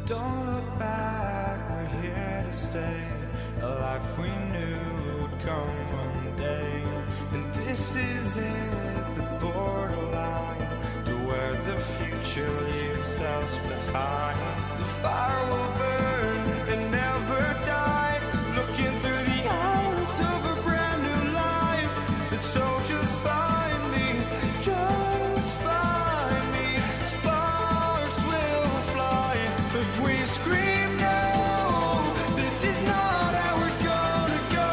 Don't look back, we're here to stay. A life we knew would come one day. And this is it, the borderline to where the future leaves us behind. The fire will burn and never die, looking through the eyes of a brand new life. And so just find me, just find me. Sparks will fly if we scream no. This is not how we're gonna go.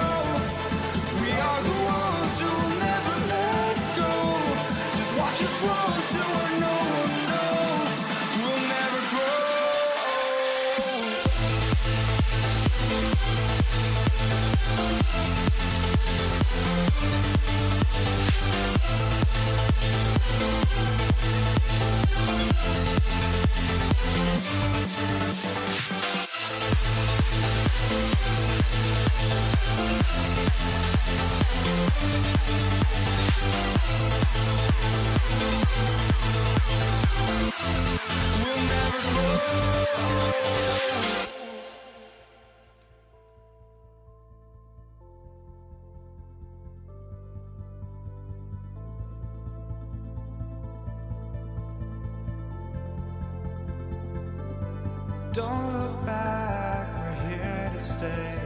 We are the ones who will never let go. Just watch us run to where no one knows. We'll never grow. We'll never grow. Don't look back, we're here to stay.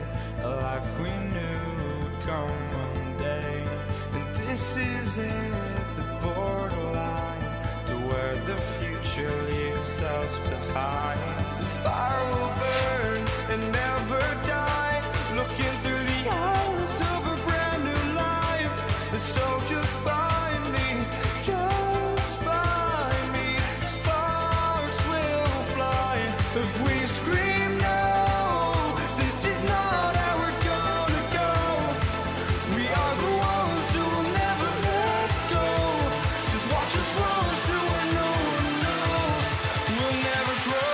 A life we knew would come one day. And this is it, the borderline to where the future leaves us behind. The fire will burn and never die, looking through the eyes of a brand new life. And so just find me, just find me. Sparks will fly if we scream no. This is not how we're gonna go. We are the ones who will never let go. Just watch us run to where no one knows. We'll never grow.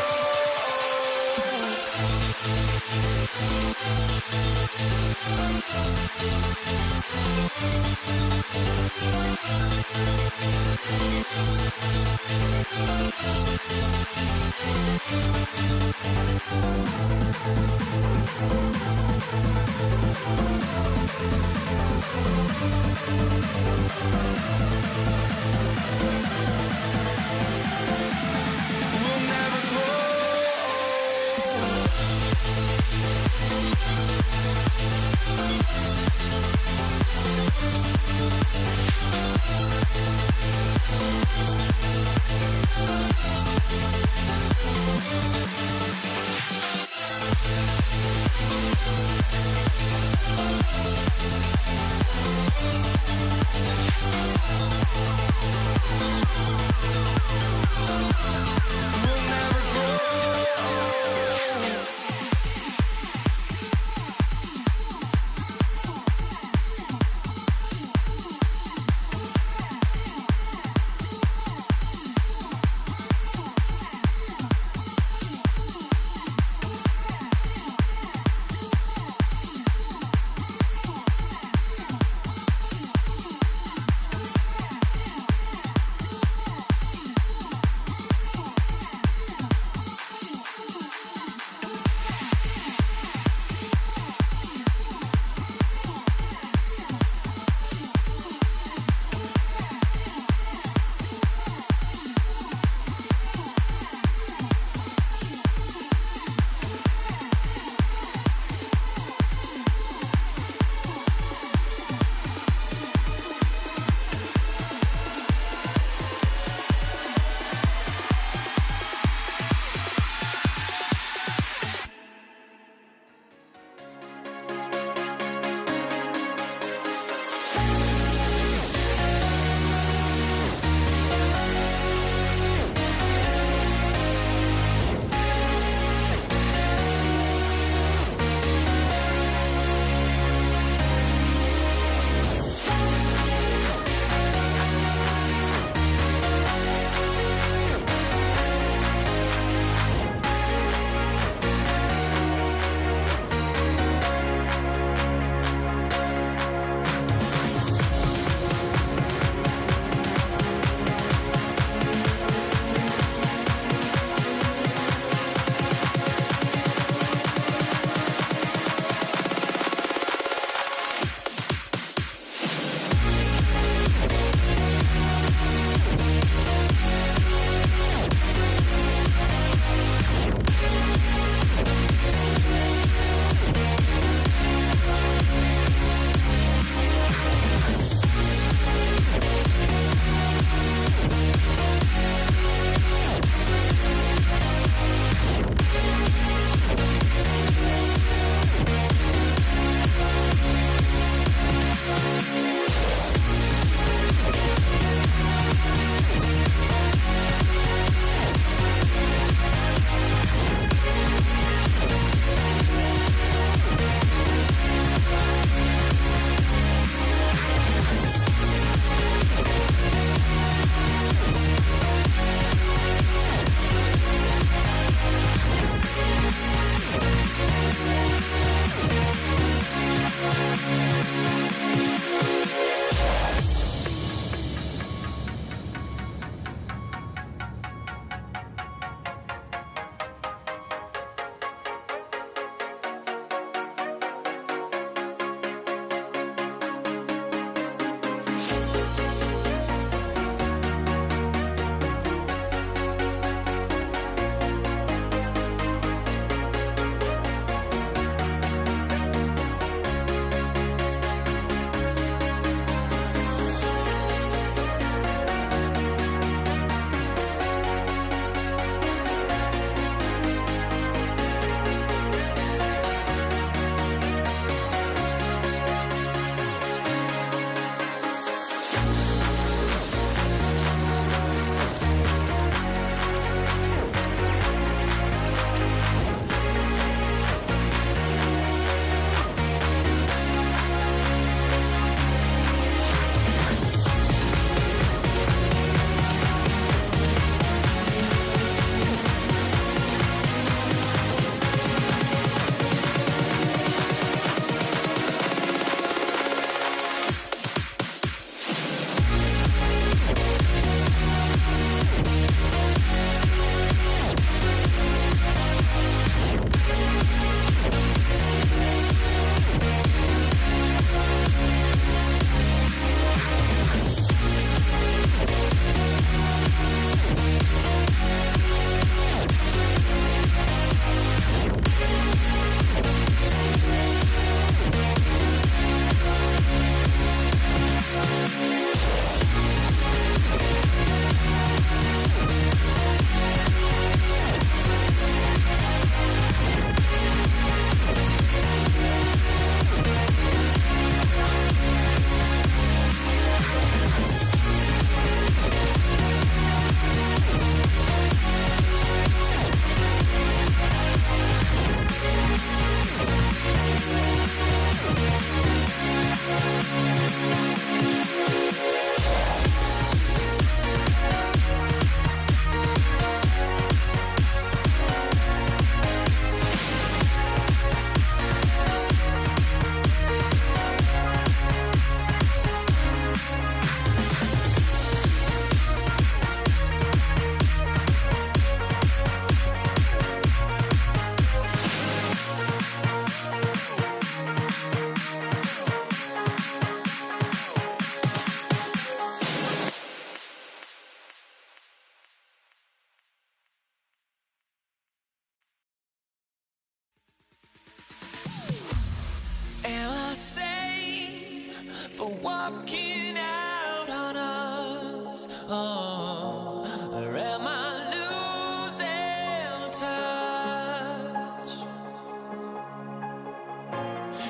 walking out on us? Oh, or am I losing touch?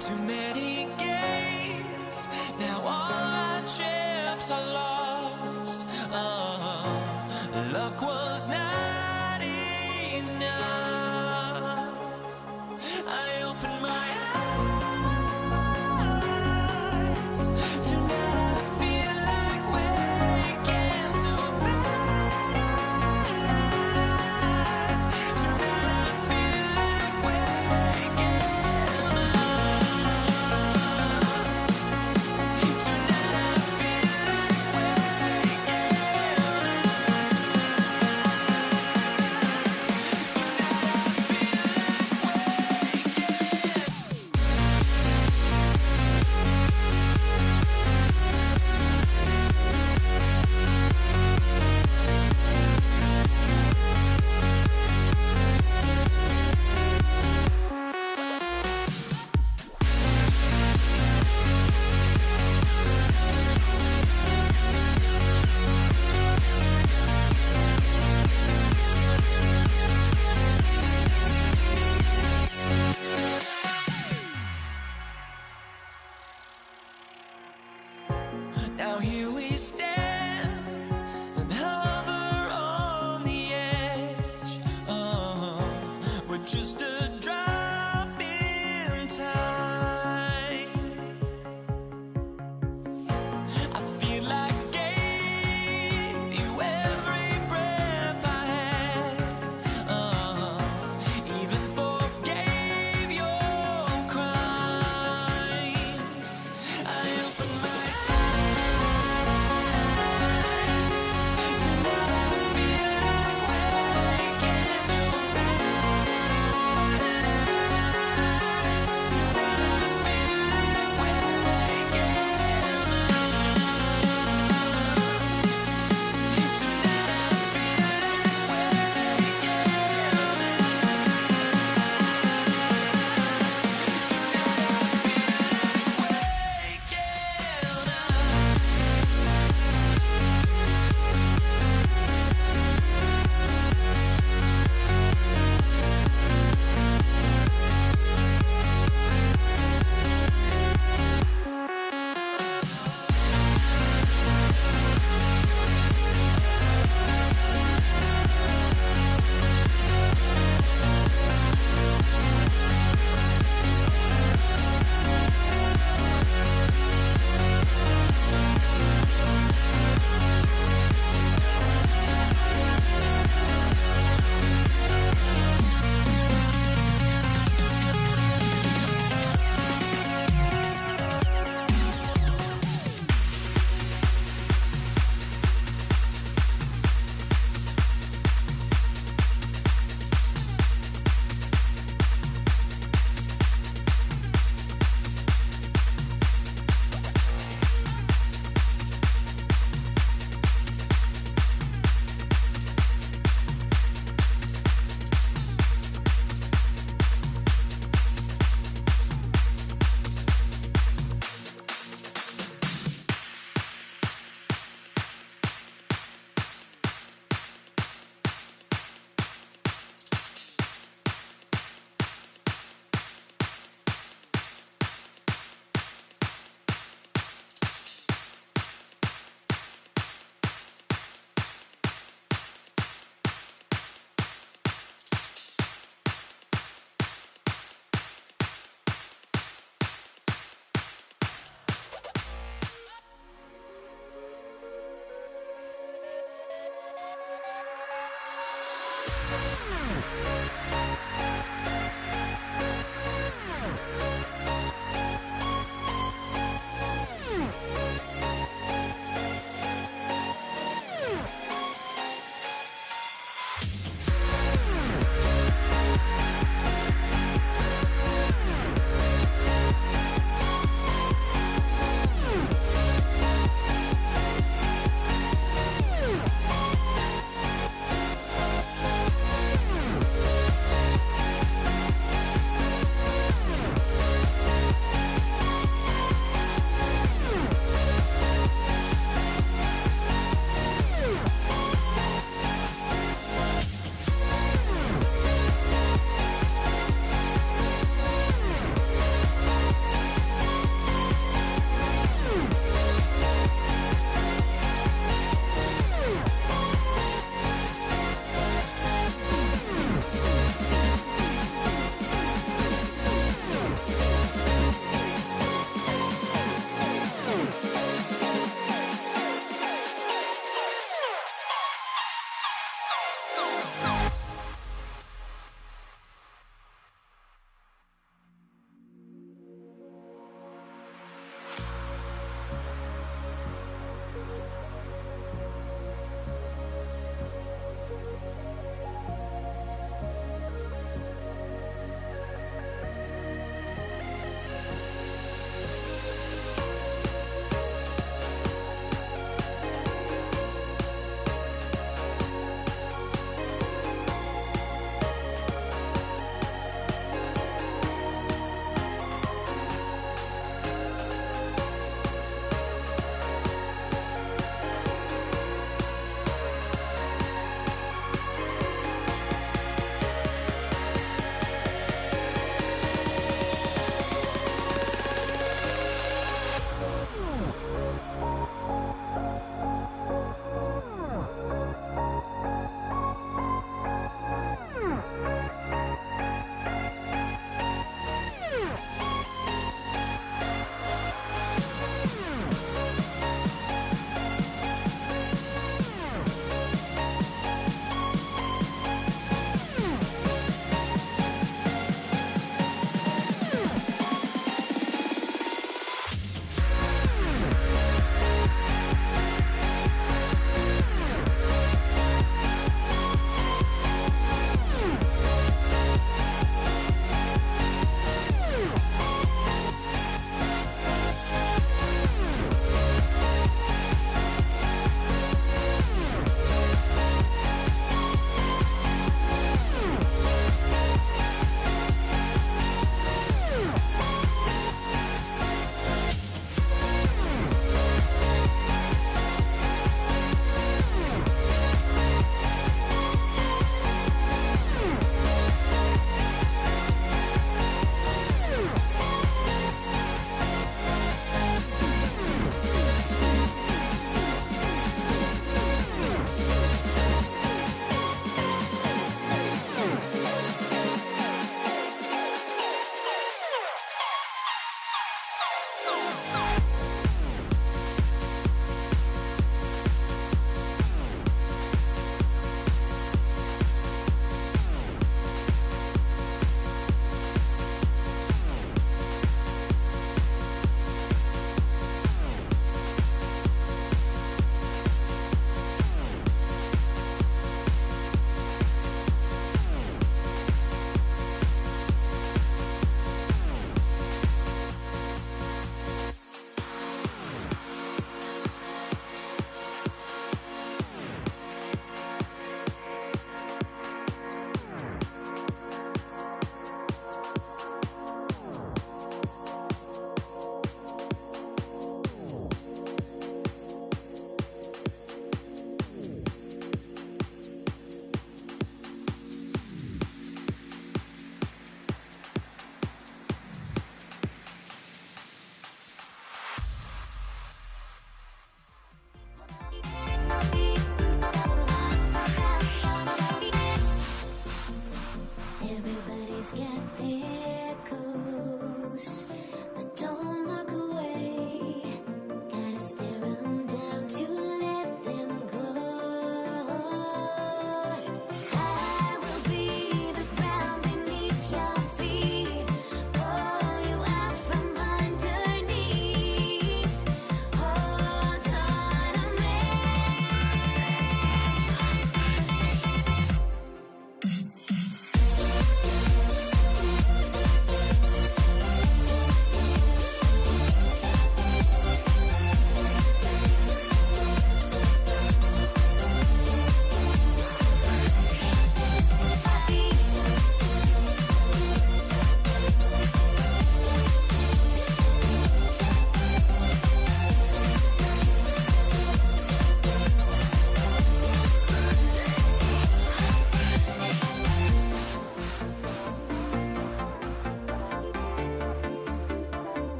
Too many games, now all our chips are lost. Oh, luck was not enough. I opened my eyes. Tonight I feel like waking to life. Tonight I feel like waking up. Tonight I feel like waking Now here we stand and hover on the edge. Oh, we're just a drop in time. I feel like I gave you every breath I had. Oh, even forgave your crimes. I opened my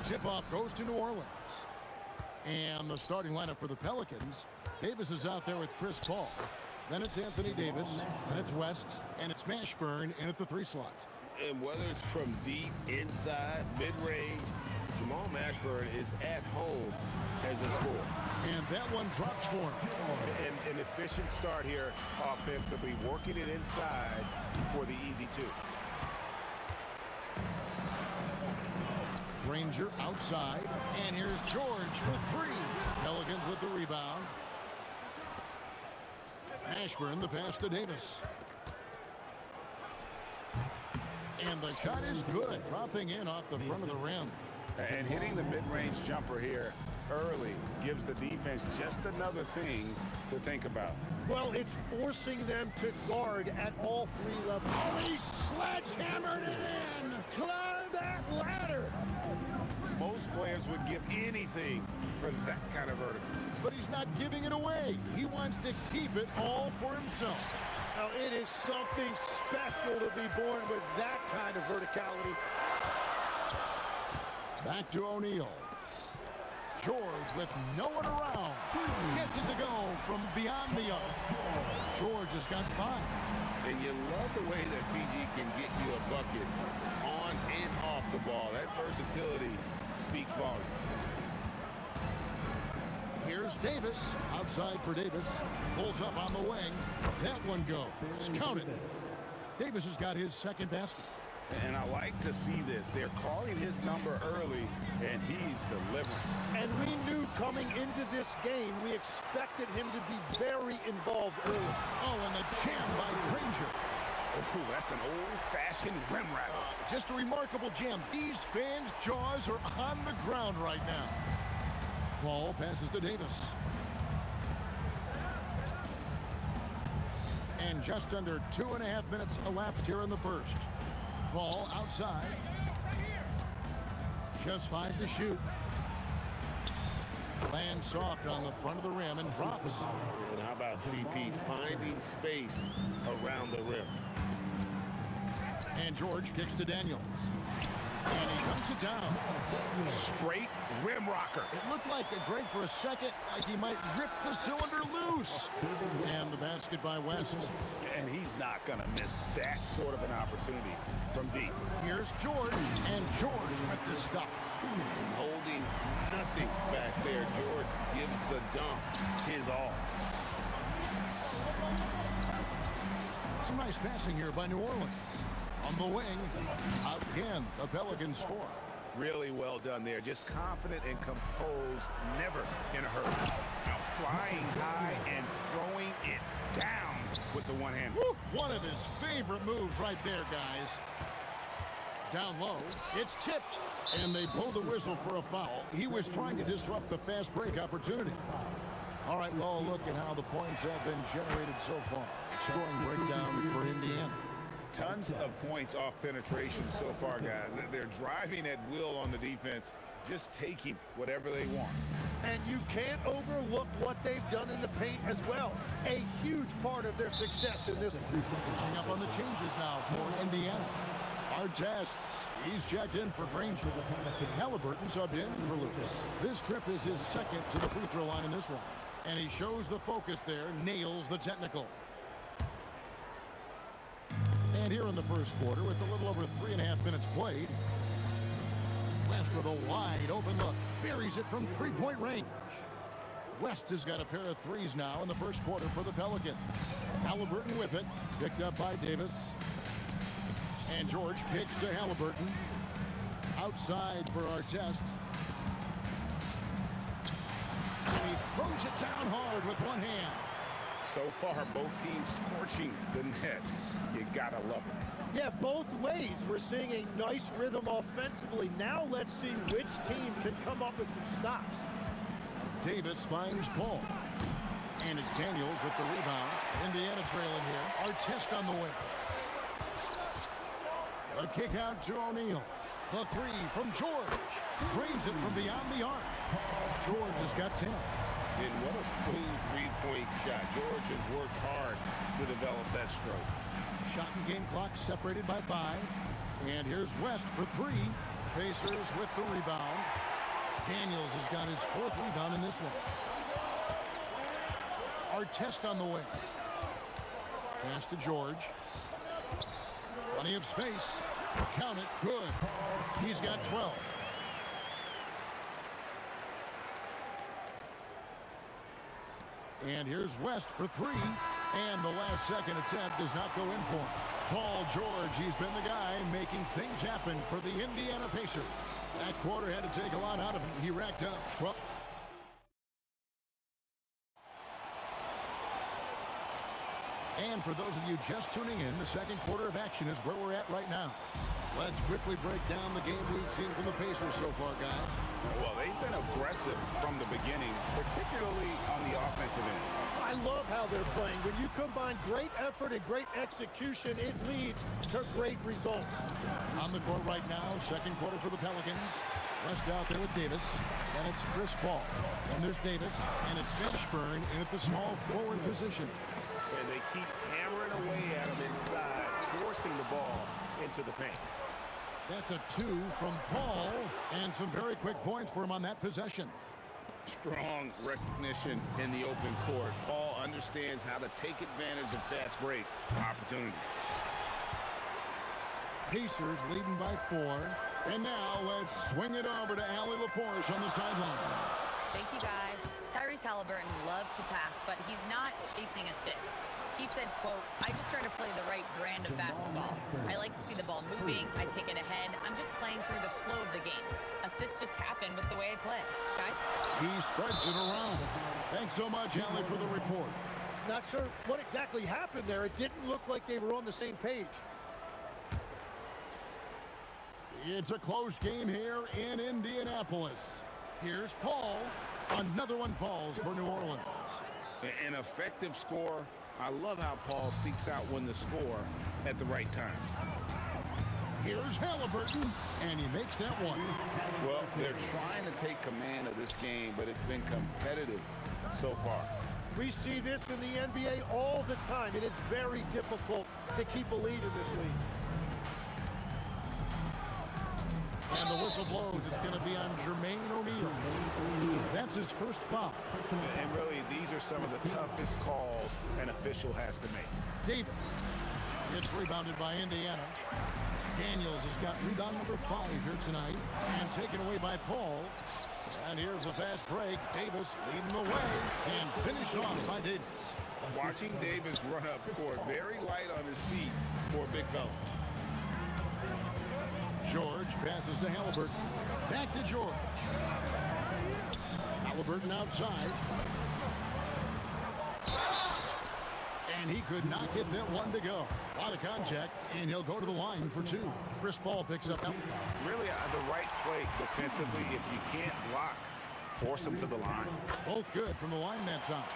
Tip-off goes to New Orleans. And the starting lineup for the Pelicans. Davis is out there with Chris Paul. Then it's Anthony Davis, and it's West, and it's Mashburn in at the 3 slot. And whether it's from deep, inside, mid-range, Jamal Mashburn is at home as a scorer. And that one drops for him. And an efficient start here offensively, working it inside for the easy 2. Granger outside, and here's George for 3. Pelicans with the rebound. Mashburn the pass to Davis. And the shot is good, dropping in off the front of the rim. And hitting the mid-range jumper here early gives the defense just another thing to think about. Well, it's forcing them to guard at all 3 levels. Oh, he sledgehammered it in! Climb that ladder! Most players would give anything for that kind of vertical. But he's not giving it away. He wants to keep it all for himself. Now, it is something special to be born with that kind of verticality. Back to O'Neal. George with no one around. Gets it to go from beyond the arc. George has got 5. And you love the way that PG can get you a bucket on and off the ball. That versatility speaks volumes. Here's Davis. Outside for Davis. Pulls up on the wing. That one goes. Count it. Davis has got his 2nd basket. And I like to see this. They're calling his number early, and he's delivering. And we knew coming into this game, we expected him to be very involved early. Oh, and the jam by Granger. Oh, that's an old-fashioned rim rattle. Just a remarkable jam. These fans' jaws are on the ground right now. Paul passes to Davis. And just under 2.5 minutes elapsed here in the first. Paul outside. Just 5 to shoot. Lands soft on the front of the rim and drops. And how about CP finding space around the rim? And George kicks to Daniels. And he dunks it down. Straight rim rocker. It looked like Greg for a second, like he might rip the cylinder loose. And the basket by West. And he's not going to miss that sort of an opportunity from deep. Here's George, and George with the stuff. Holding nothing back there. George gives the dunk his all. Some nice passing here by New Orleans. On the wing, out again, the Pelicans score. Really well done there. Just confident and composed, never in a hurry. Now flying high and throwing it down with the one hand. Woo! One of his favorite moves right there, guys. Down low, it's tipped, and they blow the whistle for a foul. He was trying to disrupt the fast break opportunity. All right, well, look at how the points have been generated so far. Scoring breakdown for Indiana. Tons of points off penetration so far, guys. They're driving at will on the defense, just taking whatever they want. And you can't overlook what they've done in the paint as well. A huge part of their success in this one. Catching up on the changes now for Indiana. Artests, he's checked in for Granger. Halliburton subbed in for Lewis. This trip is his 2nd to the free throw line in this one. And he shows the focus there, nails the technical. And here in the first quarter, with a little over 3.5 minutes played, West with a wide open look. Buries it from three-point range. West has got a pair of threes now in the first quarter for the Pelicans. Halliburton with it. Picked up by Davis. And George kicks to Halliburton. Outside for Artest. And he throws it down hard with one hand. So far, both teams scorching the nets. You gotta love it. Yeah, both ways. We're seeing a nice rhythm offensively. Now let's see which team can come up with some stops. Davis finds Paul. And it's Daniels with the rebound. Indiana trailing here. Artest on the way. A kick out to O'Neal. The three from George. Drains it from beyond the arc. George has got 10. And what a smooth three-point shot. George has worked hard to develop that stroke. Shot and game clock separated by 5. And here's West for 3. Pacers with the rebound. Daniels has got his 4th rebound in this one. Artest on the way. Pass to George. Plenty of space. Count it. Good. He's got 12. And here's West for 3. And the last second attempt does not go in for him. Paul George, he's been the guy making things happen for the Indiana Pacers. That quarter had to take a lot out of him. He racked up trouble. And for those of you just tuning in, the second quarter of action is where we're at right now. Let's quickly break down the game we've seen from the Pacers so far, guys. Well, they've been aggressive from the beginning, particularly on the offensive end. I love how they're playing. When you combine great effort and great execution, it leads to great results. On the court right now, second quarter for the Pelicans. West out there with Davis. And it's Chris Paul. And there's Davis. And it's Mashburn in at the small forward position. And they keep hammering away at him inside, forcing the ball into the paint. That's a 2 from Paul. And some very quick points for him on that possession. Strong recognition in the open court. Paul understands how to take advantage of fast break opportunities. Pacers leading by 4. And now let's swing it over to Allie LaForge on the sideline. Thank you, guys. Tyrese Halliburton loves to pass, but he's not chasing assists. He said, quote, "I just try to play the right brand of basketball. I like to see the ball moving. I kick it ahead. I'm just playing through the flow of the game. Assists just happen with the way I play." Guys? He spreads it around. Thanks so much, Allie, for the report. Not sure what exactly happened there. It didn't look like they were on the same page. It's a close game here in Indianapolis. Here's Paul. Another one falls for New Orleans. An effective score. I love how Paul seeks out when to score at the right time. Here's Halliburton, and he makes that one. Well, they're trying to take command of this game, but it's been competitive so far. We see this in the NBA all the time. It is very difficult to keep a lead in this league. And the whistle blows. It's going to be on Jermaine O'Neal. That's his first foul. And really, these are some of the toughest calls an official has to make. Davis. It's rebounded by Indiana. Daniels has got rebound number 5 here tonight. And taken away by Paul. And here's a fast break. Davis leading the way. And finished off by Davis. Watching Davis run up court, very light on his feet for a big fella. George passes to Halliburton. Back to George. Halliburton outside. And he could not get that one to go. A lot of contact, and he'll go to the line for 2. Chris Paul picks up. Really the right play defensively. If you can't block, force him to the line. Both good from the line that time.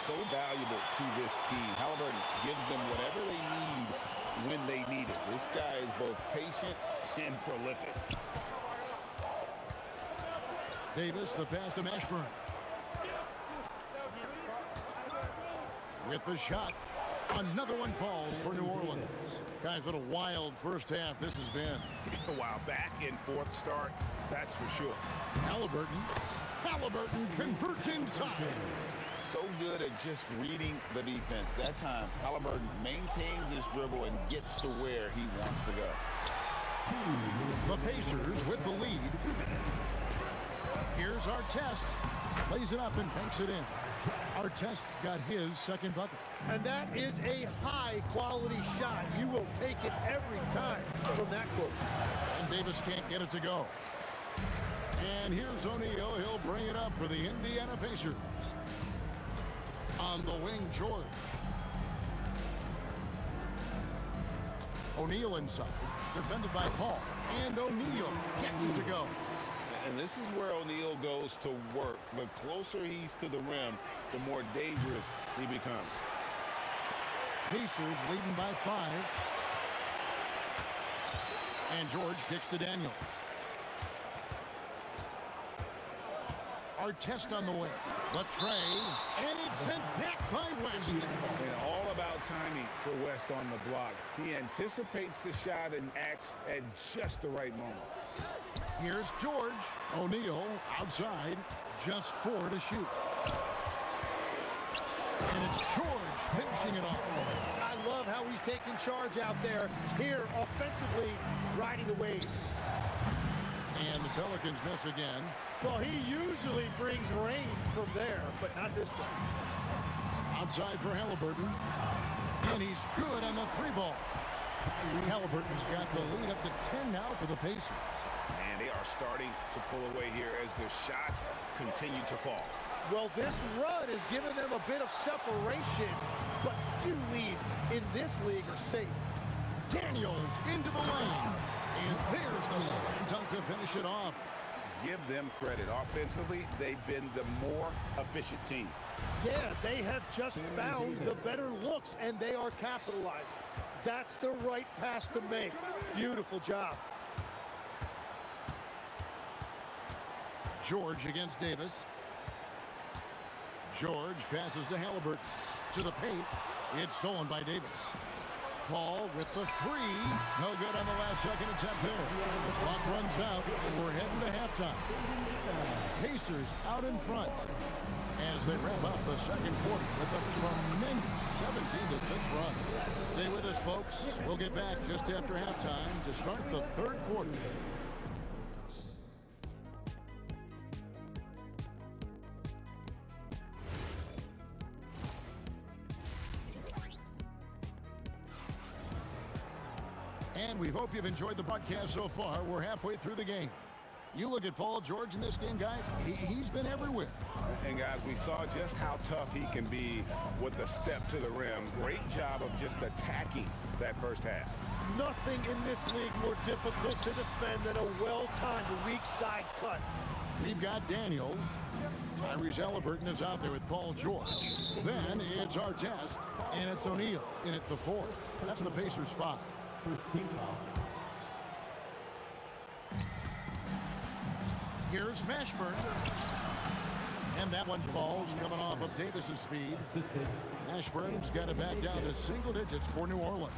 So valuable to this team. Halliburton gives them whatever they need when they need it. This guy is both patient and prolific. Davis, the pass to Mashburn. With the shot, another one falls for New Orleans. Guys, what a wild first half this has been. Wow, back and forth start, that's for sure. Halliburton converts inside. so good at just reading the defense. That time, Halliburton maintains his dribble and gets to where he wants to go. The Pacers with the lead. Here's our test. Plays it up and banks it in. Artest's got his second bucket. And that is a high-quality shot. You will take it every time from that close. And Davis can't get it to go. And here's O'Neal. He'll bring it up for the Indiana Pacers. On the wing, George. O'Neal inside. Defended by Paul. And O'Neal gets it to go. And this is where O'Neal goes to work. The closer he's to the rim, the more dangerous he becomes. Pacers leading by 5. And George kicks to Daniels. Artest on the way. The tray. And it's sent back by West. And all about timing for West on the block. He anticipates the shot and acts at just the right moment. Here's George. O'Neal outside. Just 4 to shoot. And it's George finishing it off. I love how he's taking charge out there. Here, offensively, riding the wave. And the Pelicans miss again. Well, he usually brings rain from there, but not this time. Outside for Halliburton. And he's good on the 3-ball. Halliburton's got the lead up to 10 now for the Pacers. And they are starting to pull away here as the shots continue to fall. Well, this run has given them a bit of separation, but few leads in this league are safe. Daniels into the lane. And there's the slam dunk to finish it off. Give them credit. Offensively, they've been the more efficient team. Yeah, they have just found the better looks, and they are capitalizing. That's the right pass to make. Beautiful job. George against Davis. George passes to Halliburton. To the paint. It's stolen by Davis. Paul with the 3. No good on the last second attempt there. The clock runs out, and we're heading to halftime. Pacers out in front as they wrap up the second quarter with a tremendous 17-6 run. Stay with us, folks. We'll get back just after halftime to start the third quarter. And we hope you've enjoyed the broadcast so far. We're halfway through the game. You look at Paul George in this game, guys. He's been everywhere. And, guys, we saw just how tough he can be with the step to the rim. Great job of just attacking that first half. Nothing in this league more difficult to defend than a well-timed weak side cut. We've got Daniels. Tyrese Halliburton is out there with Paul George. Then it's Artest, and it's O'Neal in at the 4. That's the Pacers' 5. Here's Mashburn. And that one falls coming off of Davis's feed. Mashburn's got it back down to single digits for New Orleans.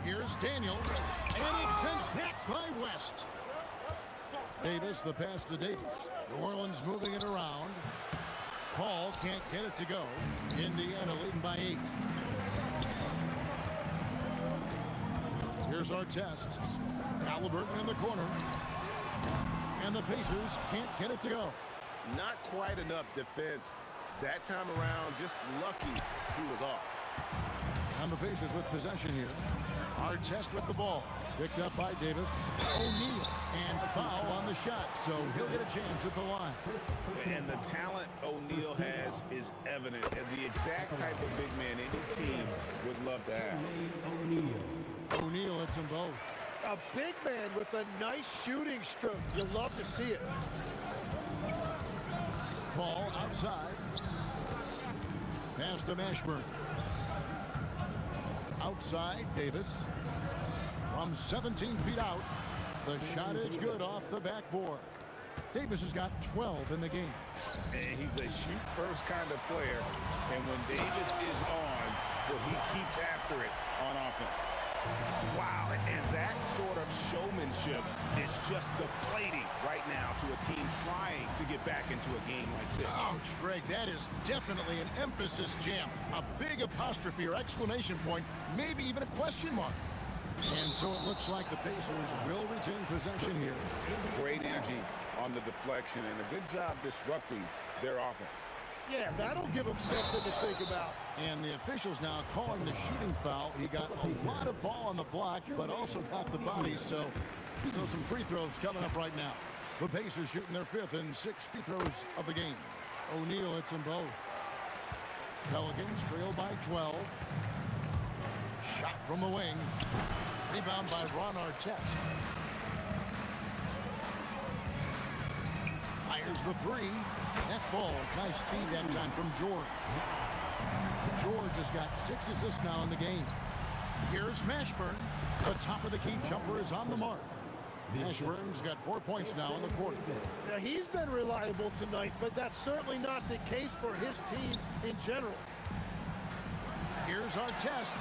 Here's Daniels. And it's sent back by West. Davis, the pass to Davis. New Orleans moving it around. Paul can't get it to go. Indiana leading by 8. Here's Artest. Halliburton in the corner. And the Pacers can't get it to go. Not quite enough defense that time around. Just lucky he was off. And the Pacers with possession here. Artest with the ball. Picked up by Davis. O'Neal. And foul on the shot. So he'll get a chance at the line. And the talent O'Neal has is evident. And the exact type of big man any team would love to have. O'Neal hits them both. A big man with a nice shooting stroke. You love to see it. Paul outside. Pass to Mashburn. Outside, Davis. From 17 feet out. The shot is good off the backboard. Davis has got 12 in the game. And he's a shoot-first kind of player. And when Davis is on, well, he keeps after it on offense. Wow, and that sort of showmanship It's just deflating right now to a team trying to get back into a game like this. Ouch, Greg, that is definitely an emphasis jam. A big apostrophe or exclamation point, maybe even a question mark. And so it looks like the Pacers will retain possession here. Great energy on the deflection and a good job disrupting their offense. Yeah, that'll give them something to think about. And the officials now calling the shooting foul. He got a lot of ball on the block, but also got the body, so some free throws coming up right now. The Pacers shooting their 5th and 6th free throws of the game. O'Neal hits them both. Pelicans trail by 12. Shot from the wing. Rebound by Ron Artest. Fires the 3. That falls. Nice speed that time from George. George has got 6 assists now in the game. Here's Mashburn. The top of the key jumper is on the mark. Mashburn's got 4 points now in the quarter. Now, he's been reliable tonight, but that's certainly not the case for his team in general. Here's Artest.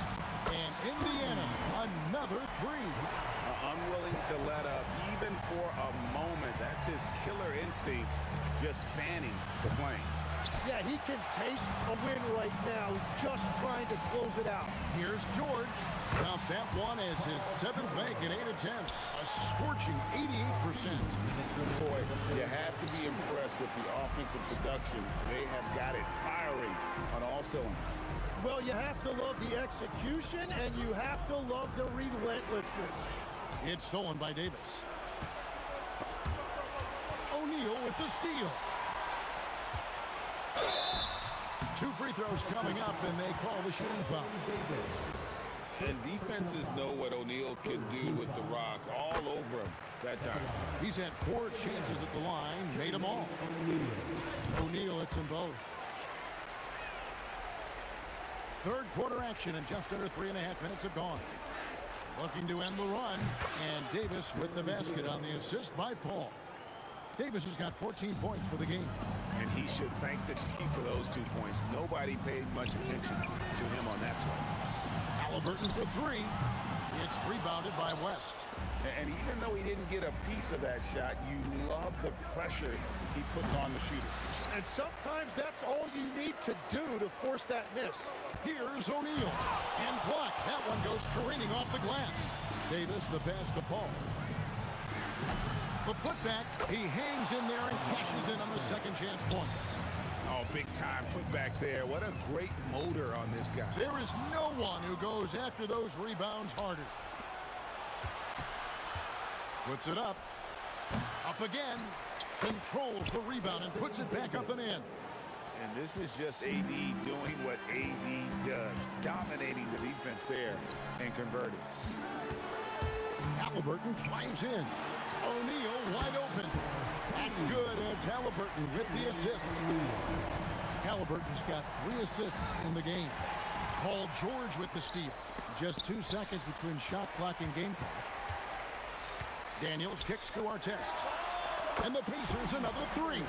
And Indiana, another 3. Unwilling to let up even for a moment. That's his killer instinct, just fanning the flame. Yeah, he can taste a win right now, just trying to close it out. Here's George. Count that one as his 7th make in 8 attempts. A scorching 88%. Boy, you have to be impressed with the offensive production. They have got it firing on all cylinders. Well, you have to love the execution, and you have to love the relentlessness. It's stolen by Davis. O'Neal with the steal. 2 free throws coming up, and they call the shooting foul. And defenses know what O'Neal can do with the rock all over him that time. He's had 4 chances at the line, made them all. O'Neal hits them both. Third quarter action, and just under 3.5 minutes have gone. Looking to end the run, and Davis with the basket on the assist by Paul. Davis has got 14 points for the game. And he should thank the team for those 2 points. Nobody paid much attention to him on that play. Halliburton for 3. It's rebounded by West. And even though he didn't get a piece of that shot, you love the pressure he puts on the shooter. And sometimes that's all you need to do to force that miss. Here's O'Neal. And blocked. That one goes careening off the glass. Davis, the pass to Paul. The putback. He hangs in there and cashes in on the second chance points. Oh, big time putback there. What a great motor on this guy. There is no one who goes after those rebounds harder. Puts it up. Up again. Controls the rebound and puts it back up and in. And this is just AD doing what AD does, dominating the defense there and converting. Halliburton drives in. O'Neal wide open. That's good. It's Halliburton with the assist. Halliburton's got 3 assists in the game. Paul George with the steal. Just 2 seconds between shot clock and game clock. Daniels kicks to Artest. And the Pacers another 3.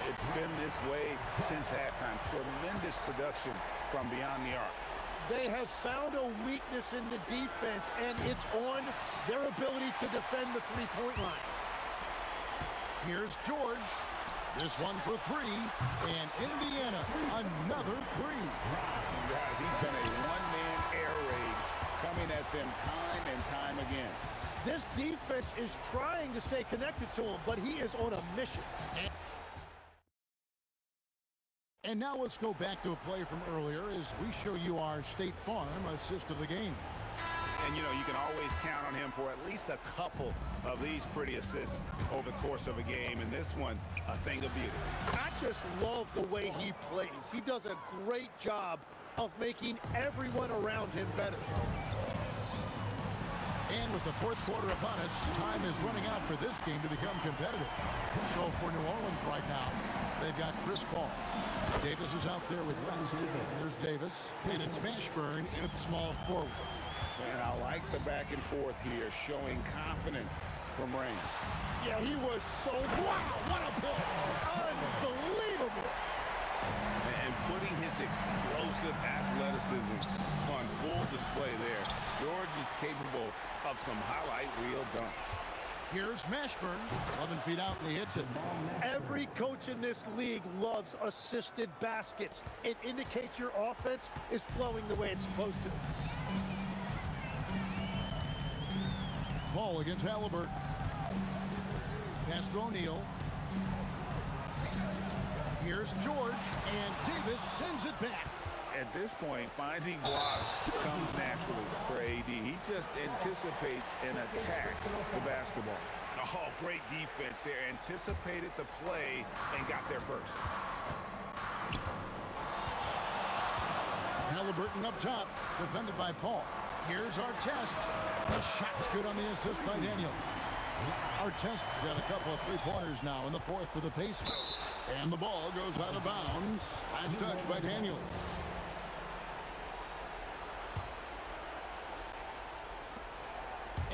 It's been this way since halftime. Tremendous production from beyond the arc. They have found a weakness in the defense, and it's on their ability to defend the three-point line. Here's George. This one for 3. And Indiana, another 3. Guys, he's been a one-man air raid coming at them time and time again. This defense is trying to stay connected to him, but he is on a mission. And now let's go back to a play from earlier as we show you our State Farm assist of the game. And, you know, you can always count on him for at least a couple of these pretty assists over the course of a game. And this one, a thing of beauty. I just love the way he plays. He does a great job of making everyone around him better. And with the fourth quarter upon us, time is running out for this game to become competitive. So for New Orleans right now, they've got Chris Paul. Davis is out there with West. There's Davis, and it's Mashburn in at the small forward. And I like the back and forth here, showing confidence from Rain. Yeah, he was so... Wow, what a play! Unbelievable! And putting his explosive athleticism on full display there. George is capable of some highlight reel dunks. Here's Mashburn, 11 feet out, and he hits it. Every coach in this league loves assisted baskets. It indicates your offense is flowing the way it's supposed to. Ball against Halliburton. Pass to O'Neal. Here's George, and Davis sends it back. At this point, finding blocks comes naturally for AD. He just anticipates and attacks the basketball. Oh, great defense there. Anticipated the play and got there first. Halliburton up top, defended by Paul. Here's Artest. The shot's good on the assist by Daniel. Artest's got a couple of three-pointers now in the fourth for the Pacers. And the ball goes out of bounds. Last touch by Daniel.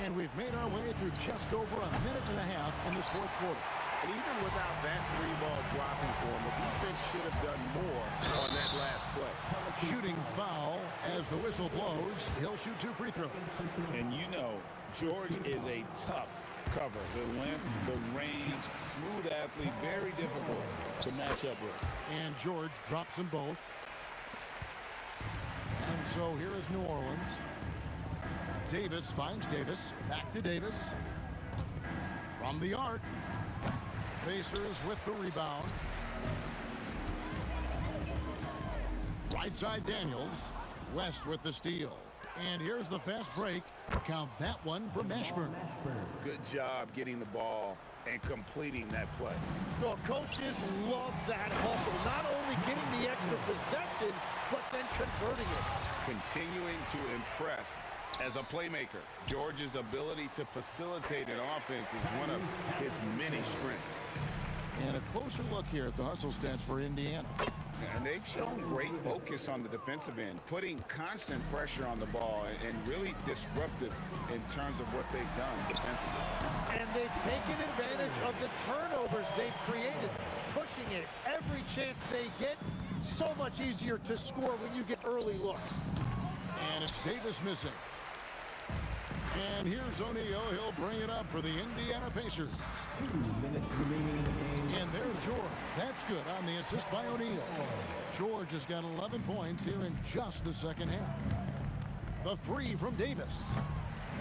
And we've made our way through just over a minute and a half in this fourth quarter. And even without that three-ball dropping for him, the defense should have done more on that last play. Shooting foul as the whistle blows. He'll shoot 2 free throws. And you know, George is a tough cover. The length, the range, smooth athlete, very difficult to match up with. And George drops them both. And so here is New Orleans. Davis finds Davis. Back to Davis. From the arc. Pacers with the rebound. Right side Daniels. West with the steal. And here's the fast break. Count that one for Mashburn. Good job getting the ball and completing that play. Well, coaches love that hustle. Not only getting the extra possession, but then converting it. Continuing to impress as a playmaker. George's ability to facilitate an offense is one of his many strengths. And a closer look here at the hustle stats for Indiana. And they've shown great focus on the defensive end, putting constant pressure on the ball and really disruptive in terms of what they've done defensively. And they've taken advantage of the turnovers they've created, pushing it every chance they get. So much easier to score when you get early looks. And it's Davis missing. And here's O'Neal. He'll bring it up for the Indiana Pacers. 2 minutes remaining in the game. And there's George. That's good on the assist by O'Neal. George has got 11 points here in just the second half. The three from Davis.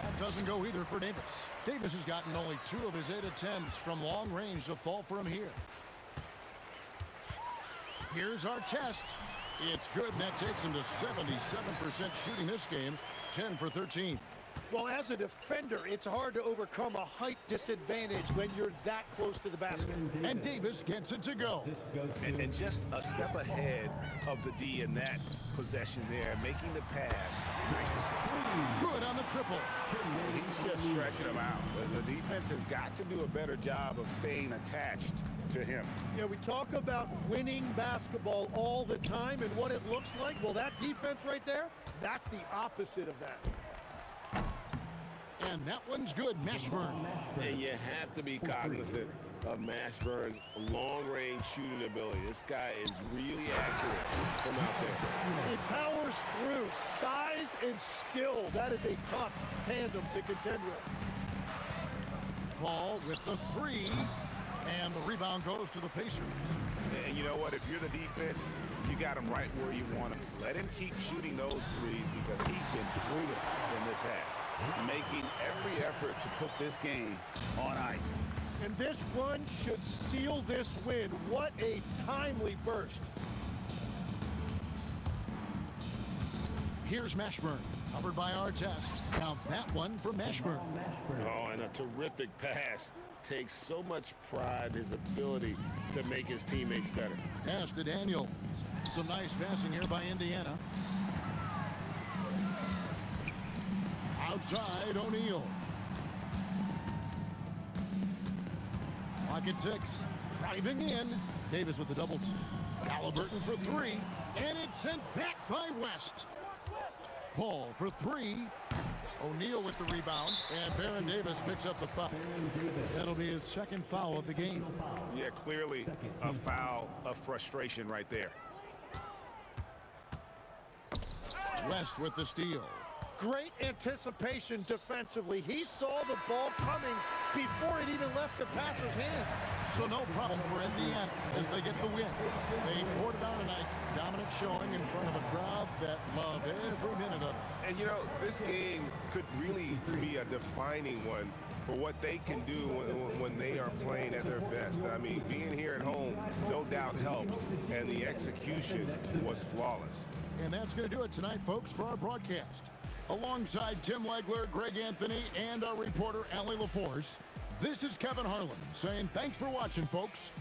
That doesn't go either for Davis. Davis has gotten only 2 of his 8 attempts from long range to fall from here. Here's Artest. It's good. That takes him to 77% shooting this game. 10 for 13. Well, as a defender, it's hard to overcome a height disadvantage when you're that close to the basket. And Davis gets it to go. And just a step ahead of the D in that possession there, making the pass. Nice assist. Good on the triple. He's just stretching him out. The defense has got to do a better job of staying attached to him. Yeah, we talk about winning basketball all the time and what it looks like. Well, that defense right there, that's the opposite of that. And that one's good. Mashburn. And you have to be cognizant of Mashburn's long-range shooting ability. This guy is really accurate from out there. He powers through. Size and skill. That is a tough tandem to contend with. Paul with the three. And the rebound goes to the Pacers. And you know what? If you're the defense, you got him right where you want him. Let him keep shooting those threes because he's been brutal in this half, making every effort to put this game on ice. And this run should seal this win. What a timely burst. Here's Mashburn, covered by Artest. Count that one for Mashburn. Oh, and a terrific pass. Takes so much pride in his ability to make his teammates better. Pass to Daniel. Some nice passing here by Indiana. Outside, O'Neal. Clock at 6. Driving in. Davis with the double team. Halliburton for 3. And it's sent back by West. Paul for 3. O'Neal with the rebound. And Baron Davis picks up the foul. That'll be his second foul of the game. Yeah, clearly a foul of frustration right there. West with the steal. Great anticipation defensively. He saw the ball coming before it even left the passer's hands. So no problem for Indiana as they get the win. They poured it on tonight. Dominant showing in front of a crowd that loved every minute of it. And, you know, this game could really be a defining one for what they can do when they are playing at their best. I mean, being here at home no doubt helps, and the execution was flawless. And that's going to do it tonight, folks, for our broadcast. Alongside Tim Legler, Greg Anthony, and our reporter, Allie LaForce, this is Kevin Harlan saying thanks for watching, folks.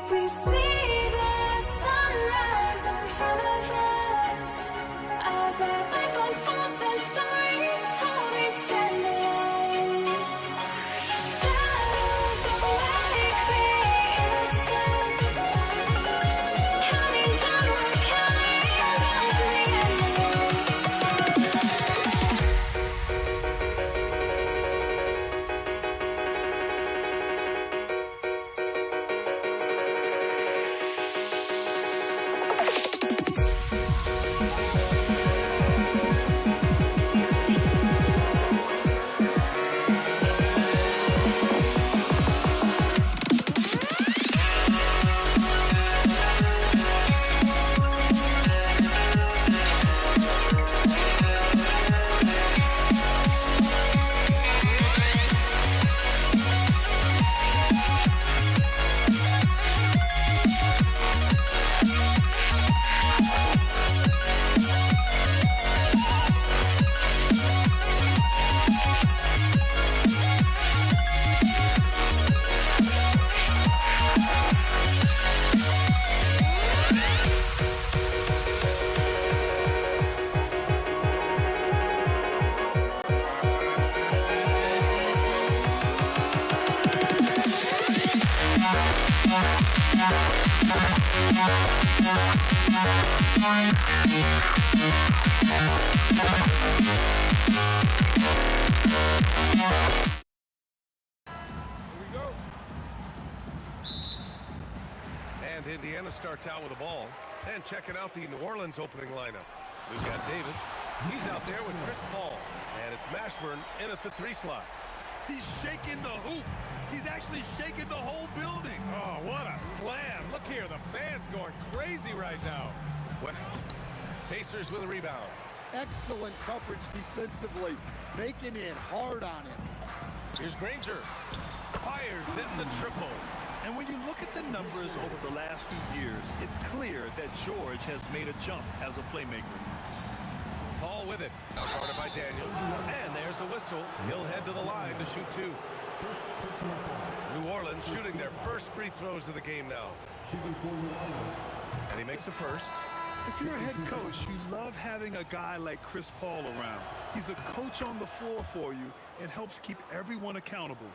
We see the sunrise in front of us as our life unfolds and stories told, we stand alone. Shadows awake the innocent, counting down, we're counting down to the And Indiana starts out with the ball. And checking out the New Orleans opening lineup. We've got Davis. He's out there with Chris Paul. And it's Mashburn in at the 3 slot. He's shaking the hoop. He's actually shaking the whole building. Oh, what a slam. Look here, the fans going crazy right now. West. Pacers with a rebound. Excellent coverage defensively, making it hard on him. Here's Granger. Fires in the triple. And when you look at the numbers over the last few years, it's clear that George has made a jump as a playmaker. Paul with it. Guarded by Daniels. And there's a whistle. He'll head to the line to shoot 2. New Orleans shooting their first free throws of the game now. And he makes the first. If you're a head coach, you love having a guy like Chris Paul around. He's a coach on the floor for you and helps keep everyone accountable.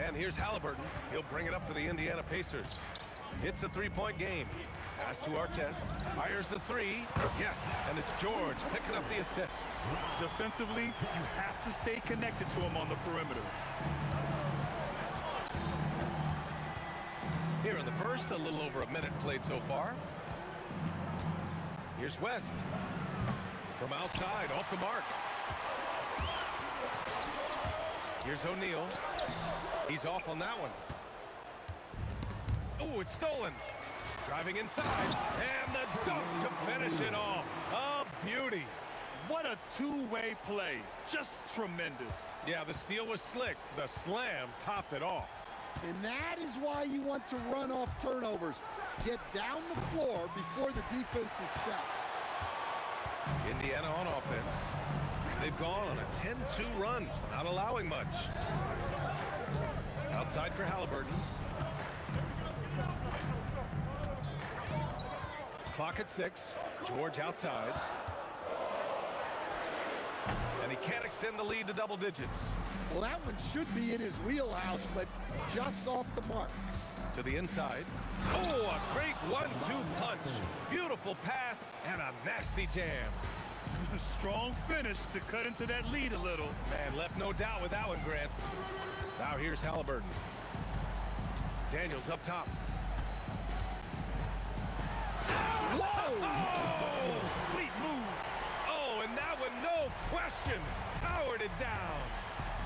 And here's Halliburton. He'll bring it up for the Indiana Pacers. It's a 3-point game. Pass to Artest. Fires the 3. Yes, and it's George picking up the assist. Defensively, you have to stay connected to him on the perimeter. Here in the first, a little over a minute played so far. Here's West. From outside, off the mark. Here's O'Neal. He's off on that one. Oh, it's stolen. Driving inside. And the dunk to finish it off. A beauty. What a two-way play. Just tremendous. Yeah, the steal was slick. The slam topped it off. And that is why you want to run off turnovers. Get down the floor before the defense is set. Indiana on offense. They've gone on a 10-2 run, not allowing much. Outside for Halliburton. Clock at 6. George outside. And he can't extend the lead to double digits. Well, that one should be in his wheelhouse, but just off the mark. To the inside. Oh, a great 1-2 punch. Beautiful pass and a nasty jam. A strong finish to cut into that lead a little. Man, left no doubt with that one, Grant. Now here's Halliburton. Daniels up top. Whoa! Oh, sweet move. Oh, and that one, no question, powered it down.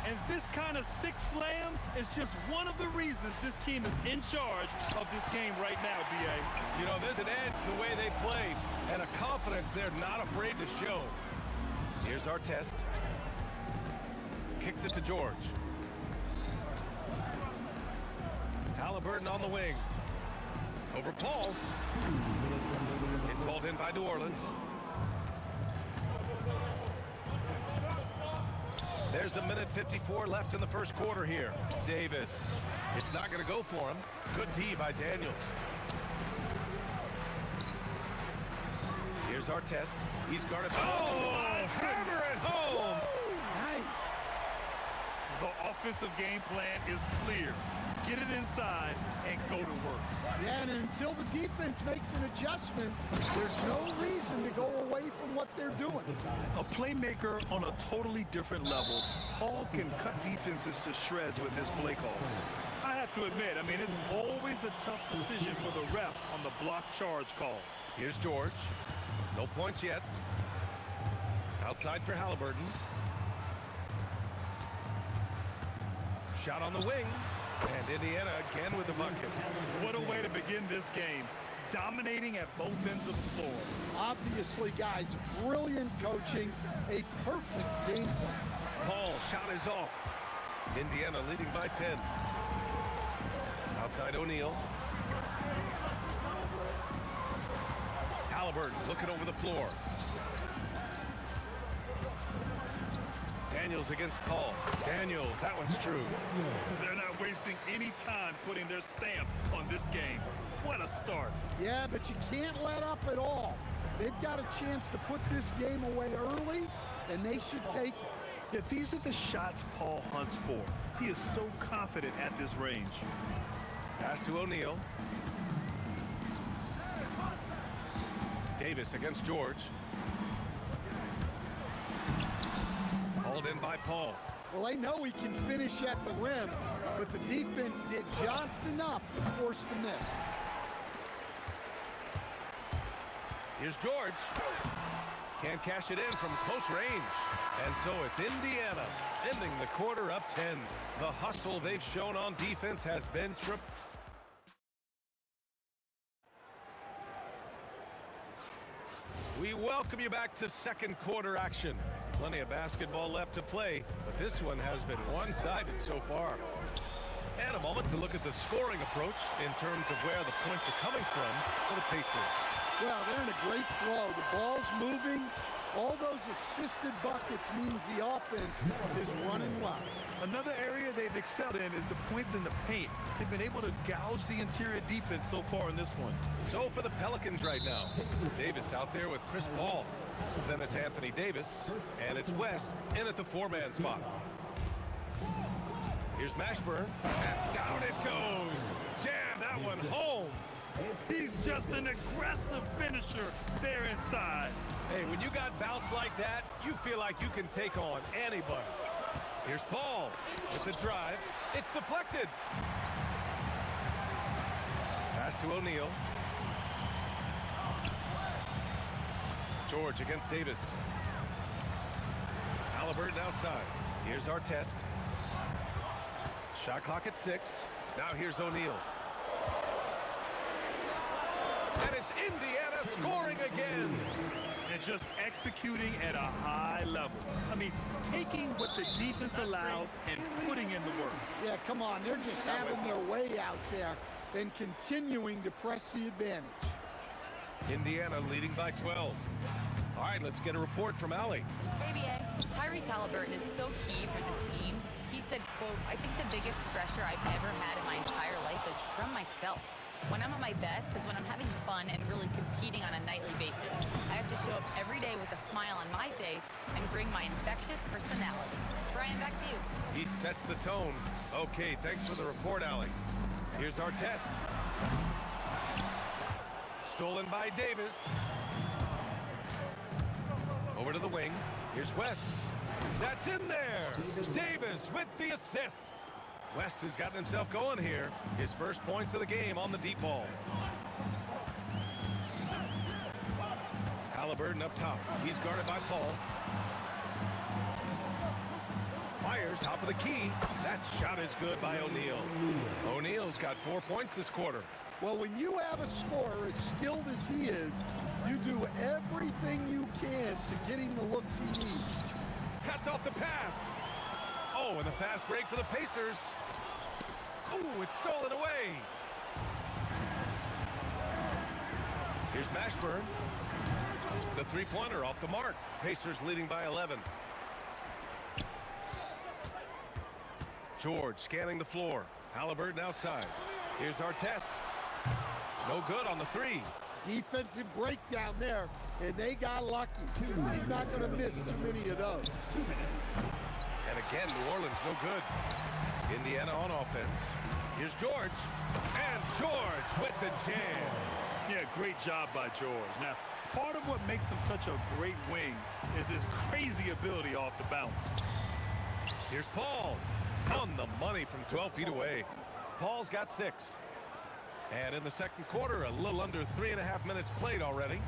And this kind of sick slam is just one of the reasons this team is in charge of this game right now, B.A. You know, there's an edge the way they play and a confidence they're not afraid to show. Here's Artest. Kicks it to George. Halliburton on the wing. Over Paul. It's hauled in by New Orleans. There's a minute 54 left in the first quarter here. Davis. It's not going to go for him. Good D by Daniels. Here's our test. He's guarded. Oh, hammer it home. Nice. The offensive game plan is clear. Get it inside and go to work. Yeah, and until the defense makes an adjustment, there's no reason to go away from what they're doing. A playmaker on a totally different level, Paul can cut defenses to shreds with his play calls. I have to admit, I mean, it's always a tough decision for the ref on the block charge call. Here's George. No points yet. Outside for Halliburton. Shot on the wing. And Indiana again with the bucket. What a way to begin this game. Dominating at both ends of the floor. Obviously, guys, brilliant coaching, a perfect game plan. Paul, shot is off. Indiana leading by 10. Outside O'Neal. Halliburton looking over the floor. Daniels against Paul. Daniels, that one's true. They're not wasting any time putting their stamp on this game. What a start. Yeah, but you can't let up at all. They've got a chance to put this game away early, and they should take it. Yeah, these are the shots Paul hunts for. He is so confident at this range. Pass to O'Neal. Davis against George. Hauled in by Paul. Well, they know he can finish at the rim, but the defense did just enough to force the miss. Here's George. Can't cash it in from close range. And so it's Indiana ending the quarter up 10. The hustle they've shown on defense has been We welcome you back to second quarter action. Plenty of basketball left to play, but this one has been one-sided so far. And a moment to look at the scoring approach in terms of where the points are coming from for the Pacers. Well, they're in a great flow. The ball's moving. All those assisted buckets means the offense is running well. Another area they've excelled in is the points in the paint. They've been able to gouge the interior defense so far in this one. So for the Pelicans right now, Davis out there with Chris Paul. Then it's Anthony Davis, and it's West in at the four-man spot. Here's Mashburn, and down it goes. Jam that one home. He's just an aggressive finisher there inside. Hey, when you got bounce like that, you feel like you can take on anybody. Here's Paul with the drive. It's deflected. Pass to O'Neal. George against Davis. Halliburton outside. Here's our test. Shot clock at 6. Now here's O'Neal. And it's Indiana scoring again. And just executing at a high level. I mean, taking what the defense allows and putting in the work. Yeah, come on. They're just having their way out there and continuing to press the advantage. Indiana leading by 12. All right, let's get a report from Allie. ABA, Tyrese Halliburton is so key for this team. He said, quote, "I think the biggest pressure I've ever had in my entire life is from myself. When I'm at my best is when I'm having fun and really competing on a nightly basis. I have to show up every day with a smile on my face and bring my infectious personality." Brian, back to you. He sets the tone. Okay, thanks for the report, Allie. Here's our test. Stolen by Davis. Over to the wing. Here's West. That's in there. Davis with the assist. West has gotten himself going here. His first points of the game on the deep ball. Halliburton up top. He's guarded by Paul. Fires top of the key. That shot is good by O'Neal. O'Neal's got 4 points this quarter. Well, when you have a scorer as skilled as he is, you do everything you can to get him the looks he needs. Cuts off the pass. Oh, and the fast break for the Pacers. Oh, it's stolen away. Here's Mashburn. The three-pointer off the mark. Pacers leading by 11. George scanning the floor. Halliburton outside. Here's our test. No good on the three. Defensive breakdown there, and they got lucky. He's not going to miss too many of those. And again, New Orleans no good. Indiana on offense. Here's George. And George with the jam. Yeah, great job by George. Now, part of what makes him such a great wing is his crazy ability off the bounce. Here's Paul. On the money from 12 feet away. Paul's got 6. And in the second quarter, a little under 3.5 minutes played already.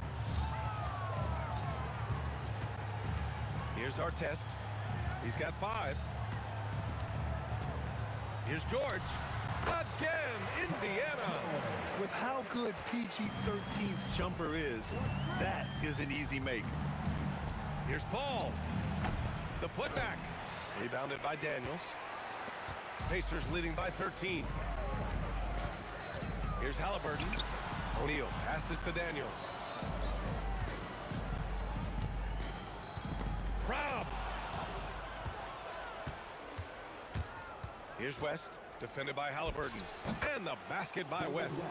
Here's our test. He's got 5. Here's George. Again, Indiana. With how good PG-13's jumper is, that is an easy make. Here's Paul. The putback. Rebounded by Daniels. Pacers leading by 13. Here's Halliburton. O'Neal passes to Daniels. Robbed. Here's West, defended by Halliburton. And the basket by West.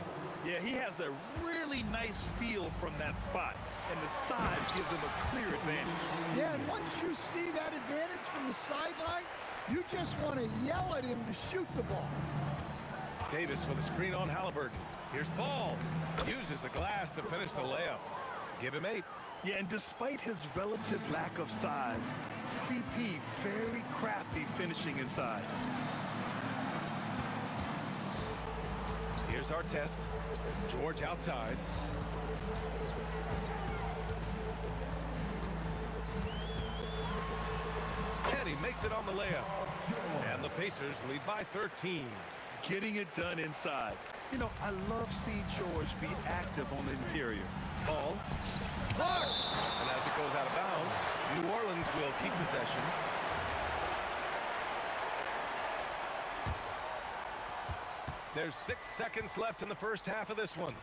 Yeah, he has a really nice feel from that spot, and the size gives him a clear advantage. Yeah, and once you see that advantage from the sideline, you just want to yell at him to shoot the ball. Davis with a screen on Halliburton. Here's Paul. Uses the glass to finish the layup. Give him 8. Yeah, and despite his relative lack of size, CP very crafty finishing inside. Here's our test. George outside. And he makes it on the layup. And the Pacers lead by 13. Getting it done inside. You know, I love seeing George be active on the interior. Paul. Blocked! And as it goes out of bounds, New Orleans will keep possession. There's 6 seconds left in the first half of this one.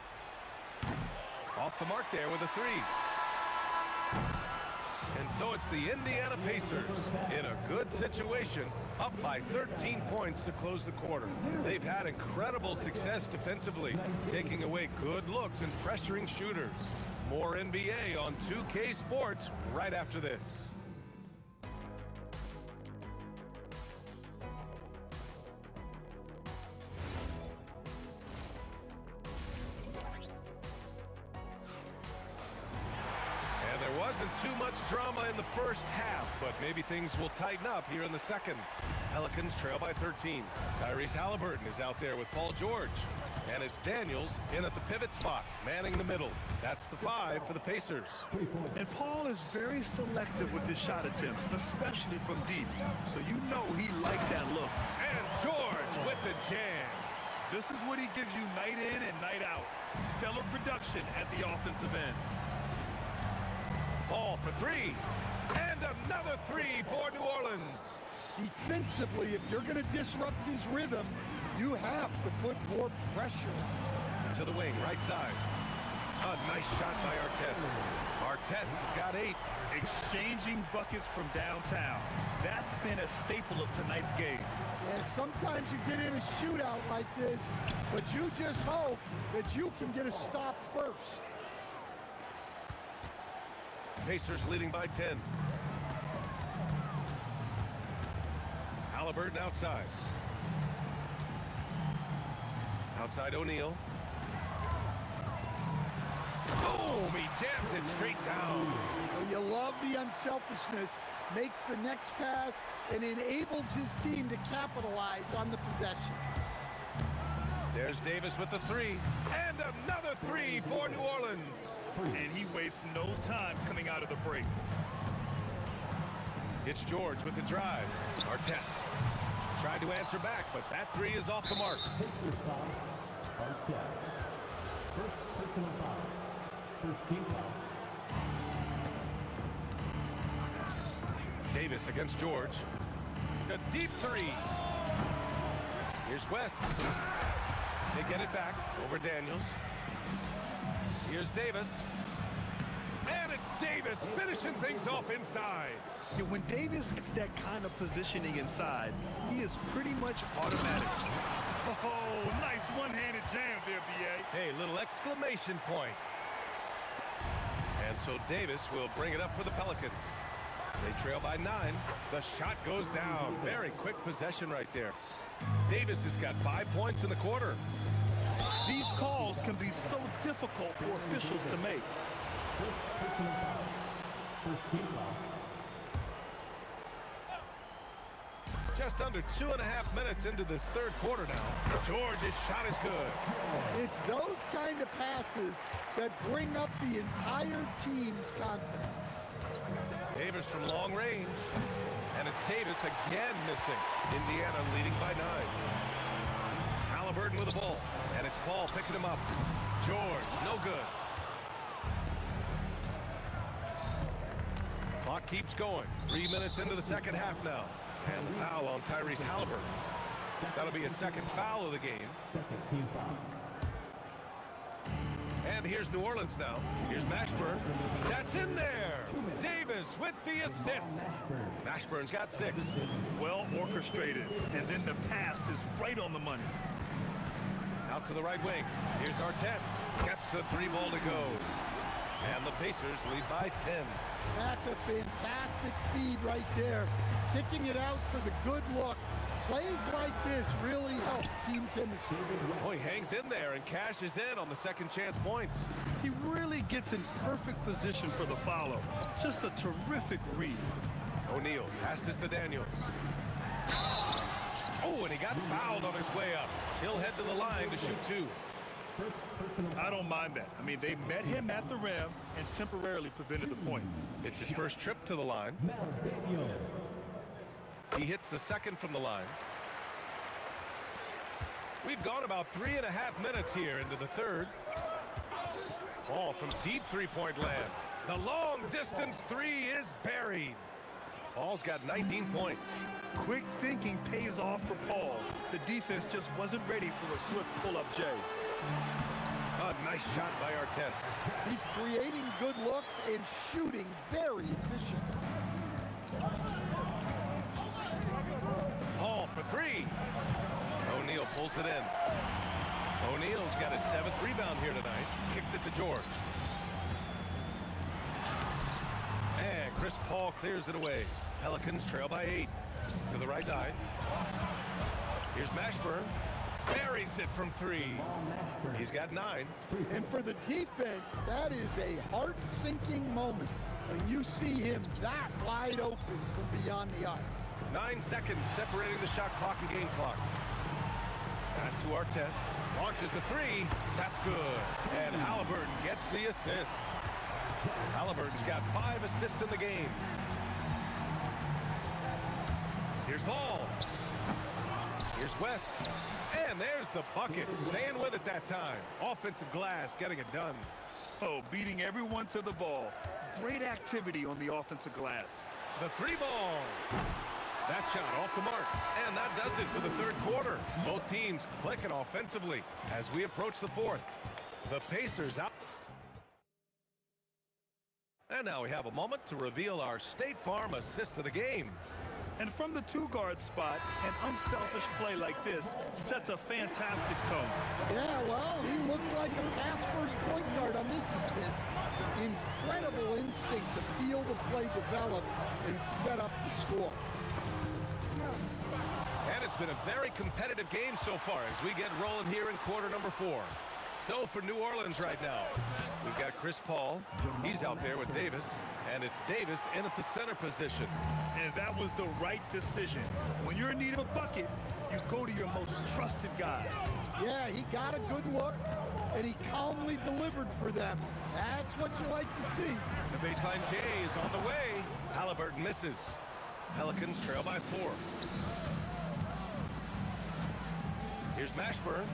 Off the mark there with a 3. And so it's the Indiana Pacers in a good situation, up by 13 points to close the quarter. They've had incredible success defensively, taking away good looks and pressuring shooters. More NBA on 2K Sports right after this. Wasn't too much drama in the first half, but maybe things will tighten up here in the second. Pelicans trail by 13. Tyrese Halliburton is out there with Paul George. And it's Daniels in at the pivot spot, manning the middle. That's the 5 for the Pacers. And Paul is very selective with his shot attempts, especially from deep. So you know he liked that look. And George with the jam. This is what he gives you night in and night out. Stellar production at the offensive end. Paul for 3. And another 3 for New Orleans. Defensively, if you're going to disrupt his rhythm, you have to put more pressure on. To the wing, right side. A nice shot by Artest. Artest has got 8. Exchanging buckets from downtown. That's been a staple of tonight's game. And sometimes you get in a shootout like this, but you just hope that you can get a stop first. Pacers leading by 10. Halliburton outside. Outside O'Neal. Boom! He jams it straight down. Well, you love the unselfishness, makes the next pass, and enables his team to capitalize on the possession. There's Davis with the 3. And another 3 for New Orleans. And he wastes no time coming out of the break. It's George with the drive. Artest tried to answer back, but that 3 is off the mark. Pacers foul. Artest. First personal foul. First team foul. Davis against George. A deep 3. Here's West. They get it back over Daniels. Here's Davis. And it's Davis finishing things off inside. Yeah, when Davis gets that kind of positioning inside, he is pretty much automatic. Oh, nice one-handed jam there, B.A. Hey, little exclamation point. And so Davis will bring it up for the Pelicans. They trail by 9. The shot goes down. Very quick possession right there. Davis has got 5 points in the quarter. These calls can be so difficult for officials to make. First team foul. Just under 2.5 minutes into this third quarter now. George's shot is good. It's those kind of passes that bring up the entire team's confidence. Davis from long range. And it's Davis again missing. Indiana leading by 9. Halliburton with the ball. And it's Paul picking him up. George, no good. Clock keeps going. 3 minutes into the second half now. And foul on Tyrese Halliburton. That'll be a second foul of the game. Second team foul. And here's New Orleans now. Here's Mashburn. That's in there. Davis with the assist. Mashburn's got 6. Well orchestrated, and then the pass is right on the money. Out to the right wing. Here's Artest. Gets the 3 ball to go. And the Pacers lead by 10. That's a fantastic feed right there. Kicking it out for the good look. Plays like this really help team chemistry. Oh, he hangs in there and cashes in on the second chance points. He really gets in perfect position for the follow. Just a terrific read. O'Neal passes to Daniels. Oh, and he got fouled on his way up. He'll head to the line to shoot 2. I don't mind that. I mean, they met him at the rim and temporarily prevented the points. It's his first trip to the line. He hits the second from the line. We've gone about 3.5 minutes here into the third. Paul from deep three-point land. The long distance 3 is buried. Paul's got 19 points. Quick thinking pays off for Paul. The defense just wasn't ready for a swift pull-up J. A nice shot by Artest. He's creating good looks and shooting very efficient. Paul for 3. O'Neal pulls it in. O'Neal's got his 7th rebound here tonight. Kicks it to George. And Chris Paul clears it away. Pelicans trail by 8. To the right side. Here's Mashburn. Buries it from 3. He's got 9. And for the defense, that is a heart-sinking moment when you see him that wide open from beyond the arc. 9 seconds separating the shot clock and game clock. Pass to Artest. Launches the 3. That's good. And Halliburton gets the assist. Halliburton's got 5 assists in the game. Here's Paul. Here's West. And there's the bucket. Staying with it that time. Offensive glass getting it done. Oh, beating everyone to the ball. Great activity on the offensive glass. The 3 ball. That shot off the mark. And that does it for the third quarter. Both teams clicking offensively as we approach the fourth. The Pacers out. And now we have a moment to reveal our State Farm assist of the game. And from the 2-guard spot, an unselfish play like this sets a fantastic tone. Yeah, well, he looked like a pass-first point guard on this assist. Incredible instinct to feel the play develop and set up the score. And it's been a very competitive game so far as we get rolling here in quarter number 4. So for New Orleans right now, we've got Chris Paul. He's out there with Davis. And it's Davis in at the center position. And that was the right decision. When you're in need of a bucket, you go to your most trusted guys. Yeah, he got a good look, and he calmly delivered for them. That's what you like to see. The baseline J is on the way. Halliburton misses. Pelicans trail by 4. Here's Mashburn.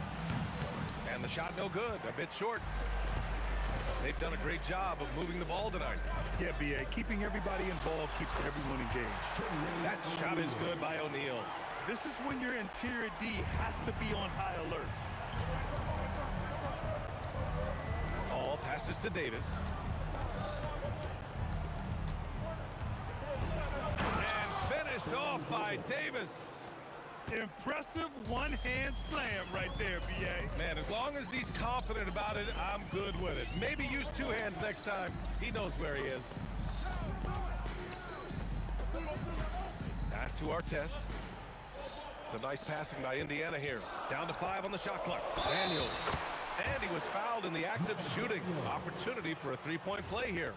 And the shot no good, a bit short. They've done a great job of moving the ball tonight. Yeah, B.A., keeping everybody involved keeps everyone engaged. That shot is good by O'Neal. This is when your interior D has to be on high alert. All passes to Davis. finished off by Davis. Impressive one-hand slam right there, B.A. Man, as long as he's confident about it, I'm good with it. Maybe use two hands next time. He knows where he is. Pass to Artest. Some nice passing by Indiana here. Down to 5 on the shot clock. Daniels. And he was fouled in the act of shooting. Opportunity for a three-point play here.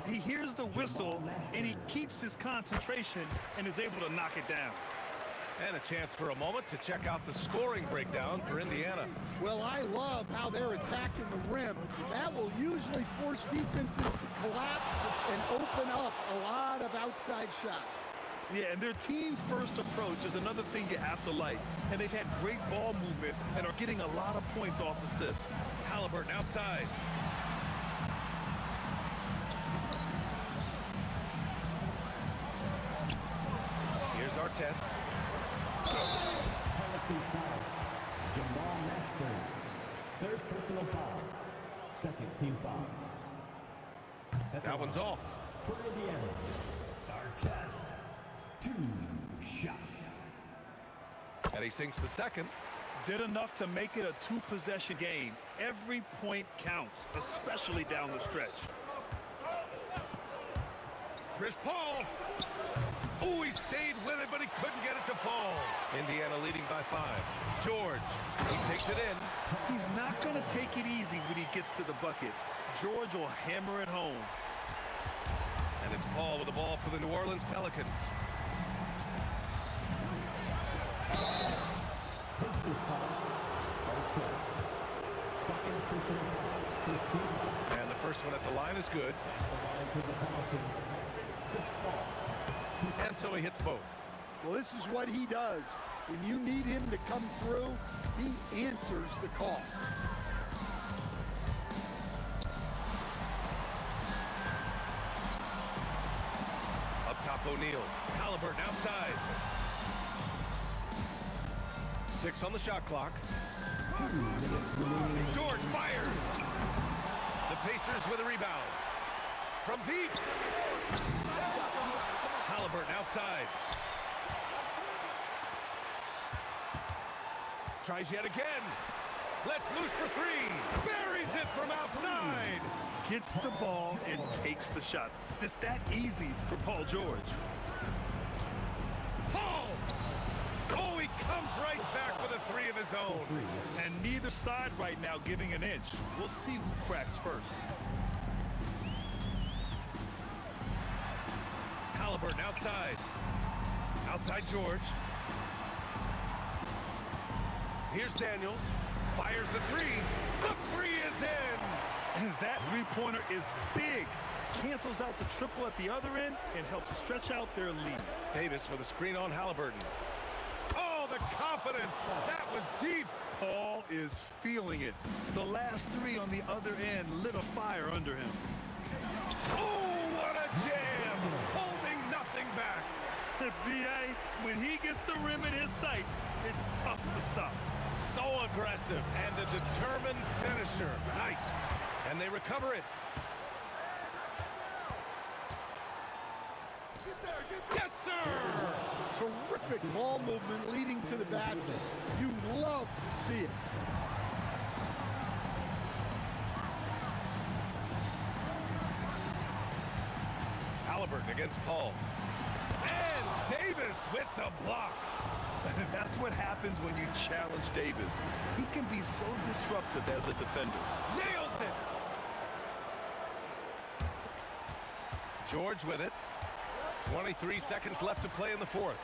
He hears the whistle, and he keeps his concentration and is able to knock it down. And a chance for a moment to check out the scoring breakdown for Indiana. Well, I love how they're attacking the rim. That will usually force defenses to collapse and open up a lot of outside shots. Yeah, and their team-first approach is another thing you have to like. And they've had great ball movement and are getting a lot of points off assists. Halliburton outside. Here's Artest. Jamal Mashburn. Third personal foul. Second team foul. That one's off. For Indiana, Artest. 2 shots. And he sinks the second. Did enough to make it a two-possession game. Every point counts, especially down the stretch. Chris Paul. Oh, he stayed with it, but he couldn't get it to fall. Indiana leading by 5. George, he takes it in. He's not going to take it easy when he gets to the bucket. George will hammer it home. And it's Paul with the ball for the New Orleans Pelicans. And the first one at the line is good. And so he hits both. Well, this is what he does. When you need him to come through, he answers the call. Up top, O'Neal. Halliburton outside. 6 on the shot clock. George fires. The Pacers with a rebound. From deep. Halliburton outside. Tries yet again. Let's loose for 3. Buries it from outside. Gets the ball and takes the shot. It's that easy for Paul George. Paul! Oh, he comes right back with a 3 of his own. And neither side right now giving an inch. We'll see who cracks first. Halliburton outside. Outside George. Here's Daniels. Fires the 3. The 3 is in. And that three-pointer is big. Cancels out the triple at the other end and helps stretch out their lead. Davis with a screen on Halliburton. Oh, the confidence. That was deep. Paul is feeling it. The last 3 on the other end lit a fire under him. Oh, what a jam. Holding nothing back. B.A., when he gets the rim in his sights, it's tough to stop. So aggressive and a determined finisher. Nice. And they recover it. Yes, sir! Terrific ball movement leading to the basket. You love to see it. Halliburton against Paul. And Davis with the block. That's what happens when you challenge Davis. He can be so disruptive as a defender. Nails it. George with it. 23 seconds left to play in the 4th.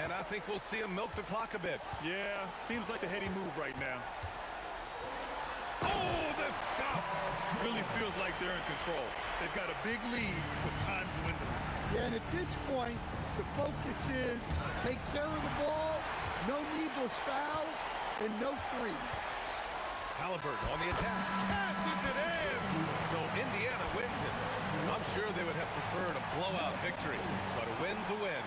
And I think we'll see him milk the clock a bit. Yeah, seems like a heady move right now. Oh, the stuff! Really feels like they're in control. They've got a big lead with time dwindling. Yeah, and at this point, the focus is take care of the ball, no needless fouls, and no threes. Halliburton on the attack. Passes it in! So Indiana wins it. I'm sure they would have preferred a blowout victory, but a win's a win.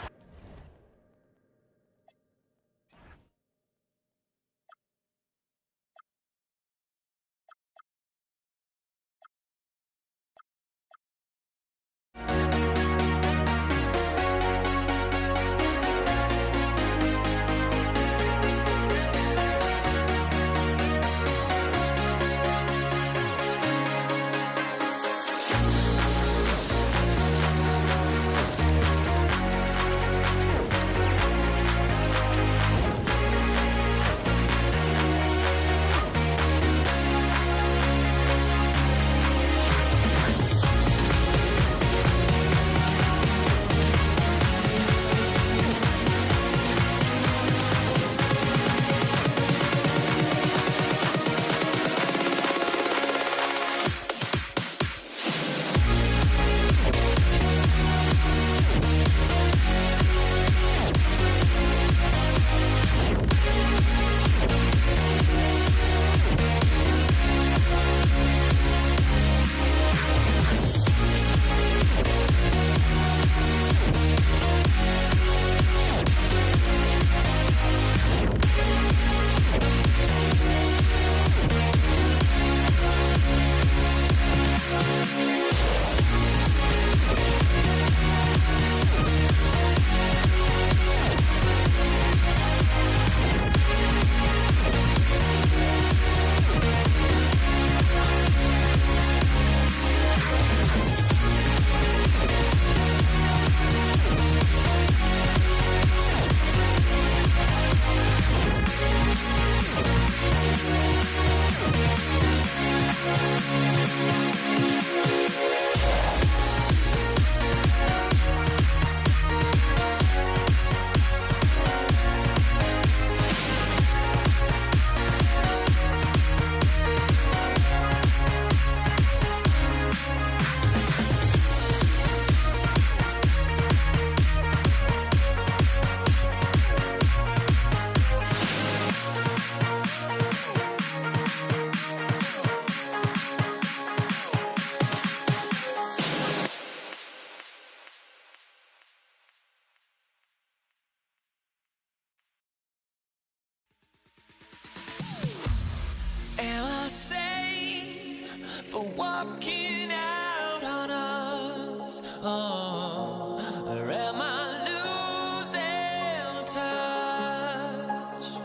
I sane for walking out on us? Oh, or am I losing touch?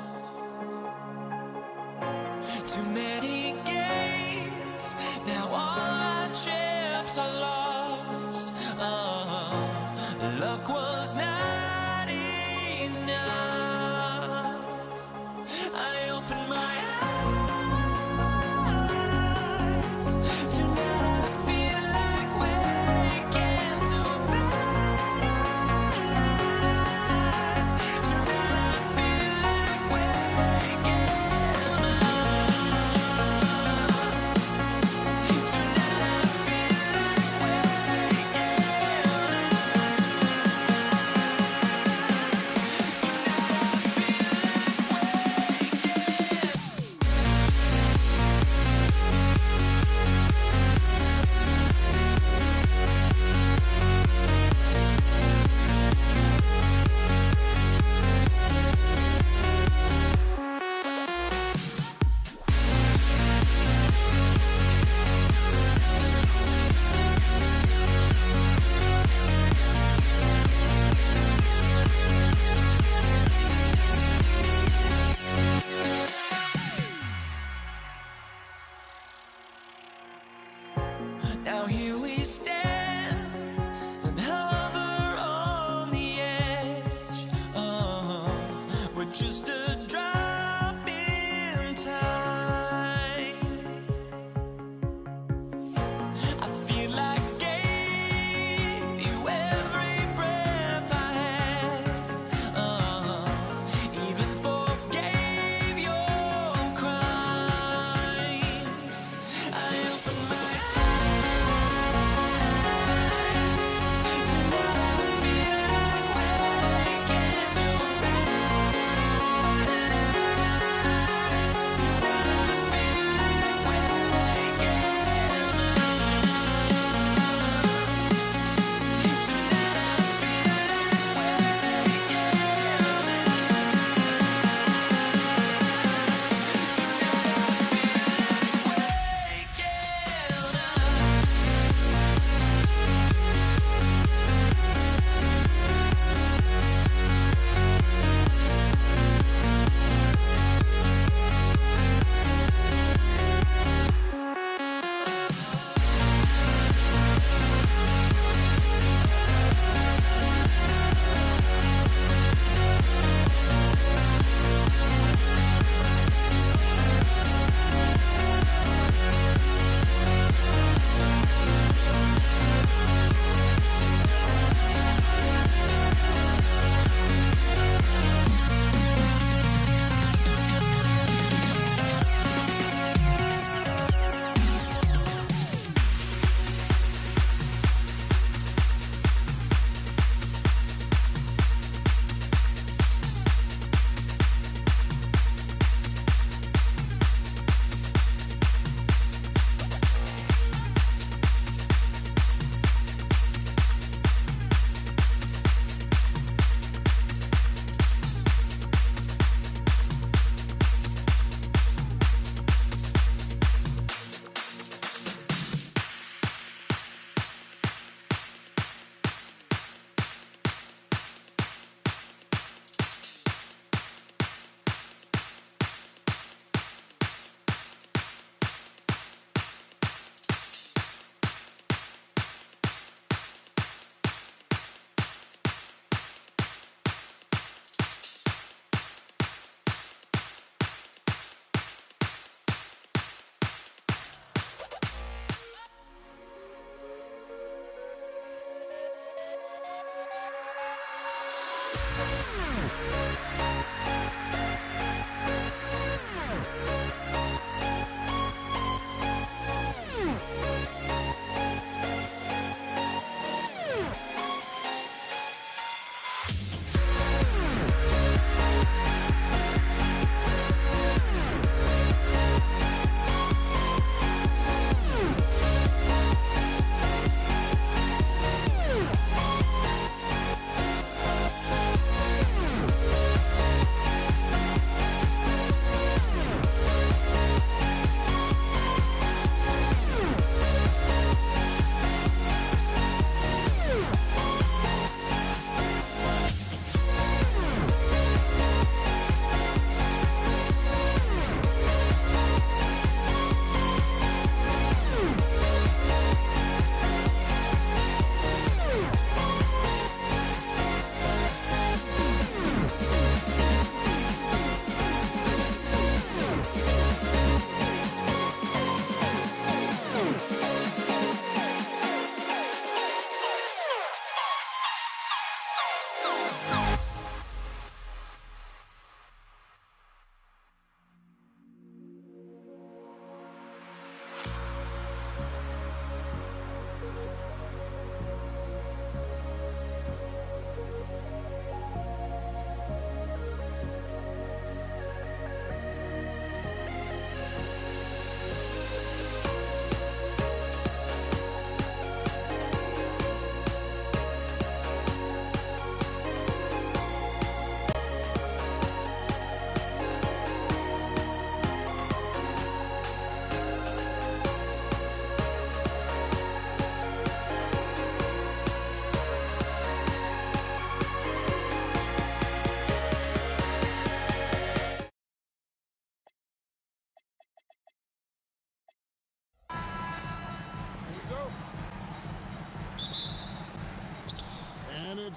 Too many games, now all our chips are lost. Oh, luck was not enough. I opened my eyes. Tonight I feel like waking to life. Tonight I feel like waking up. Tonight I feel like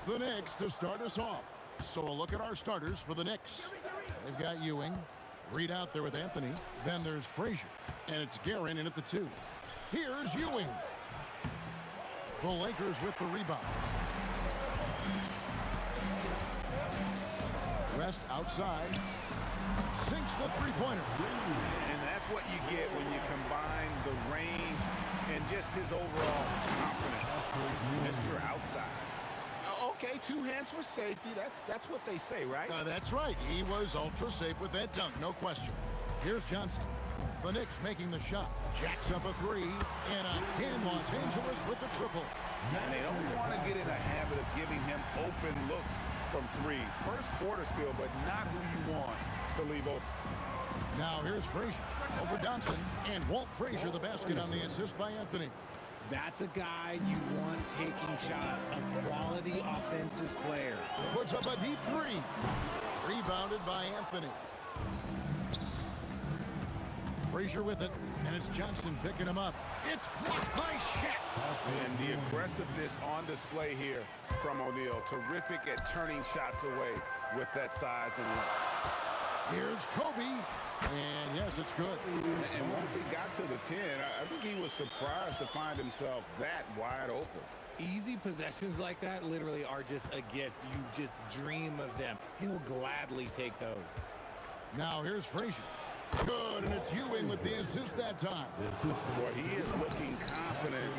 It's the Knicks to start us off. So a look at our starters for the Knicks. They've got Ewing. Reed out there with Anthony. Then there's Frazier. And it's Guerin in at the 2. Here's Ewing. The Lakers with the rebound. West outside. Sinks the three-pointer. And that's what you get when you combine the range and just his overall confidence. Mr. Outside. Okay, 2 hands for safety. That's what they say, right? That's right. He was ultra safe with that dunk, no question. Here's Johnson. The Knicks making the shot. Jacks up a 3. And again, Los Angeles with the triple. And they don't want to get in a habit of giving him open looks from 3. First quarter still, but not who you want to leave open. Now here's Frazier over Johnson. And Walt Frazier the basket on the assist by Anthony. That's a guy you want taking shots, a quality offensive player. Puts up a deep 3. Rebounded by Anthony. Frazier with it, and it's Johnson picking him up. It's blocked by Shaq. And the aggressiveness on display here from O'Neal. Terrific at turning shots away with that size and length. Here's Kobe. And yes, it's good. And once he got to the 10, I think he was surprised to find himself that wide open. Easy possessions like that literally are just a gift. You just dream of them. He'll gladly take those. Now here's Frazier. Good, and it's Ewing with the assist that time. Boy, he is looking confident.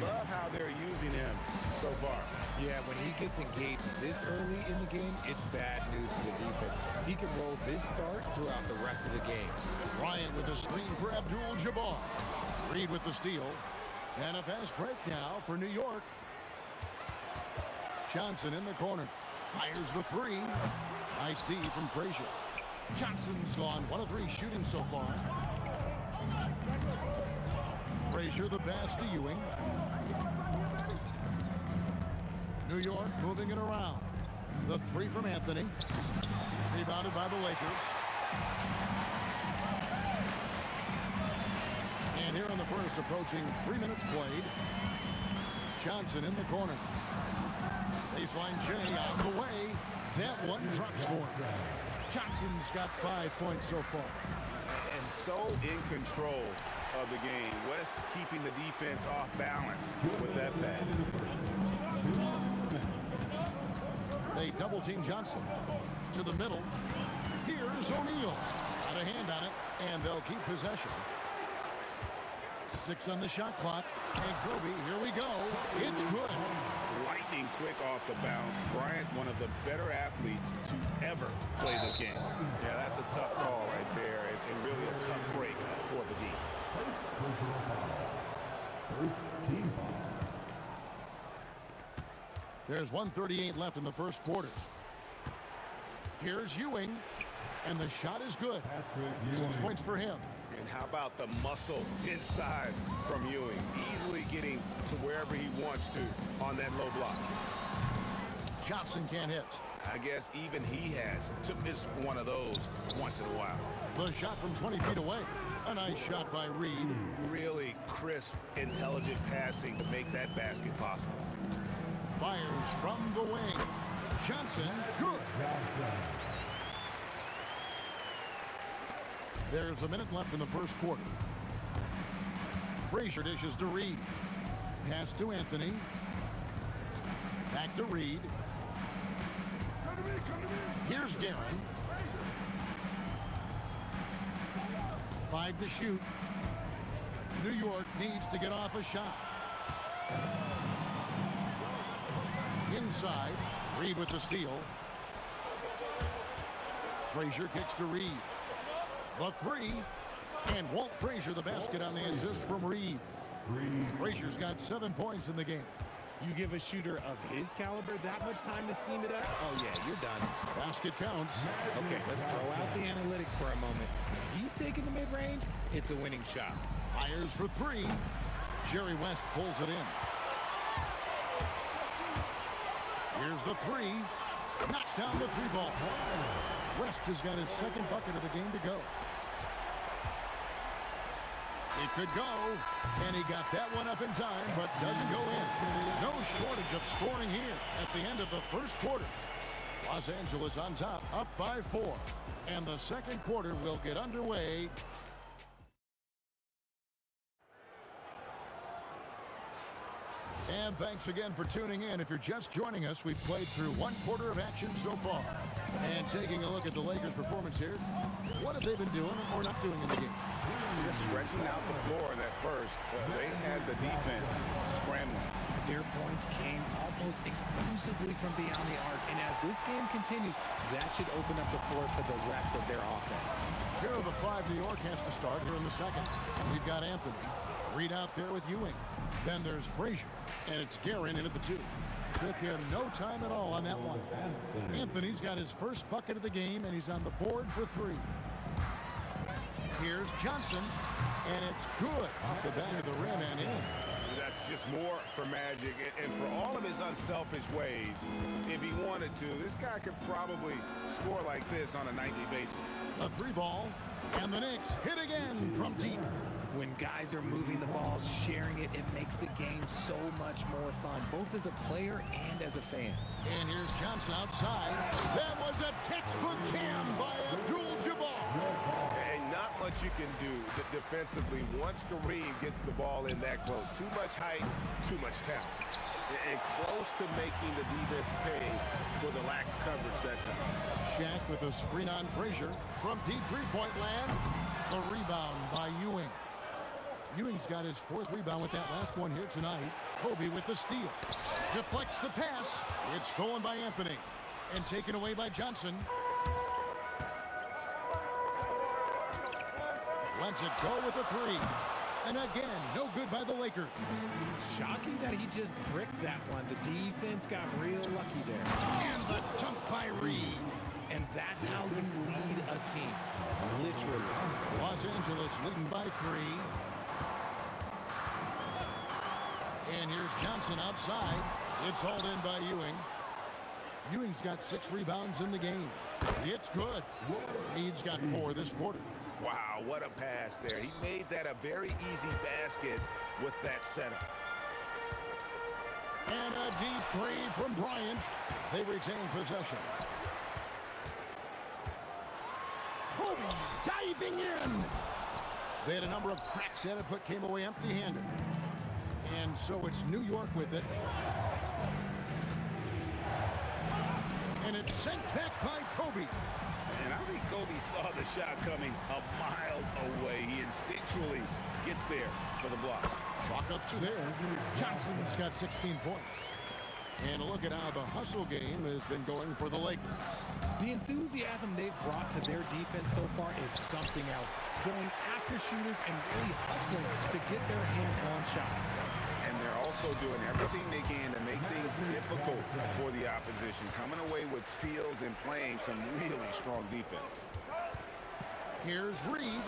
Love how they're using him so far. Yeah, when he gets engaged this early in the game, it's bad news for the defense. He can roll this start throughout the rest of the game. Bryant with the screen for Abdul-Jabbar. Reed with the steal. And a fast break now for New York. Johnson in the corner. Fires the 3. Nice D from Frazier. Johnson's gone 1 of 3 shooting so far. Frazier the pass to Ewing. New York moving it around. The 3 from Anthony. Rebounded by the Lakers. And here in the first, approaching 3 minutes played. Johnson in the corner. Baseline J out of the way. That one drops for him. Johnson's got 5 points so far. And so in control of the game. West keeping the defense off balance with that pass. They double-team Johnson. To the middle. Here's O'Neal. Got a hand on it, and they'll keep possession. 6 on the shot clock. And Kobe, here we go. It's good. Lightning quick off the bounce. Bryant, one of the better athletes to ever play this game. Yeah, that's a tough call right there, and really a tough break for the D. First team foul. There's 1:38 left in the first quarter. Here's Ewing, and the shot is good. 6 points for him. And how about the muscle inside from Ewing? Easily getting to wherever he wants to on that low block. Johnson can't hit. I guess even he has to miss one of those once in a while. The shot from 20 feet away. A nice shot by Reed. Really crisp, intelligent passing to make that basket possible. Fires from the wing. Johnson, good. There's a minute left in the first quarter. Frazier dishes to Reed. Pass to Anthony. Back to Reed. Here's Guerin. 5 to shoot. New York needs to get off a shot. Inside. Reed with the steal. Frazier kicks to Reed. The 3. And Walt Frazier the basket on the assist from Reed. Frazier's got 7 points in the game. You give a shooter of his caliber that much time to seam it up, oh yeah, you're done. Basket counts. Okay, let's throw out the analytics for a moment. If he's taking the mid-range, it's a winning shot. Fires for 3. Jerry West pulls it in. Here's the 3. Knocks down the 3-ball. West has got his second bucket of the game to go. It could go, and he got that one up in time, but doesn't go in. No shortage of scoring here at the end of the first quarter. Los Angeles on top, up by 4. And the second quarter will get underway. And thanks again for tuning in. If you're just joining us, we've played through one quarter of action so far. And taking a look at the Lakers' performance here, what have they been doing or not doing in the game? Just stretching out the floor that first. They had the defense scrambling. Their points came almost exclusively from beyond the arc. And as this game continues, that should open up the floor for the rest of their offense. Here are the 5 New York has to start here in the second. We've got Anthony. Reed out there with Ewing. Then there's Frazier. And it's Guerin in at the 2. Took him no time at all on that one. Anthony's got his first bucket of the game, and he's on the board for 3. Here's Johnson, and it's good off the back of the rim and in. That's just more for Magic, and for all of his unselfish ways, if he wanted to, this guy could probably score like this on a nightly basis. A 3 ball, and the Knicks hit again from deep. When guys are moving the ball, sharing it, it makes the game so much more fun, both as a player and as a fan. And here's Johnson outside. That was a textbook jam by Abdul-Jabbar. And not much you can do defensively once Kareem gets the ball in that close. Too much height, too much talent. And close to making the defense pay for the lax coverage that time. Shaq with a screen on Frazier from deep three-point land. The rebound by Ewing. Ewing's got his 4th rebound with that last one here tonight. Kobe with the steal. Deflects the pass. It's stolen by Anthony. And taken away by Johnson. Lets it go with a 3. And again, no good by the Lakers. Shocking that he just bricked that one. The defense got real lucky there. And the dunk by Reed. And that's how you lead a team. Literally. Los Angeles leading by 3. And here's Johnson outside. It's hauled in by Ewing. Ewing's got 6 rebounds in the game. It's good. Reed's got 4 this quarter. Wow, what a pass there. He made that a very easy basket with that setup. And a deep 3 from Bryant. They retain possession. Kobe diving in. They had a number of cracks at it, but came away empty-handed. And so it's New York with it. And it's sent back by Kobe. And I think Kobe saw the shot coming a mile away. He instinctually gets there for the block. Chalk up to there. Johnson's got 16 points. And look at how the hustle game has been going for the Lakers. The enthusiasm they've brought to their defense so far is something else. Going after shooters and really hustling to get their hands on shots. And they're also doing everything they can to make things difficult for the opposition, coming away with steals and playing some really strong defense. Here's Reed.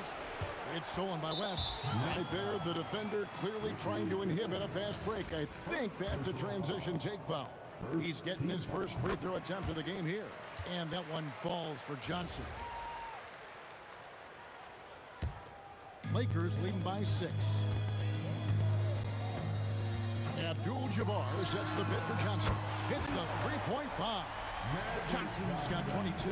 It's stolen by West. Right there, the defender clearly trying to inhibit a fast break. I think that's a transition take foul. He's getting his first free throw attempt of the game here. And that one falls for Johnson. Lakers leading by 6. Abdul-Jabbar sets the bid for Johnson. Hits the three-point bomb. Johnson's got 22.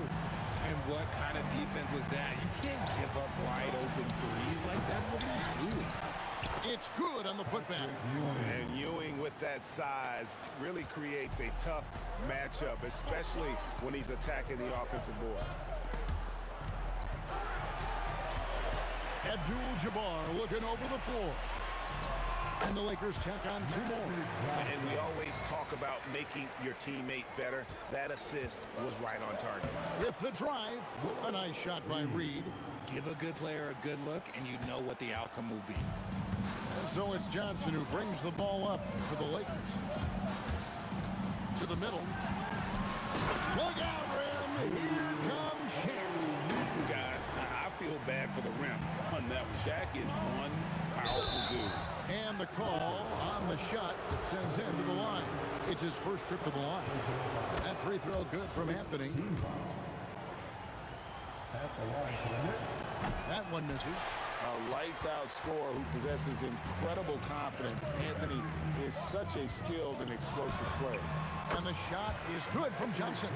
And what kind of defense was that? You can't give up wide open threes like that. What are you doing? It's good on the putback. And Ewing with that size really creates a tough matchup, especially when he's attacking the offensive board. Abdul-Jabbar looking over the floor. And the Lakers check on 2 more. And we always talk about making your teammate better. That assist was right on target. With the drive, a nice shot by Reed. Give a good player a good look, and you know what the outcome will be. And so it's Johnson who brings the ball up for the Lakers. To the middle. Look out, Rim! Here comes Shaq. Guys, I feel bad for the rim on that one. Shaq is one powerful dude. And the call on the shot that sends him to the line. It's his first trip to the line. That free throw good from Anthony. At the line for the Knicks. That one misses. A lights-out scorer who possesses incredible confidence. Anthony is such a skilled and explosive player. And the shot is good from Johnson.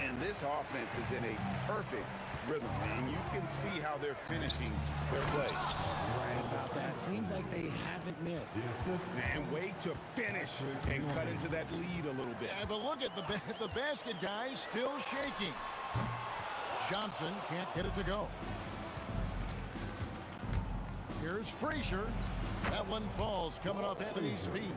And this offense is in a perfect rhythm, and you can see how they're finishing their play. Right about that. Seems like they haven't missed. And wait to finish and cut into that lead a little bit. Yeah, but look at the basket, guys, still shaking. Johnson can't get it to go. Here's Frazier. That one falls coming off Anthony's feet.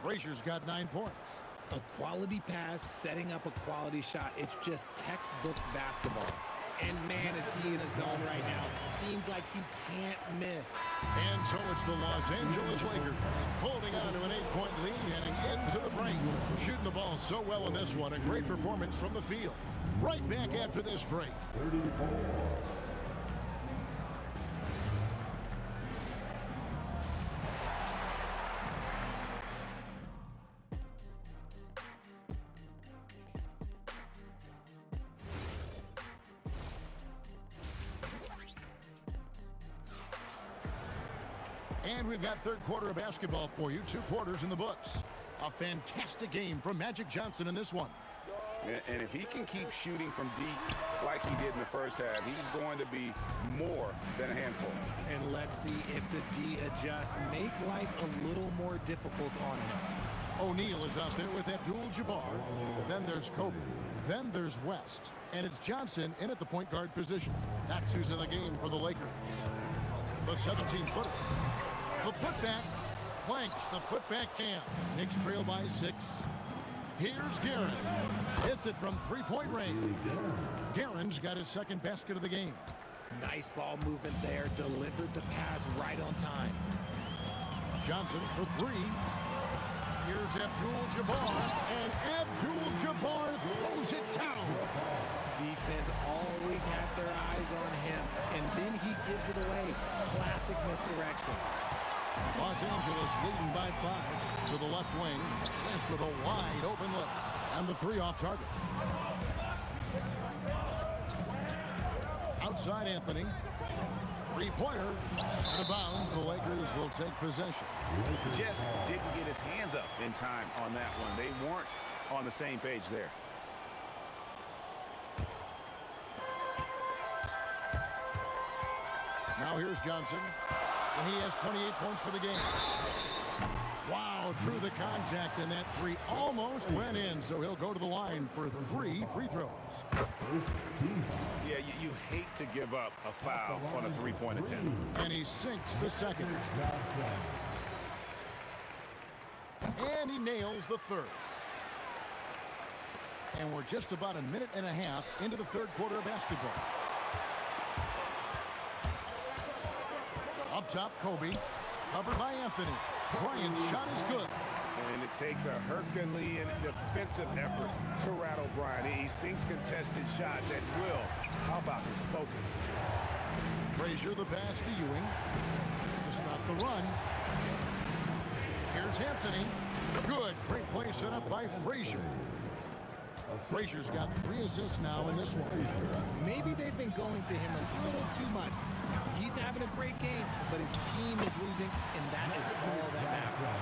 Frazier's got 9 points. A quality pass, setting up a quality shot. It's just textbook basketball. And man, is he in a zone right now. Seems like he can't miss. And so it's the Los Angeles Lakers holding on to an 8-point lead heading into the break. Shooting the ball so well in this one. A great performance from the field. Right back after this break. And we've got third quarter of basketball for you. 2 quarters in the books. A fantastic game from Magic Johnson in this one. And if he can keep shooting from deep like he did in the first half, he's going to be more than a handful. And let's see if the D adjusts. Make life a little more difficult on him. O'Neal is out there with Abdul-Jabbar. Then there's Kobe. Then there's West. And it's Johnson in at the point guard position. That's who's in the game for the Lakers. The 17-footer. The putback planks the putback jam. Knicks trail by 6. Here's Guerin. Hits it from 3-point range. Guerin's got his second basket of the game. Nice ball movement there. Delivered the pass right on time. Johnson for 3. Here's Abdul-Jabbar. And Abdul-Jabbar throws it down. Defense always had their eyes on him. And then he gives it away. Classic misdirection. Los Angeles leading by 5 to the left wing. West with a wide open look. And the 3 off target. Outside Anthony. 3-pointer. Out of bounds. The Lakers will take possession. Just didn't get his hands up in time on that one. They weren't on the same page there. Now here's Johnson. And he has 28 points for the game. Wow, through the contact, and that 3 almost went in, so he'll go to the line for 3 free throws. Yeah, you hate to give up a foul on a 3-point attempt. And he sinks the second. And he nails the third. And we're just about a minute and a half into the third quarter of basketball. Up top, Kobe. Covered by Anthony. Bryant's shot is good. And it takes a Herculean defensive effort to rattle Bryant. He sinks contested shots at will. How about his focus? Frazier the pass to Ewing. To stop the run. Here's Anthony. Good. Great play set up by Frazier. Frazier's got 3 assists now in this one. Maybe they've been going to him a little too much. Now, he's having a great game, but his team is losing, and that is all that matters.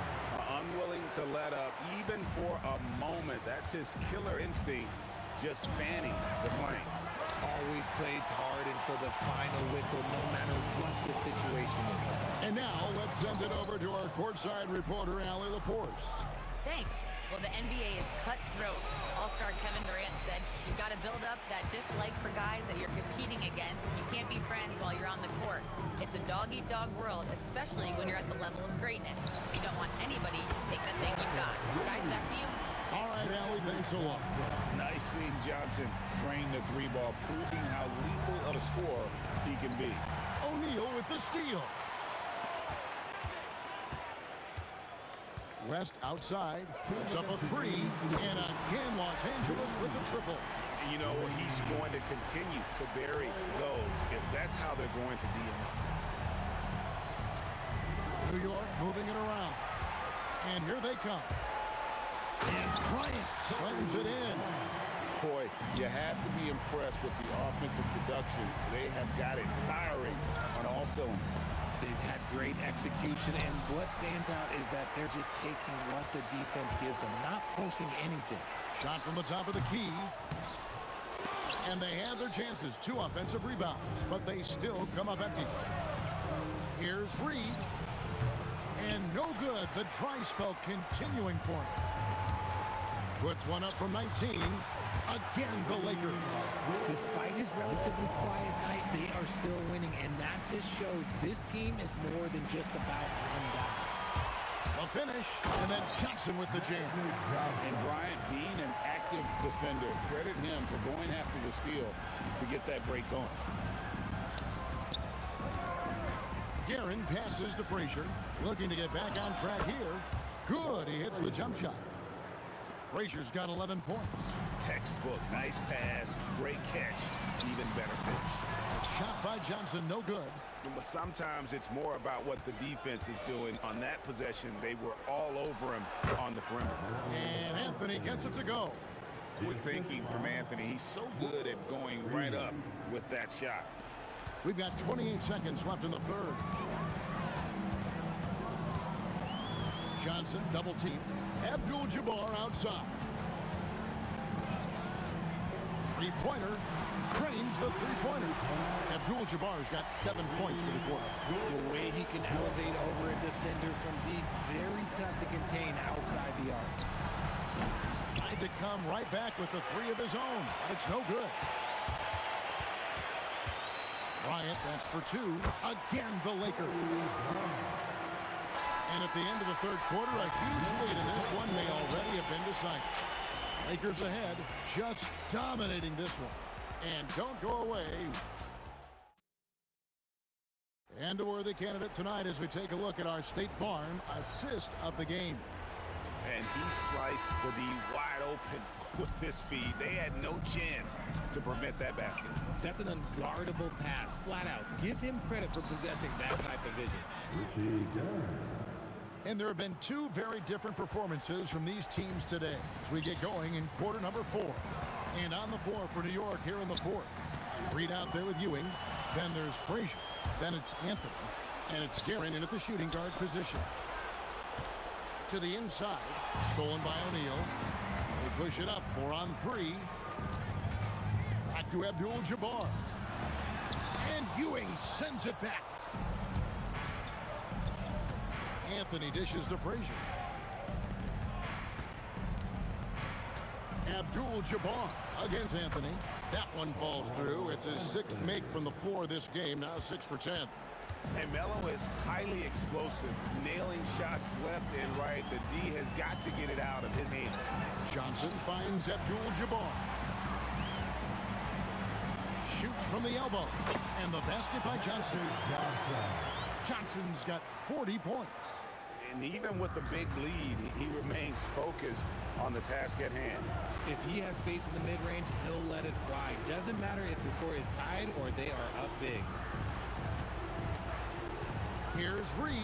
Unwilling to let up, even for a moment. That's his killer instinct, just fanning the flame. Always plays hard until the final whistle, no matter what the situation is. And now, let's send it over to our courtside reporter, Allie LaForce. Thanks. Well, the NBA is cutthroat. All-star Kevin Durant said, you've got to build up that dislike for guys that you're competing against. You can't be friends while you're on the court. It's a dog-eat-dog world, especially when you're at the level of greatness. You don't want anybody to take the thing you've got. Guys, back to you. All right, Allie, thanks a lot. Nice seeing Johnson drain the 3-ball, proving how lethal of a scorer he can be. O'Neal with the steal. West outside, puts up a 3, and again Los Angeles with the triple. You know, he's going to continue to bury those if that's how they're going to deal. New York moving it around. And here they come. And Bryant slams it in. Boy, you have to be impressed with the offensive production. They have got it firing on all cylinders. They've had great execution, and what stands out is that they're just taking what the defense gives them, not forcing anything. Shot from the top of the key. And they had their chances. 2 offensive rebounds, but they still come up empty. Here's Reed. And no good. The dry spell continuing for him. Puts one up from 19. Again, the Lakers. Despite his relatively quiet night, they are still winning, and that just shows this team is more than just about one guy. A finish, and then Johnson with the jam. And Bryant being an active defender, credit him for going after the steal to get that break going. Guerin passes to Frazier, looking to get back on track here. Good, he hits the jump shot. Frazier's got 11 points. Textbook, nice pass, great catch, even better finish. Shot by Johnson, no good. But sometimes it's more about what the defense is doing. On that possession, they were all over him on the perimeter. And Anthony gets it to go. Good thinking from Anthony. He's so good at going right up with that shot. We've got 28 seconds left in the third. Johnson double team. Abdul-Jabbar outside. Three-pointer. Cranes the three-pointer. Abdul-Jabbar's got 7 points for the quarter. The way he can elevate over a defender from deep, very tough to contain outside the arc. Tried to come right back with the 3 of his own. It's no good. Bryant, that's for 2. Again, the Lakers. And at the end of the third quarter, a huge lead in this one may already have been decided. Lakers ahead, just dominating this one. And don't go away. And a worthy candidate tonight as we take a look at our State Farm assist of the game. And he sliced the D wide open with this feed. They had no chance to prevent that basket. That's an unguardable pass, flat out. Give him credit for possessing that type of vision. And there have been 2 very different performances from these teams today as we get going in quarter number 4. And on the floor for New York here in the 4th. Reed out there with Ewing. Then there's Frazier. Then it's Anthony. And it's Guerin in at the shooting guard position. To the inside. Stolen by O'Neal. They push it up 4 on 3. Back to Abdul-Jabbar. And Ewing sends it back. Anthony dishes to Frazier. Abdul-Jabbar against Anthony. That one falls through. It's his 6th make from the floor this game. Now 6 for 10. And Melo is highly explosive, nailing shots left and right. The D has got to get it out of his hands. Johnson finds Abdul-Jabbar. Shoots from the elbow. And the basket by Johnson. Johnson's got 40 points. And even with the big lead, he remains focused on the task at hand. If he has space in the mid-range, he'll let it fly. Doesn't matter if the score is tied or they are up big. Here's Reed,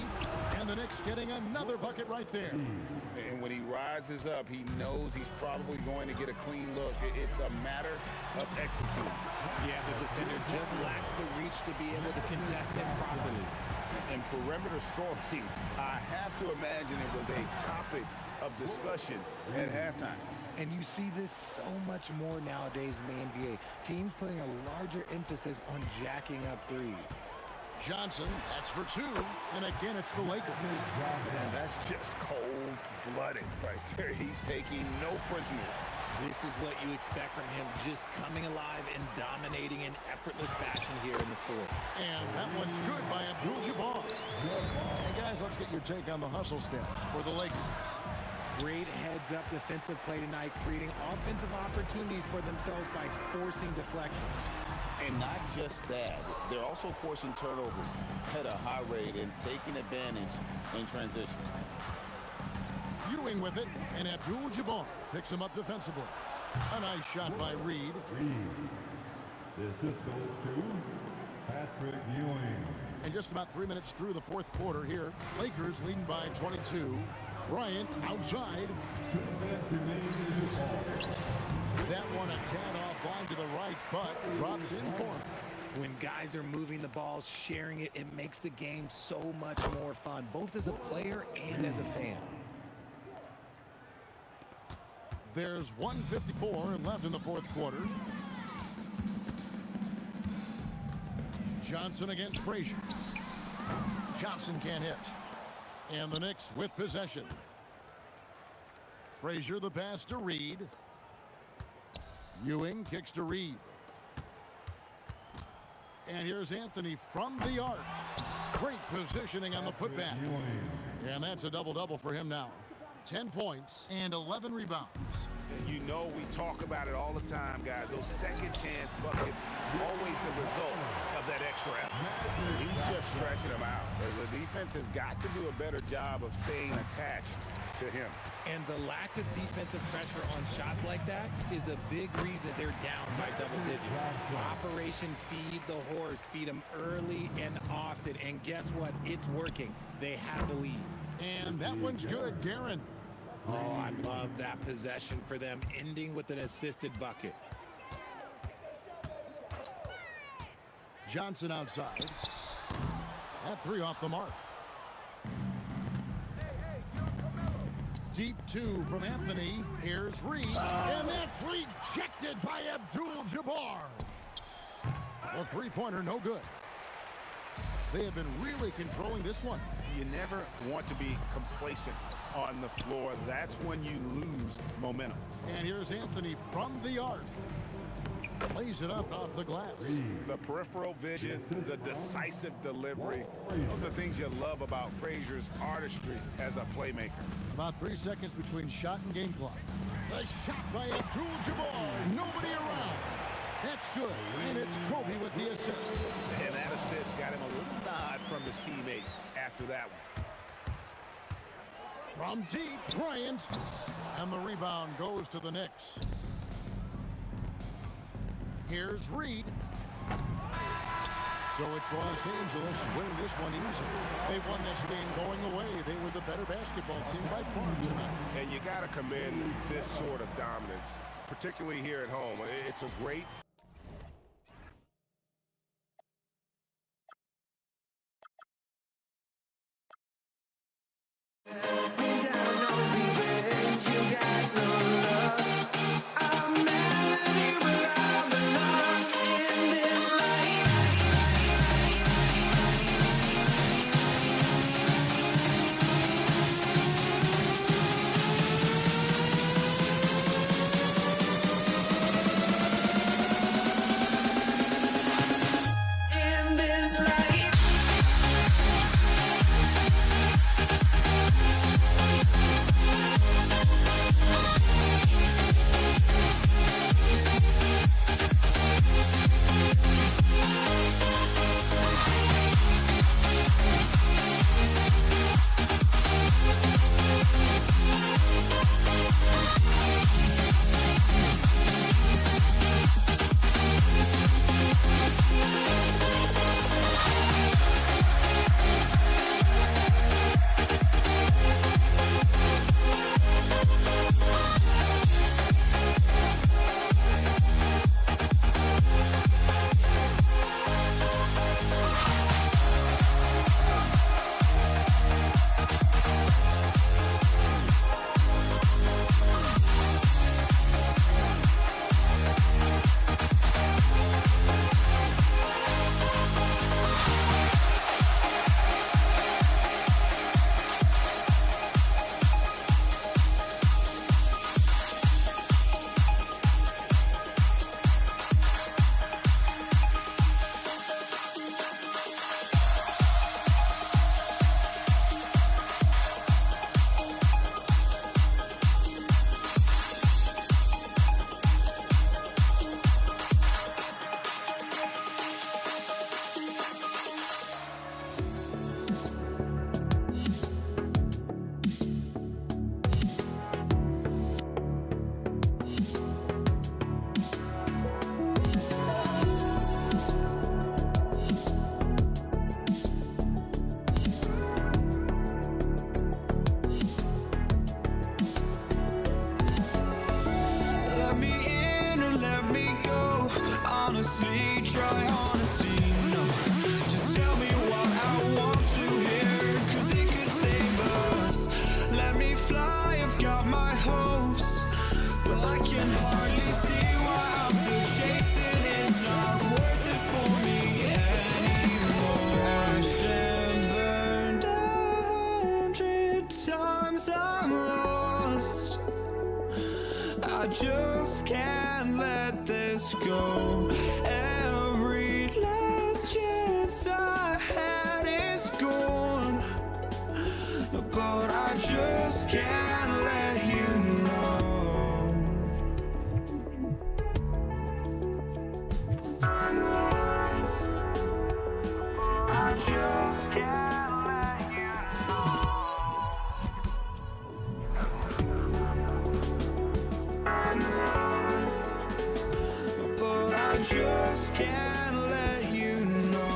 and the Knicks getting another bucket right there. And when he rises up, he knows he's probably going to get a clean look. It's a matter of executing. Yeah, the defender just lacks the reach to be able to contest him properly. And perimeter scoring, I have to imagine it was a topic of discussion at halftime. And you see this so much more nowadays in the NBA. Teams putting a larger emphasis on jacking up threes. Johnson, that's for 2. And again, it's the Lakers. Man, that's just cold-blooded right there. He's taking no prisoners. This is what you expect from him, just coming alive and dominating in effortless fashion here in the fourth. And that one's good by Abdul-Jabbar. Hey, guys, let's get your take on the hustle stats for the Lakers. Great heads-up defensive play tonight, creating offensive opportunities for themselves by forcing deflections. And not just that, they're also forcing turnovers at a high rate and taking advantage in transition. Ewing with it, and Abdul-Jabbar picks him up defensively. A nice shot by Reed. The assist goes to Patrick Ewing. And just about 3 minutes through the 4th quarter here, Lakers leading by 22. Bryant outside. 2 minutes remaining in the ball. That one a tad offline to the right, but drops in for him. When guys are moving the ball, sharing it, it makes the game so much more fun, both as a player and as a fan. There's 1:54 left in the fourth quarter. Johnson against Frazier. Johnson can't hit. And the Knicks with possession. Frazier the pass to Reed. Ewing kicks to Reed. And here's Anthony from the arc. Great positioning on the putback. And that's a double-double for him now. 10 points and 11 rebounds. And you know we talk about it all the time, guys. Those second chance buckets, always the result of that extra effort. He's just stretching them out. The defense has got to do a better job of staying attached to him. And the lack of defensive pressure on shots like that is a big reason they're down by double digits. Operation Feed the Horse. Feed them early and often. And guess what? It's working. They have the lead. And that one's good, Guerin. Oh, I love that possession for them, ending with an assisted bucket. Johnson outside. That three off the mark. Deep two from Anthony. Here's Reed. And that's rejected by Abdul-Jabbar. The three-pointer no good. They have been really controlling this one. You never want to be complacent on the floor. That's when you lose momentum. And here's Anthony from the arc. Plays it up off the glass. The peripheral vision, the decisive delivery. Those are things you love about Frazier's artistry as a playmaker. About 3 seconds between shot and game clock. The shot by Abdul-Jabbar. Nobody around. That's good. And it's Kobe with the assist. And that assist got him a little nod from his teammate after that one. From deep, Bryant. And the rebound goes to the Knicks. Here's Reed. So it's Los Angeles winning this one easily. They won this game going away. They were the better basketball team by far tonight. And you got to commend this sort of dominance, particularly here at home. It's a great I just can't let this go. Every last chance I had is gone, but I just can't let you know. I just can't let you know. But I just can't let you know.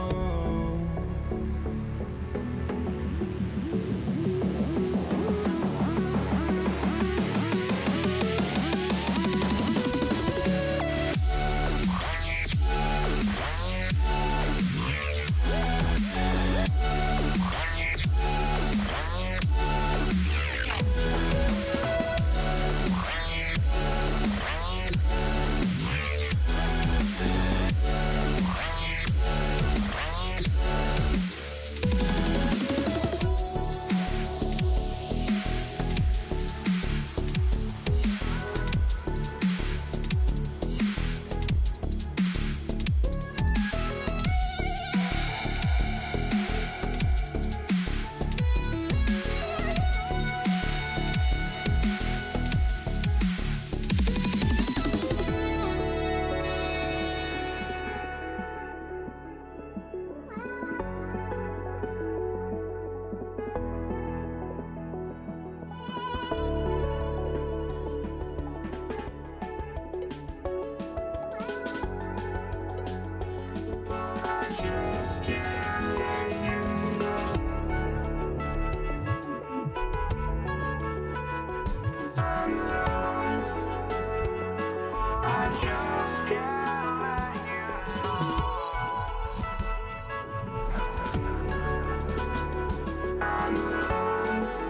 I just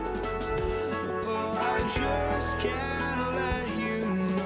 can't let you know.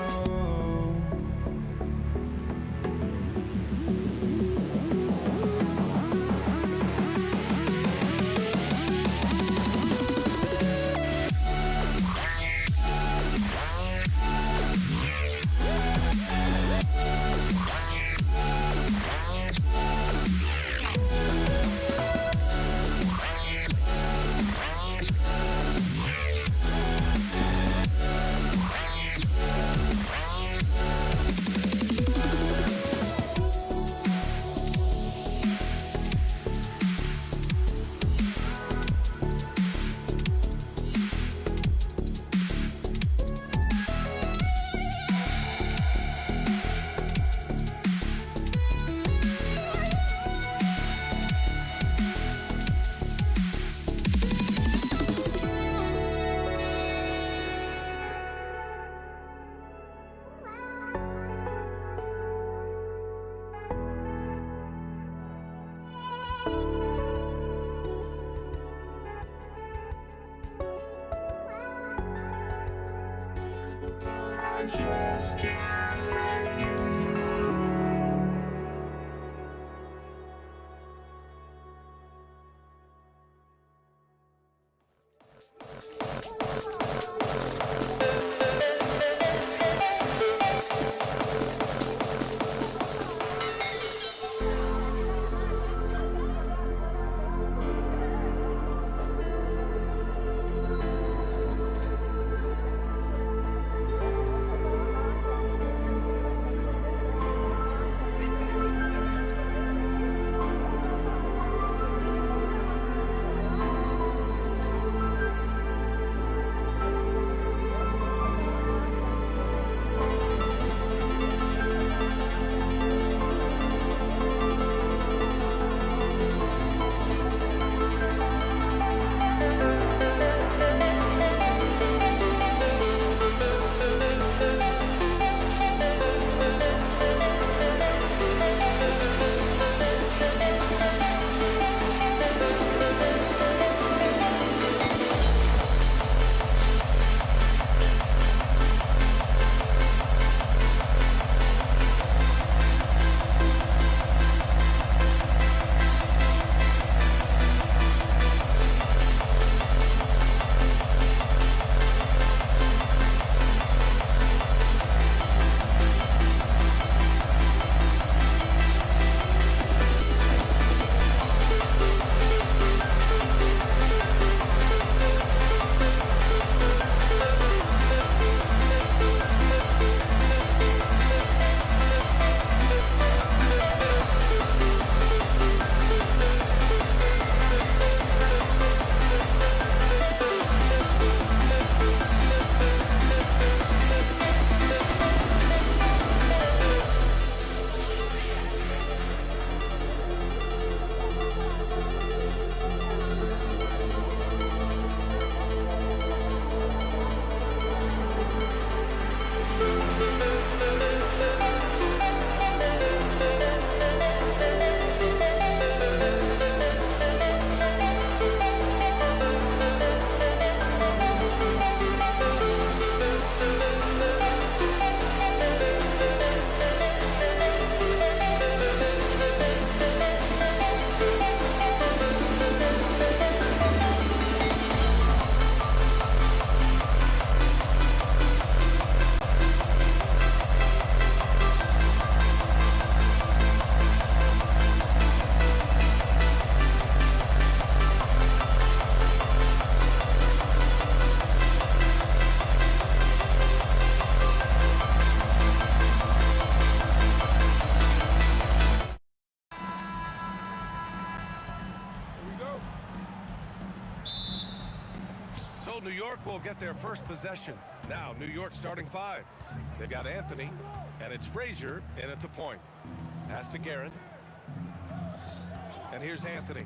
New York will get their first possession. Now, New York starting 5. They've got Anthony, and it's Frazier in at the point. Pass to Guerin. And here's Anthony.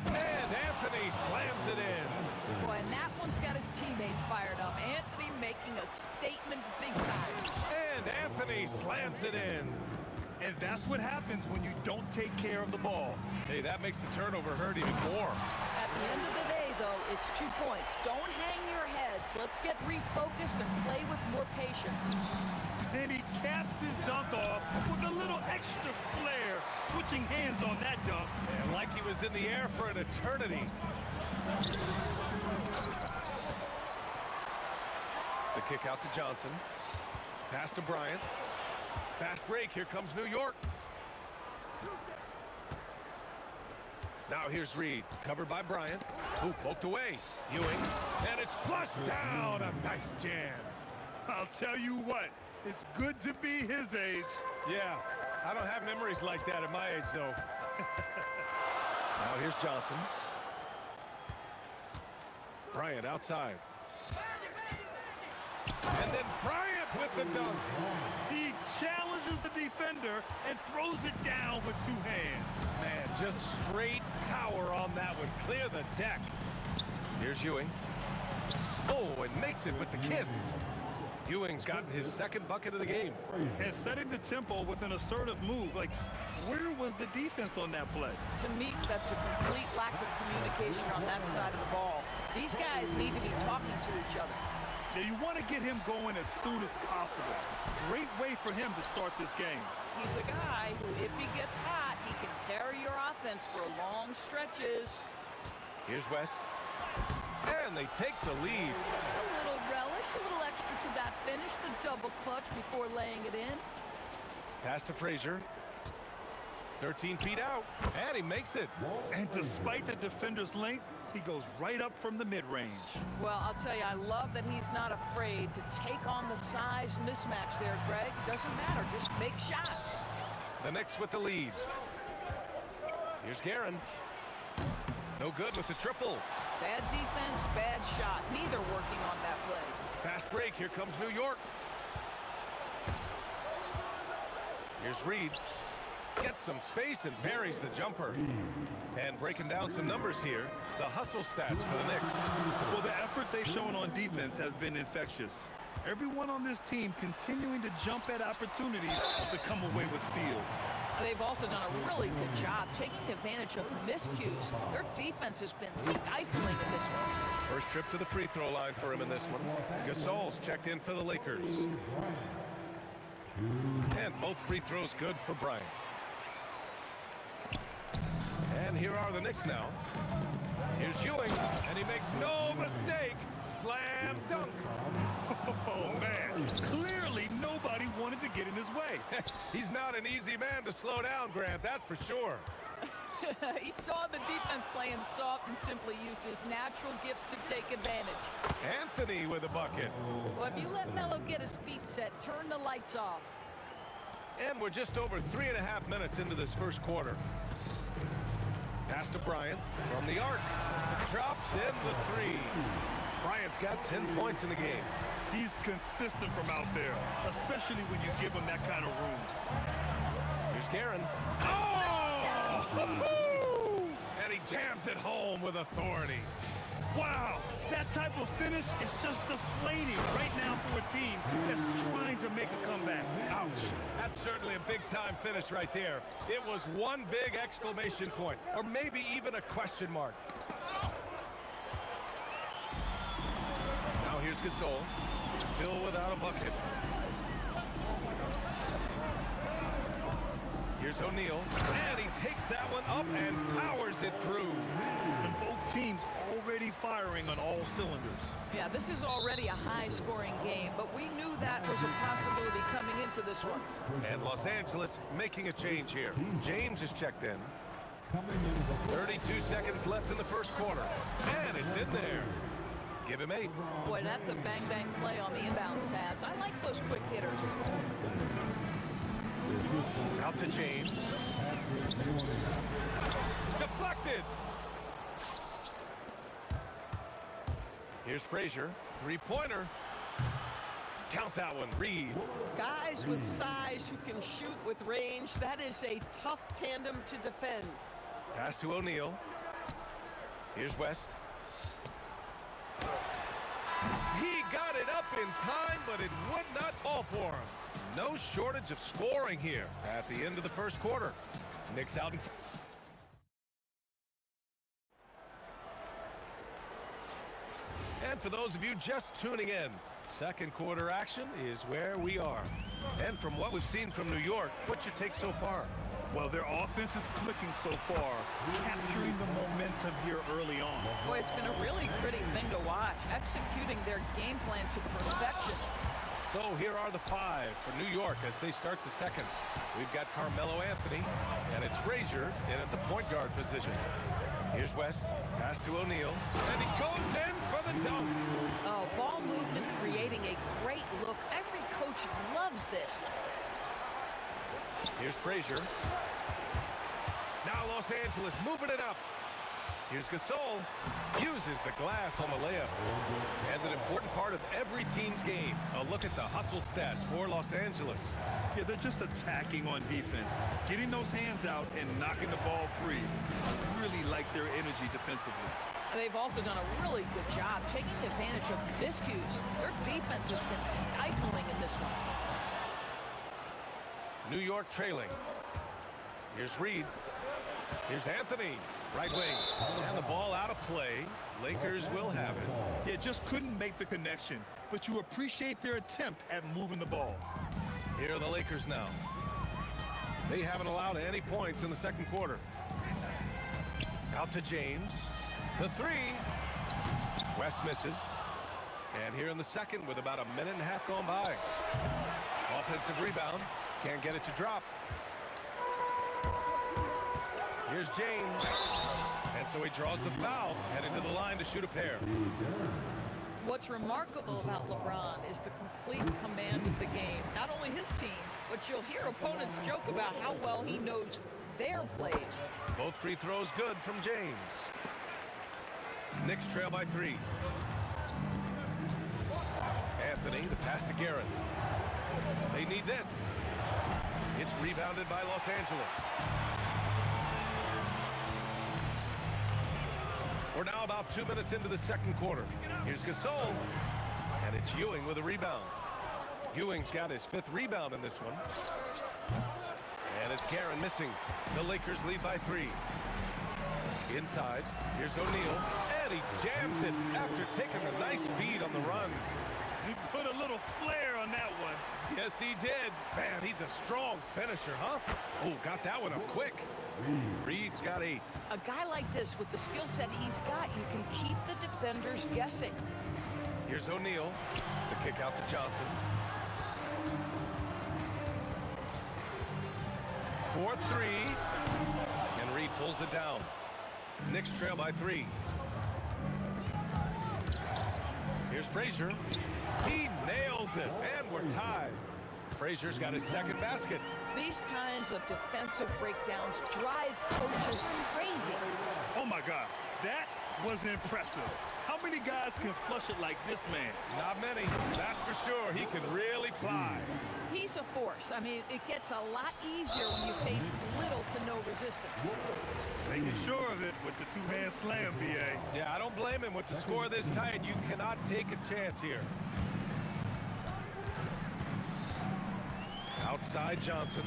And Anthony slams it in. Boy, and that one's got his teammates fired up. Anthony making a statement big time. And Anthony slams it in. And that's what happens when you don't take care of the ball. Hey, that makes the turnover hurt even more. At the end of the day, though, it's 2 points. Don't hang your heads. Let's get refocused and play with more patience. And he caps his dunk off with a little extra flair, switching hands on that dunk. And like he was in the air for an eternity. The kick out to Johnson. Pass to Bryant. Fast break. Here comes New York. Now here's Reed. Covered by Bryant. Ooh, poked away. Ewing. And it's flushed down. A nice jam. I'll tell you what. It's good to be his age. Yeah, I don't have memories like that at my age, though. Now here's Johnson. Bryant outside. And then Bryant with the dunk. He challenges the defender and throws it down with 2 hands. Man, just straight power on that one. Clear the deck. Here's Ewing. Oh, and makes it with the kiss. Ewing's gotten his 2nd bucket of the game. And setting the tempo with an assertive move. Like, where was the defense on that play? To me, that's a complete lack of communication on that side of the ball. These guys need to be talking to each other. Yeah, you want to get him going as soon as possible. Great way for him to start this game. He's a guy who, if he gets hot, he can carry your offense for long stretches. Here's West. And they take the lead. A little relish, a little extra to that finish, the double clutch before laying it in. Pass to Frazier. 13 feet out, and he makes it. And despite the defender's length, he goes right up from the mid-range. Well, I'll tell you, I love that he's not afraid to take on the size mismatch there, Greg. Doesn't matter, just make shots. The Knicks with the lead. Here's Guerin. No good with the triple. Bad defense, bad shot. Neither working on that play. Fast break. Here comes New York. Here's Reed. Gets some space and buries the jumper. And breaking down some numbers here, the hustle stats for the Knicks. Well, the effort they've shown on defense has been infectious. Everyone on this team continuing to jump at opportunities to come away with steals. They've also done a really good job taking advantage of miscues. Their defense has been stifling in this one. First trip to the free throw line for him in this one. Gasol's checked in for the Lakers. And both free throws good for Bryant. And here are the Knicks now. Here's Ewing, and he makes no mistake. Slam dunk. Oh, man. Clearly, nobody wanted to get in his way. He's not an easy man to slow down, Grant, that's for sure. He saw the defense playing soft and simply used his natural gifts to take advantage. Anthony with a bucket. Well, if you let Melo get his feet set, turn the lights off. And we're just over 3.5 minutes into this first quarter. Pass to Bryant from the arc. Drops in the 3. Bryant's got 10 points in the game. He's consistent from out there, especially when you give him that kind of room. Here's Guerin. Oh! And he jams it home with authority. Wow, that type of finish is just deflating right now for a team that's trying to make a comeback. Ouch. That's certainly a big-time finish right there. It was one big exclamation point, or maybe even a question mark. Now here's Gasol, still without a bucket. Here's O'Neal, and he takes that one up and powers it through. And both teams already firing on all cylinders. Yeah, this is already a high-scoring game, but we knew that was a possibility coming into this one. And Los Angeles making a change here. James is checked in. 32 seconds left in the first quarter, and it's in there. Give him 8. Boy, that's a bang-bang play on the inbounds pass. I like those quick hitters. Out to James. Deflected. Here's Frazier. Three-pointer. Count that one. Reed. Guys with size who can shoot with range, that is a tough tandem to defend. Pass to O'Neal. Here's West. He got it up in time, but it would not fall for him. No shortage of scoring here at the end of the first quarter. Knicks out in... And for those of you just tuning in, second quarter action is where we are. And from what we've seen from New York, what's your take so far? Well, their offense is clicking so far, capturing the momentum here early on. Boy, it's been a really pretty thing to watch, executing their game plan to perfection. So here are the five for New York as they start the second. We've got Carmelo Anthony, and it's Frazier in at the point guard position. Here's West, pass to O'Neal, and he goes in for the dunk. Oh, ball movement creating a great look. Every coach loves this. Here's Frazier. Now Los Angeles moving it up. Here's Gasol. Uses the glass on the layup. And an important part of every team's game. A look at the hustle stats for Los Angeles. Yeah, they're just attacking on defense, getting those hands out and knocking the ball free. I really like their energy defensively. They've also done a really good job taking advantage of miscues. Their defense has been stifling in this one. New York trailing. Here's Reed. Here's Anthony, right wing. And the ball out of play. Lakers will have it. Yeah, just couldn't make the connection, but you appreciate their attempt at moving the ball. Here are the Lakers now. They haven't allowed any points in the second quarter. Out to James. The three. West misses. And here in the second with about a minute and a half gone by. Offensive rebound. Can't get it to drop. Here's James. And so he draws the foul, headed to the line to shoot a pair. What's remarkable about LeBron is the complete command of the game. Not only his team, but you'll hear opponents joke about how well he knows their plays. Both free throws good from James. Knicks trail by 3. Anthony, the pass to Garrett. They need this. It's rebounded by Los Angeles. We're now about 2 minutes into the second quarter. Here's Gasol, and it's Ewing with a rebound. Ewing's got his 5th rebound in this one. And it's Karen missing. The Lakers lead by 3. Inside, here's O'Neal, and he jams it after taking a nice feed on the run. He put a little flair on that one. Yes, he did. Man, he's a strong finisher, huh? Oh, got that one up quick. Reed's got 8. A guy like this, with the skill set he's got, you can keep the defenders guessing. Here's O'Neal. The kick out to Johnson. 4-3. And Reed pulls it down. Knicks trail by 3. Here's Frazier. He nails it, and we're tied. Frazier's got his 2nd basket. These kinds of defensive breakdowns drive coaches crazy. Oh, my God. That was impressive. How many guys can flush it like this man? Not many. That's for sure. He can really fly. He's a force. I mean, it gets a lot easier when you face little to no resistance. Making sure of it with the 2-hand slam, B.A. Yeah, I don't blame him. With the score this tight, you cannot take a chance here. Outside Johnson.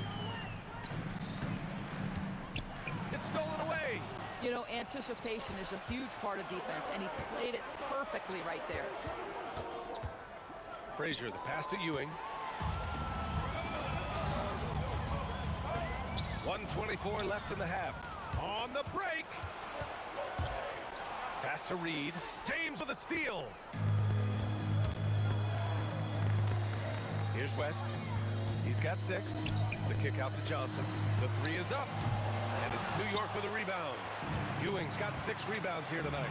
It's stolen away. You know, anticipation is a huge part of defense, and he played it perfectly right there. Frazier, the pass to Ewing. 1:24 left in the half. On the break. Pass to Reed. James with a steal. Here's West. He's got 6. The kick out to Johnson. The 3 is up. And it's New York with a rebound. Ewing's got 6 rebounds here tonight.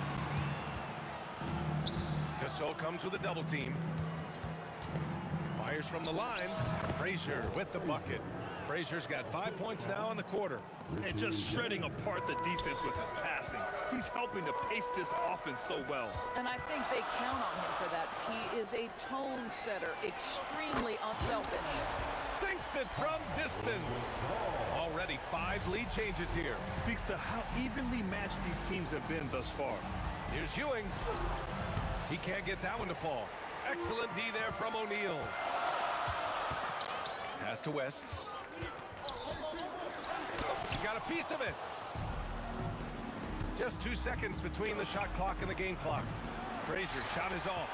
Gasol comes with a double team. Fires from the line. Frazier with the bucket. Frazier's got 5 points now in the quarter. And just shredding apart the defense with his passing. He's helping to pace this offense so well. And I think they count on him for that. He is a tone setter, extremely unselfish. Sinks it from distance. Already 5 lead changes here. Speaks to how evenly matched these teams have been thus far. Here's Ewing. He can't get that one to fall. Excellent D there from O'Neal. Pass to West. He got a piece of it. Just 2 seconds between the shot clock and the game clock. Frazier's shot is off.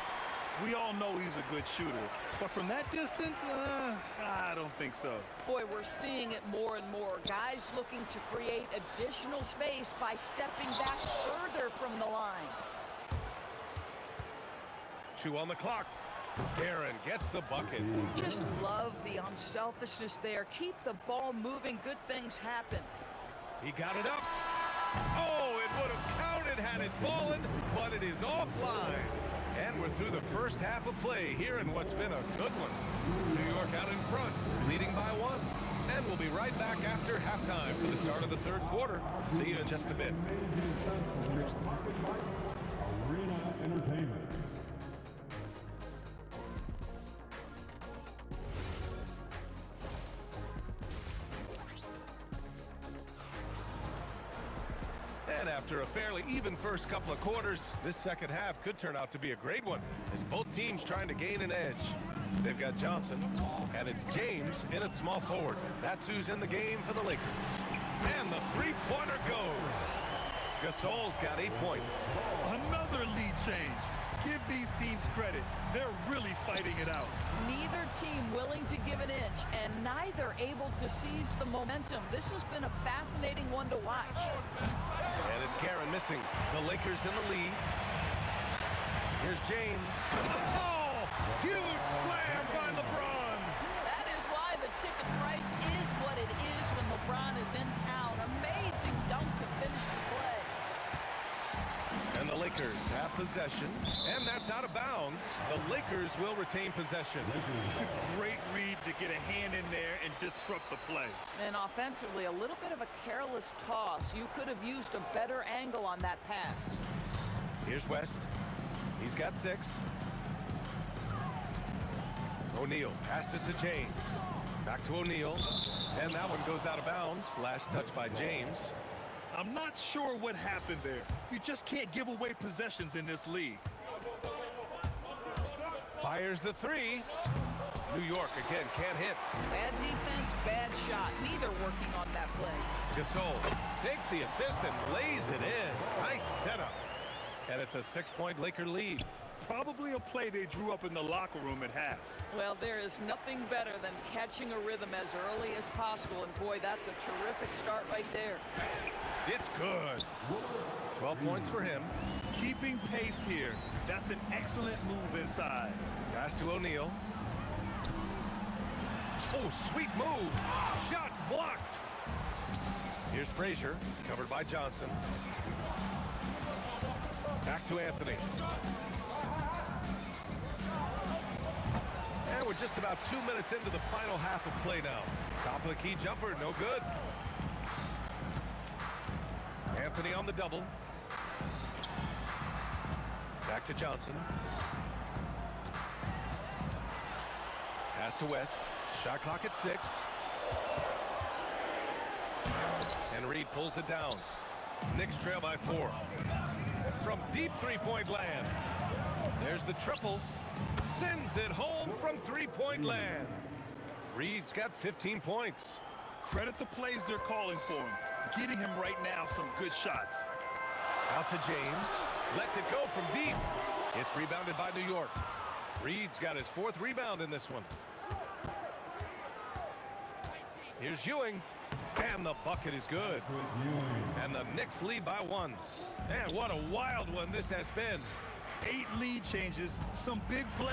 We all know he's a good shooter, but from that distance, I don't think so. Boy, we're seeing it more and more. Guys looking to create additional space by stepping back further from the line. 2 on the clock. Barron gets the bucket. Just love the unselfishness there. Keep the ball moving. Good things happen. He got it up. Oh, it would have counted had it fallen, but it is offline. And we're through the first half of play here in what's been a good one. New York out in front, leading by 1. And we'll be right back after halftime for the start of the third quarter. See you in just a bit. Arena Entertainment. And after a fairly even first couple of quarters, this second half could turn out to be a great one, as both teams trying to gain an edge. They've got Johnson, and it's James in at small forward. That's who's in the game for the Lakers. And the three-pointer goes. Gasol's got 8 points. Another lead change. Give these teams credit. They're really fighting it out. Neither team willing to give an inch, and neither able to seize the momentum. This has been a fascinating one to watch. And it's Karen missing. The Lakers in the lead. Here's James. Oh! Huge slam by LeBron! That is why the ticket price is what it is when LeBron is in town. Amazing dunk to finish the play. And the Lakers have possession, and that's out of bounds. The Lakers will retain possession. Great read to get a hand in there and disrupt the play. And offensively, a little bit of a careless toss. You could have used a better angle on that pass. Here's West. He's got 6. O'Neal passes to James. Back to O'Neal. And that one goes out of bounds. Last touch by James. I'm not sure what happened there. You just can't give away possessions in this league. Fires the 3. New York again can't hit. Bad defense, bad shot. Neither working on that play. Gasol takes the assist and lays it in. Nice setup. And it's a 6-point Laker lead. Probably a play they drew up in the locker room at half. Well, there is nothing better than catching a rhythm as early as possible. And boy, that's a terrific start right there. It's good. 12 points for him. Keeping pace here. That's an excellent move inside. Pass to O'Neal. Oh, sweet move. Shots blocked. Here's Frazier, covered by Johnson. Back to Anthony. And we're just about 2 minutes into the final half of play now. Top of the key jumper, no good. Anthony on the double. Back to Johnson. Pass to West. Shot clock at 6. And Reed pulls it down. Knicks trail by 4. From deep three-point land. There's the triple. Sends it home from three-point land. Reed's got 15 points. Credit the plays they're calling for him. Getting him right now some good shots. Out to James. Lets it go from deep. It's rebounded by New York. Reed's got his 4th rebound in this one. Here's Ewing. And the bucket is good. And the Knicks lead by 1. And what a wild one this has been. 8 lead changes, some big plays,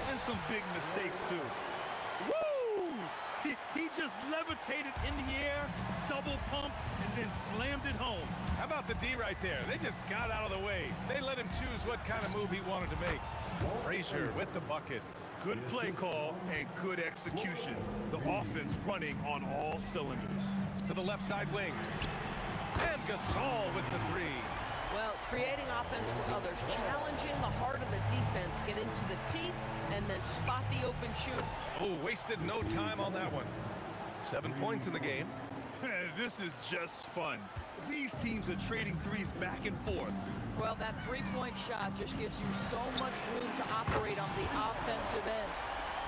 and some big mistakes, too. Woo! He just levitated in the air, double pump, and then slammed it home. How about the D right there? They just got out of the way. They let him choose what kind of move he wanted to make. Frazier with the bucket. Good play call and good execution. The offense running on all cylinders. To the left side wing. And Gasol with the three. Well, creating offense for others, challenging the heart of the defense, get into the teeth, and then spot the open shoot. Oh, wasted no time on that one. 7 points in the game. This is just fun. These teams are trading threes back and forth. Well, that three-point shot just gives you so much room to operate on the offensive end.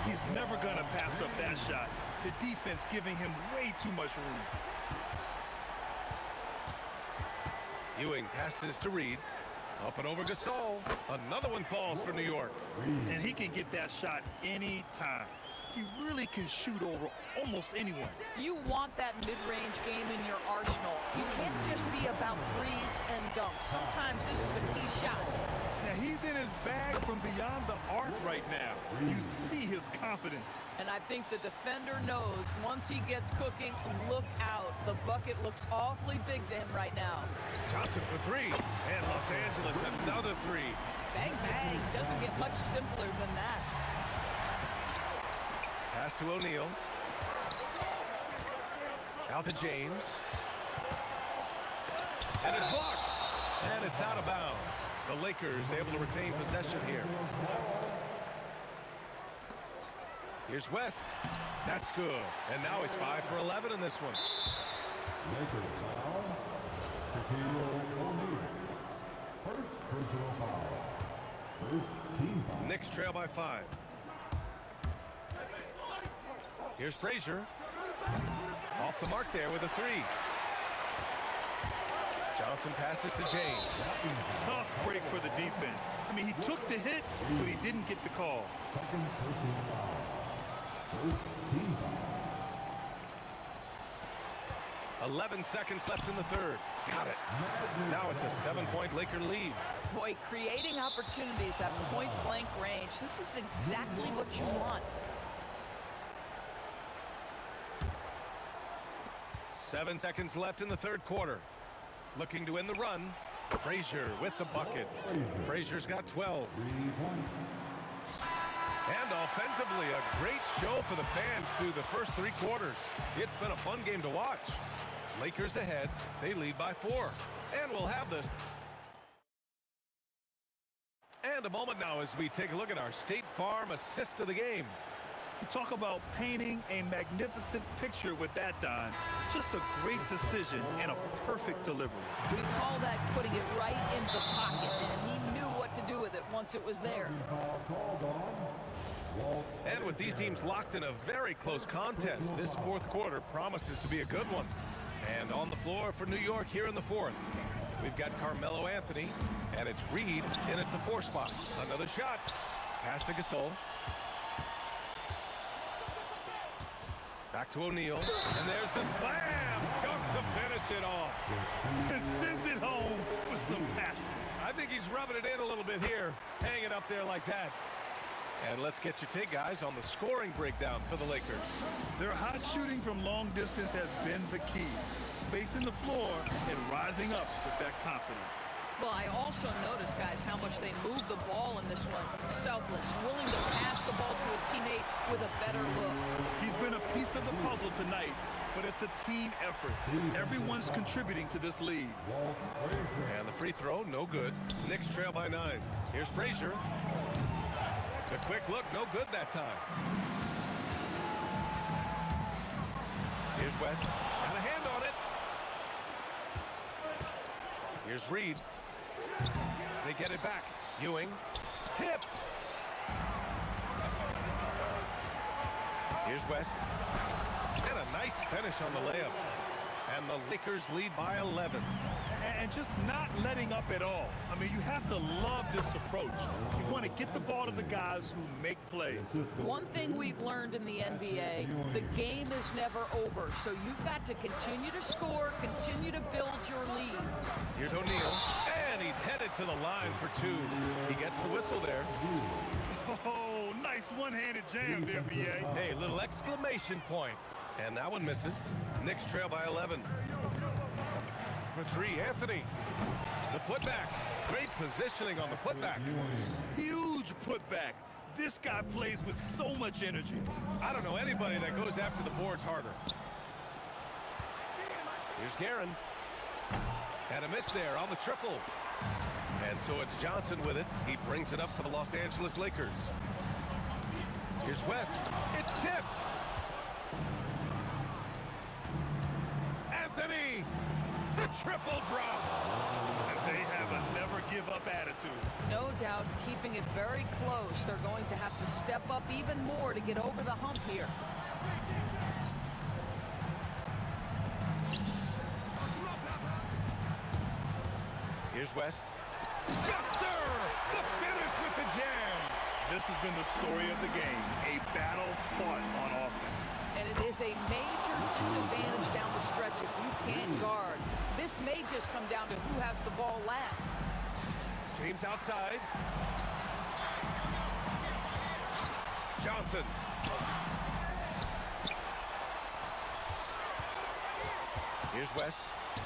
He's never going to pass up that shot. The defense giving him way too much room. Ewing passes to Reed. Up and over Gasol. Another one falls for New York. And he can get that shot anytime. He really can shoot over almost anyone. You want that mid-range game in your arsenal. You can't just be about threes and dunks. Sometimes this is a key shot. Now, he's in his bag from beyond the arc right now. You see his confidence. And I think the defender knows once he gets cooking, look out. The bucket looks awfully big to him right now. Johnson for three. And Los Angeles another three. Bang, bang. Doesn't get much simpler than that. Pass to O'Neal. Out to James. And it's blocked. And it's out of bounds. The Lakers able to retain possession here. Here's West. That's good. And now he's 5 for 11 in this one. Lakers foul. Shaquille O'Neal. First personal foul. First team foul. Knicks trail by 5. Here's Frazier. Off the mark there with a three. Johnson passes to James. Tough break for the defense. I mean, he took the hit, but he didn't get the call. Second personal foul. First team foul. 11 seconds left in the third. Got it. Now it's a 7-point Laker lead. Boy, creating opportunities at point-blank range. This is exactly what you want. 7 seconds left in the third quarter. Looking to end the run. Frazier with the bucket. Frazier's got 12. And offensively, a great show for the fans through the first 3 quarters. It's been a fun game to watch. Lakers ahead. They lead by 4. And we'll have this. And a moment now as we take a look at our State Farm assist of the game. You talk about painting a magnificent picture with that, Don. Just a great decision and a perfect delivery. We call that putting it right in the pocket, and he knew what to do with it once it was there. And with these teams locked in a very close contest, this fourth quarter promises to be a good one. And on the floor for New York here in the fourth, we've got Carmelo Anthony, and it's Reed in at the 4 spot. Another shot. Pass to Gasol. Back to O'Neal, and there's the slam dunk to finish it off. And sends it home with some passion. I think he's rubbing it in a little bit here, hanging up there like that. And let's get your take, guys, on the scoring breakdown for the Lakers. Their hot shooting from long distance has been the key. Spacing the floor and rising up with that confidence. Well, I also noticed, guys, how much they moved the ball in this one. Selfless, willing to pass the ball to a teammate with a better look. He's been a piece of the puzzle tonight, but it's a team effort. Everyone's contributing to this lead. And the free throw, no good. Knicks trail by 9. Here's Frazier. The quick look, no good that time. Here's West. Got a hand on it. Here's Reed. They get it back. Ewing. Tipped. Here's West. And a nice finish on the layup. And the Lakers lead by 11. And just not letting up at all. I mean, you have to love this approach. You want to get the ball to the guys who make plays. One thing we've learned in the NBA, the game is never over. So you've got to continue to score, continue to build your lead. Here's O'Neal. And he's headed to the line for 2. He gets the whistle there. Oh, nice one-handed jam there, B.A. Hey, little exclamation point. And that one misses. Knicks trail by 11. For 3, Anthony. The putback. Great positioning on the putback. Huge putback. This guy plays with so much energy. I don't know anybody that goes after the boards harder. Here's Guerin. And a miss there on the triple. And so it's Johnson with it. He brings it up for the Los Angeles Lakers. Here's West. It's tipped. Anthony. The triple drops. And they have a never-give-up attitude. No doubt, keeping it very close. They're going to have to step up even more to get over the hump here. Here's West. Yes, sir! The finish with the jam. This has been the story of the game, a battle fought on offense. And it is a major disadvantage down the stretch if you can't guard. This may just come down to who has the ball last. James outside. Johnson. Here's West.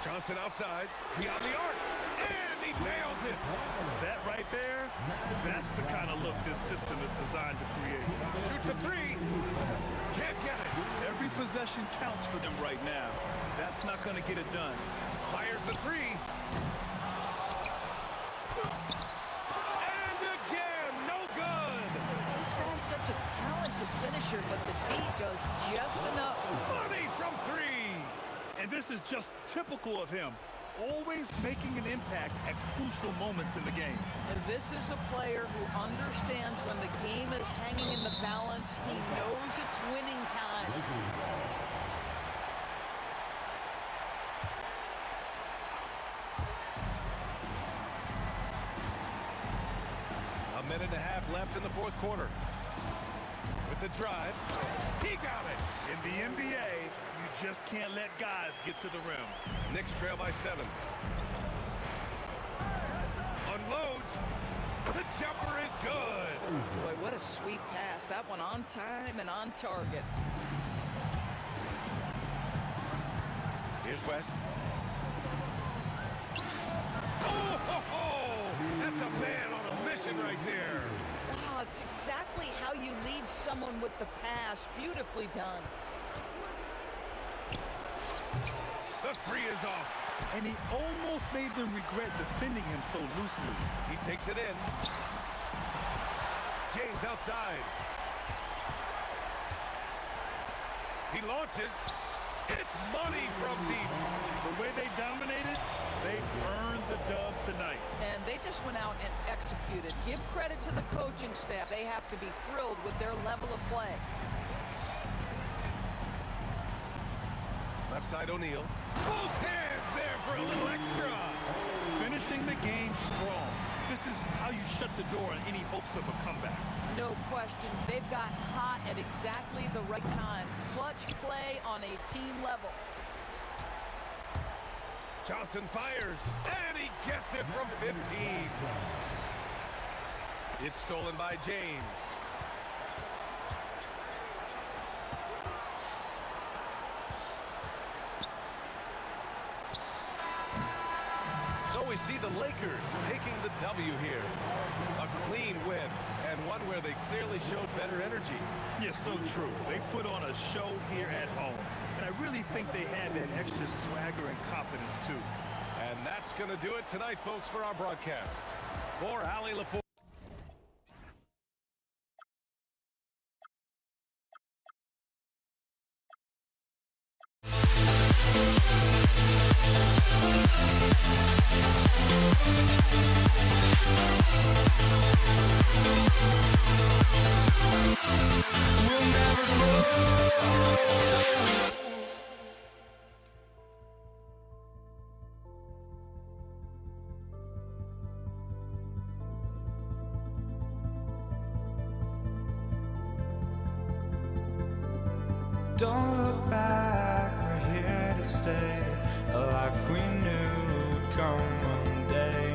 Johnson outside. Beyond the arc. And he nails it. That right there, that's the kind of look this system is designed to create. Shoots a three. Can't get it. Every possession counts for them right now. That's not going to get it done. Fires the three. And again, no good. This guy's such a talented finisher, but the D does just enough. Money from three. And this is just typical of him. Always making an impact at crucial moments in the game. And this is a player who understands when the game is hanging in the balance. He knows it's winning time. A minute and a half left in the fourth quarter. With the drive, he got it. In the NBA, you just can't let guys get to the rim. Knicks trail by 7. Unloads. The jumper is good. Boy, what a sweet pass. That one on time and on target. Here's West. Oh, that's a man on a mission right there. Wow, it's exactly how you lead someone with the pass. Beautifully done. The three is off. And he almost made them regret defending him so loosely. He takes it in. James outside. He launches. It's money from deep. The way they dominated, they earned the dub tonight. And they just went out and executed. Give credit to the coaching staff. They have to be thrilled with their level of play. Left side O'Neal. Both hands there for a little extra. Finishing the game strong. This is how you shut the door on any hopes of a comeback. No question. They've got hot at exactly the right time. Clutch play on a team level. Johnson fires, and he gets it from 15. It's stolen by James. So we see the Lakers taking the W here. A clean win, and one where they clearly showed better energy. Yes, so true. They put on a show here at home. And I really think they had that extra swagger and confidence, too. And that's going to do it tonight, folks, for our broadcast. For Allie LaFour. We'll never grow. Don't look back, we're here to stay. A life we knew would come one day.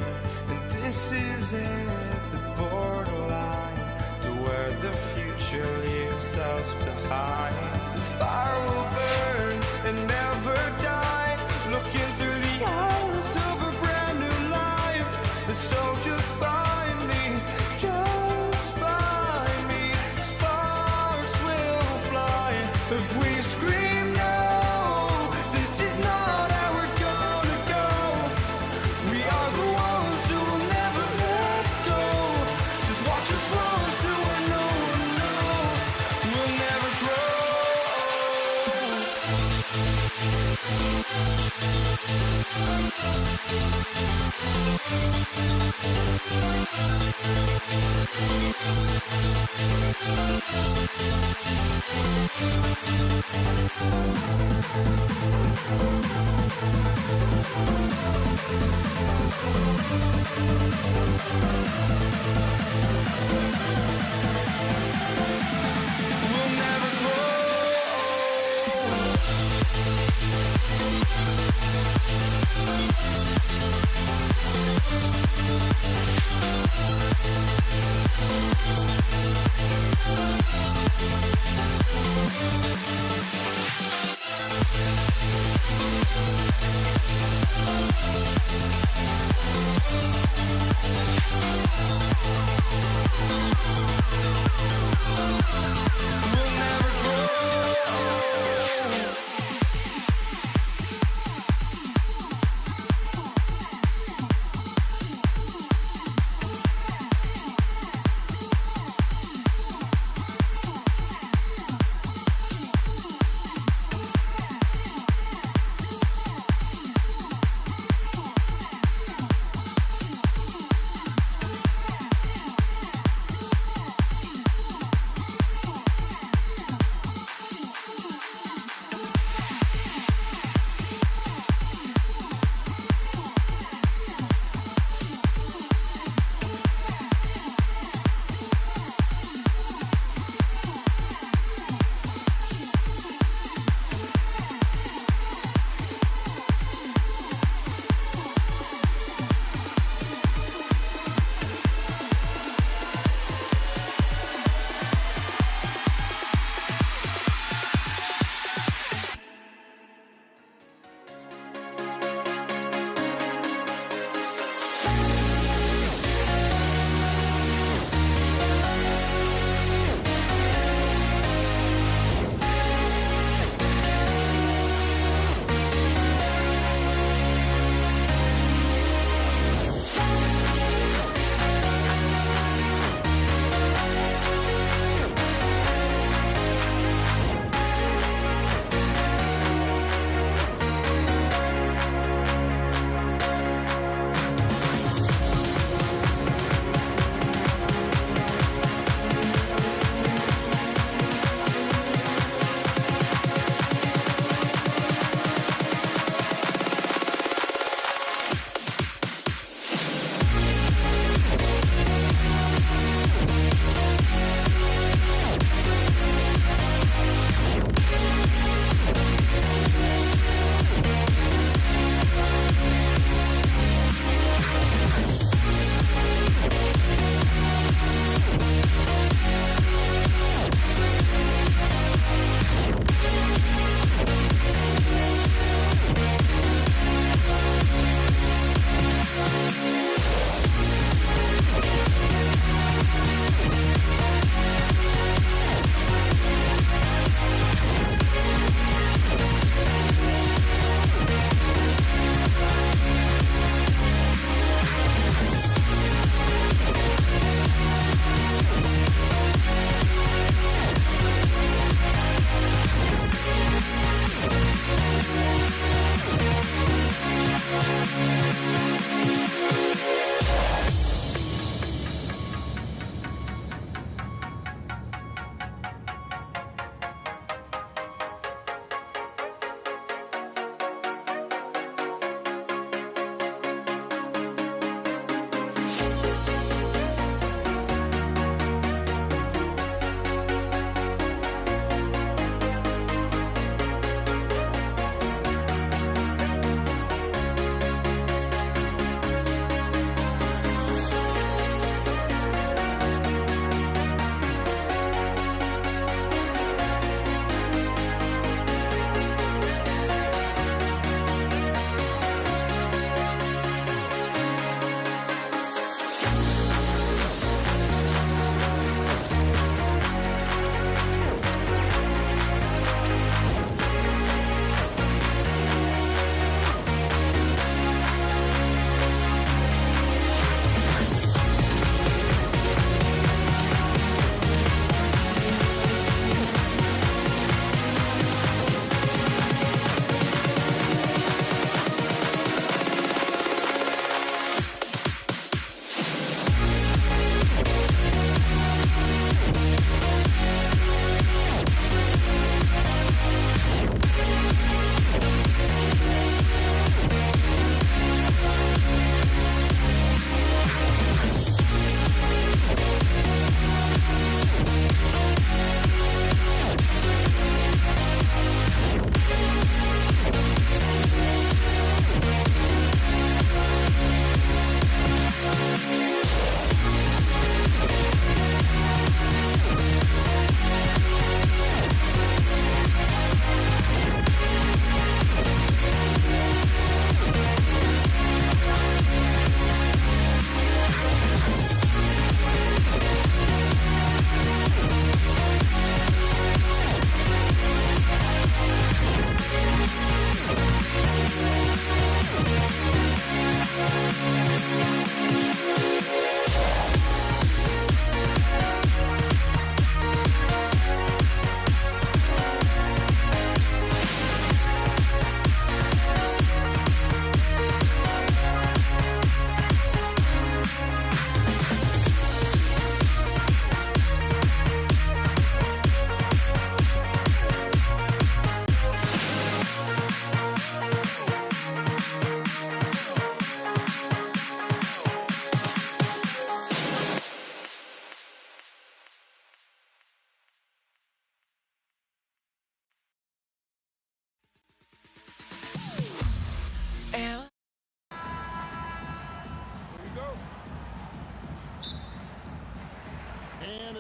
And this is it, the borderline to where the future leaves us behind. The fire will burn and never die, looking through the eyes of a brand new life. And so just find me, just find me.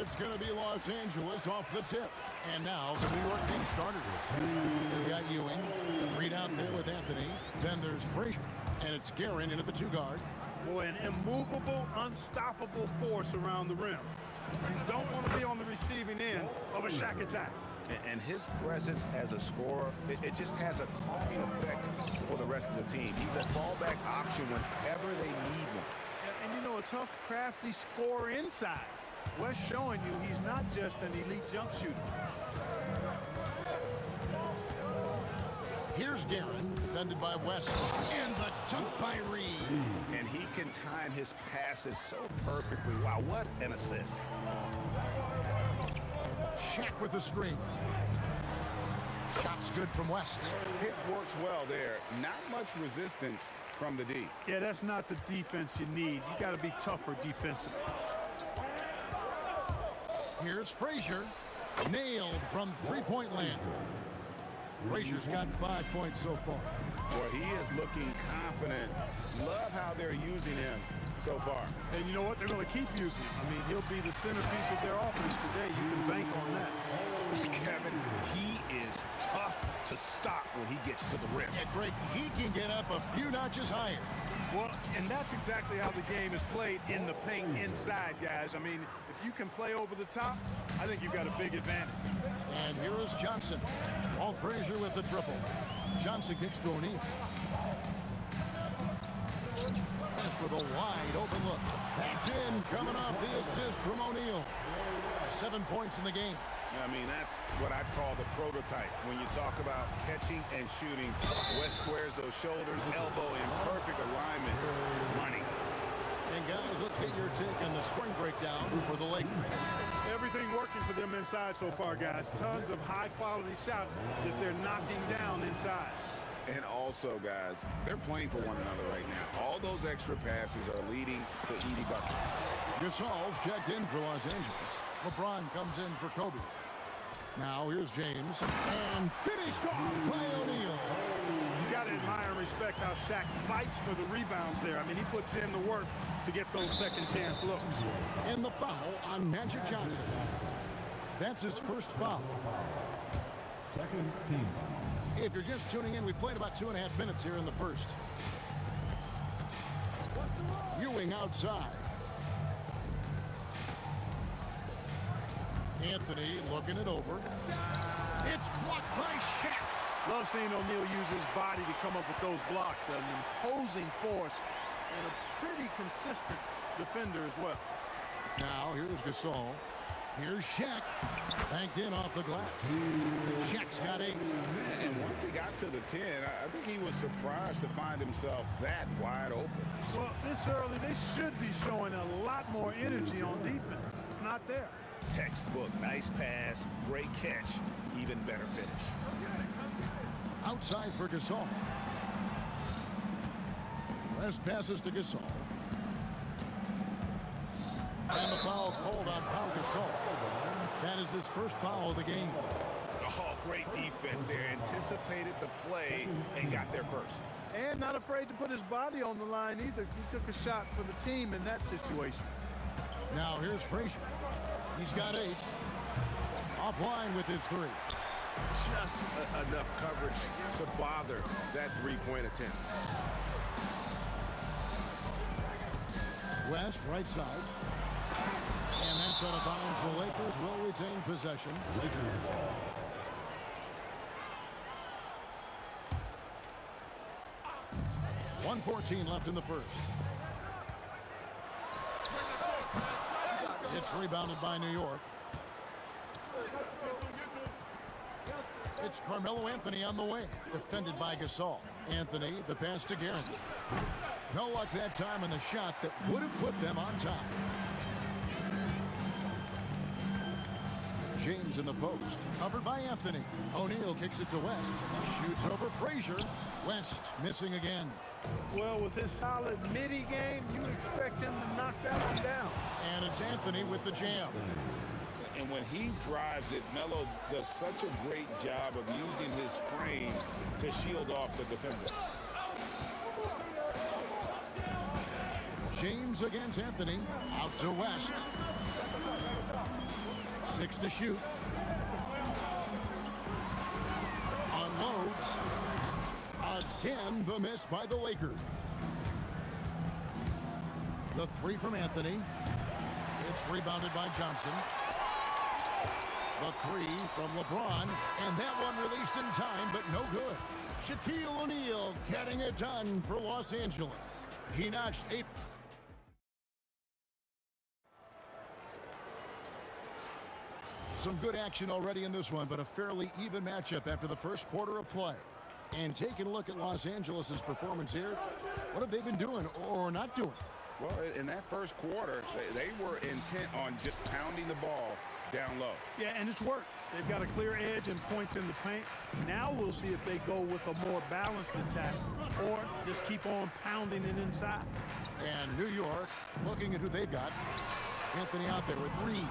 It's going to be Los Angeles off the tip. And now the New York team starters. They've got Ewing. Reed out there with Anthony. Then there's Frazier. And it's Guerin in at the 2-guard. Boy, an immovable, unstoppable force around the rim. You don't want to be on the receiving end of a Shaq attack. And his presence as a scorer, it just has a calming effect for the rest of the team. He's a fallback option whenever they need one. And you know, a tough, crafty scorer inside. Wes showing you he's not just an elite jump shooter. Here's Guerin, defended by West, and the dunk by Reed. And he can time his passes so perfectly. Wow, what an assist. Shaq with the screen. Shot's good from West. It works well there. Not much resistance from the D. Yeah, that's not the defense you need. You got to be tougher defensively. Here's Frazier. Nailed from three-point land. Frazier's got 5 points so far. Boy, he is looking confident. Love how they're using him so far. And you know what? They're going to keep using him. I mean, he'll be the centerpiece of their offense today. You can bank on that. Kevin, he is tough to stop when he gets to the rim. Yeah, Greg, he can get up a few notches higher. Well, and that's exactly how the game is played in the paint inside, guys. I mean, if you can play over the top, I think you've got a big advantage. And here is Johnson. Walt Frazier with the triple. Johnson kicks to O'Neal. That's with a wide open look. That's in, coming off the assist from O'Neal. 7 points in the game. I mean, that's what I call the prototype. When you talk about catching and shooting, West squares those shoulders, elbow in perfect alignment. Money. And guys, let's get your take on the scoring breakdown for the Lakers. Everything working for them inside so far, guys. Tons of high-quality shots that they're knocking down inside. And also, guys, they're playing for one another right now. All those extra passes are leading to easy buckets. Gasol's checked in for Los Angeles. LeBron comes in for Kobe. Now here's James. And finished off by O'Neal. You got to admire and respect how Shaq fights for the rebounds there. I mean, he puts in the work to get those second chance looks. And the foul on Magic Johnson. That's his first foul. Second team. If you're just tuning in, we played about 2.5 minutes here in the first. Ewing outside. Anthony looking it over. It's blocked by Shaq. Love seeing O'Neal use his body to come up with those blocks. An imposing force and a pretty consistent defender as well. Now here's Gasol. Here's Shaq. Banked in off the glass. Shaq's got 8. And once he got to the 10, I think he was surprised to find himself that wide open. Well, this early, they should be showing a lot more energy on defense. It's not there. Textbook, nice pass, great catch, even better finish. Outside for Gasol. West passes to Gasol. And the foul called on Pau Gasol. That is his first foul of the game. Oh, great defense there. Anticipated the play and got there first. And not afraid to put his body on the line either. He took a shot for the team in that situation. Now here's Frazier. He's got 8. Offline with his 3. Just enough coverage to bother that three-point attempt. West, right side. And that's out of bounds. The Lakers will retain possession. 1:14 left in the first. It's rebounded by New York. It's Carmelo Anthony on the way. Defended by Gasol. Anthony, the pass to Guerin. No luck that time on the shot that would have put them on top. James in the post. Covered by Anthony. O'Neal kicks it to West. Shoots over Frazier. West missing again. Well, with his solid midi game, you expect him to knock that one down. And it's Anthony with the jam. And when he drives it, Melo does such a great job of using his frame to shield off the defender. James against Anthony. Out to West. 6 to shoot. Unloads. Again, the miss by the Lakers. The three from Anthony. It's rebounded by Johnson. The three from LeBron. And that one released in time, but no good. Shaquille O'Neal getting it done for Los Angeles. He notched 8. Some good action already in this one, but a fairly even matchup after the first quarter of play. And taking a look at Los Angeles' performance here, what have they been doing or not doing? Well, in that first quarter, they were intent on just pounding the ball down low. Yeah, and it's worked. They've got a clear edge and points in the paint. Now we'll see if they go with a more balanced attack or just keep on pounding it inside. And New York, looking at who they've got. Anthony out there with Reed.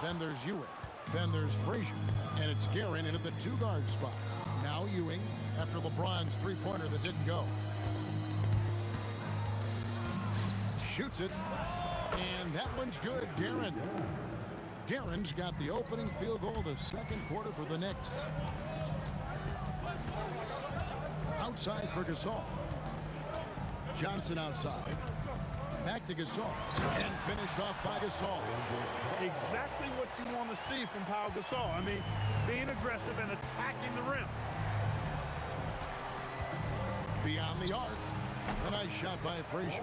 Then there's Ewing. Then there's Frazier. And it's Guerin in at the two-guard spot. Now Ewing after LeBron's three-pointer that didn't go. Shoots it. And that one's good. Guerin. Guerin's got the opening field goal of the second quarter for the Knicks. Outside for Gasol. Johnson outside. Back to Gasol. And finished off by Gasol. Exactly what you want to see from Pau Gasol. I mean, being aggressive and attacking the rim. Beyond the arc. A nice shot by Frazier.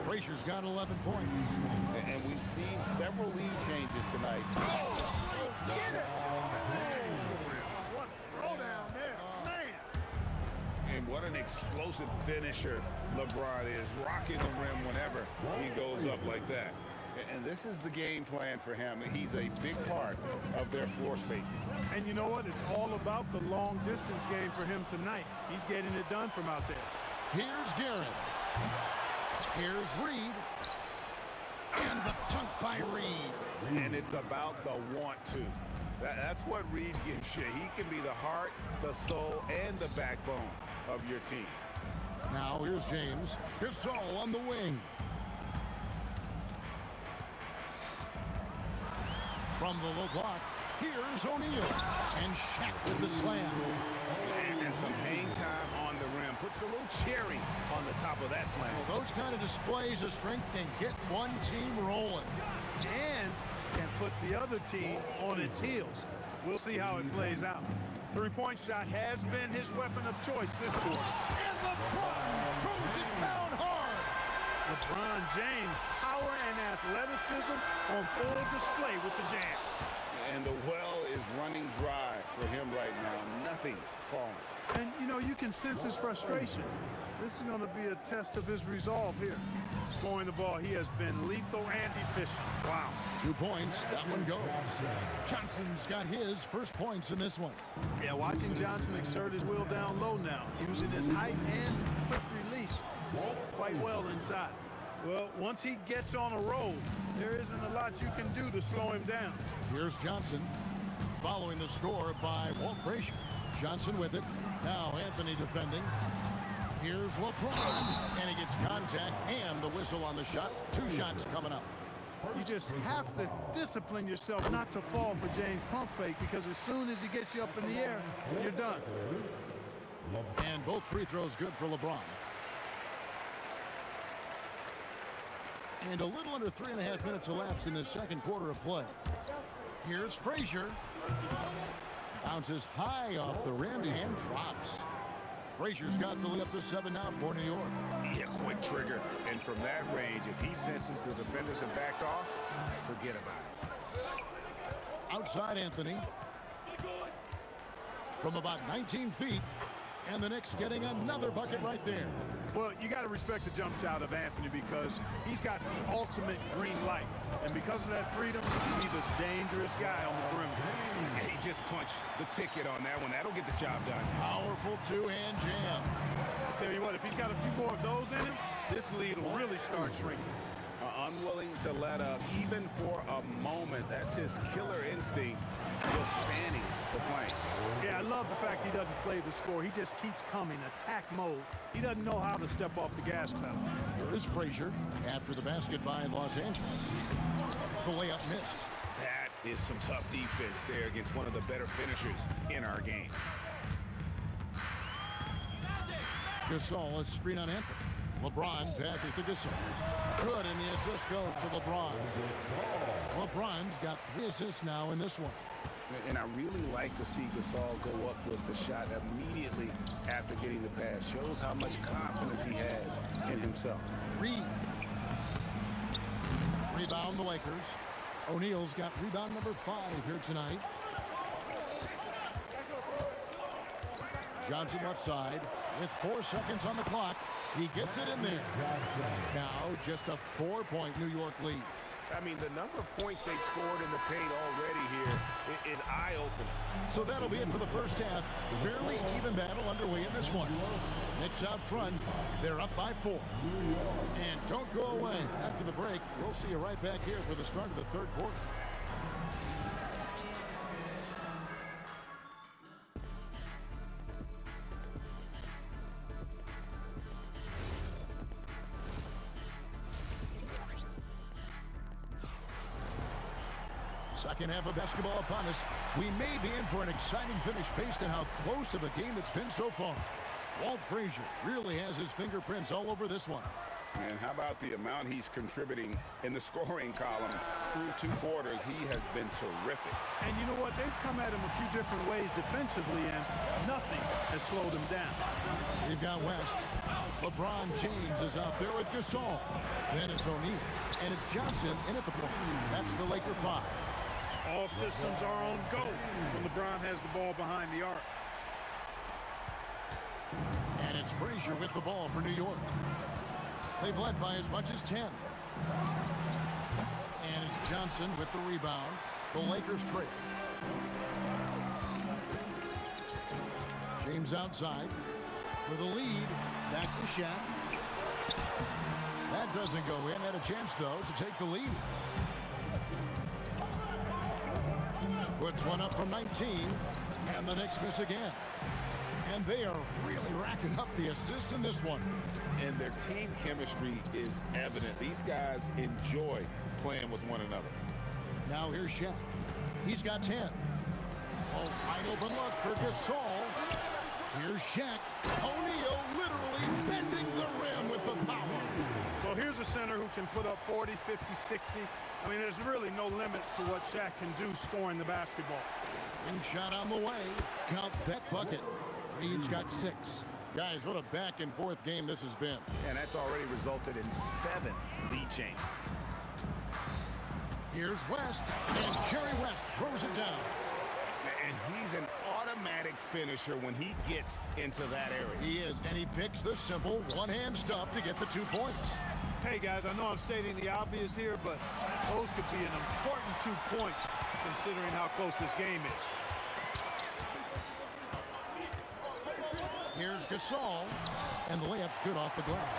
Frazier's got 11 points. And we've seen several lead changes tonight. Get it! What a throwdown there, man! And what an explosive finisher LeBron is, rocking the rim whenever he goes up like that. And this is the game plan for him. He's a big part of their floor spacing. And you know what? It's all about the long distance game for him tonight. He's getting it done from out there. Here's Guerin. Here's Reed. And the dunk by Reed. And it's about the want to. That's what Reed gives you. He can be the heart, the soul, and the backbone of your team. Now here's James. Gasol on the wing. From the low block, here's O'Neal. And Shaq with the slam. And some hang time on the rim. Puts a little cherry on the top of that slam. Well, those kind of displays of strength can get one team rolling. And can put the other team on its heels. We'll see how it plays out. Three-point shot has been his weapon of choice this quarter. And LeBron throws it down hard. LeBron James, power and athleticism on full display with the jam. And the well is running dry for him right now. Nothing falling. And, you know, you can sense his frustration. This is going to be a test of his resolve here. Scoring the ball, he has been lethal and efficient. Wow. 2 points. That one goes. Johnson's got his first points in this one. Yeah, watching Johnson exert his will down low now, using his height and quick release quite well inside. Well, once he gets on a roll, there isn't a lot you can do to slow him down. Here's Johnson, following the score by Walt Frazier. Johnson with it. Now Anthony defending. Here's LeBron, and he gets contact and the whistle on the shot. 2 shots coming up. You just have to discipline yourself not to fall for James pump fake, because as soon as he gets you up in the air, you're done. And both free throws good for LeBron. And a little under 3.5 minutes elapsed in the second quarter of play. Here's Frazier. Bounces high off the rim and drops. Frazier's got the lead up to 7 now for New York. Yeah, quick trigger. And from that range, if he senses the defenders have backed off, forget about it. Outside Anthony. From about 19 feet. And the Knicks getting another bucket right there. Well, you got to respect the jump shot of Anthony, because he's got the ultimate green light. And because of that freedom, he's a dangerous guy on the perimeter. He just punched the ticket on that one. That'll get the job done. Powerful two-hand jam. I tell you what, if he's got a few more of those in him, this lead will really start shrinking. Unwilling to let up even for a moment. That's his killer instinct just spanning the flank. Yeah, I love the fact he doesn't play the score. He just keeps coming, attack mode. He doesn't know how to step off the gas pedal. Here is Frazier after the basket by Los Angeles. The layup missed. That is some tough defense there against one of the better finishers in our game. Gasol is screen on Anthony. LeBron passes to Gasol. Good, and the assist goes to LeBron. LeBron's got 3 assists now in this one. And I really like to see Gasol go up with the shot immediately after getting the pass. Shows how much confidence he has in himself. Reed. Rebound the Lakers. O'Neal's got rebound number 5 here tonight. Johnson left side with 4 seconds on the clock. He gets it in there. Now just a 4-point New York lead. I mean, the number of points they've scored in the paint already here is eye-opening. So that'll be it for the first half. Fairly even battle underway in this one. Knicks out front. They're up by 4. And don't go away. After the break, we'll see you right back here for the start of the third quarter. Second half of basketball upon us. We may be in for an exciting finish based on how close of a game it's been so far. Walt Frazier really has his fingerprints all over this one. And how about the amount he's contributing in the scoring column through 2 quarters? He has been terrific. And you know what? They've come at him a few different ways defensively, and nothing has slowed him down. We've got West. LeBron James is out there with Gasol. Then it's O'Neal. And it's Johnson in at the point. That's the Laker 5. All systems are on go when LeBron has the ball behind the arc. And it's Frazier with the ball for New York. They've led by as much as 10. And it's Johnson with the rebound. The Lakers trail. James outside for the lead. Back to Shaq. That doesn't go in. Had a chance, though, to take the lead. Puts one up from 19. And the Knicks miss again. And they are really racking up the assists in this one. And their team chemistry is evident. These guys enjoy playing with one another. Now here's Shaq. He's got 10. Oh, wide open look for Gasol. Here's Shaq. O'Neal literally bending the rim with the power. Well, here's a center who can put up 40, 50, 60. I mean, there's really no limit to what Shaq can do scoring the basketball. And shot on the way. Count that bucket. Reed's got 6. Guys, what a back-and-forth game this has been. And that's already resulted in 7 lead changes. Here's West, and Jerry West throws it down. And he's an automatic finisher when he gets into that area. He is, and he picks the simple one-hand stuff to get the 2 points. Hey, guys, I know I'm stating the obvious here, but those could be an important 2 points considering how close this game is. Here's Gasol, and the layup's good off the glass.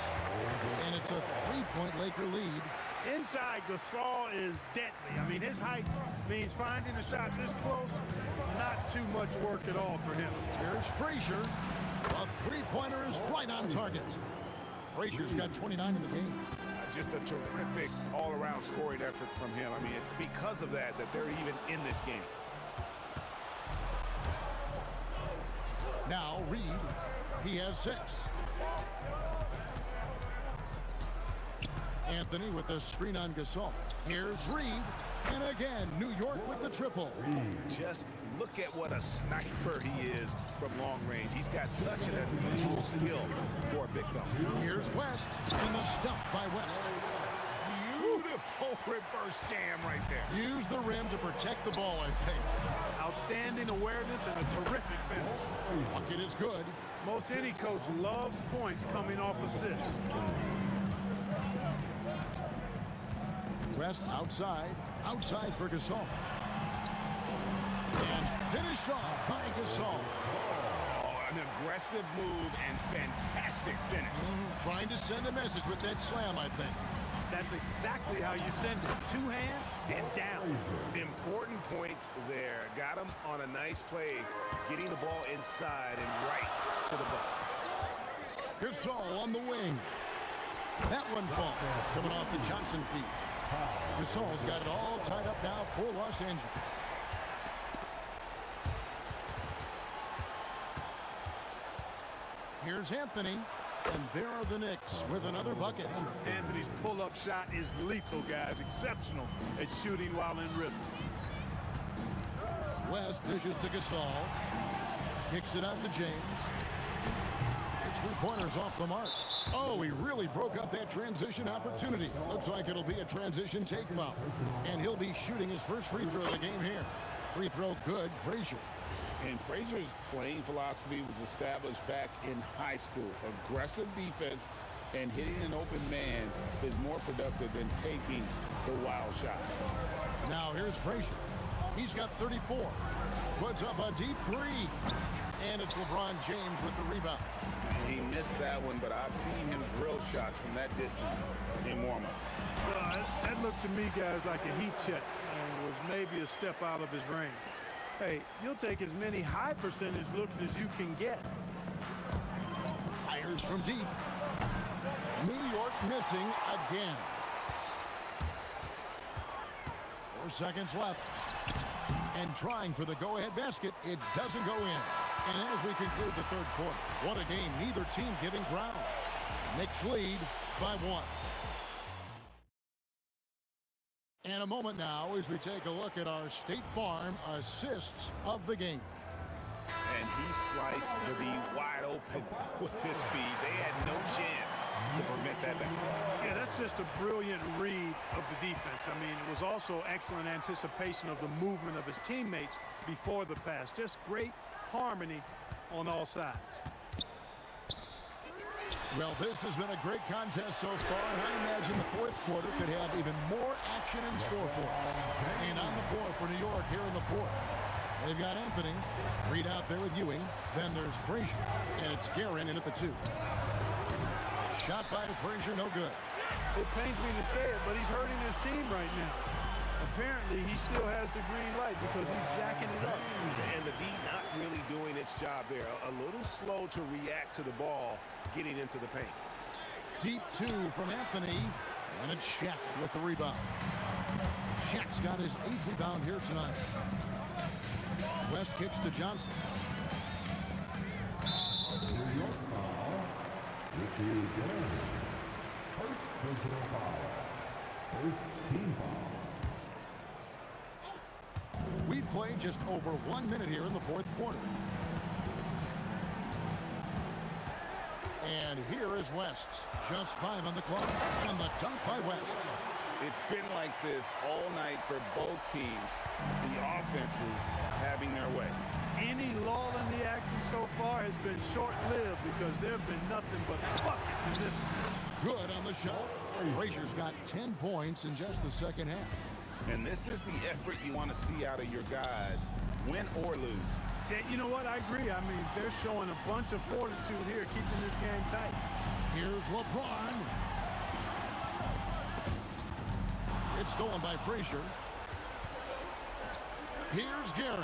And it's a 3-point Laker lead. Inside, Gasol is deadly. I mean, his height means finding a shot this close, not too much work at all for him. Here's Frazier. A 3-pointer is right on target. Frazier's got 29 in the game. Just a terrific all-around scoring effort from him. I mean, it's because of that they're even in this game. Now Reed, he has 6. Anthony with the screen on Gasol. Here's Reed, and again, New York with the triple. Just look at what a sniper he is from long range. He's got such an unusual skill for a big fella. Here's West, and the stuff by West. Beautiful reverse jam right there. Use the rim to protect the ball, I think. Outstanding awareness and a terrific finish. Bucket is good. Most any coach loves points coming off assists. West outside for Gasol. And finished off by Gasol. Oh, an aggressive move and fantastic finish. Trying to send a message with that slam, I think. That's exactly how you send it. Two hands and down. Important points there. Got him on a nice play, getting the ball inside and right to the butt. Gasol on the wing. That one falls, coming off the Johnson feet. Gasol's got it all tied up now for Los Angeles. Here's Anthony, and there are the Knicks with another bucket. Anthony's pull-up shot is lethal, guys. Exceptional at shooting while in rhythm. West dishes to Gasol. Kicks it out to James. His three-pointers off the mark. Oh, he really broke up that transition opportunity. Looks like it'll be a transition take foul. And he'll be shooting his first free throw of the game here. Free throw good, Frazier. And Frazier's playing philosophy was established back in high school. Aggressive defense and hitting an open man is more productive than taking the wild shot. Now here's Frazier. He's got 34. Puts up a deep three. And it's LeBron James with the rebound. He missed that one, but I've seen him drill shots from that distance in warm-up. Well, that looked to me, guys, like a heat check and was maybe a step out of his range. Hey, you'll take as many high percentage looks as you can get. Fires from deep. New York missing again. 4 seconds left. And trying for the go-ahead basket, it doesn't go in. And as we conclude the third quarter, what a game, neither team giving ground. Knicks lead by 1. And a moment now as we take a look at our State Farm assists of the game. And he sliced the B wide open with his speed. They had no chance to prevent that basket. Yeah, that's just a brilliant read of the defense. I mean, it was also excellent anticipation of the movement of his teammates before the pass. Just great harmony on all sides. Well, this has been a great contest so far, and I imagine the fourth quarter could have even more action in store for us. And on the floor for New York here in the fourth, they've got Anthony, Reed out there with Ewing. Then there's Frazier, and it's Guerin in at the 2. Shot by Frazier, no good. It pains me to say it, but he's hurting his team right now. Apparently, he still has the green light because he's jacking it up. And the D not really doing its job there. A little slow to react to the ball getting into the paint. Deep 2 from Anthony, and it's Shaq with the rebound. Shaq's got his 8th rebound here tonight. West kicks to Johnson. New York foul. Richie Guerin. First personal foul. First team foul. We've played just over 1 minute here in the fourth quarter. And here is West. Just 5 on the clock. And the dunk by West. It's been like this all night for both teams. The offenses having their way. Any lull in the action so far has been short-lived because there have been nothing but buckets in this one. Good on the shot. Frazier's got 10 points in just the second half. And this is the effort you want to see out of your guys, win or lose. Yeah, you know what? I agree. I mean, they're showing a bunch of fortitude here, keeping this game tight. Here's LeBron. It's stolen by Frazier. Here's Guerin.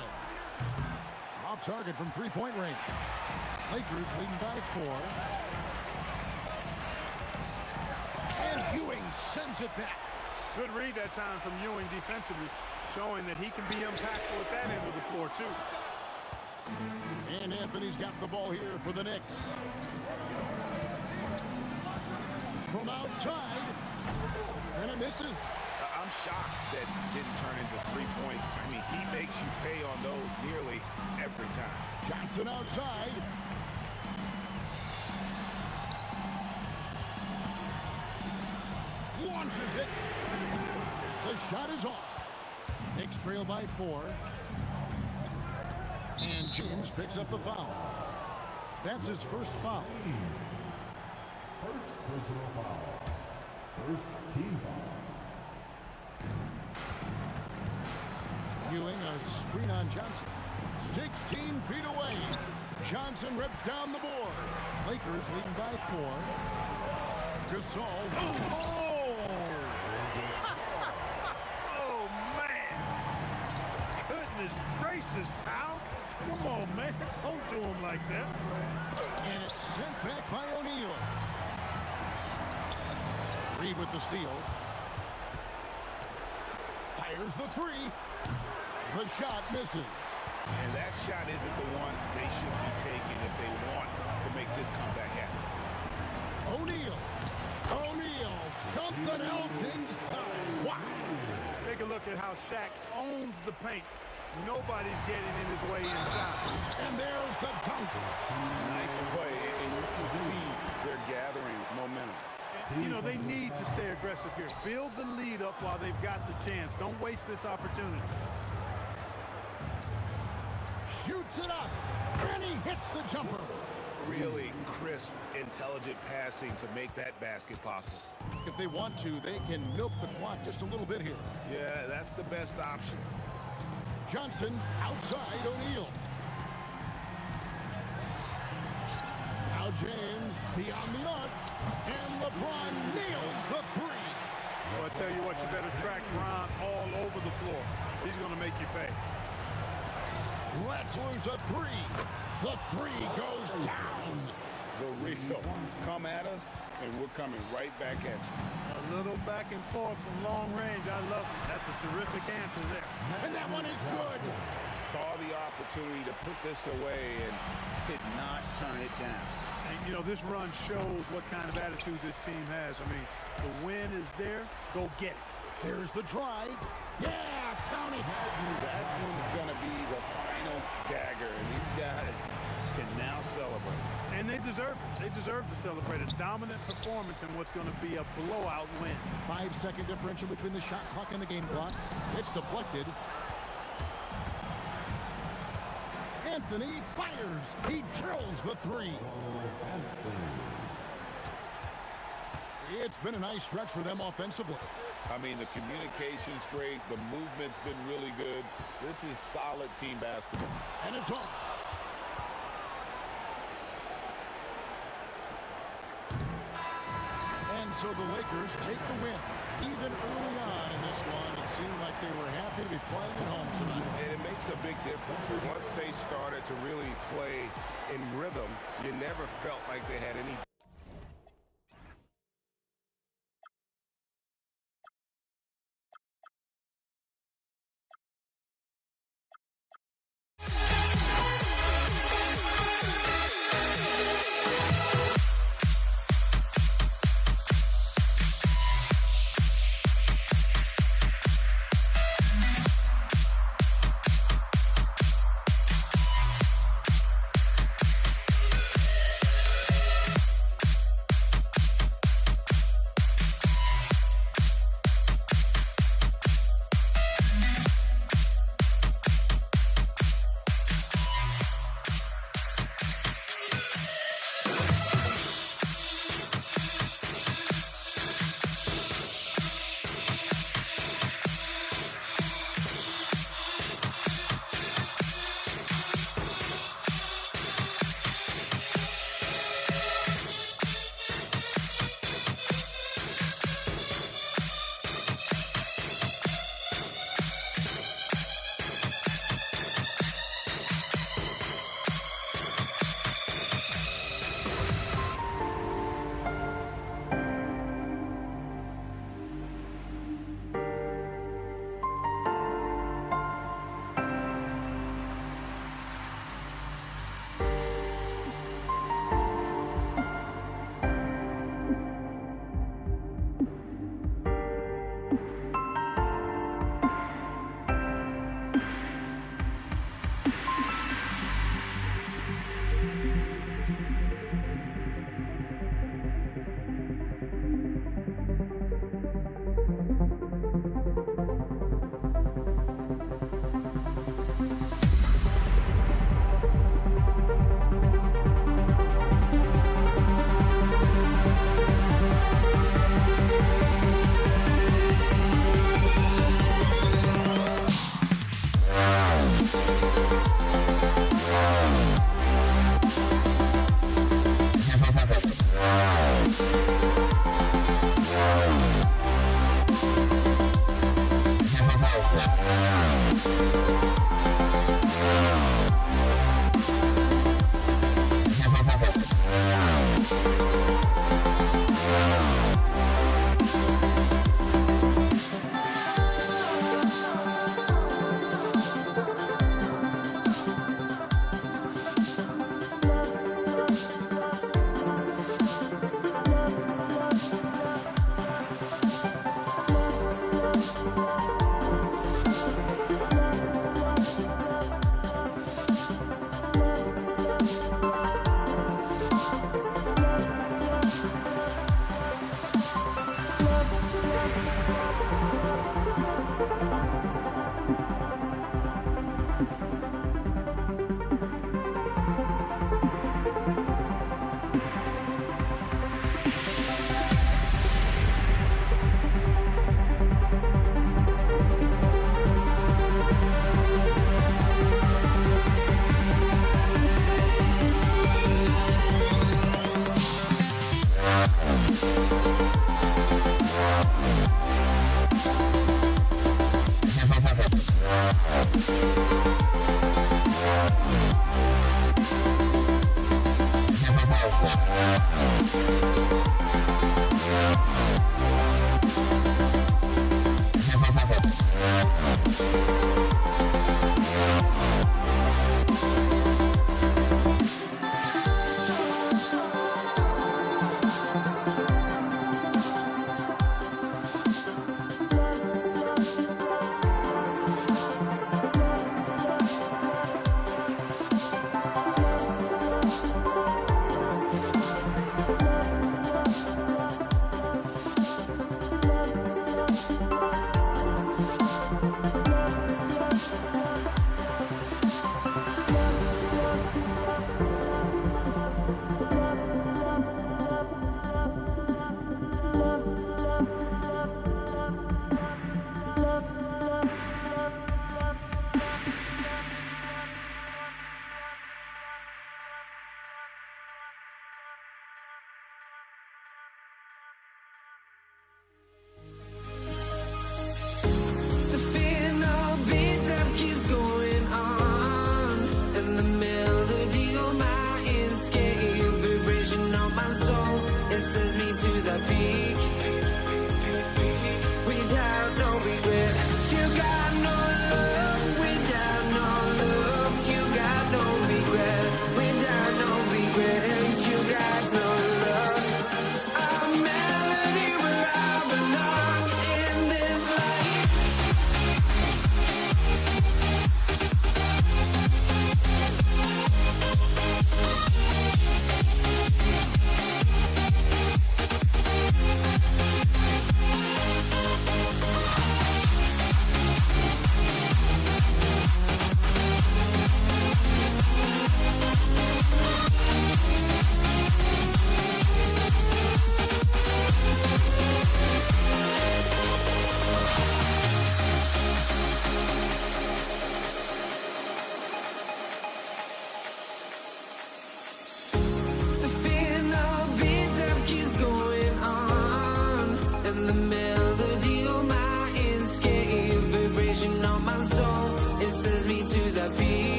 Off target from three-point range. Lakers leading by 4. And Ewing sends it back. Good read that time from Ewing defensively, showing that he can be impactful at that end of the floor, too. And Anthony's got the ball here for the Knicks. From outside, and it misses. I'm shocked that didn't turn into 3 points. I mean, he makes you pay on those nearly every time. Johnson outside. Launches it. The shot is off. Knicks trail by 4. And James picks up the foul. That's his first foul. First personal foul. First team foul. Ewing, a screen on Johnson. 16 feet away. Johnson rips down the board. Lakers leading by 4. Gasol. Oh! just pound. Come on, man. Don't do him like that. And it's sent back by O'Neal. Reed with the steal. Fires the three. The shot misses. And that shot isn't the one they should be taking if they want to make this comeback happen. O'Neal. Something else inside. Wow. Take a look at how Shaq owns the paint. Nobody's getting in his way inside. And there's the dunk. Nice play, and you can see they're gathering momentum. You know, they need to stay aggressive here. Build the lead up while they've got the chance. Don't waste this opportunity. Shoots it up. And he hits the jumper. Really crisp, intelligent passing to make that basket possible. If they want to, they can milk the clock just a little bit here. Yeah, that's the best option. Johnson outside O'Neal. Now James beyond the arc. And LeBron nails the three. Well, I tell you what, you better track Bron all over the floor. He's going to make you pay. Let's lose a three. The three goes down. The real. Come at us, and we're coming right back at you. A little back and forth from long range. I love it. That's a terrific answer there. And that one is good. Saw the opportunity to put this away and did not turn it down. And, you know, this run shows what kind of attitude this team has. I mean, the win is there. Go get it. There's the drive. Yeah, count it. That one's going to be the final dagger, and these guys can now celebrate. And they deserve it. They deserve to celebrate a dominant performance in what's going to be a blowout win. 5-second differential between the shot clock and the game clock. It's deflected. Anthony fires. He drills the three. It's been a nice stretch for them offensively. I mean, the communication's great. The movement's been really good. This is solid team basketball. And it's off. And so the Lakers take the win. Even early on in this one, it seemed like they were happy to be playing at home tonight. And it makes a big difference. Once they started to really play in rhythm, you never felt like they had any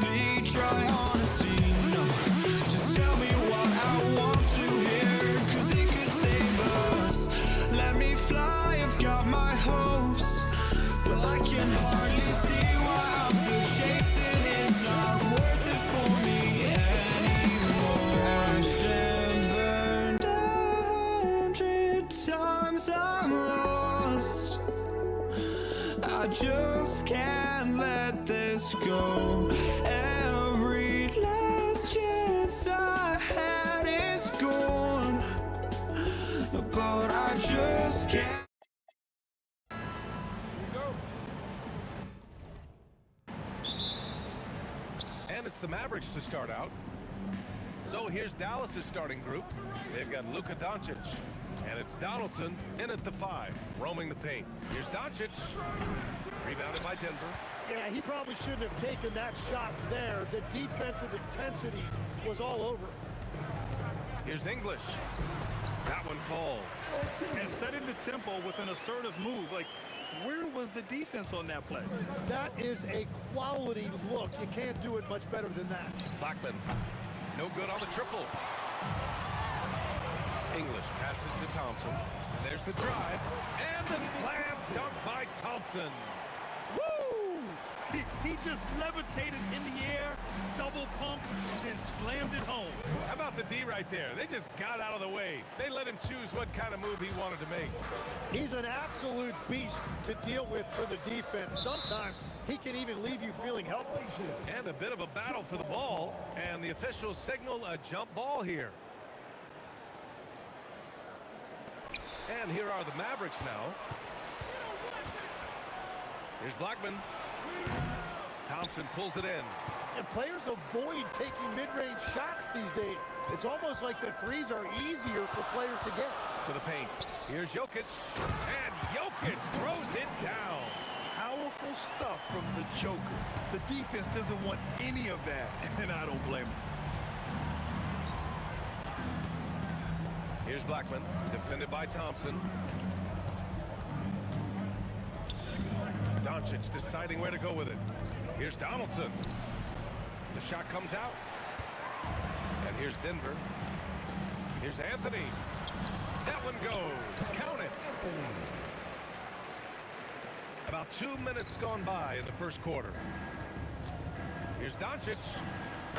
honestly, try honesty. No, just tell me what I want to hear, 'cause it could save us. Let me fly, I've got my hopes, but I can hardly see why I'm still chasing. It's not worth it for me anymore. Crashed and burned 100 times, I'm lost. I just can't let this go. Every last chance I had is gone, but I just can't. And it's the Mavericks to start out. So here's Dallas's starting group. They've got Luka Doncic, and it's Donaldson in at the 5, roaming the paint. Here's Doncic, rebounded by Denver. Yeah, he probably shouldn't have taken that shot there. The defensive intensity was all over. Here's English. That one falls. And setting the tempo with an assertive move. Like, where was the defense on that play? That is a quality look. You can't do it much better than that. Blackman, no good on the triple. English passes to Thompson. And there's the drive. And the slam dunk by Thompson. Woo! He just levitated in the air, double pump, and slammed it home. How about the D right there? They just got out of the way. They let him choose what kind of move he wanted to make. He's an absolute beast to deal with for the defense. Sometimes he can even leave you feeling helpless. And a bit of a battle for the ball. And the officials signal a jump ball here. And here are the Mavericks now. Here's Blackman. Thompson pulls it in. And players avoid taking mid-range shots these days. It's almost like the threes are easier for players to get. To the paint. Here's Jokic. And Jokic throws it down. Powerful stuff from the Joker. The defense doesn't want any of that, and I don't blame him. Here's Blackman, defended by Thompson. Doncic deciding where to go with it. Here's Donaldson. The shot comes out. And here's Denver. Here's Anthony. That one goes. Count it. About 2 minutes gone by in the first quarter. Here's Doncic.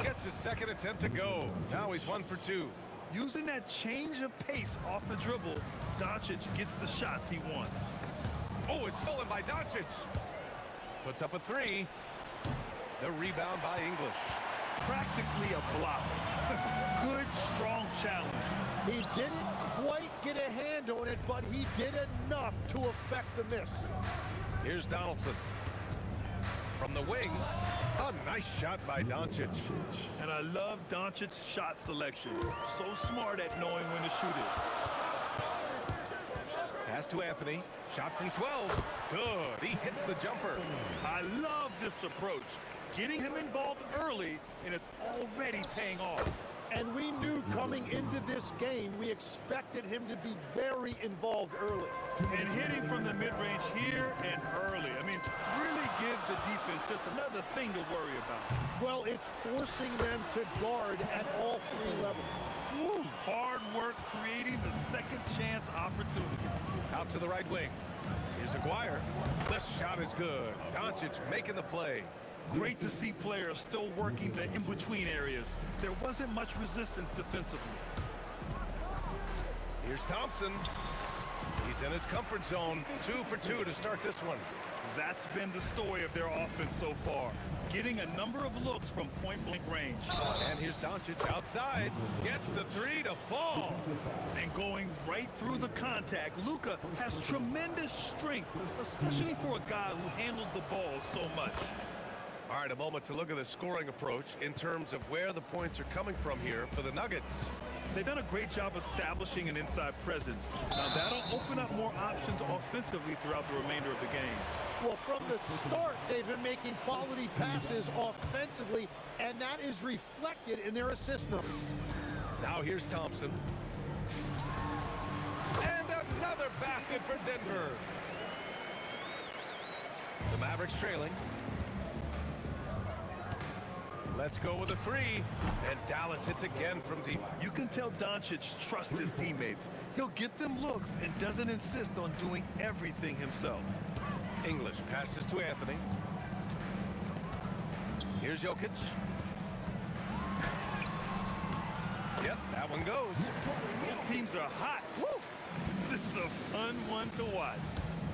Gets his second attempt to go. Now he's 1 for 2. Using that change of pace off the dribble, Doncic gets the shots he wants. Oh, it's stolen by Doncic. Puts up a 3. The rebound by English. Practically a block. Good, strong challenge. He didn't quite get a hand on it, but he did enough to affect the miss. Here's Donaldson. From the wing, a nice shot by Doncic. And I love Doncic's shot selection. So smart at knowing when to shoot it. Pass to Anthony. Shot from 12. Good. He hits the jumper. I love this approach. Getting him involved early, and it's already paying off. And we knew coming into this game, we expected him to be very involved early. And hitting from the mid-range here and early. I mean, really gives the defense just another thing to worry about. Well, it's forcing them to guard at all 3 levels. Woo, hard work creating the second chance opportunity. Out to the right wing. Here's Aguirre. The shot is good. Doncic making the play. Great to see players still working the in-between areas. There wasn't much resistance defensively. Here's Thompson. He's in his comfort zone. 2 for 2 to start this one. That's been the story of their offense so far. Getting a number of looks from point-blank range. And here's Doncic outside. Gets the 3 to fall. And going right through the contact, Luka has tremendous strength, especially for a guy who handles the ball so much. All right, a moment to look at the scoring approach in terms of where the points are coming from here for the Nuggets. They've done a great job establishing an inside presence. Now, that'll open up more options offensively throughout the remainder of the game. Well, from the start, they've been making quality passes offensively, and that is reflected in their assist numbers. Now here's Thompson. And another basket for Denver. The Mavericks trailing. Let's go with a three. And Dallas hits again from deep. You can tell Doncic trusts his teammates. He'll get them looks and doesn't insist on doing everything himself. English passes to Anthony. Here's Jokic. Yep, that one goes. Both teams are hot. Woo! This is a fun one to watch.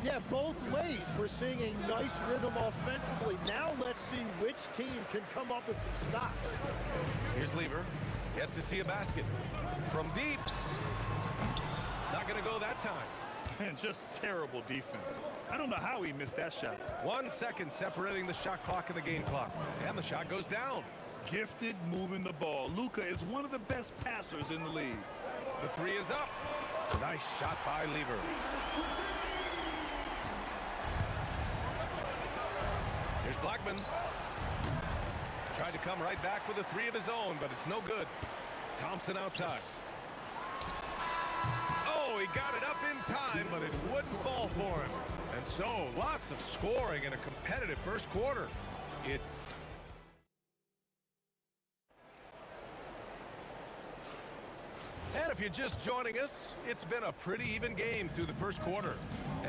Yeah, both ways. We're seeing a nice rhythm offensively. Now let's see which team can come up with some stops. Here's Lever. Yet to see a basket. From deep. Not going to go that time. And just terrible defense. I don't know how he missed that shot. 1 second separating the shot clock and the game clock. And the shot goes down. Gifted moving the ball. Luka is one of the best passers in the league. The three is up. Nice shot by Lever. Here's Blackman. Tried to come right back with a three of his own, but it's no good. Thompson outside. Oh, he got it up in time, but it wouldn't fall for him. And so, lots of scoring in a competitive first quarter. It's And if you're just joining us, it's been a pretty even game through the first quarter.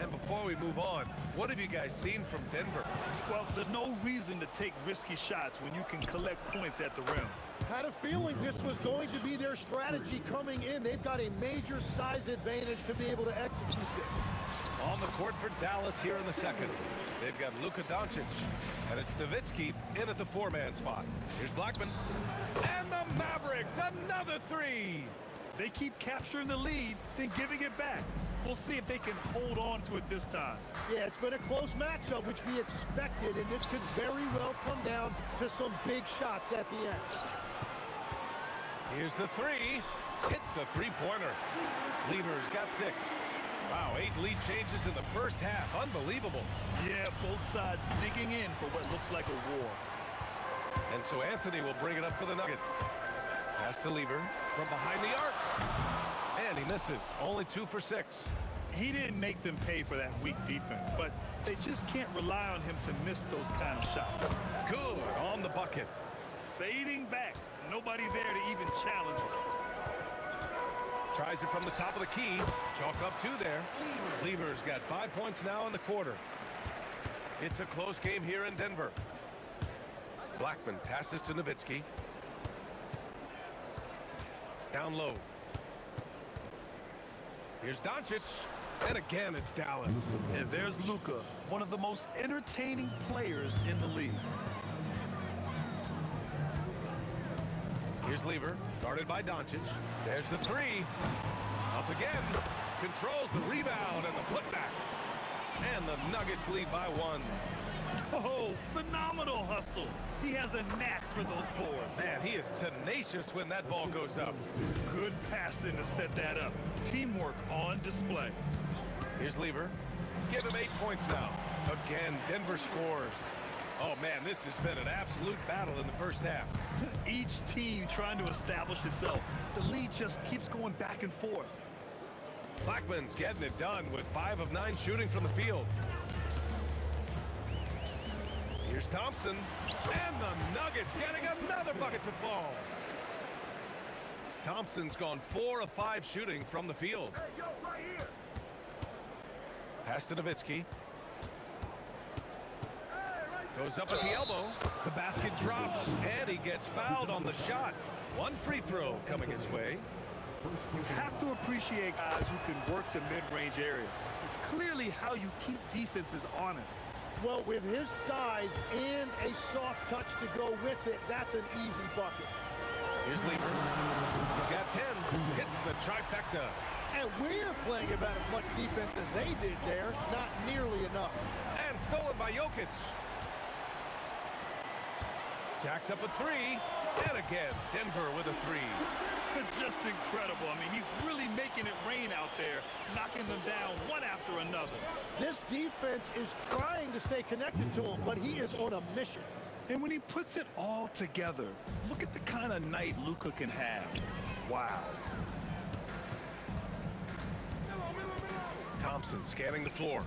And before we move on, what have you guys seen from Denver? Well, there's no reason to take risky shots when you can collect points at the rim. Had a feeling this was going to be their strategy coming in. They've got a major size advantage to be able to execute this. On the court for Dallas here in the second. They've got Luka Doncic, and it's Nowitzki in at the four-man spot. Here's Blackman. And the Mavericks, another three! They keep capturing the lead, then giving it back. We'll see if they can hold on to it this time. Yeah, it's been a close matchup, which we expected, and this could very well come down to some big shots at the end. Here's the three. Hits the three-pointer. Lever's got 6. Wow, 8 lead changes in the first half. Unbelievable. Yeah, both sides digging in for what looks like a war. And so Anthony will bring it up for the Nuggets. Pass to Lever from behind the arc. And he misses. Only 2 for 6. He didn't make them pay for that weak defense, but they just can't rely on him to miss those kind of shots. Good on the bucket. Fading back. Nobody there to even challenge it. Tries it from the top of the key. Chalk up 2 there. Lever's got 5 points now in the quarter. It's a close game here in Denver. Blackman passes to Nowitzki. Down low. Here's Doncic. And again, it's Dallas. And there's Luka, one of the most entertaining players in the league. Here's Lever, guarded by Doncic. There's the three. Up again. Controls the rebound and the putback. And the Nuggets lead by 1. Oh, phenomenal hustle. He has a knack for those boards. Man, he is tenacious when that ball goes up. Good passing to set that up. Teamwork on display. Here's Lever. Give him 8 points now. Again, Denver scores. Oh, man, this has been an absolute battle in the first half. Each team trying to establish itself. The lead just keeps going back and forth. Blackman's getting it done with 5 of 9 shooting from the field. Here's Thompson. And the Nuggets getting another bucket to fall. Thompson's gone 4 of 5 shooting from the field. Hey, yo, right here. Pass to Nowitzki. Goes up at the elbow. The basket drops, and he gets fouled on the shot. 1 free throw coming his way. You have to appreciate guys who can work the mid-range area. It's clearly how you keep defenses honest. Well, with his size and a soft touch to go with it, that's an easy bucket. Here's Lever. He's got 10. Hits the trifecta. And we're playing about as much defense as they did there. Not nearly enough. And stolen by Jokic. Jacks up a 3. And again, Denver with a 3. Just incredible. I mean, he's really making it rain out there, knocking them down one after another. This defense is trying to stay connected to him, but he is on a mission. And when he puts it all together, look at the kind of night Luka can have. Wow. Thompson scanning the floor.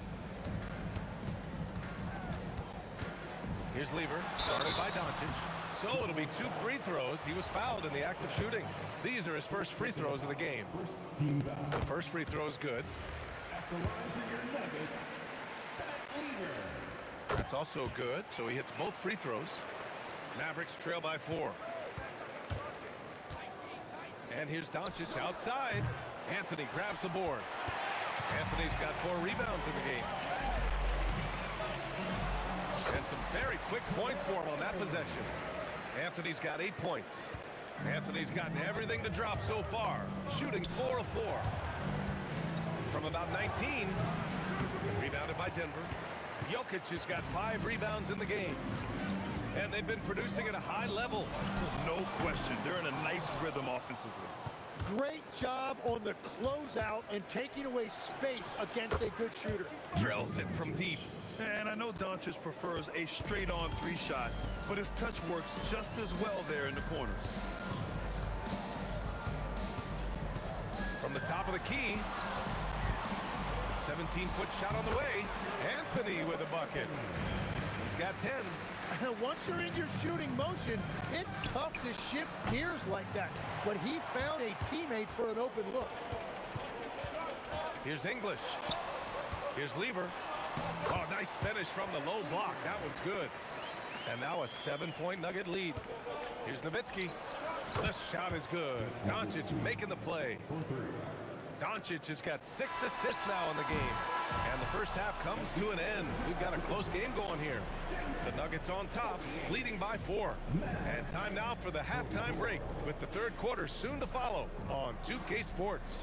Here's Lever, guarded by Doncic. So it'll be 2 free throws. He was fouled in the act of shooting. These are his first free throws of the game. The first free throw is good. That's also good, so he hits both free throws. Mavericks trail by 4. And here's Doncic outside. Anthony grabs the board. Anthony's got 4 rebounds in the game. And some very quick points for him on that possession. Anthony's got 8 points. Anthony's gotten everything to drop so far. Shooting 4 of 4. From about 19. Rebounded by Denver. Jokic has got 5 rebounds in the game. And they've been producing at a high level. No question. They're in a nice rhythm offensively. Great job on the closeout and taking away space against a good shooter. Drills it from deep. And I know Doncic prefers a straight-on 3 shot, but his touch works just as well there in the corners. From the top of the key. 17-foot shot on the way. Anthony with a bucket. He's got 10. Once you're in your shooting motion, it's tough to shift gears like that. But he found a teammate for an open look. Here's English. Here's Lever. Oh, nice finish from the low block. That one's good. And now a 7-point Nugget lead. Here's Nowitzki. The shot is good. Doncic making the play. Doncic has got 6 assists now in the game. And the first half comes to an end. We've got a close game going here. The Nuggets on top, leading by 4. And time now for the halftime break, with the third quarter soon to follow on 2K Sports.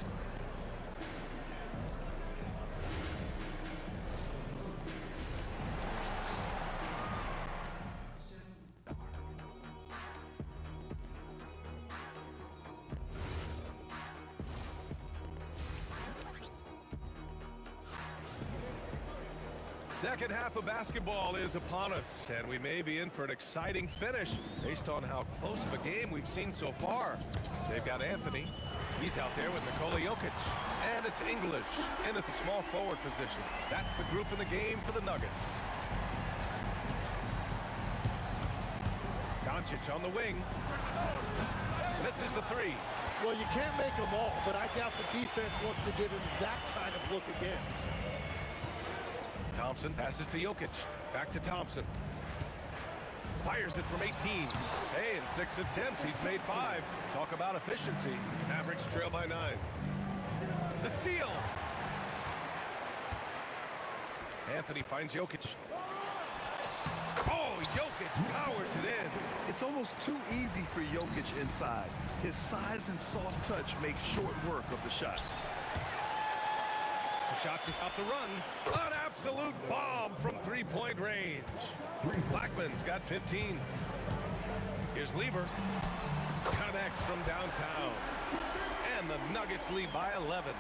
Second half of basketball is upon us, and we may be in for an exciting finish based on how close of a game we've seen so far. They've got Anthony. He's out there with Nikola Jokic. And it's English in at the small forward position. That's the group in the game for the Nuggets. Doncic on the wing. Misses the 3. Well, you can't make them all, but I doubt the defense wants to give him that kind of look again. Thompson passes to Jokic. Back to Thompson. Fires it from 18. Hey, in 6 attempts, he's made 5. Talk about efficiency. Mavericks trail by 9. The steal. Anthony finds Jokic. Oh, Jokic powers it in. It's almost too easy for Jokic inside. His size and soft touch make short work of the shot. The shot to stop the run. An absolute bomb from 3-point range. Blackman's got 15. Here's Lever. Connects from downtown. And the Nuggets lead by 11.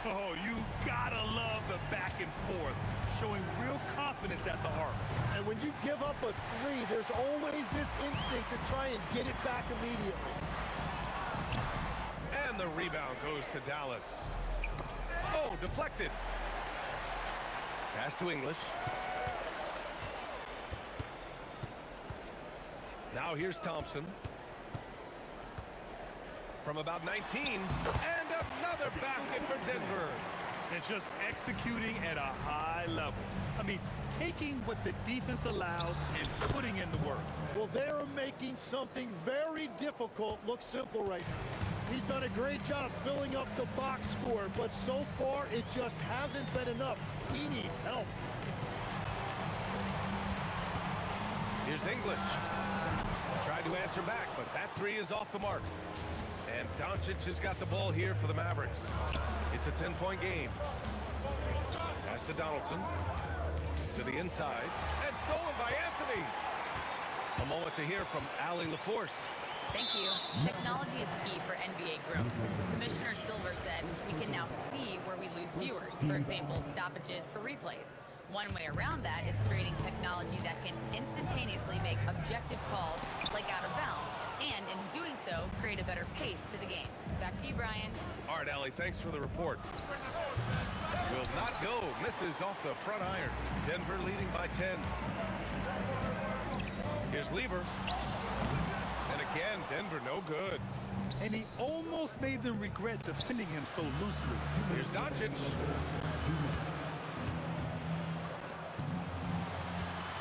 Oh, you gotta love the back and forth, showing real confidence at the arc. And when you give up a 3, there's always this instinct to try and get it back immediately. And the rebound goes to Dallas. Oh, deflected. Pass to English. Now here's Thompson. From about 19. And another basket for Denver. And just executing at a high level. I mean, taking what the defense allows and putting in the work. Well, they're making something very difficult look simple right now. He's done a great job filling up the box score, but so far it just hasn't been enough. He needs help. Here's English. Tried to answer back, but that 3 is off the mark. And Doncic has got the ball here for the Mavericks. It's a 10-point game. Pass to Donaldson. To the inside. And stolen by Anthony. A moment to hear from Allie LaForce. Thank you. Technology is key for NBA growth. Commissioner Silver said we can now see where we lose viewers. For example, stoppages for replays. One way around that is creating technology that can instantaneously make objective calls like out of bounds, and in doing so, create a better pace to the game. Back to you, Brian. All right, Allie, thanks for the report. Will not go. Misses off the front iron. Denver leading by 10. Here's Lever. Again, Denver no good. And he almost made them regret defending him so loosely. Here's Doncic.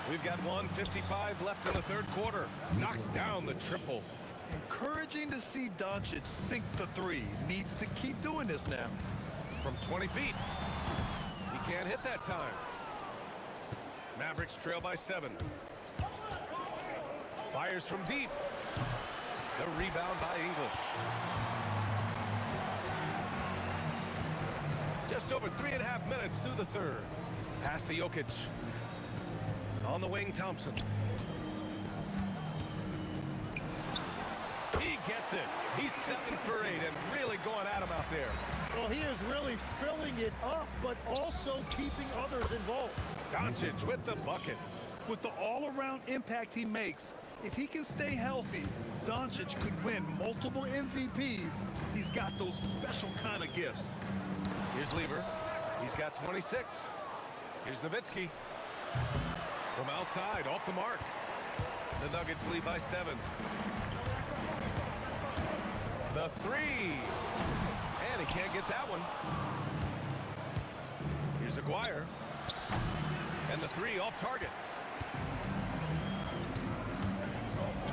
We've got 1:55 left in the third quarter. Knocks down the triple. Encouraging to see Doncic sink the three. Needs to keep doing this now. From 20 feet. He can't hit that time. Mavericks trail by 7. Fires from deep. The rebound by English. Just over 3.5 minutes through the third. Pass to Jokic. On the wing, Thompson. He gets it. He's 7 for 8 and really going at him out there. Well, he is really filling it up, but also keeping others involved. Doncic with the bucket. With the all-around impact he makes, if he can stay healthy, Doncic could win multiple MVPs. He's got those special kind of gifts. Here's Lever. He's got 26. Here's Nowitzki. From outside, off the mark. The Nuggets lead by 7. The three. And he can't get that one. Here's Aguirre. And the three off target.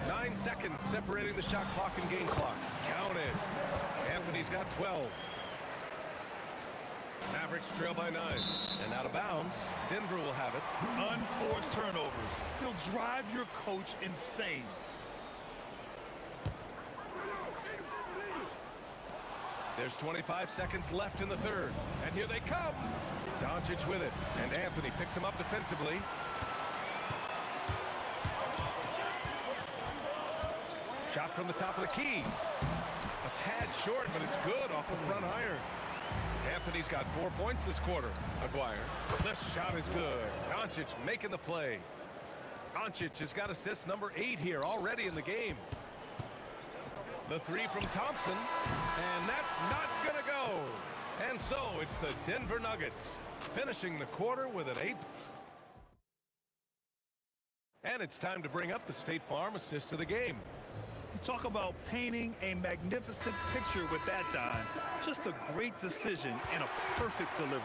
9 seconds separating the shot clock and game clock. Counted. Anthony's got 12. Mavericks trail by 9. And out of bounds, Denver will have it. Unforced turnovers. They'll drive your coach insane. There's 25 seconds left in the third. And here they come. Doncic with it. And Anthony picks him up defensively. Shot from the top of the key. A tad short, but it's good off the front iron. Anthony's got 4 points this quarter. Aguirre. The shot is good. Doncic making the play. Doncic has got assist number 8 here already in the game. The three from Thompson. And that's not going to go. And so it's the Denver Nuggets finishing the quarter with an 8. And it's time to bring up the State Farm assist of the game. You talk about painting a magnificent picture with that dime. Just a great decision and a perfect delivery.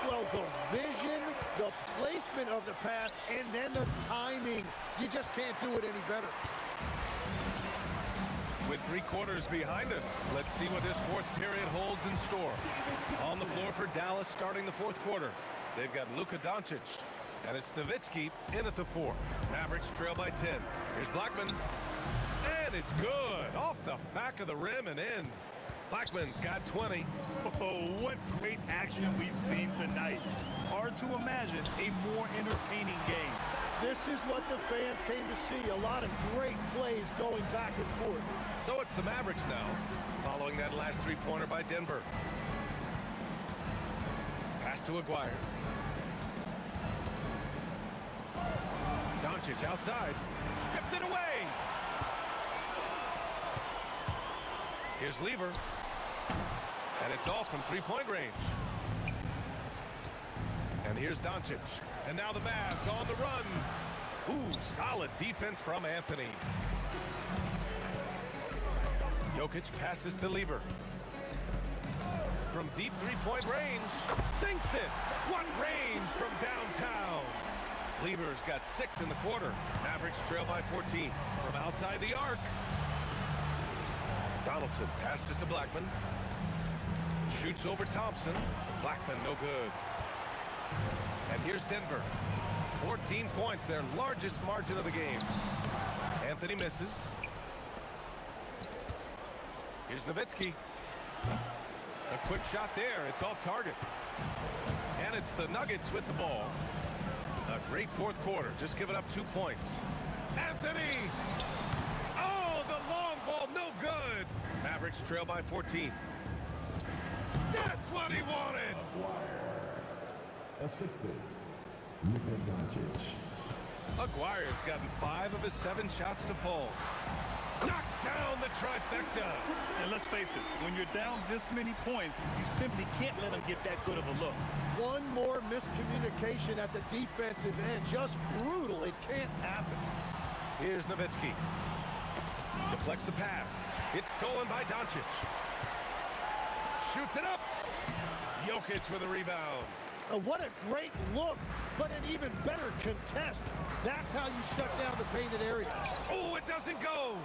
Well, the vision, the placement of the pass, and then the timing. You just can't do it any better. With 3 quarters behind us, let's see what this fourth period holds in store. On the floor for Dallas starting the fourth quarter. They've got Luka Doncic, and it's Nowitzki in at the 4. Mavericks trail by 10. Here's Blackman. And it's good. Off the back of the rim and in. Blackman's got 20. Oh, what great action we've seen tonight. Hard to imagine a more entertaining game. This is what the fans came to see. A lot of great plays going back and forth. So it's the Mavericks now, following that last 3-pointer by Denver. Pass to Aguirre. Doncic outside. Stripped it away. Here's Lever. And it's off from 3-point range. And here's Doncic. And now the Mavs on the run. Ooh, solid defense from Anthony. Jokic passes to Lever. From deep 3-point range. Sinks it. What range from downtown. Lever's got 6 in the quarter. Mavericks trail by 14. From outside the arc. Donaldson passes to Blackman. Shoots over Thompson. Blackman no good. And here's Denver. 14 points, their largest margin of the game. Anthony misses. Here's Nowitzki. A quick shot there. It's off target. And it's the Nuggets with the ball. A great fourth quarter. Just giving up 2 points. Anthony! Oh, the long ball, no good. Mavericks trail by 14. That's what he wanted. Assisted. Luka Doncic. Aguirre's gotten 5 of his 7 shots to fall. Knocks down the trifecta. And let's face it, when you're down this many points, you simply can't let them get that good of a look. One more miscommunication at the defensive end. Just brutal. It can't happen. Here's Nowitzki. Deflects the pass. It's stolen by Doncic. Shoots it up. Jokic with a rebound. What a great look, but an even better contest. That's how you shut down the painted area. Oh, it doesn't go.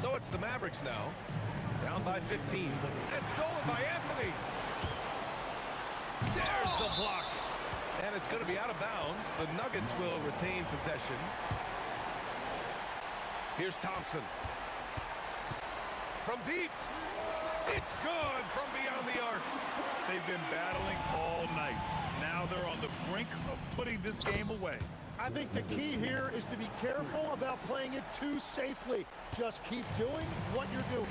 So it's the Mavericks now. Down by 15. And stolen by Anthony. There's the block. And it's going to be out of bounds. The Nuggets will retain possession. Here's Thompson. From deep. It's good from beyond the arc. They've been battling all night. Now they're on the brink of putting this game away. I think the key here is to be careful about playing it too safely. Just keep doing what you're doing.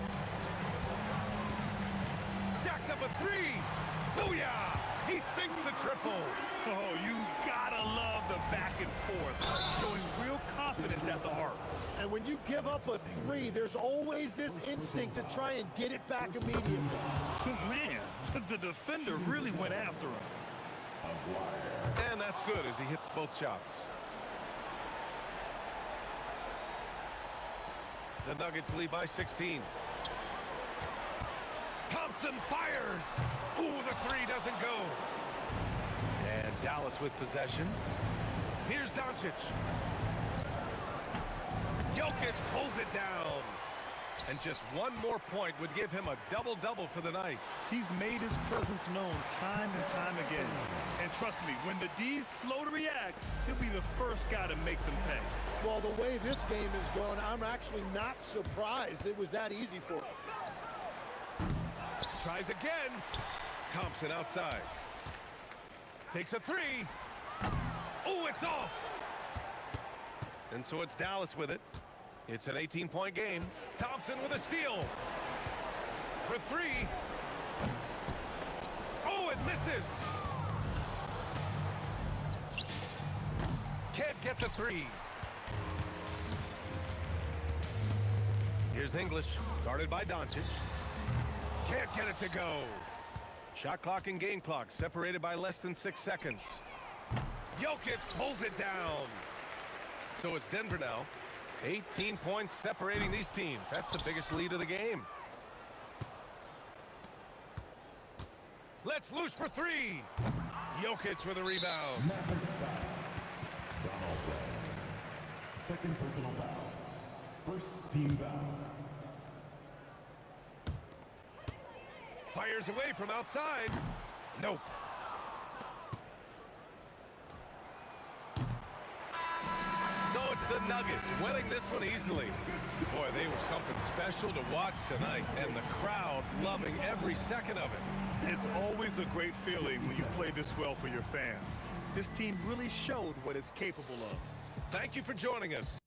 Jacks up a three. Booyah! He sinks the triple. Oh, you gotta love the back and forth, showing real confidence at the arc. And when you give up a three, there's always this instinct to try and get it back immediately. Man, the defender really went after him. And that's good as he hits both shots. The Nuggets lead by 16. Thompson fires. Ooh, the three doesn't go. And Dallas with possession. Here's Doncic. Jokic pulls it down. And just one more point would give him a double-double for the night. He's made his presence known time and time again. And trust me, when the D's slow to react, he'll be the first guy to make them pay. Well, the way this game is going, I'm actually not surprised it was that easy for him. Tries again. Thompson outside. Takes a three. Oh, it's off. And so it's Dallas with it. It's an 18-point game. Thompson with a steal. For three. Oh, it misses. Can't get the three. Here's English, guarded by Doncic. Can't get it to go. Shot clock and game clock separated by less than 6 seconds. Jokic pulls it down. So it's Denver now. 18 points separating these teams. That's the biggest lead of the game. Let's loose for three. Jokic with a rebound. Second personal foul. First team foul. Fires away from outside. Nope. So it's the Nuggets winning this one easily. Boy, they were something special to watch tonight, and the crowd loving every second of it. It's always a great feeling when you play this well for your fans. This team really showed what it's capable of. Thank you for joining us.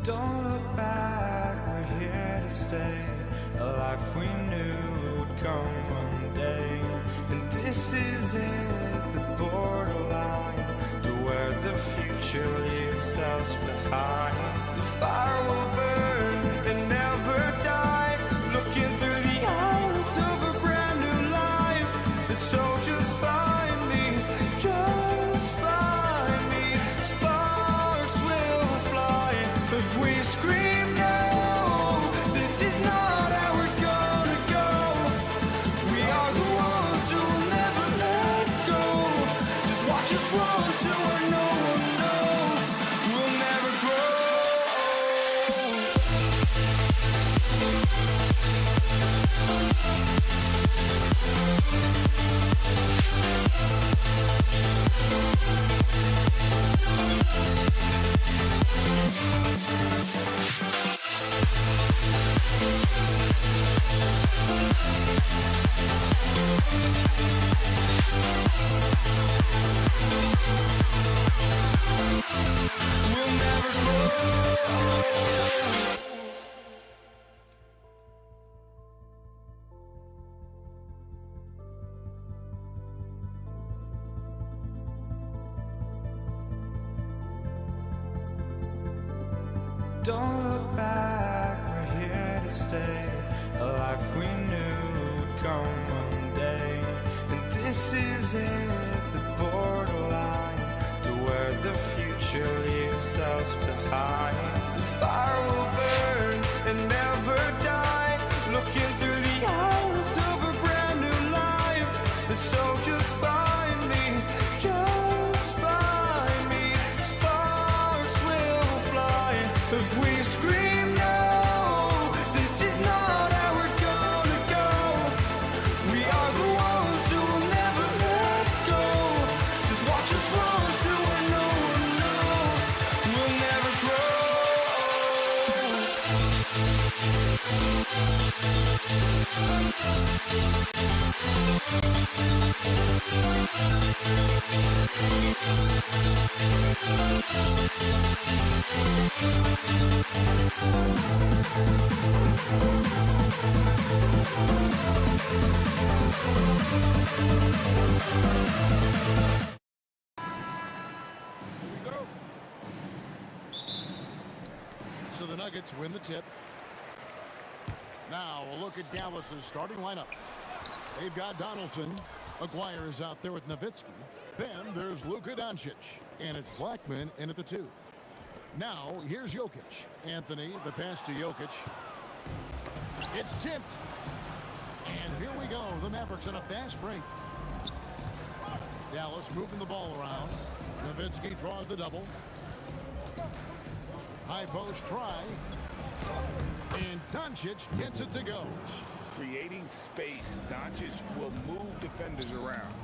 Don't look back, we're here to stay. A life we knew would come one day. And this is it, the borderline, to where the future leaves us behind. The fire will burn and never die, looking through the eyes of a brand new life. And so just find me, just find me. Sparks will fly if we scream no. This is not how we're gonna go. We are the ones who will never let go. Just watch us run to where no one knows. We'll never grow. We'll never grow. Don't look back, we're here to stay. A life we knew would come one day. And this is it, the borderline, to where the future leaves us behind. The fire will burn and never die, looking through the eyes of a brand new life. And so just find me, just find me. Sparks will fly if we scream no. This is not how we're gonna go. We are the ones who will never let go. Just watch us run to where no one knows. We'll never grow. So the Nuggets win the tip. Now a look at Dallas's starting lineup. They've got Donaldson. Aguirre is out there with Nowitzki. Then there's Luka Doncic. And it's Blackman in at the 2. Now here's Jokic. Anthony, the pass to Jokic. It's tipped. And here we go. The Mavericks on a fast break. Dallas moving the ball around. Nowitzki draws the double. High post try. And Doncic gets it to go. Creating space, Doncic will move defenders around.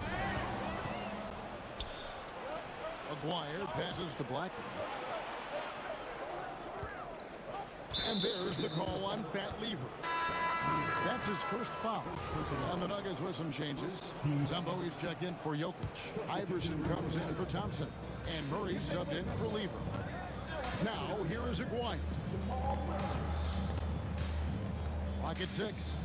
Aguirre passes to Blackman. And there's the call on Fat Lever. That's his first foul. And the Nuggets with some changes. Tumbo is checked in for Jokic. Iverson comes in for Thompson. And Murray subbed in for Lever. Now, here is Aguirre. Clock at 6.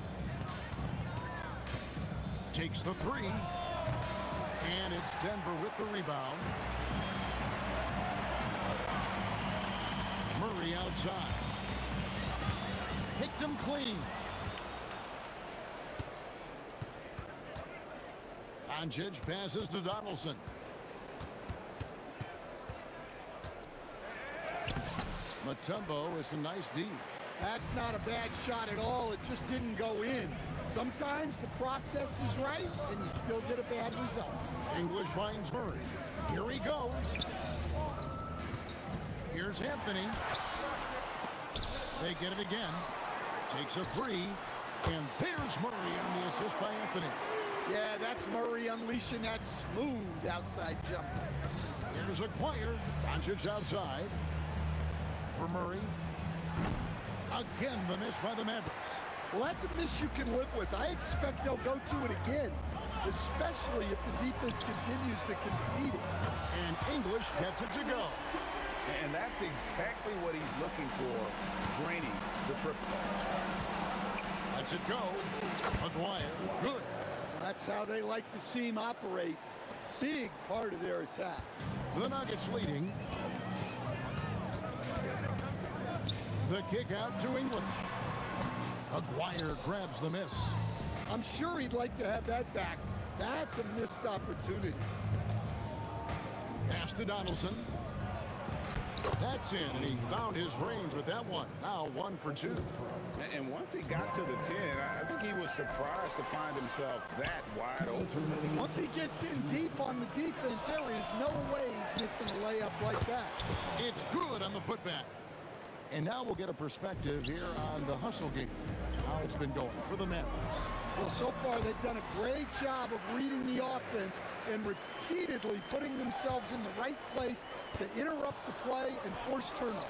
Takes the 3. And it's Denver with the rebound. Murray outside. Picked him clean. Doncic passes to Donaldson. Mutombo is a nice D. That's not a bad shot at all. It just didn't go in. Sometimes the process is right, and you still get a bad result. English finds Murray. Here he goes. Here's Anthony. They get it again. Takes a 3. And there's Murray on the assist by Anthony. Yeah, that's Murray unleashing that smooth outside jumper. Here's Aguirre. Doncic outside. For Murray. Again, the miss by the Mavericks. Well, that's a miss you can live with. I expect they'll go to it again, especially if the defense continues to concede it. And English gets it to go. And that's exactly what he's looking for, draining the triple. Lets it go. Maguire, good. That's how they like to see him operate. Big part of their attack. The Nuggets leading. The kick out to English. Maguire grabs the miss. I'm sure he'd like to have that back. That's a missed opportunity. Pass to Donaldson. That's in, and he found his range with that one. Now 1 for 2. And once he got to the 10, I think he was surprised to find himself that wide open. Once he gets in deep on the defense, there is no way he's missing a layup like that. It's good on the putback. And now we'll get a perspective here on the hustle game. How it's been going for the Mavericks. Well, so far they've done a great job of reading the offense and repeatedly putting themselves in the right place to interrupt the play and force turnovers.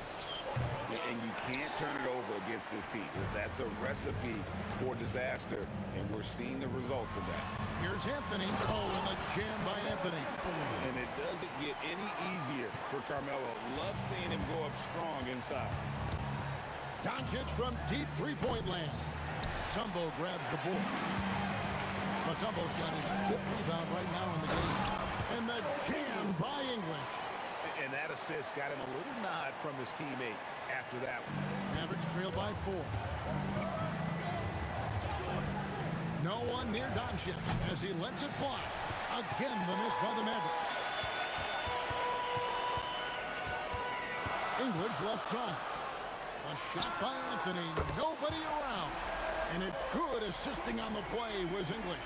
And you can't turn it over against this team. That's a recipe for disaster, and we're seeing the results of that. Here's Anthony. Oh, and the jam by Anthony. And it doesn't get any easier for Carmelo. Love seeing him go up strong inside. Doncic from deep three-point land. Mutombo grabs the board. Mutombo's got his 5th rebound right now in the game. And the jam by English. And that assist got him a little nod from his teammate after that one. Mavericks trail by 4. No one near Doncic as he lets it fly. Again, the miss by the Mavericks. English left side. A shot by Anthony. Nobody around. And it's good. Assisting on the play was English.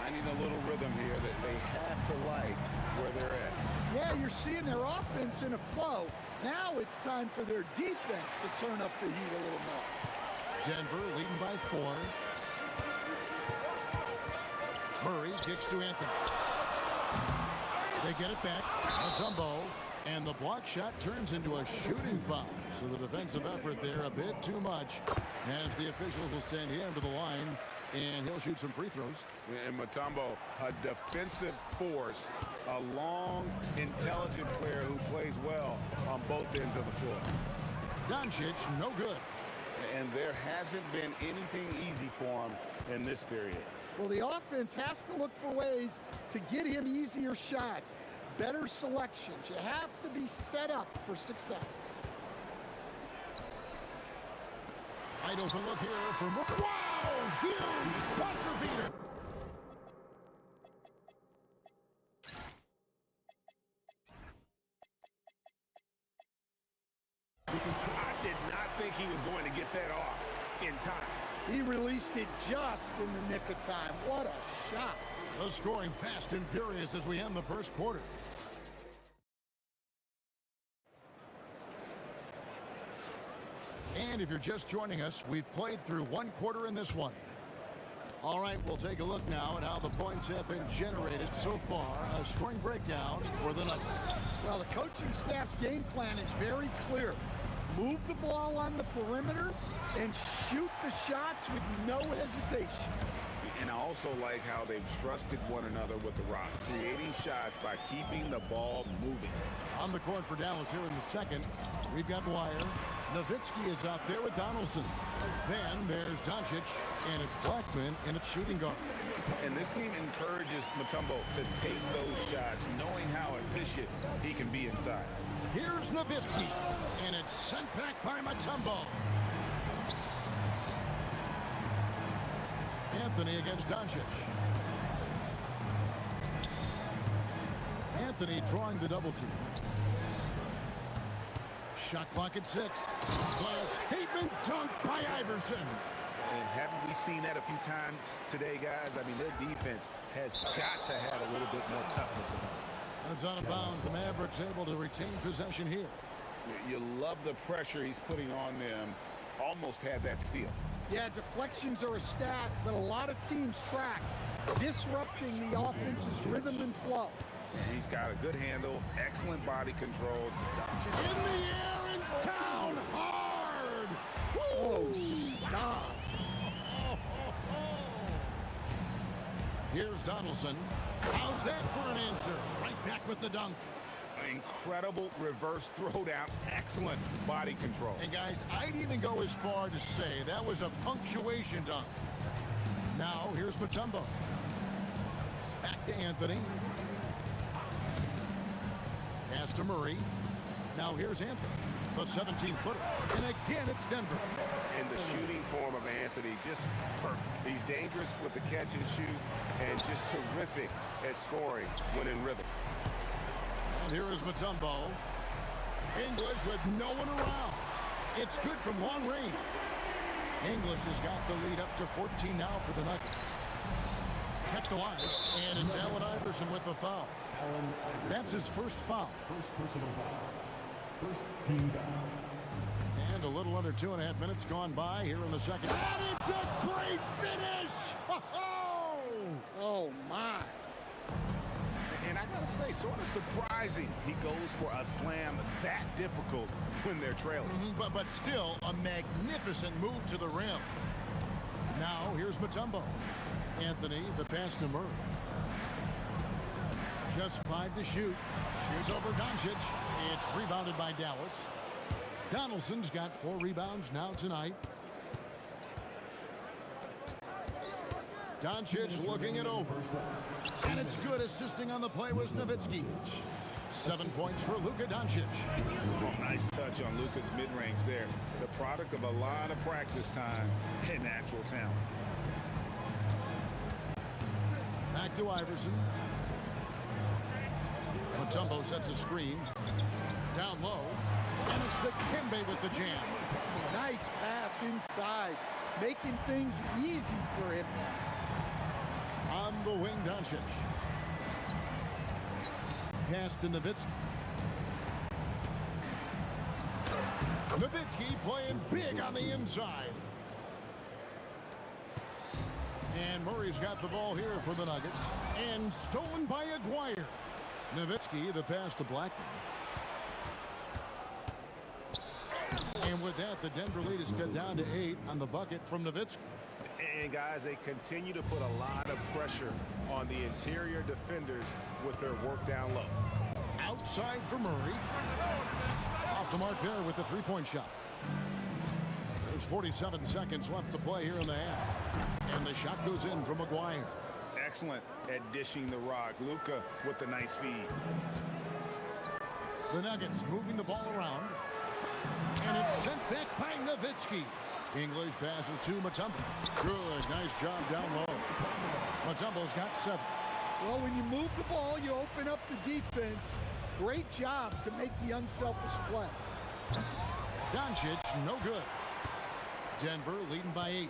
Finding a little rhythm here that they have to like where they're at. Yeah, you're seeing their offense in a flow. Now it's time for their defense to turn up the heat a little more. Denver leading by 4. Murray kicks to Anthony. They get it back. Mutombo. And the block shot turns into a shooting foul. So the defensive effort there a bit too much as the officials will send him to the line. And he'll shoot some free throws. And Mutombo, a defensive force, a long, intelligent player who plays well on both ends of the floor. Doncic, no good. And there hasn't been anything easy for him in this period. Well, the offense has to look for ways to get him easier shots, better selections. You have to be set up for success. Wide open look here for wow! Huge buzzer beater. I did not think he was going to get that off in time. He released it just in the nick of time. What a shot. The scoring fast and furious as we end the first quarter. And if you're just joining us, we've played through 1 quarter in this one. All right, we'll take a look now at how the points have been generated so far. A scoring breakdown for the Nuggets. Well, the coaching staff's game plan is very clear. Move the ball on the perimeter and shoot the shots with no hesitation. And I also like how they've trusted one another with the rock, creating shots by keeping the ball moving. On the court for Dallas here in the second, we've got Wire. Nowitzki is out there with Donaldson. Then there's Doncic, and it's Blackman in its shooting guard. And this team encourages Mutombo to take those shots, knowing how efficient he can be inside. Here's Nowitzki, and it's sent back by Mutombo. Anthony against Doncic. Anthony drawing the double team. Shot clock at 6. Statement dunk by Iverson. And haven't we seen that a few times today, guys? I mean, their defense has got to have a little bit more toughness in them. And it's out of bounds. The Mavericks able to retain possession here. You love the pressure he's putting on them. Almost had that steal. Yeah, deflections are a stat that a lot of teams track, disrupting the offense's rhythm and flow. And he's got a good handle, excellent body control. In the air and down hard. Oh, stop. Here's Donaldson. How's that for an answer? Right back with the dunk. Incredible reverse throwdown. Excellent body control. And guys, I'd even go as far to say that was a punctuation dunk. Now, here's Mutombo. Back to Anthony. Pass to Murray. Now here's Anthony, the 17-footer. And again, it's Denver. And the shooting form of Anthony, just perfect. He's dangerous with the catch and shoot and just terrific at scoring when in rhythm. And here is Mutombo. English with no one around. It's good from long range. English has got the lead up to 14 now for the Nuggets. Kept alive, and it's Allen Iverson with the foul. That's his first foul. First personal foul. First team foul. And a little under 2.5 minutes gone by here in the second. And it's a great finish! Oh, my. And I gotta say, sort of surprising he goes for a slam that difficult when they're trailing. But still, a magnificent move to the rim. Now, here's Mutombo. Anthony, the pass to Murray. Just 5 to shoot. Shoots over Doncic. It's rebounded by Dallas. Donaldson's got 4 rebounds now tonight. Doncic looking it over. And it's good. Assisting on the play was Nowitzki. 7 points for Luka Doncic. Nice touch on Luka's mid-range there. The product of a lot of practice time and natural talent. Back to Iverson. Mutombo sets a screen. Down low. And it's Dikembe with the jam. Nice pass inside, making things easy for him. On the wing, Doncic. Pass to Nowitzki. Nowitzki playing big on the inside. And Murray's got the ball here for the Nuggets. And stolen by Aguirre. Nowitzki, the pass to Blackman. And with that, the Denver lead is cut down to 8 on the bucket from Nowitzki. And guys, they continue to put a lot of pressure on the interior defenders with their work down low. Outside for Murray. Off the mark there with the three-point shot. There's 47 seconds left to play here in the half. And the shot goes in from Aguirre. Excellent at dishing the rock. Luka with the nice feed. The Nuggets moving the ball around. And it's sent back by Nowitzki. English passes to Mutombo. Good, nice job down low. Mutombo's got 7. Well, when you move the ball, you open up the defense. Great job to make the unselfish play. Doncic, no good. Denver leading by 8.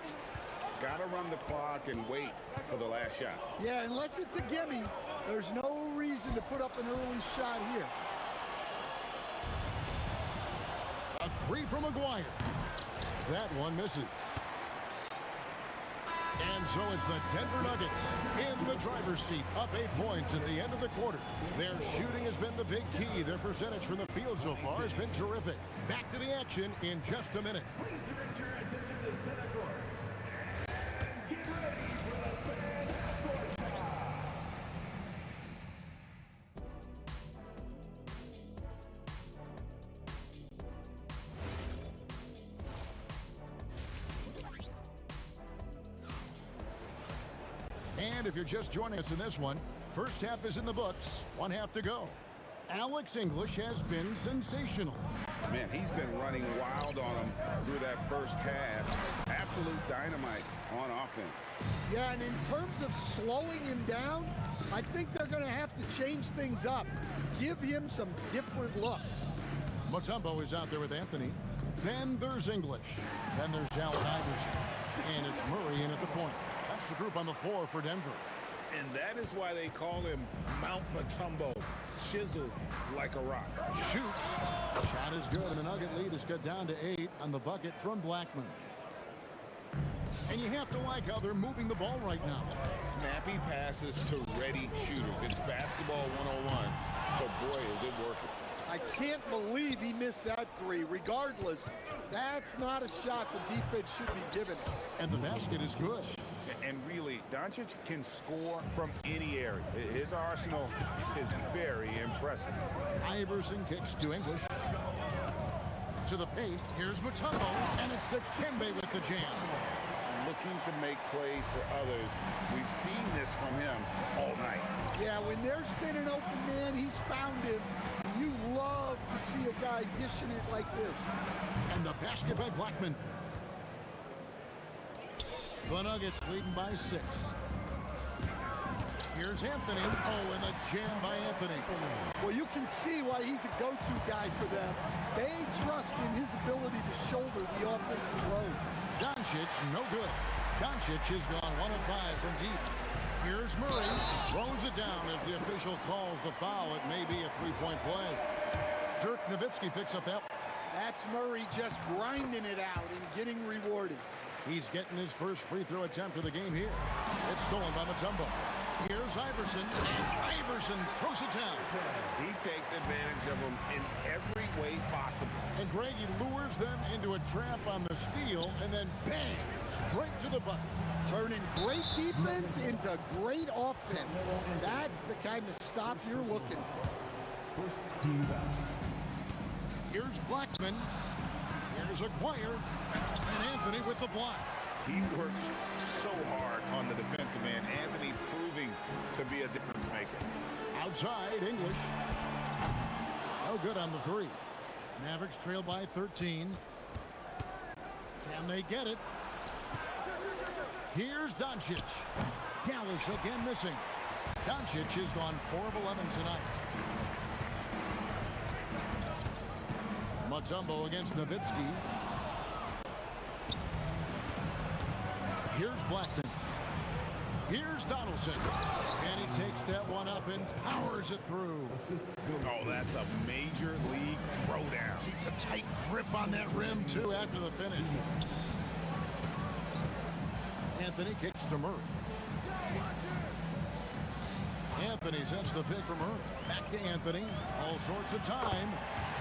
Got to run the clock and wait for the last shot. Yeah, unless it's a gimme, there's no reason to put up an early shot here. A 3 from Aguirre. That one misses. And so it's the Denver Nuggets in the driver's seat, up 8 points at the end of the quarter. Their shooting has been the big key. Their percentage from the field so far has been terrific. Back to the action in just a minute. Please direct your attention to center court. And get ready for the fast break. And if you're just joining us in this one, first half is in the books, 1 half to go. Alex English has been sensational. Man, he's been running wild on him through that first half. Absolute dynamite on offense. Yeah, and in terms of slowing him down, I think they're going to have to change things up. Give him some different looks. Mutombo is out there with Anthony. Then there's English. Then there's Allen Iverson. And it's Murray in at the point. That's the group on the floor for Denver. And that is why they call him Mount Mutombo. Chiseled like a rock. Shoots. Shot is good, and the Nugget lead is cut down to 8 on the bucket from Blackman. And you have to like how they're moving the ball right now. Snappy passes to ready shooters. It's basketball 101, but boy, is it working. I can't believe he missed that 3. Regardless, that's not a shot the defense should be giving him. And the basket is good. And really, Doncic can score from any area. His arsenal is very impressive. Iverson kicks to English. To the paint, here's Mutombo, and it's Dikembe with the jam. Looking to make plays for others. We've seen this from him all night. Yeah, when there's been an open man, he's found him. You love to see a guy dishing it like this. And the basket by Blackman. The Nuggets leading by 6. Here's Anthony. Oh, and the jam by Anthony. Well, you can see why he's a go-to guy for them. They trust in his ability to shoulder the offensive load. Doncic, no good. Doncic has gone 1 of 5 from deep. Here's Murray. Throws it down as the official calls the foul. It may be a three-point play. Dirk Nowitzki picks up that. That's Murray just grinding it out and getting rewarded. He's getting his first free throw attempt of the game here. It's stolen by Mutombo. Here's Iverson, and Iverson throws it down. He takes advantage of him in every way possible. And Greg, he lures them into a trap on the steal, and then bang, straight to the bucket. Turning great defense into great offense. That's the kind of stop you're looking for. First team back. Here's Blackman. Here's Aguirre, and Anthony with the block. He works so hard on the defensive end. Anthony proving to be a difference maker. Outside, English. No good on the three. Mavericks trail by 13. Can they get it? Here's Doncic. Dallas again missing. Doncic has gone 4 of 11 tonight. Mutombo against Nowitzki. Here's Blackman. Here's Donaldson. And he takes that one up and powers it through. Oh, that's a major league throwdown. Keeps a tight grip on that rim, too, after the finish. Anthony kicks to Murray. Anthony sets the pick for Murray. Back to Anthony. All sorts of time.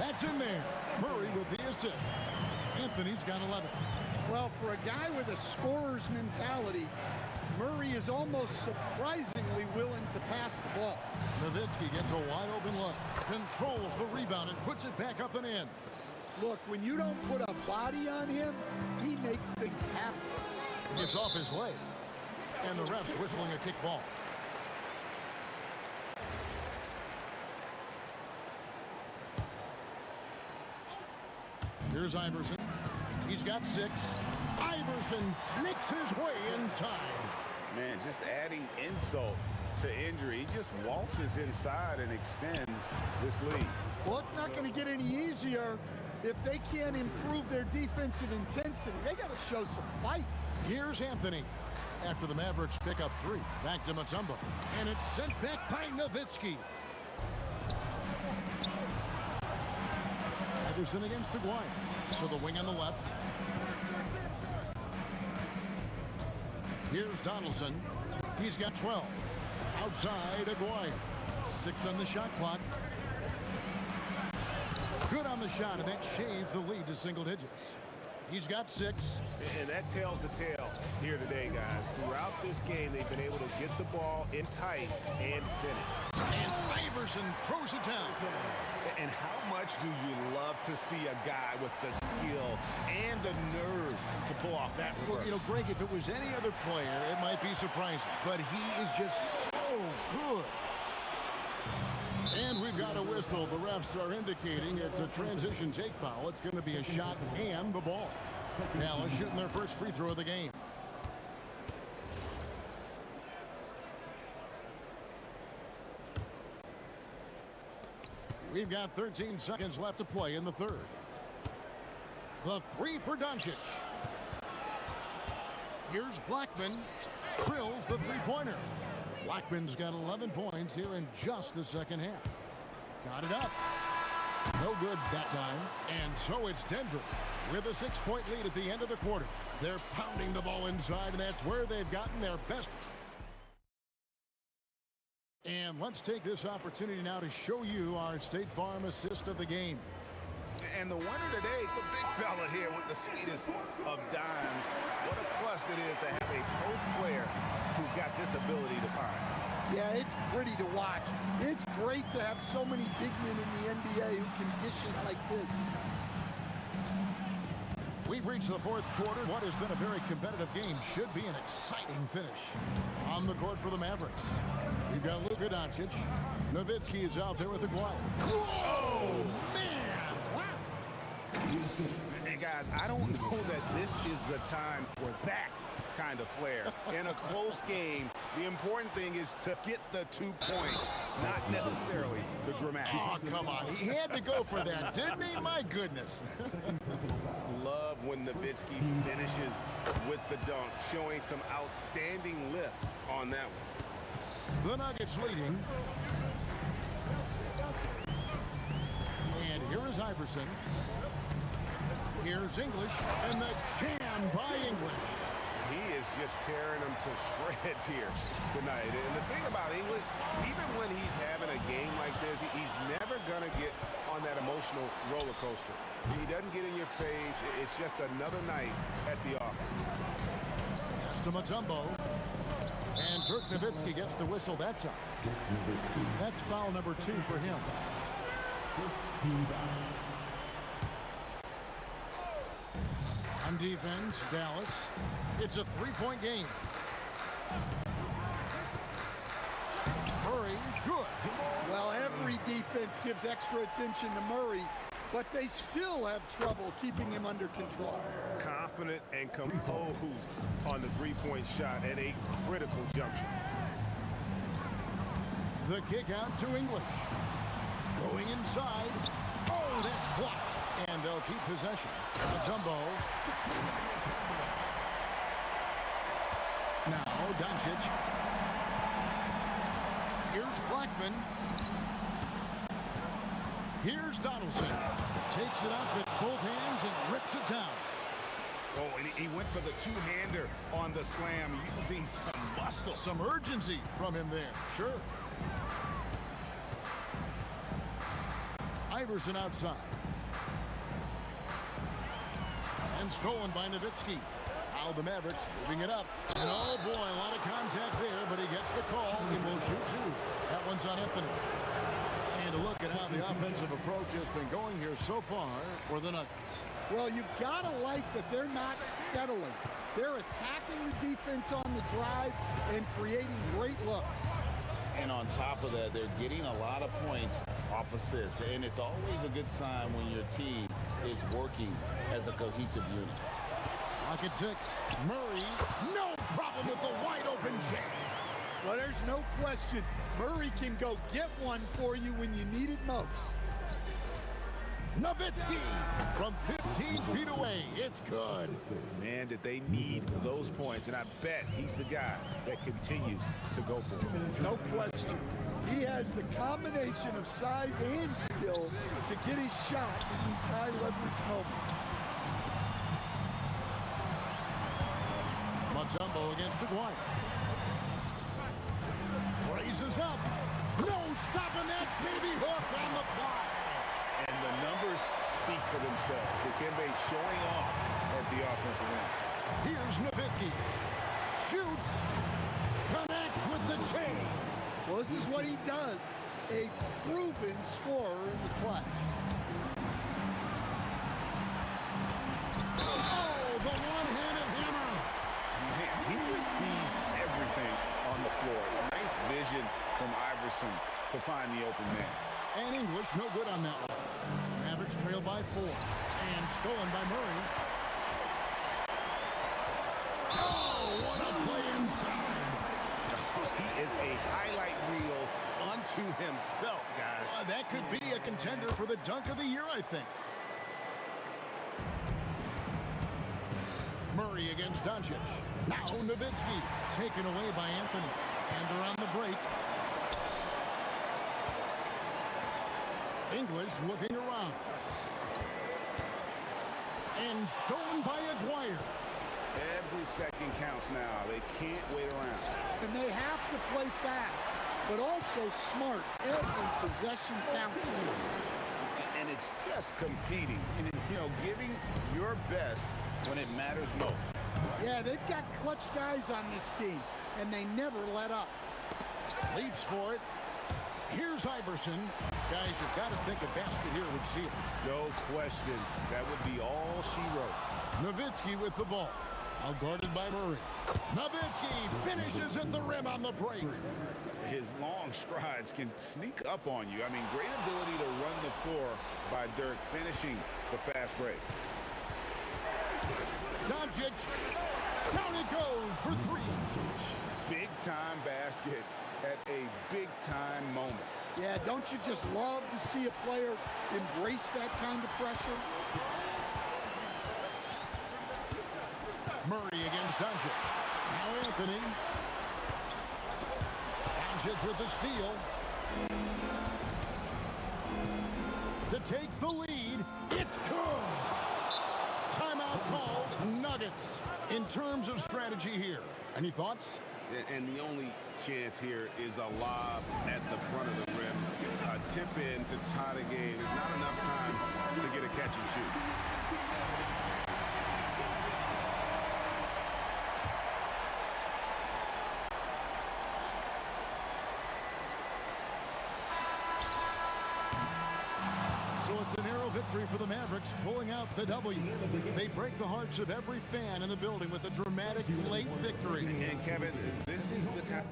That's in there. Murray with the assist. Anthony's got 11. Well, for a guy with a scorer's mentality, Murray is almost surprisingly willing to pass the ball. Nowitzki gets a wide open look, controls the rebound, and puts it back up and in. Look, when you don't put a body on him, he makes things happen. It's off his leg, and the ref's whistling a kick ball. Here's Iverson. He's got 6. Iverson sneaks his way inside. Man, just adding insult to injury. He just waltzes inside and extends this lead. Well, it's not going to get any easier if they can't improve their defensive intensity. They got to show some fight. Here's Anthony. After the Mavericks pick up 3. Back to Mutombo. And it's sent back by Nowitzki. Iverson against Aguirre. So the wing on the left. Here's Donaldson. He's got 12. Outside, Aguirre. 6 on the shot clock. Good on the shot, and that shaves the lead to single digits. He's got 6. And that tells the tale here today, guys. Throughout this game, they've been able to get the ball in tight and finish. And Iverson throws it down. And how much do you love to see a guy with the skill and the nerve to pull off that reverse? Well, you know, Greg, if it was any other player, it might be surprising. But he is just so good. And we've got a whistle. The refs are indicating it's a transition take foul. It's going to be a shot and the ball. Dallas shooting their first free throw of the game. We've got 13 seconds left to play in the third. The 3 for Doncic. Here's Blackman. Drills the three-pointer. Blackman's got 11 points here in just the second half. Got it up. No good that time. And so it's Denver with a 6-point lead at the end of the quarter. They're pounding the ball inside, and that's where they've gotten their best. And let's take this opportunity now to show you our State Farm assist of the game. And the winner today, the big fella here with the sweetest of dimes. What a plus it is to have a post player who's got this ability to find. Yeah, it's pretty to watch. It's great to have so many big men in the NBA who can dish it like this. We've reached the fourth quarter. What has been a very competitive game should be an exciting finish. On the court for the Mavericks, we've got Luka Doncic. Nowitzki is out there with Aguirre. Oh, man! Wow! And guys, I don't know that this is the time for that kind of flair. In a close game, the important thing is to get the 2 points, not necessarily the dramatic. Oh, come on. He had to go for that, didn't he? My goodness. Love when Nowitzki finishes with the dunk, showing some outstanding lift on that one. The Nuggets leading. And here is Iverson. Here's English, and the jam by English. He is just tearing them to shreds here tonight. And the thing about English, even when he's having a game like this, he's never going to get on that emotional roller coaster. He doesn't get in your face. It's just another night at the office. Pass to Mutombo. And Dirk Nowitzki gets the whistle that time. That's foul number 2 for him. On defense, Dallas. It's a 3-point game. Murray, good. Well, every defense gives extra attention to Murray, but they still have trouble keeping him under control. Confident and composed on the 3-point shot at a critical juncture. The kick out to English. Going inside. Oh, that's blocked. And they'll keep possession. Mutombo. Now, Doncic. Here's Blackman. Here's Donaldson. Takes it up with both hands and rips it down. Oh, and he went for the two-hander on the slam, using some muscle. Some urgency from him there, sure. Iverson outside. And stolen by Nowitzki. Now the Mavericks moving it up. And oh boy, a lot of contact there, but he gets the call and will shoot 2. That one's on Anthony. And a look at how the offensive approach has been going here so far for the Nuggets. Well, you've got to like that they're not settling. They're attacking the defense on the drive and creating great looks. And on top of that, they're getting a lot of points off assists. And it's always a good sign when your team is working as a cohesive unit. Pocket 6. Murray, no problem with the wide open jam. Well, there's no question. Murray can go get one for you when you need it most. Nowitzki from 15 feet away. It's good. Man, did they need those points, and I bet he's the guy that continues to go for it. No question. He has the combination of size and skill to get his shot in these high leverage moments. Mutombo against Aguirre. Raises up. No stopping that baby hook on the fly. And the numbers speak for themselves. Dikembe showing off at the offensive end. Here's Nowitzki. Shoots. Connects with the chain. Well, this is what he does. A proven scorer in the clutch. Oh, the one-handed hammer. Man, he just sees everything on the floor. Nice vision from Iverson to find the open man. And English, no good on that one. Mavericks trail by 4. And stolen by Murray. Oh, what a play inside. He is a highlight reel unto himself, guys. That could be a contender for the dunk of the year, I think. Murray against Doncic. Now Nowitzki, taken away by Anthony. And they're on the break. English looking around. And stolen by Aguirre. Every second counts now. They can't wait around. And they have to play fast, but also smart. Every possession counts. and it's just competing. And, you know, giving your best when it matters most. Yeah, they've got clutch guys on this team, and they never let up. Leaps for it. Here's Iverson. Guys have got to think a basket here would seal it. No question. That would be all she wrote. Nowitzki with the ball. All guarded by Murray. Nowitzki finishes at the rim on the break. His long strides can sneak up on you. I mean, great ability to run the floor by Dirk, finishing the fast break. Doncic. Down it goes for three. Big-time basket at a big-time moment. Yeah, don't you just love to see a player embrace that kind of pressure? Murray against Doncic. Now Anthony. Doncic with the steal. To take the lead. It's good. Timeout called. Nuggets. In terms of strategy here, any thoughts? And the only chance here is a lob at the front of the rim. A tip in to tie the game. There's not enough time to get a catch and shoot. So it's a narrow victory for the Mavericks, pulling out the W. They break the hearts of every fan in the building with a dramatic late victory. And Kevin, this is the time.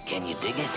Can you dig it?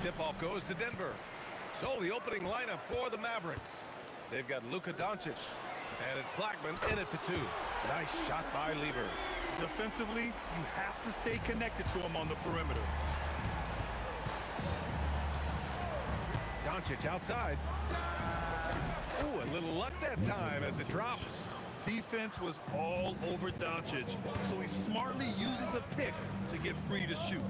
tip-off goes to Denver. So the opening lineup for the Mavericks. They've got Luka Doncic, and it's Blackman in it for two. Nice shot by Lever. Defensively, you have to stay connected to him on the perimeter. Doncic outside. Ooh, a little luck that time as it drops. Defense was all over Doncic, so he smartly uses a pick to get free to shoot.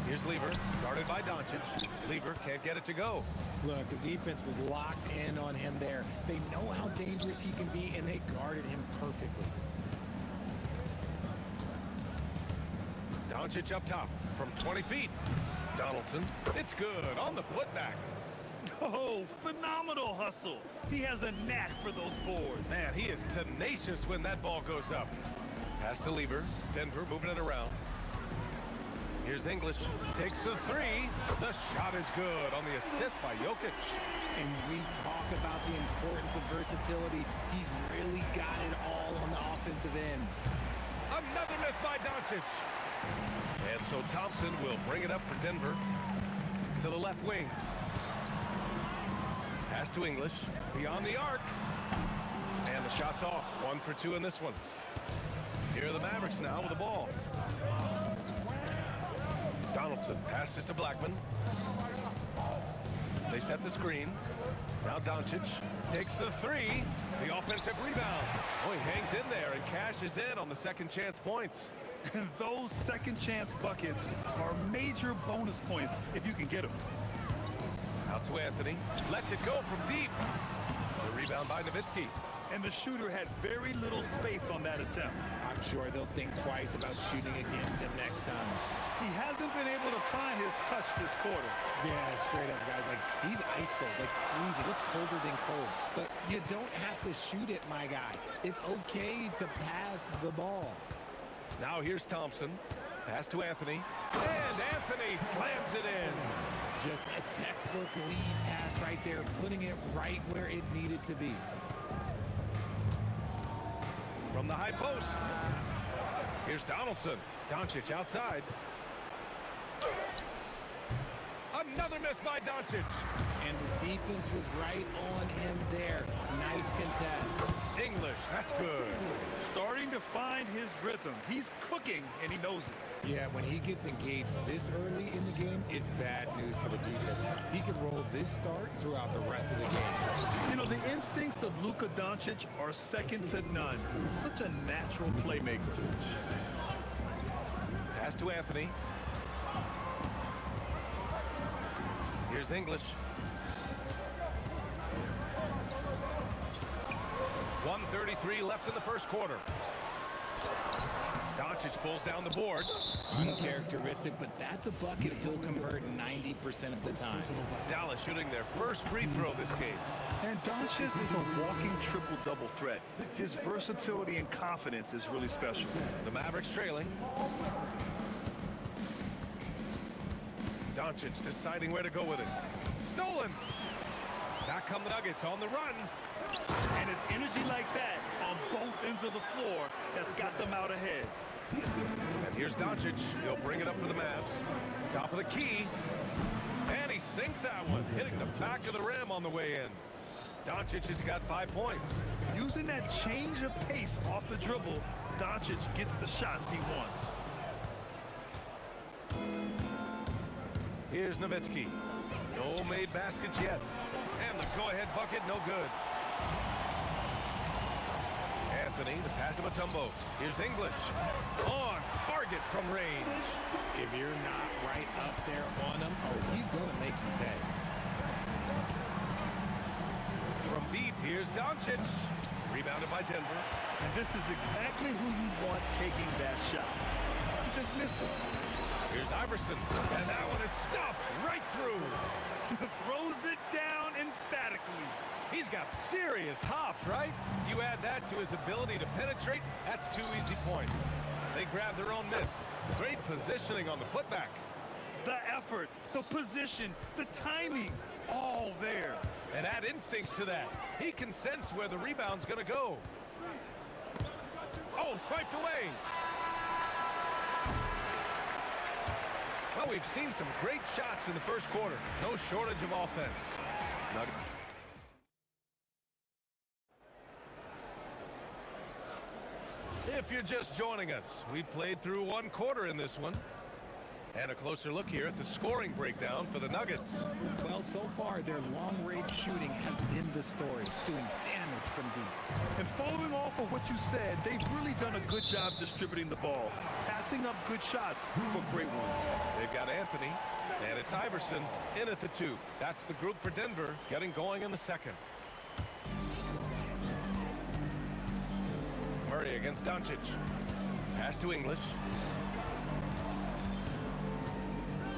Here's Lever, guarded by Doncic. Lever can't get it to go. Look, the defense was locked in on him there. They know how dangerous he can be, and they guarded him perfectly. Doncic up top from 20 feet. Donaldson, it's good on the putback. Oh, phenomenal hustle. He has a knack for those boards. Man, he is tenacious when that ball goes up. Pass to Lever. Denver moving it around. Here's English. Takes the three. The shot is good on the assist by Jokic. And we talk about the importance of versatility. He's really got it all on the offensive end. Another miss by Doncic. And so Thompson will bring it up for Denver to the left wing. Pass to English. Beyond the arc. And the shot's off. 1 for 2 in this one. Here are the Mavericks now with the ball. Donaldson passes to Blackman. They set the screen. Now Doncic takes the three. The offensive rebound. Oh, he hangs in there and cashes in on the second chance points. And those second chance buckets are major bonus points if you can get them. Out to Anthony. Lets it go from deep. The rebound by Nowitzki. And the shooter had very little space on that attempt. I'm sure they'll think twice about shooting against him next time. He hasn't been able to find his touch this quarter. Yeah, straight up, guys. Like, he's ice cold, like freezing. It's colder than cold. But you don't have to shoot it, my guy. It's okay to pass the ball. Now here's Thompson. Pass to Anthony. And Anthony slams it in. Just a textbook lead pass right there, putting it right where it needed to be. From the high post. Here's Donaldson. Doncic outside. Another miss by Doncic. And the defense was right on him there. Nice contest. English, that's good. Starting to find his rhythm. He's cooking, and he knows it. Yeah, when he gets engaged this early in the game, it's bad news for the defense. He can roll this start throughout the rest of the game. You know, the instincts of Luka Doncic are second to none. Such a natural playmaker. Pass to Anthony. Here's English. 1:33 left in the first quarter. Doncic pulls down the board. Uncharacteristic, but that's a bucket he'll convert 90% of the time. Dallas shooting their first free throw this game. And Doncic is a walking triple-double threat. His versatility and confidence is really special. The Mavericks trailing. Doncic deciding where to go with it. Stolen. Back come the Nuggets on the run. And it's energy like that on both ends of the floor that's got them out ahead. And here's Doncic. He'll bring it up for the Mavs. Top of the key. And he sinks that one, hitting the back of the rim on the way in. Doncic has got 5 points. Using that change of pace off the dribble, Doncic gets the shots he wants. Here's Nowitzki. No made baskets yet. And the go-ahead bucket, no good. Anthony, the pass to Mutombo. Here's English. On target from range. If you're not right up there on him, oh, he's going to make you pay. From deep, here's Doncic. Rebounded by Denver. And this is exactly who you want taking that shot. You just missed it. Here's Iverson. And that one is stuffed right through. Throws it down emphatically. He's got serious hops, right? You add that to his ability to penetrate, that's 2 easy points. They grab their own miss. Great positioning on the putback. The effort, the position, the timing, all there. And add instincts to that. He can sense where the rebound's gonna go. Oh, swiped away. Well, we've seen some great shots in the first quarter. No shortage of offense. Nuggets. If you're just joining us, we played through one quarter in this one. And a closer look here at the scoring breakdown for the Nuggets. Well, so far, their long-range shooting has been the story, doing damage from deep. And following off of what you said, they've really done a good job distributing the ball, passing up good shots for great ones. They've got Anthony, and it's Iverson in at the 2. That's the group for Denver, getting going in the second. Murray against Doncic. Pass to English.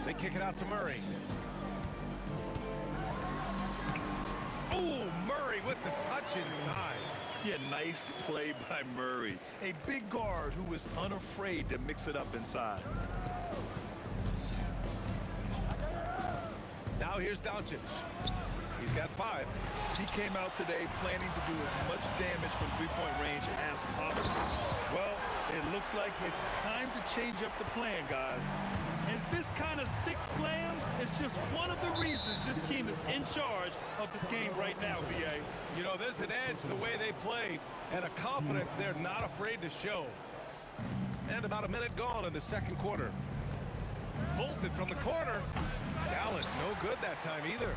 They kick it out to Murray. Oh, Murray with the touch inside. Yeah, nice play by Murray. A big guard who is unafraid to mix it up inside. Now here's Doncic. He's got 5. He came out today planning to do as much damage from three-point range as possible. Well, it looks like it's time to change up the plan, guys. And this kind of sixth slam is just one of the reasons this team is in charge of this game right now, VA. You know, there's an edge the way they play and a confidence they're not afraid to show. And about a minute gone in the second quarter. Pulls it from the corner. Dallas, no good that time either.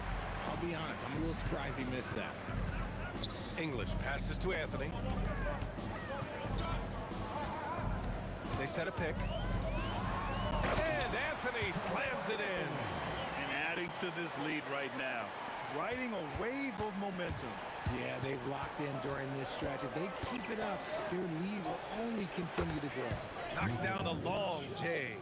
I'll be honest, I'm a little surprised he missed that. English passes to Anthony. They set a pick. And Anthony slams it in. And adding to this lead right now, riding a wave of momentum. Yeah, they've locked in during this stretch. If they keep it up, their lead will only continue to grow. Knocks down a long J.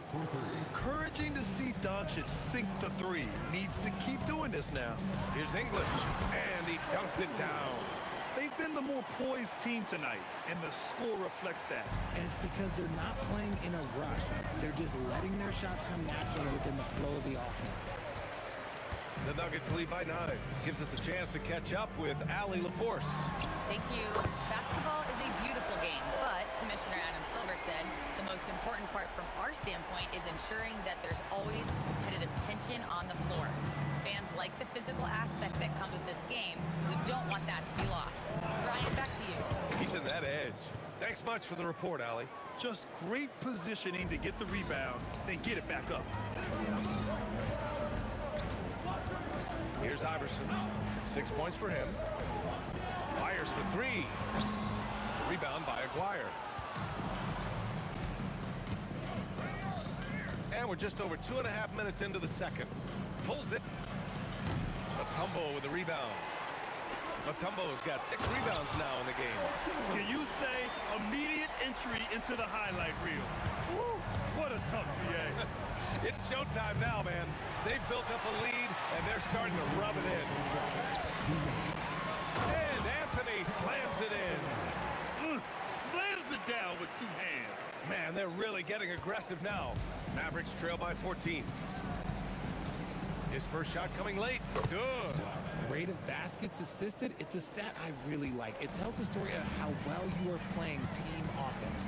Encouraging to see Doncic sink the 3. Needs to keep doing this now. Here's English, and he dunks it down. They've been the more poised team tonight, and the score reflects that. And it's because they're not playing in a rush. They're just letting their shots come naturally within the flow of the offense. The Nuggets lead by 9. Gives us a chance to catch up with Allie LaForce. Thank you. Basketball is a beautiful game, but Commissioner Adam Silver said the most important part from our standpoint is ensuring that there's always competitive tension on the floor. Fans like the physical aspect that comes with this game. We don't want that to be lost. Brian, back to you. Keeping that edge. Thanks much for the report, Allie. Just great positioning to get the rebound, then get it back up. Here's Iverson. 6 points for him. Fires for 3. Rebound by Aguirre. And we're just over 2.5 minutes into the second. Pulls it. Mutombo with the rebound. Mutombo's got 6 rebounds now in the game. Can you say immediate entry into the highlight reel? Woo, what a tough VA. It's showtime now, man. They've built up a lead, and they're starting to rub it in. And Anthony slams it in. Slams it down with 2 hands. Man, they're really getting aggressive now. Mavericks trail by 14. His first shot coming late. Good. Rate of baskets assisted, it's a stat I really like. It tells the story of how well you are playing team offense.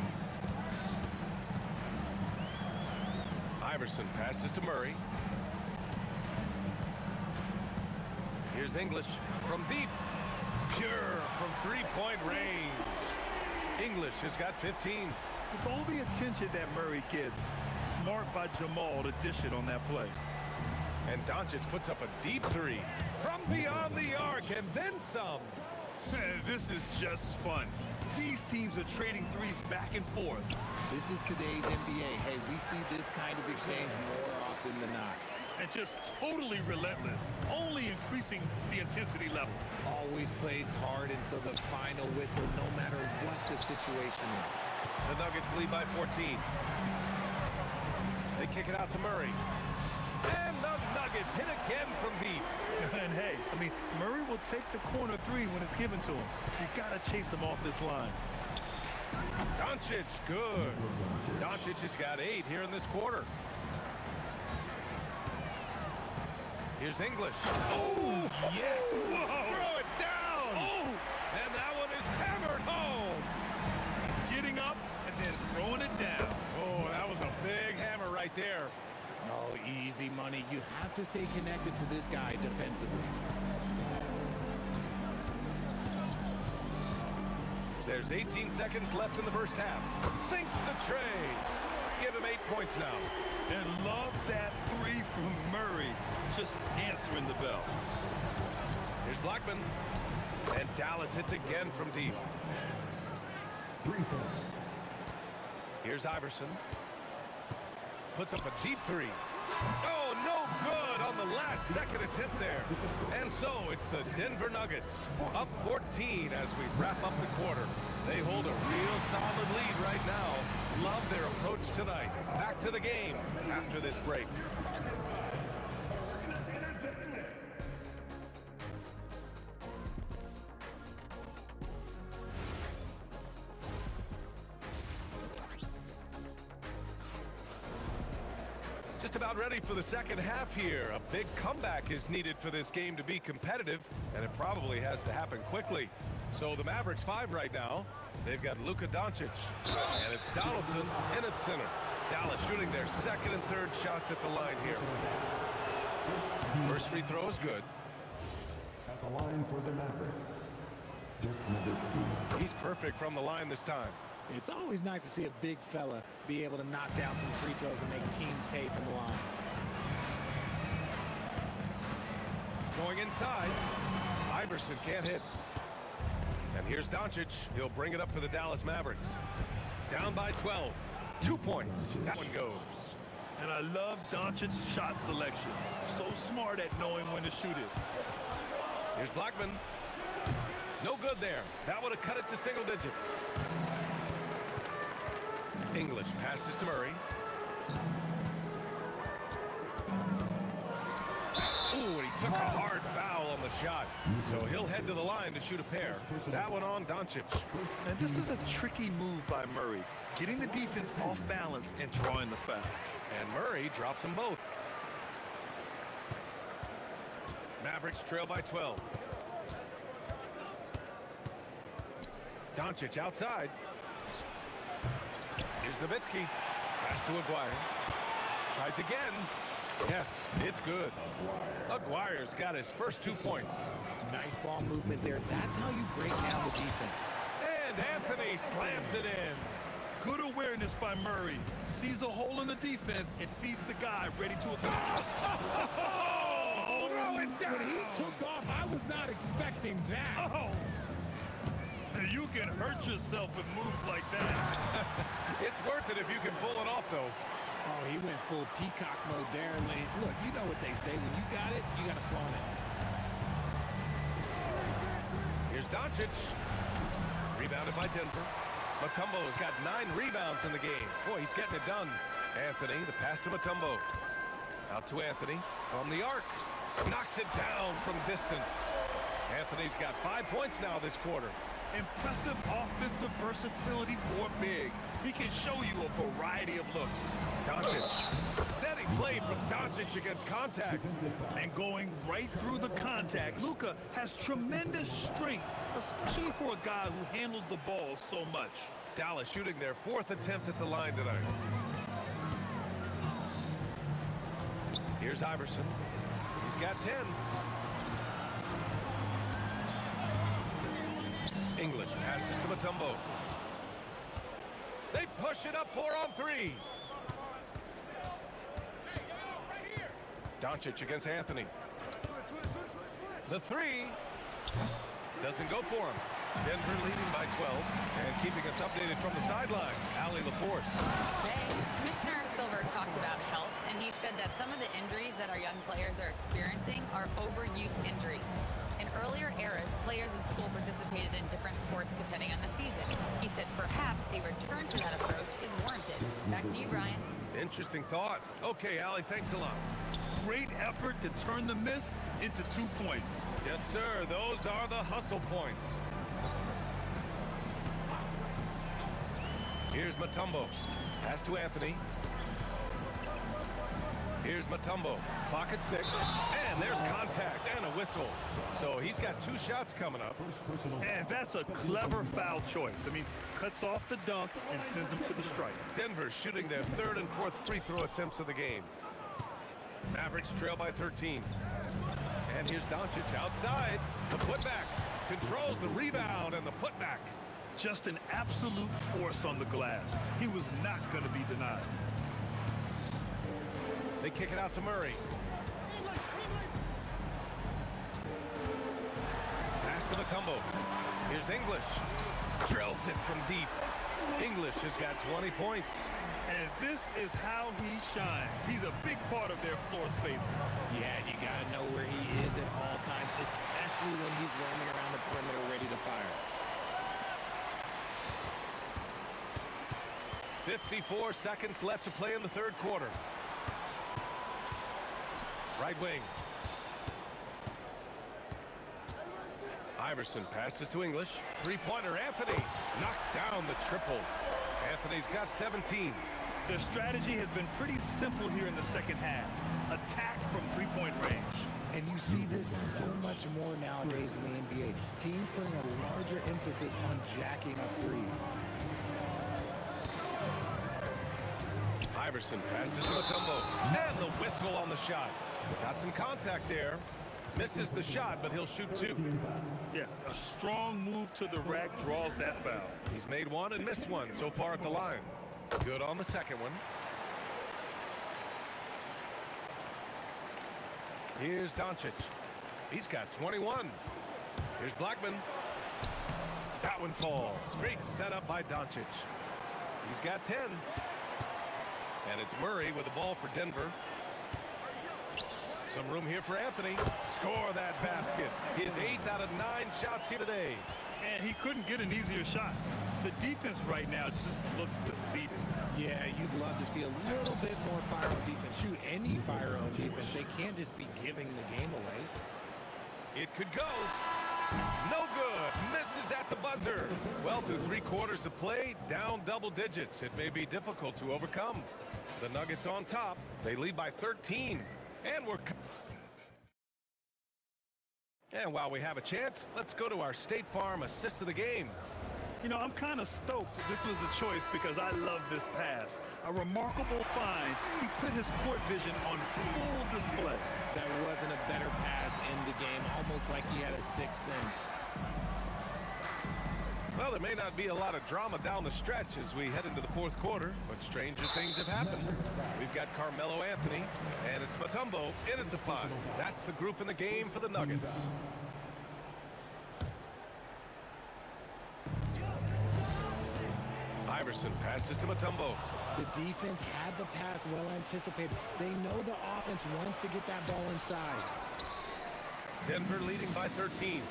Iverson passes to Murray. Here's English from deep. Pure from three-point range. English has got 15. With all the attention that Murray gets, smart by Jamal to dish it on that play. And Doncic puts up a deep 3 from beyond the arc and then some. This is just fun. These teams are trading threes back and forth. This is today's NBA. Hey, we see this kind of exchange more often than not. And just totally relentless, only increasing the intensity level. Always plays hard until the final whistle, no matter what the situation is. The Nuggets lead by 14. They kick it out to Murray. And the Nuggets hit again from deep. And hey, I mean, Murray will take the corner 3 when it's given to him. You gotta chase him off this line. Doncic, good. Doncic has got 8 here in this quarter. Here's English. Oh, yes. Whoa. Throw it down. Oh. And that one is hammered home. Getting up and then throwing it down. Oh, that was a big hammer right there. Oh, easy money. You have to stay connected to this guy defensively. There's 18 seconds left in the first half. Sinks the tray. Give him 8 points now. And love that three from Murray. Just answering the bell. Here's Blackman. And Dallas hits again from deep. 3 points. Here's Iverson. Puts up a deep three. Oh, no good on the last second attempt there. And so it's the Denver Nuggets up 14 as we wrap up the quarter. They hold a real solid lead right now. Love their approach tonight. Back to the game after this break. Just about ready for the second half here. A big comeback is needed for this game to be competitive, and it probably has to happen quickly. So the Mavericks 5 right now. They've got Luka Doncic, and it's Donaldson in at center. Dallas shooting their second and third shots at the line here. First free throw is good. At the line for the Mavericks, Dirk Nowitzki. He's perfect from the line this time. It's always nice to see a big fella be able to knock down some free throws and make teams pay from the line. Going inside, Iverson can't hit. And here's Doncic. He'll bring it up for the Dallas Mavericks. Down by 12. 2 points. That one goes. And I love Doncic's shot selection. So smart at knowing when to shoot it. Here's Blackman. No good there. That would have cut it to single digits. English passes to Murray. Ooh, he took a hard foul on the shot. So he'll head to the line to shoot a pair. That one on Doncic. And this is a tricky move by Murray. Getting the defense off balance and drawing the foul. And Murray drops them both. Mavericks trail by 12. Doncic outside. Here's Nowitzki. Pass to Aguirre. Tries again. Yes, it's good. Aguirre's got his first 2 points. Nice ball movement there. That's how you break down the defense. And Anthony slams it in. Good awareness by Murray. Sees a hole in the defense and feeds the guy ready to attack. Throw it down. When he took off, I was not expecting that. Oh. You can hurt yourself with moves like that. It's worth it if you can pull it off, though. Oh, he went full peacock mode there. Look, you know what they say. When you got it, you got to flaunt it. Here's Doncic. Rebounded by Denver. Mutombo's got 9 rebounds in the game. Boy, he's getting it done. Anthony, the pass to Mutombo. Out to Anthony from the arc. Knocks it down from distance. Anthony's got 5 points now this quarter. Impressive offensive versatility for big. He can show you a variety of looks. Doncic. Steady play from Doncic against contact. And going right through the contact, Luka has tremendous strength, especially for a guy who handles the ball so much. Dallas shooting their 4th attempt at the line tonight. Here's Iverson. He's got 10. English passes to Mutombo. They push it up 4 on 3. Doncic against Anthony. The 3 doesn't go for him. Denver leading by 12 and keeping us updated from the sideline. Allie LaForce. Today, Commissioner Silver talked about health, and he said that some of the injuries that our young players are experiencing are overuse injuries. In earlier eras, players in school participated in different sports depending on the season. He said perhaps a return to that approach is warranted. Back to you, Brian. Interesting thought. Okay, Allie, thanks a lot. Great effort to turn the miss into 2 points. Yes, sir. Those are the hustle points. Here's Mutombo. Pass to Anthony. Here's Mutombo. Pocket 6. And there's contact and a whistle. So he's got 2 shots coming up. And that's a clever foul choice. I mean, cuts off the dunk and sends him to the strike. Denver shooting their 3rd and 4th free throw attempts of the game. Mavericks trail by 13. And here's Doncic outside. The putback. Controls the rebound and the putback. Just an absolute force on the glass. He was not going to be denied. They kick it out to Murray. Pass to Mutombo. Here's English. Drills it from deep. English has got 20 points. And this is how he shines. He's a big part of their floor spacing. Yeah, you got to know where he is at all times, especially when he's roaming around the perimeter ready to fire. 54 seconds left to play in the third quarter. Right wing. Iverson passes to English. Three-pointer, Anthony knocks down the triple. Anthony's got 17. Their strategy has been pretty simple here in the second half. Attack from three-point range. And you see this so much more nowadays in the NBA. Teams putting a larger emphasis on jacking up threes. Iverson passes to Mutombo. And the whistle on the shot. Got some contact there. Misses the shot, but he'll shoot two. Yeah, a strong move to the rack draws that foul. He's made one and missed one so far at the line. Good on the second one. Here's Doncic. He's got 21. Here's Blackman. That one falls. Great setup by Doncic. He's got 10. And it's Murray with the ball for Denver. Some room here for Anthony. Score that basket. His 8th out of 9 shots here today. And he couldn't get an easier shot. The defense right now just looks defeated. Yeah, you'd love to see a little bit more fire on defense. Shoot, any fire on defense. They can't just be giving the game away. It could go. No good. Misses at the buzzer. Well, through 3 quarters of play, down double digits. It may be difficult to overcome. The Nuggets on top. They lead by 13. And while we have a chance, let's go to our State Farm assist of the game. You know, I'm kind of stoked this was a choice because I love this pass. A remarkable find. He put his court vision on full display. That wasn't a better pass in the game, almost like he had a sixth sense. Well, there may not be a lot of drama down the stretch as we head into the fourth quarter, but stranger things have happened. We've got Carmelo Anthony, and it's Mutombo in at the 5. That's the group in the game for the Nuggets. Iverson passes to Mutombo. The defense had the pass well anticipated. They know the offense wants to get that ball inside. Denver leading by 13.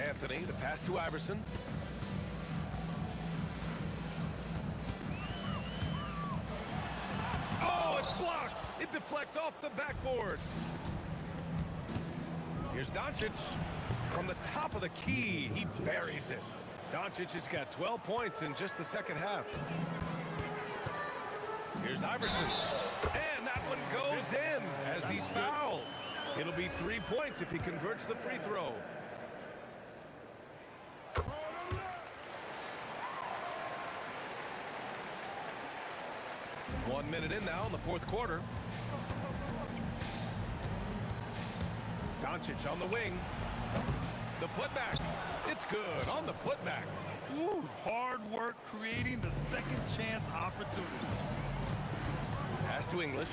Anthony, the pass to Iverson. Oh, it's blocked. It deflects off the backboard. Here's Doncic. From the top of the key, he buries it. Doncic has got 12 points in just the second half. Here's Iverson. And that one goes in as he's fouled. It'll be 3 points if he converts the free throw. One minute in now in the fourth quarter. Doncic on the wing. The putback. It's good on the putback. Ooh, hard work creating the second chance opportunity. Pass to English.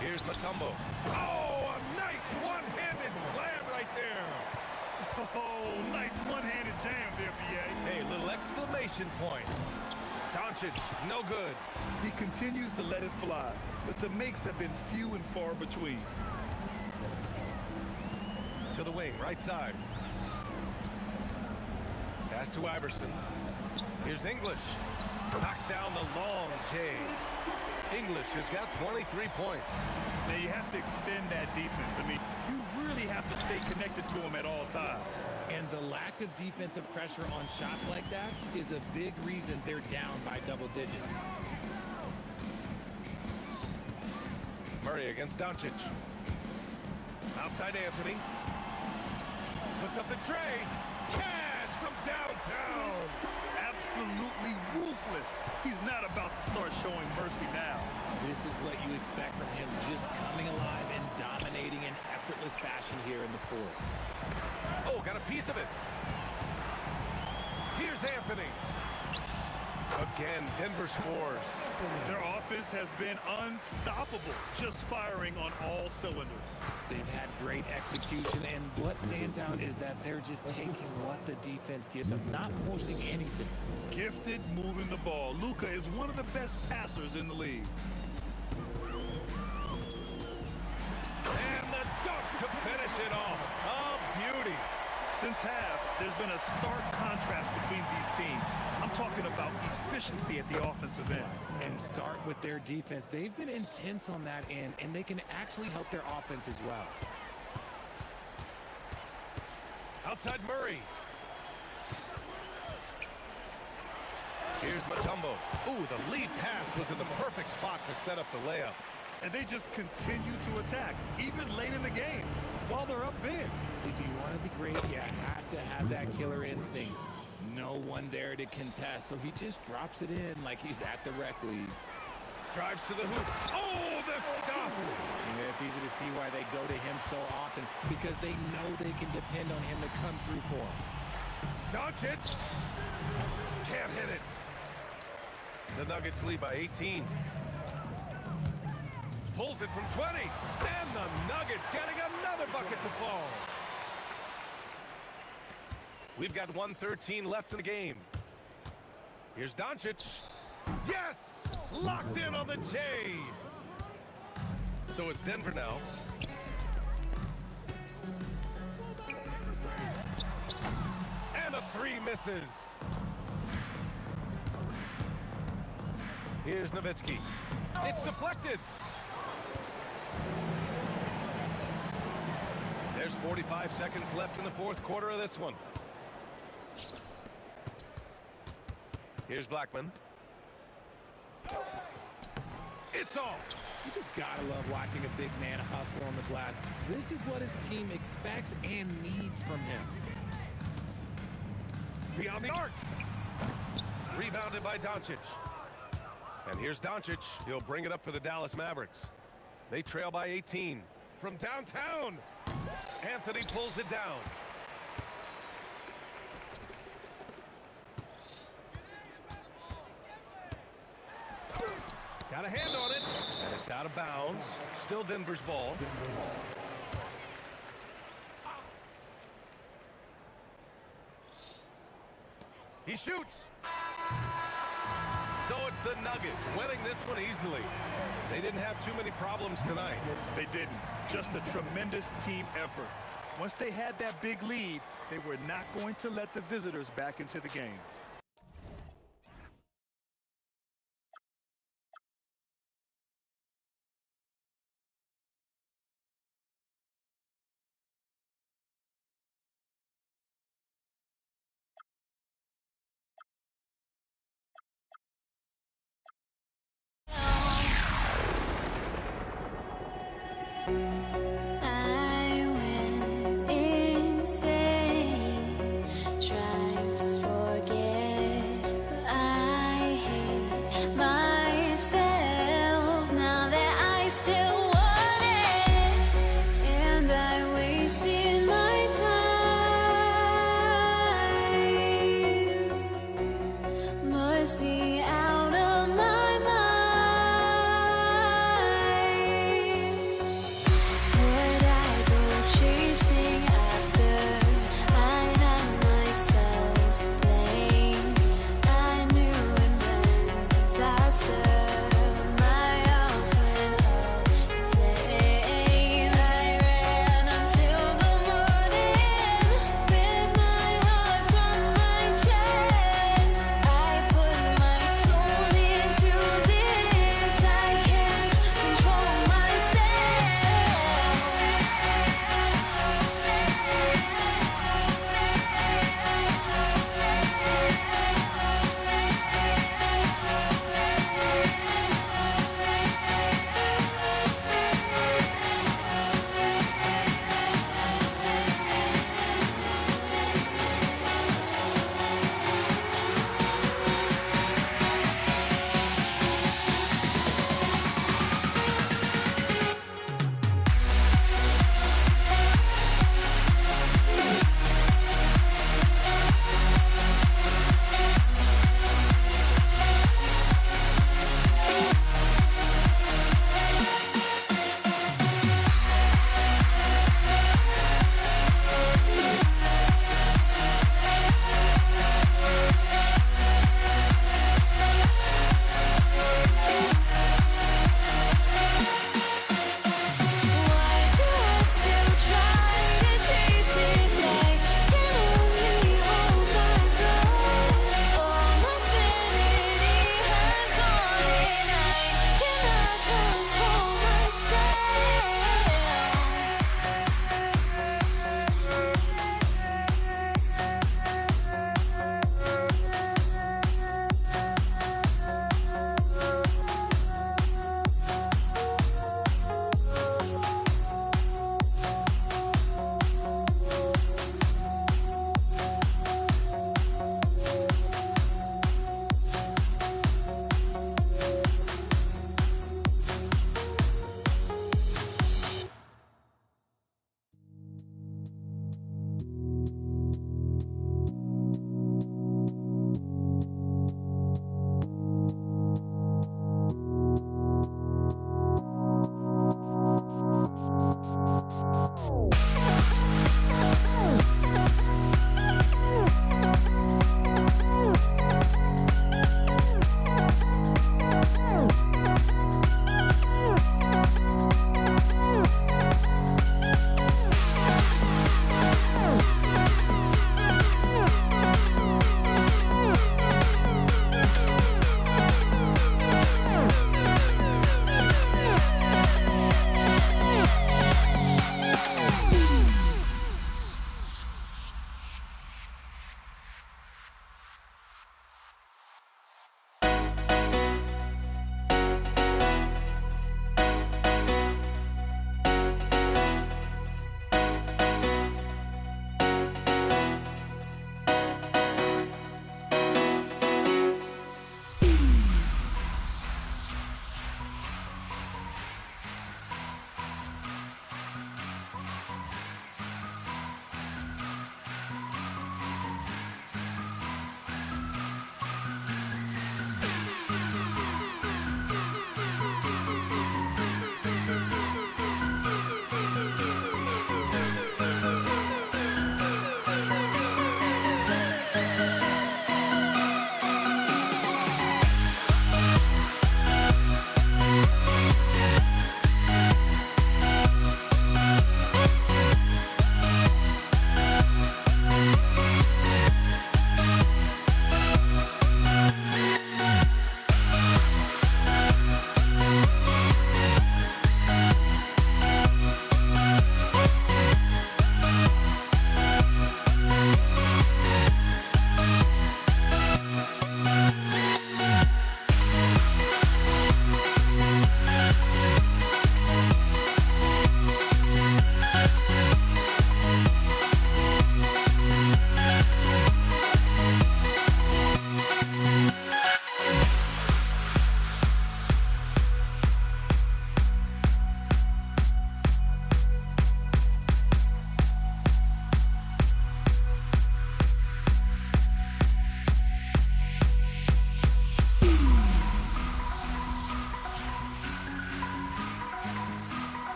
Here's Mutombo. Oh, a nice one-handed slam right there. Oh, nice one-handed jam there, BA. Hey, little exclamation point. Doncic, no good. He continues to let it fly, but the makes have been few and far between. To the wing, right side. Pass to Iverson. Here's English. Knocks down the long J. English has got 23 points. Now you have to extend that defense. I mean, you really have to stay connected to him at all times. And the lack of defensive pressure on shots like that is a big reason they're down by double digits. Murray against Doncic. Outside Anthony. Puts up the tray. Cash from downtown. Absolutely ruthless. He's not about to start showing mercy expect from him, just coming alive and dominating in effortless fashion here in the fourth. Oh, got a piece of it. Here's Anthony. Again, Denver scores. Their offense has been unstoppable, just firing on all cylinders. They've had great execution, and what stands out is that they're just taking what the defense gives them, not forcing anything. Gifted moving the ball. Luka is one of the best passers in the league. And the dunk to finish it off. Oh, beauty. Since half, there's been a stark contrast between these teams. I'm talking about efficiency at the offensive end. And start with their defense. They've been intense on that end, and they can actually help their offense as well. Outside Murray. Here's Mutombo. Ooh, the lead pass was in the perfect spot to set up the layup. And they just continue to attack, even late in the game, while they're up big. If you want to be great, you have to have that killer instinct. No one there to contest, so he just drops it in like he's at the rec league. Drives to the hoop. Oh, the stuff! Yeah, it's easy to see why they go to him so often, because they know they can depend on him to come through for them. Doncic can't hit it. The Nuggets lead by 18. Pulls it from 20. And the Nuggets getting another bucket to fall. We've got 1:13 left in the game. Here's Doncic. Yes! Locked in on the J. So it's Denver now. And a three misses. Here's Nowitzki. It's deflected. There's 45 seconds left in the fourth quarter of this one. Here's Blackman. It's off. You just gotta love watching a big man hustle on the glass. This is what his team expects and needs from him. Beyond the arc. Rebounded by Doncic. And here's Doncic. He'll bring it up for the Dallas Mavericks. They trail by 18. From downtown, Anthony pulls it down. Got a hand on it, and it's out of bounds. Still Denver's ball. He shoots. So it's the Nuggets winning this one easily. They didn't have too many problems tonight. They didn't. Just a tremendous team effort. Once they had that big lead, they were not going to let the visitors back into the game. I went insane trying to forget, but I hate myself now that I still want it, and I wasted my time. Must be out of my mind. My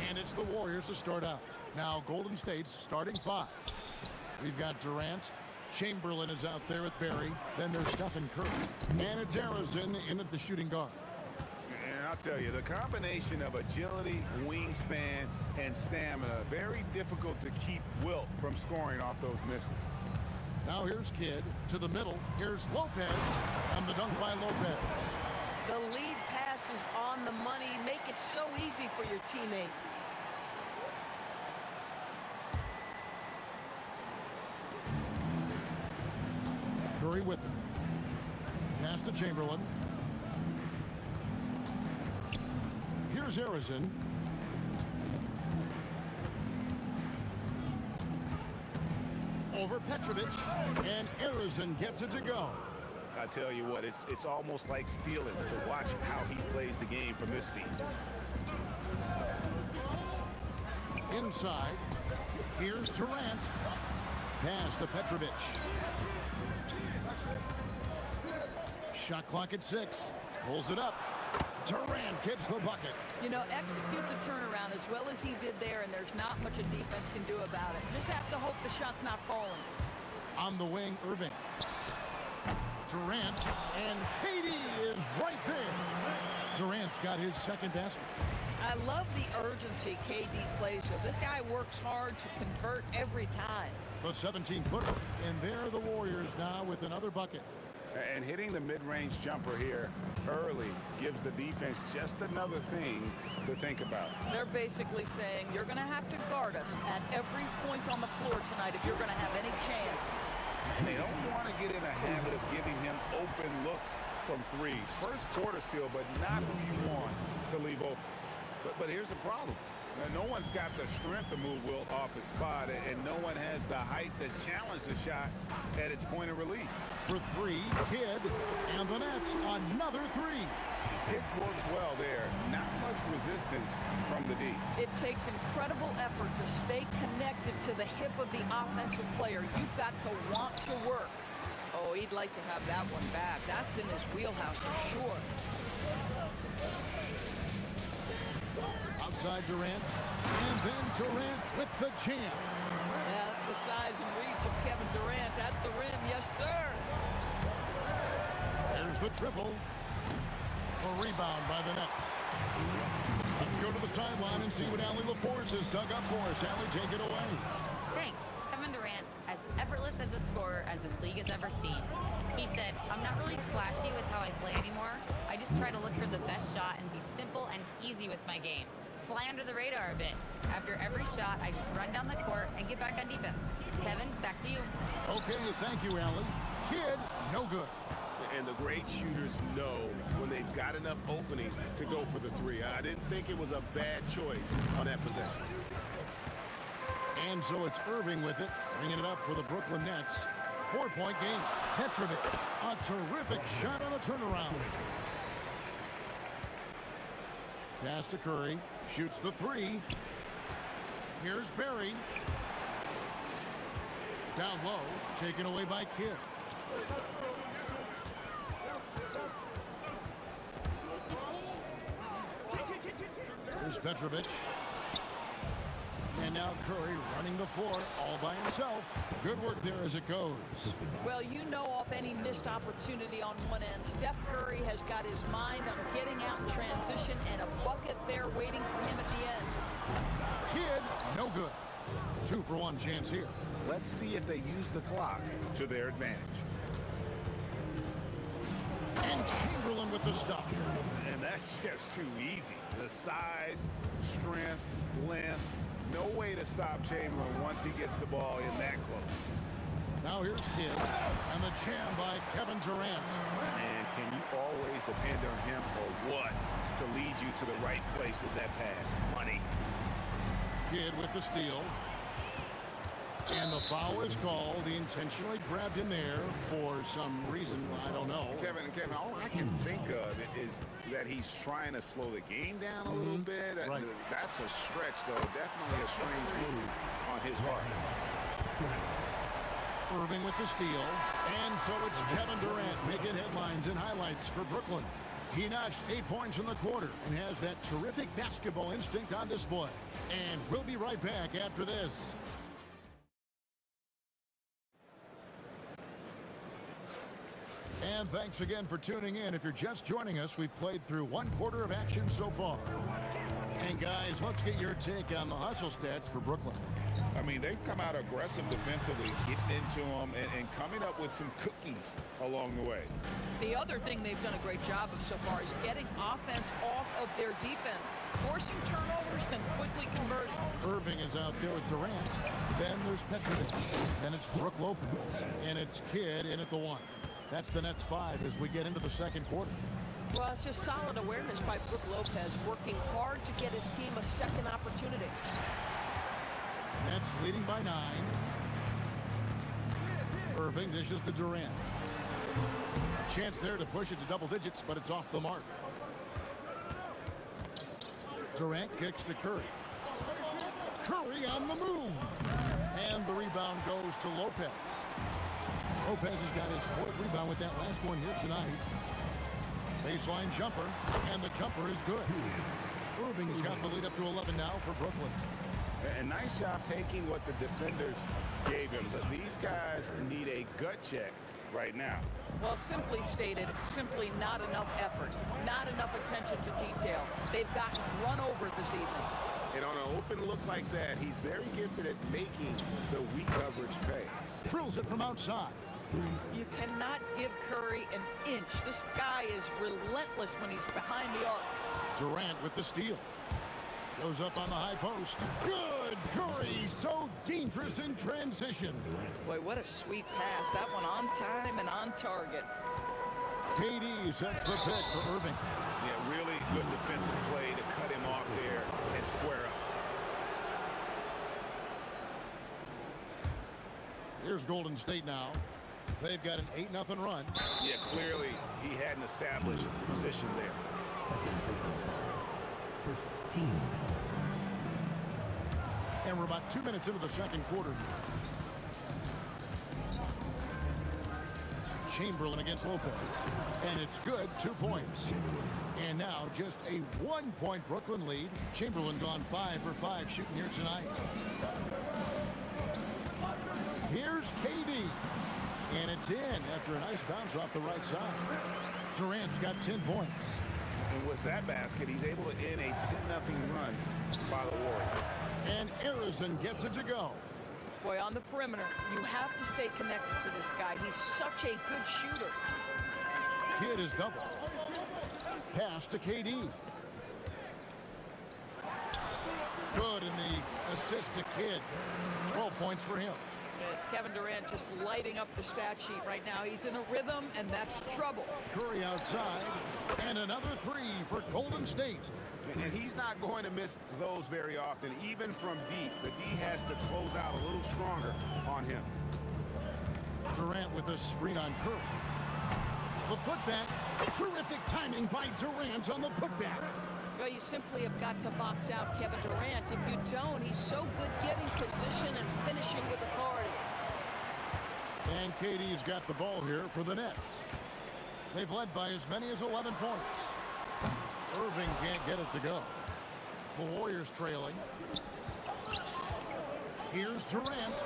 And it's the Warriors to start out. Now Golden State's starting five. We've got Durant. Chamberlain is out there with Barry. Then there's Stephen Curry. And it's Arizona in at the shooting guard. And I'll tell you, the combination of agility, wingspan, and stamina, very difficult to keep Wilt from scoring off those misses. Now here's Kidd to the middle. Here's Lopez, and the dunk by Lopez. The lead pass is on the money. Make it so easy for your teammate. Curry with him. Pass to Chamberlain. Here's Arizona. Over Petrovic, and Arizona gets it to go. I tell you what, it's almost like stealing to watch how he plays the game from this seat. Inside, here's Durant. Pass to Petrovic. Shot clock at 6. Pulls it up. Durant gets the bucket. You know, execute the turnaround as well as he did there, and there's not much a defense can do about it. Just have to hope the shot's not falling. On the wing, Irving. Durant, and KD is right there. Durant's got his second basket. I love the urgency KD plays with. This guy works hard to convert every time. The 17-footer, and there are the Warriors now with another bucket. And hitting the mid-range jumper here early gives the defense just another thing to think about. They're basically saying you're going to have to guard us at every point on the floor tonight if you're going to have any chance. And they don't want to get in a habit of giving him open looks from three. First quarter still, but not who you want to leave open. But here's the problem. No one's got the strength to move Wilt off his spot, and no one has the height to challenge the shot at its point of release. For three, Kidd, and the Nets, another three. It works well there. Not much resistance from the D. It takes incredible effort to stay connected to the hip of the offensive player. You've got to want to work. Oh, he'd like to have that one back. That's in his wheelhouse for sure. Outside Durant, and then Durant with the jam. Yeah, that's the size and reach of Kevin Durant at the rim. Yes, sir. There's the triple. A rebound by the Nets. Let's go to the sideline and see what Allie LaForce has dug up for us. Allie, take it away. Thanks. Kevin Durant, as effortless as a scorer as this league has ever seen. He said, I'm not really flashy with how I play anymore. I just try to look for the best shot and be simple and easy with my game. Fly under the radar a bit. After every shot, I just run down the court and get back on defense. Kevin, back to you. Okay, thank you, Allie. Kidd, no good. And the great shooters know when they've got enough opening to go for the three. I didn't think it was a bad choice on that possession. And so it's Irving with it, bringing it up for the Brooklyn Nets. 4-point game. Petrovic, a terrific shot on the turnaround. Pass to Curry, shoots the three. Here's Barry. Down low, taken away by Kidd. Here's Petrovic. And now Curry running the floor all by himself. Good work there as it goes. Well, you know off any missed opportunity on one end, Steph Curry has got his mind on getting out in transition and a bucket there waiting for him at the end. Kidd, no good. 2-for-1 chance here. Let's see if they use the clock to their advantage. And Chamberlain with the stuff. And that's just too easy. The size, strength, length. No way to stop Chamberlain once he gets the ball in that close. Now here's Kidd, and the jam by Kevin Durant. And can you always depend on him or what to lead you to the right place with that pass? Money. Kidd with the steal. And the foul is called. He intentionally grabbed in there for some reason. I don't know. Kevin, all I can think of is that he's trying to slow the game down a little bit. Right. That's a stretch, though. Definitely a strange move on his part. Irving with the steal. And so it's Kevin Durant making headlines and highlights for Brooklyn. He notched 8 points in the quarter and has that terrific basketball instinct on display. And we'll be right back after this. And thanks again for tuning in. If you're just joining us, we've played through 1 quarter of action so far. And guys, let's get your take on the hustle stats for Brooklyn. I mean, they've come out aggressive defensively, getting into them and coming up with some cookies along the way. The other thing they've done a great job of so far is getting offense off of their defense, forcing turnovers, then quickly converting. Irving is out there with Durant. Then there's Petrovic. Then it's Brook Lopez. And it's Kidd in at the 1. That's the Nets 5 as we get into the second quarter. Well, it's just solid awareness by Brook Lopez, working hard to get his team a second opportunity. Nets leading by 9. Irving dishes to Durant. A chance there to push it to double digits, but it's off the mark. Durant kicks to Curry. Curry on the move. And the rebound goes to Lopez. Lopez has got his 4th rebound with that last one here tonight. Baseline jumper, and the jumper is good. Irving has got the lead up to 11 now for Brooklyn. A nice job taking what the defenders gave him. But these guys need a gut check right now. Well, simply stated, simply not enough effort, not enough attention to detail. They've gotten run over this evening. And on an open look like that, he's very gifted at making the weak coverage pay. Drills it from outside. You cannot give Curry an inch. This guy is relentless when he's behind the arc. Durant with the steal. Goes up on the high post. Good! Curry, so dangerous in transition. Boy, what a sweet pass. That one on time and on target. KD sets the pick for Irving. Yeah, really good defensive play to cut him off there and square up. Here's Golden State now. They've got an 8-0 run. Yeah, clearly he had an established position there. And we're about 2 minutes into the second quarter. Chamberlain against Lopez. And it's good, 2 points. And now just a 1-point Brooklyn lead. Chamberlain gone 5 for 5 shooting here tonight. Here's KD. And it's in after a nice bounce off the right side. Durant's got 10 points. And with that basket, he's able to end a 10-0 run by the Warriors. And Arizona gets it to go. Boy, on the perimeter, you have to stay connected to this guy. He's such a good shooter. Kidd is double. Pass to KD. Good, and the assist to Kidd. 12 points for him. Kevin Durant just lighting up the stat sheet right now. He's in a rhythm, and that's trouble. Curry outside, and another 3 for Golden State. And he's not going to miss those very often, even from deep. The D has to close out a little stronger on him. Durant with a screen on Curry. The putback. Terrific timing by Durant on the putback. Well, you simply have got to box out Kevin Durant. If you don't, he's so good getting position and finishing with authority. And KD's got the ball here for the Nets. They've led by as many as 11 points. Irving can't get it to go. The Warriors trailing. Here's Durant.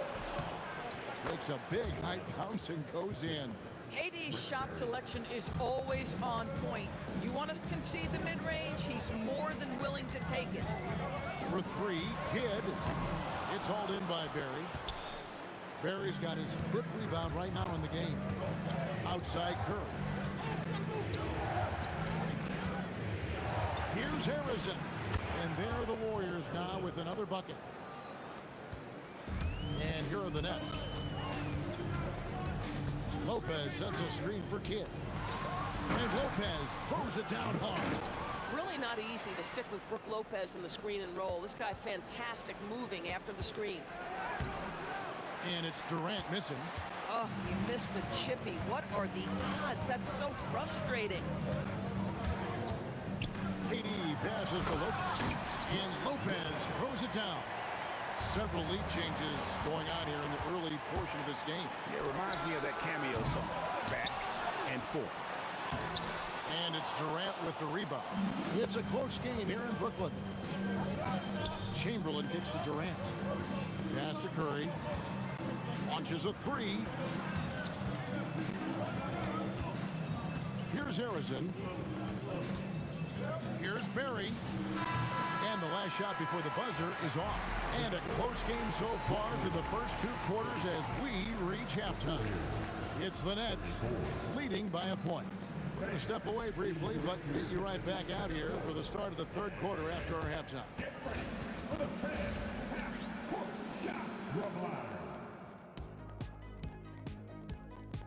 Makes a big high bounce and goes in. KD's shot selection is always on point. You want to concede the mid-range, he's more than willing to take it. For 3, Kidd. It's hauled in by Barry. Barry's got his 5th rebound right now in the game. Outside Curry. Here's Harrison. And there are the Warriors now with another bucket. And here are the Nets. Lopez sets a screen for Kidd. And Lopez throws it down hard. Really not easy to stick with Brook Lopez in the screen and roll. This guy fantastic moving after the screen. And it's Durant missing. Oh, he missed the chippy. What are the odds? That's so frustrating. KD passes to Lopez. And Lopez throws it down. Several lead changes going on here in the early portion of this game. Yeah, it reminds me of that cameo song, Back and Forth. And it's Durant with the rebound. It's a close game here in Brooklyn. Chamberlain kicks to Durant. Pass to Curry. Launches a three. Here's Harrison. Here's Barry. And the last shot before the buzzer is off. And a close game so far through the first 2 quarters as we reach halftime. It's the Nets leading by a point. We're going to step away briefly, but get you right back out here for the start of the 3rd quarter after our halftime.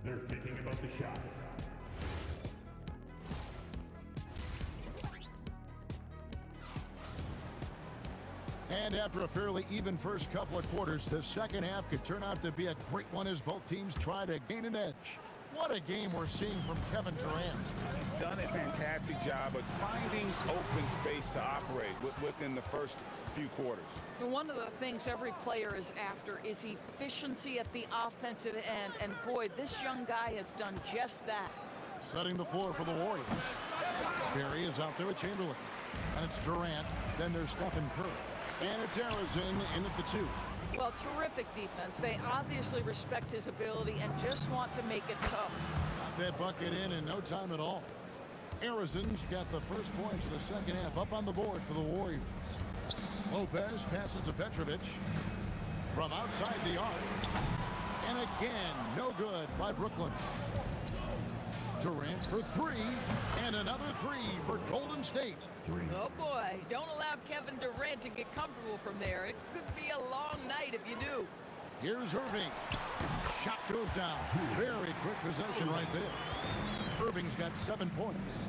They're thinking about the shot. And after a fairly even first couple of quarters, the second half could turn out to be a great one as both teams try to gain an edge. What a game we're seeing from Kevin Durant. He's done a fantastic job of finding open space to operate within the first few quarters. One of the things every player is after is efficiency at the offensive end. And boy, this young guy has done just that. Setting the floor for the Warriors. Barry is out there with Chamberlain. And it's Durant. Then there's Stephen Curry. And it's Harrison in at the 2. Well, terrific defense. They obviously respect his ability and just want to make it tough. Got that bucket in no time at all. Harrison's got the first points of the second half up on the board for the Warriors. Lopez passes to Petrovic from outside the arc. And again, no good by Brooklyn. Durant for 3, and another 3 for Golden State. Oh boy, don't allow Kevin Durant to get comfortable from there. It could be a long night if you do. Here's Irving. Shot goes down. Very quick possession right there. Irving's got 7 points.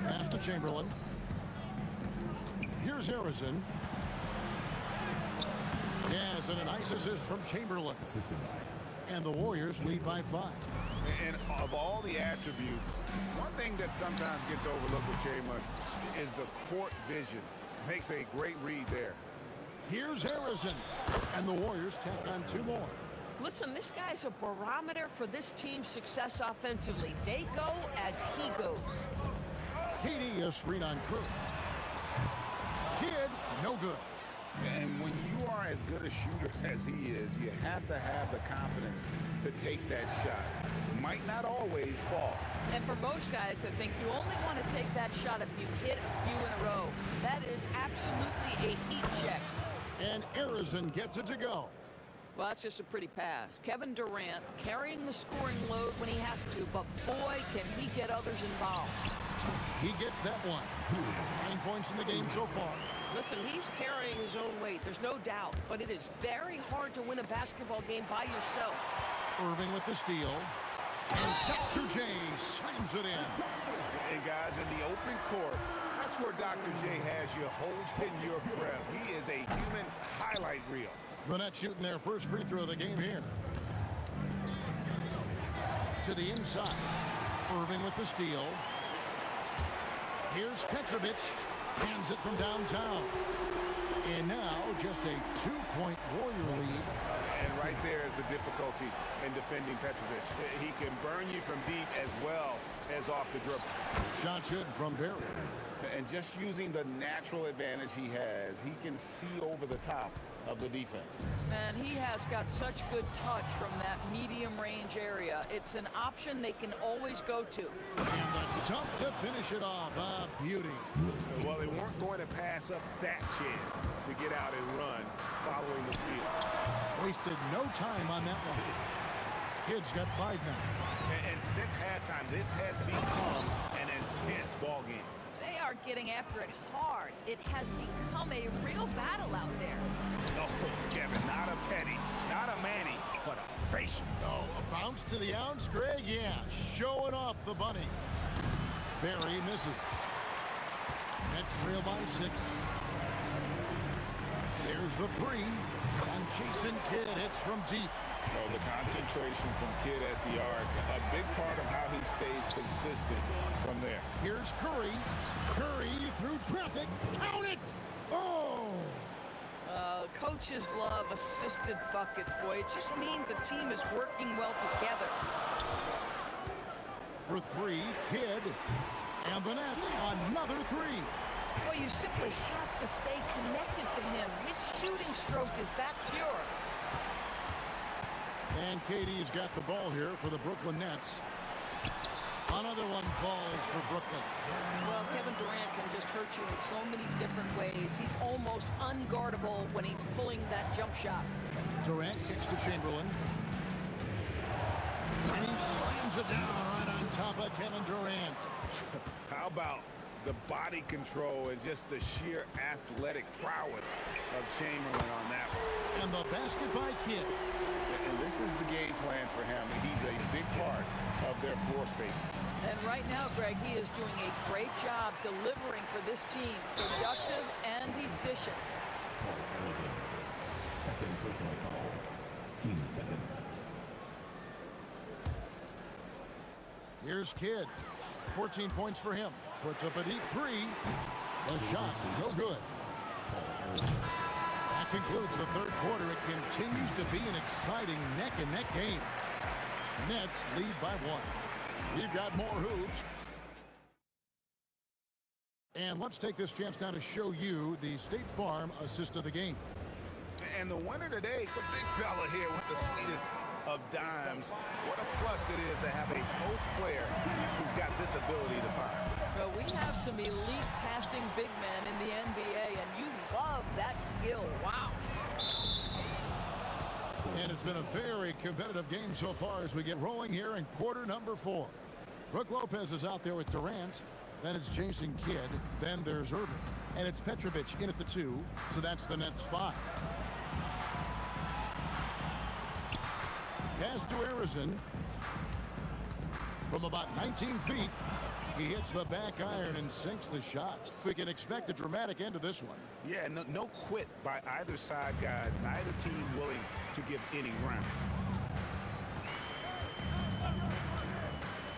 Pass to Chamberlain. Here's Harrison. Yes, and a nice assist from Chamberlain. And the Warriors lead by 5. And of all the attributes, one thing that sometimes gets overlooked with Chamberlain is the court vision. Makes a great read there. Here's Harrison. And the Warriors take on 2 more. Listen, this guy's a barometer for this team's success offensively. They go as he goes. KD a screen on Curry. Kidd, no good. And when you are as good a shooter as he is, you have to have the confidence to take that shot. Might not always fall. And for most guys, I think you only want to take that shot if you hit a few in a row. That is absolutely a heat check. And Harrison gets it to go. Well, that's just a pretty pass. Kevin Durant carrying the scoring load when he has to, but boy, can he get others involved. He gets that one. 9 points in the game so far. Listen, he's carrying his own weight, there's no doubt, but it is very hard to win a basketball game by yourself. Irving with the steal. And Dr. J slams it in. And guys, in the open court, that's where Dr. J has you holding your breath. He is a human highlight reel. The Nets shooting their first free throw of the game here. To the inside. Irving with the steal. Here's Petrovic. Hands it from downtown. And now just a 2-point Warrior lead. And right there is the difficulty in defending Petrovic. He can burn you from deep as well as off the dribble. Shot good from Barry. And just using the natural advantage he has, he can see over the top of the defense. Man, he has got such good touch from that medium range area. It's an option they can always go to. And the jump to finish it off. A beauty. Well, they weren't going to pass up that chance to get out and run following the steal. Wasted no time on that one. Kidd's got 5 now. And since halftime, this has become an intense ball game. They are getting after it hard. It has become a real battle out there. Oh, Kevin, not a Petty, not a Manny, but a Face. Oh, a bounce to the ounce, Greg. Yeah, showing off the bunnies. Barry misses. Nets trail by 6. There's the 3. And Jason Kidd hits from deep. Oh, the concentration from Kidd at the arc, a big part of how he stays consistent from there. Here's Curry. Curry through traffic. Count it! Oh! Coaches love assisted buckets, boy. It just means the team is working well together. For 3, Kidd. And the Nets, another 3. Well, you simply have to stay connected to him. His shooting stroke is that pure. And KD's got the ball here for the Brooklyn Nets. Another one falls for Brooklyn. Well, Kevin Durant can just hurt you in so many different ways. He's almost unguardable when he's pulling that jump shot. Durant kicks to Chamberlain. And he slams it down right on top of Kevin Durant. How about the body control and just the sheer athletic prowess of Chamberlain on that one. And the basket by Kidd. And this is the game plan for him. He's a big part of their floor space. And right now, Greg, he is doing a great job delivering for this team. Productive and efficient. Second personal foul. Team seconds. Here's Kidd. 14 points for him. Puts up a deep 3. The shot, no good. That concludes the third quarter. It continues to be an exciting neck-and-neck game. Nets lead by 1. We've got more hoops. And let's take this chance now to show you the State Farm assist of the game. And the winner today, the big fella here with the sweetest of dimes. What a plus it is to have a post player who's got this ability to fire. Well, we have some elite passing big men in the NBA, and you love that skill. Wow. And it's been a very competitive game so far as we get rolling here in quarter number 4. Brook Lopez is out there with Durant. Then it's Jason Kidd. Then there's Irving. And it's Petrovic in at the 2. So that's the Nets 5. Pass to Arizon. From about 19 feet, he hits the back iron and sinks the shot. We can expect a dramatic end to this one. Yeah, no quit by either side, guys. Neither team willing to give any ground.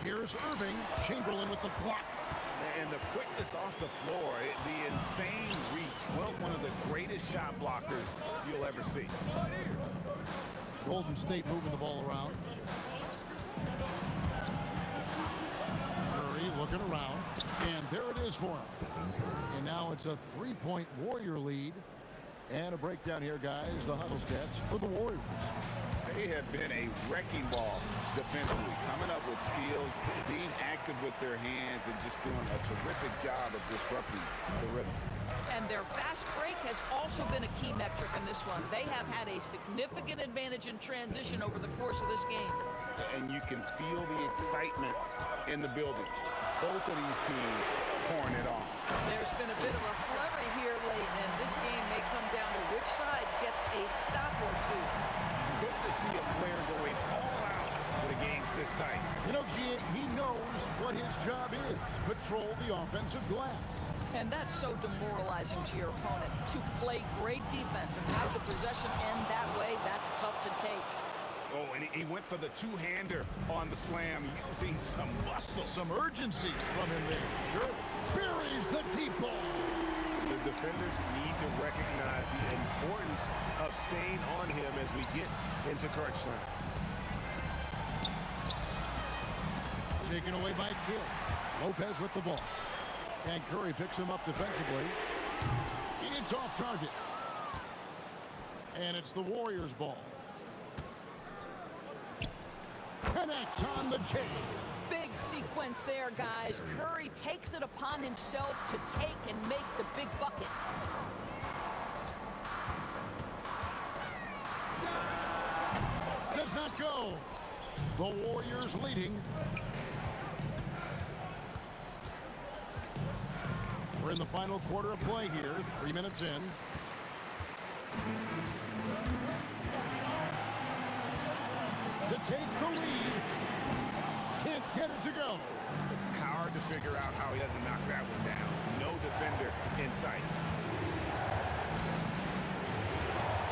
Here's Irving. Chamberlain with the block. And the quickness off the floor, the insane reach. Well, one of the greatest shot blockers you'll ever see. Golden State moving the ball around. Curry looking around. And there it is for him. And now it's a 3-point Warrior lead. And a breakdown here, guys. The huddle stats for the Warriors. They have been a wrecking ball defensively, coming up with steals, being active with their hands, and just doing a terrific job of disrupting the rhythm. And their fast break has also been a key metric in this one. They have had a significant advantage in transition over the course of this game. And you can feel the excitement in the building. Both of these teams pouring it on. There's been a bit of a flurry here late, and this game may come down to which side gets a stop or two. Good to see a player going all out when a game's this tight. You know, he knows what his job is. Patrol the offensive glass. And that's so demoralizing to your opponent. To play great defense and have the possession end that way, that's tough to take. Oh, and he went for the two-hander on the slam, using some muscle. Some urgency from him there. Sure. Buries the deep ball. The defenders need to recognize the importance of staying on him as we get into crunch time. Taken away by Kidd. Lopez with the ball. And Curry picks him up defensively. It's off target. And it's the Warriors' ball. Connects on the J. Big sequence there, guys. Curry takes it upon himself to take and make the big bucket. Does not go. The Warriors leading. We're in the final quarter of play here. 3 minutes in. to take the lead. Can't get it to go. Hard to figure out how he doesn't knock that one down. No defender in sight.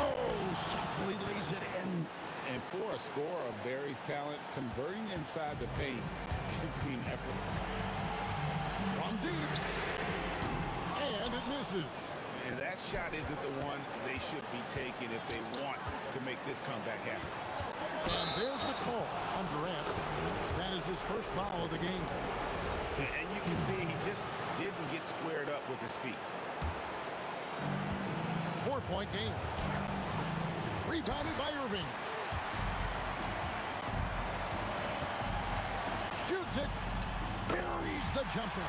Oh, softly lays it in. And for a scorer of Barry's talent, converting inside the paint can seem effortless. From deep. And it misses. And that shot isn't the one they should be taking if they want to make this comeback happen. And there's the call on Durant. That is his first foul of the game. And you can see he just didn't get squared up with his feet. 4-point game. Rebounded by Irving. Shoots it. Buries the jumper.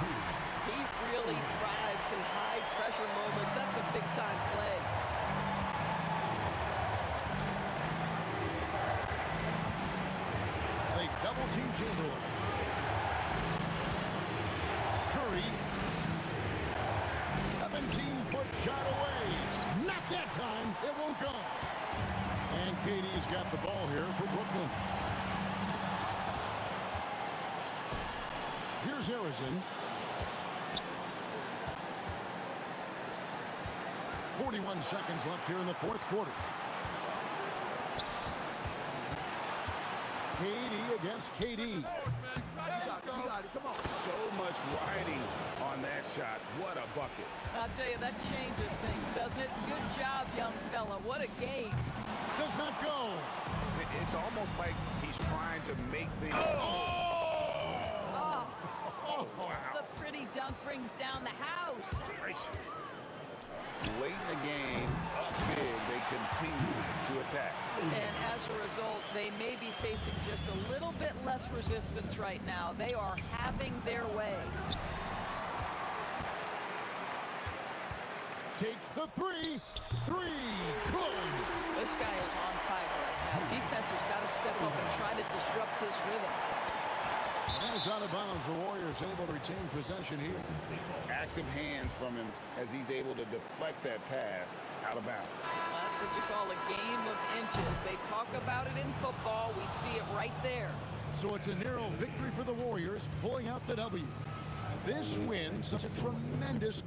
He really thrives in high-pressure moments. That's a big-time play. They double-team Chamberlain. Curry. 17-foot shot away. Not that time. It won't go. And KD's got the ball here for Brooklyn. Here's Harrison. 41 seconds left here in the fourth quarter. KD against KD. So much riding on that shot. What a bucket. I'll tell you, that changes things, doesn't it? Good job, young fella. What a game. Does not go. It's almost like he's trying to make things... Oh, wow. The pretty dunk brings down the house. Gracious. Late in the game, up big, they continue to attack. And as a result, they may be facing just a little bit less resistance right now. They are having their way. Takes the three. Good. This guy is on fire right now. Defense has got to step up and try to disrupt his rhythm. And it's out of bounds. The Warriors able to retain possession here. Active hands from him as he's able to deflect that pass out of bounds. That's what you call a game of inches. They talk about it in football. We see it right there. So it's a narrow victory for the Warriors, pulling out the W. This win, such a tremendous...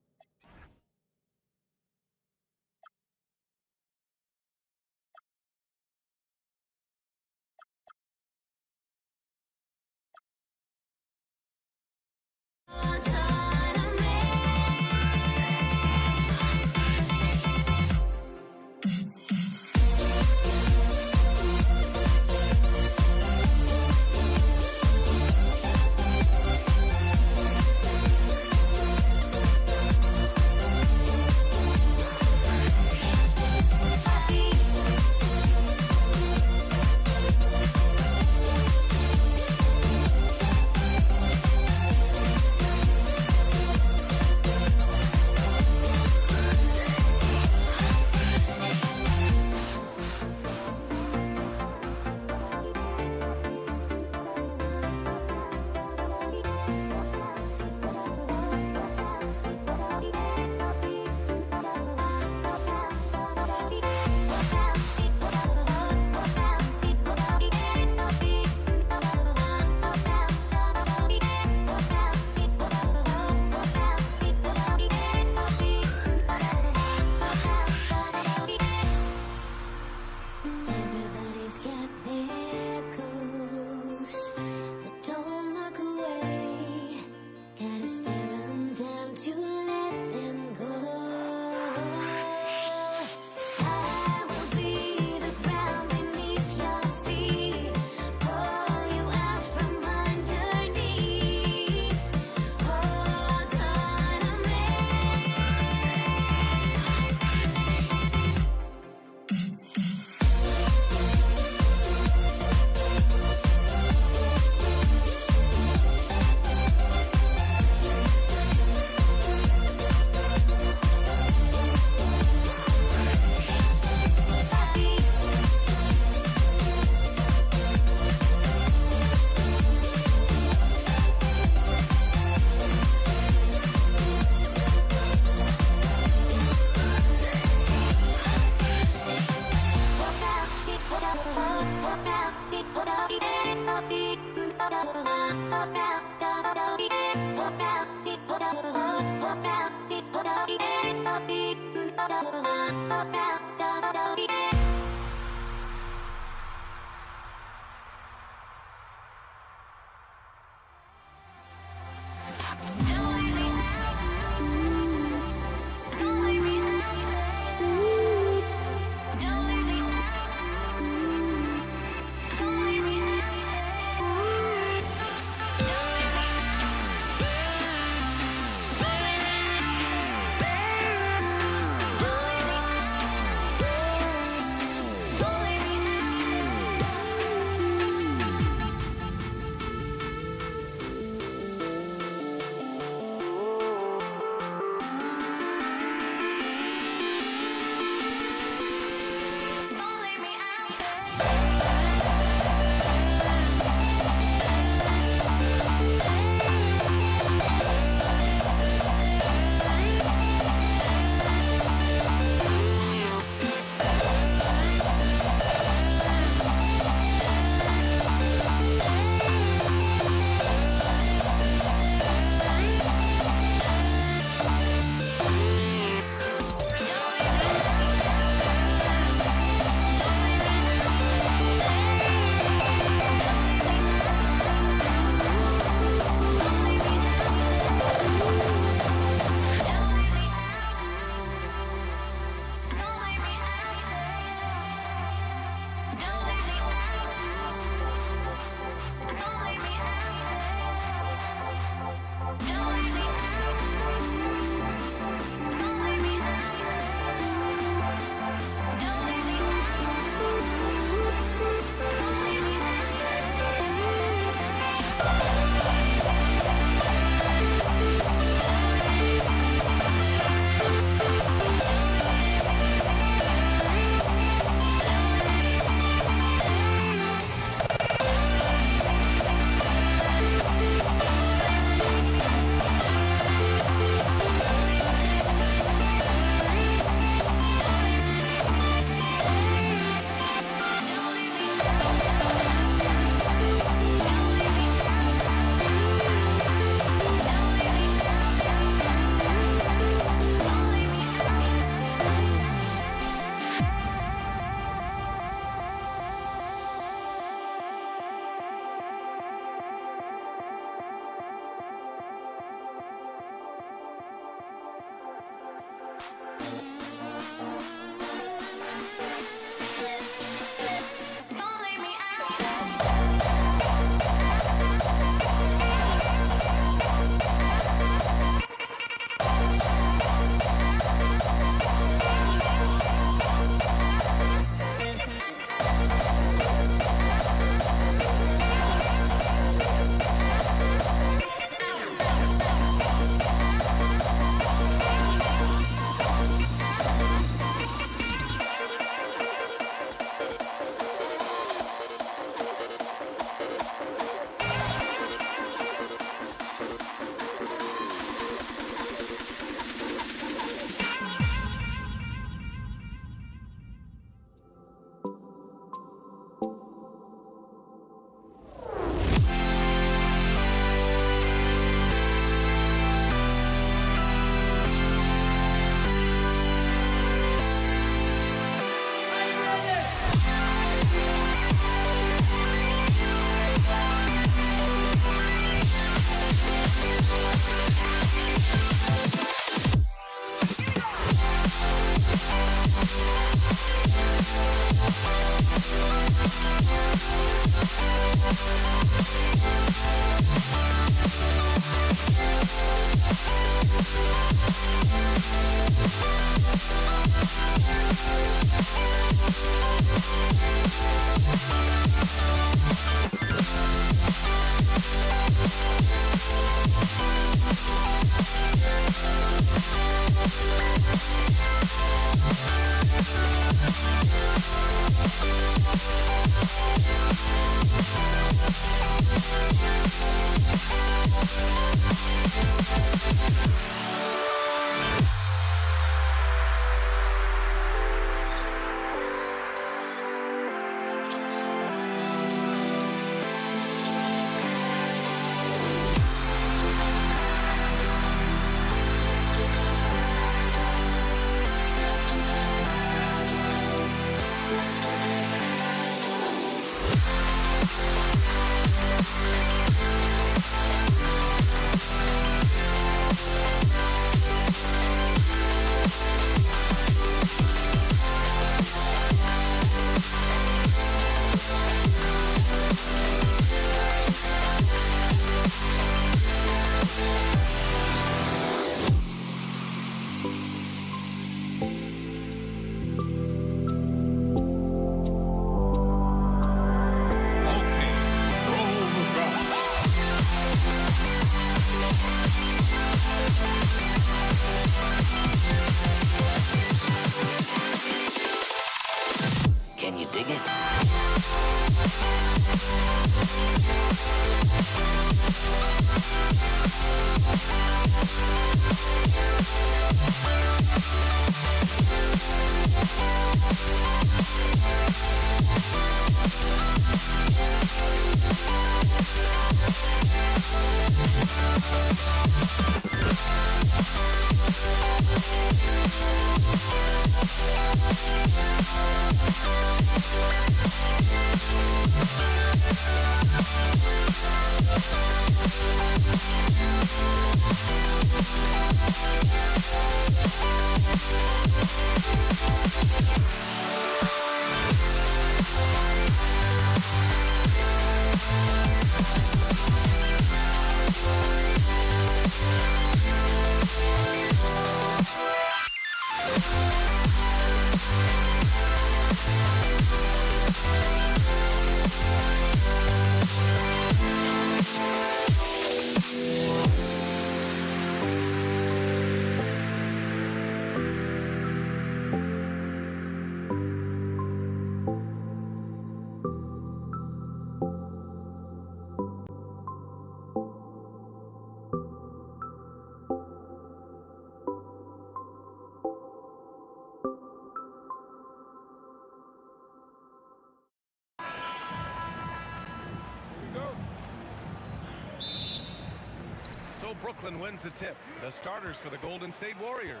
So Brooklyn wins the tip. The starters for the Golden State Warriors.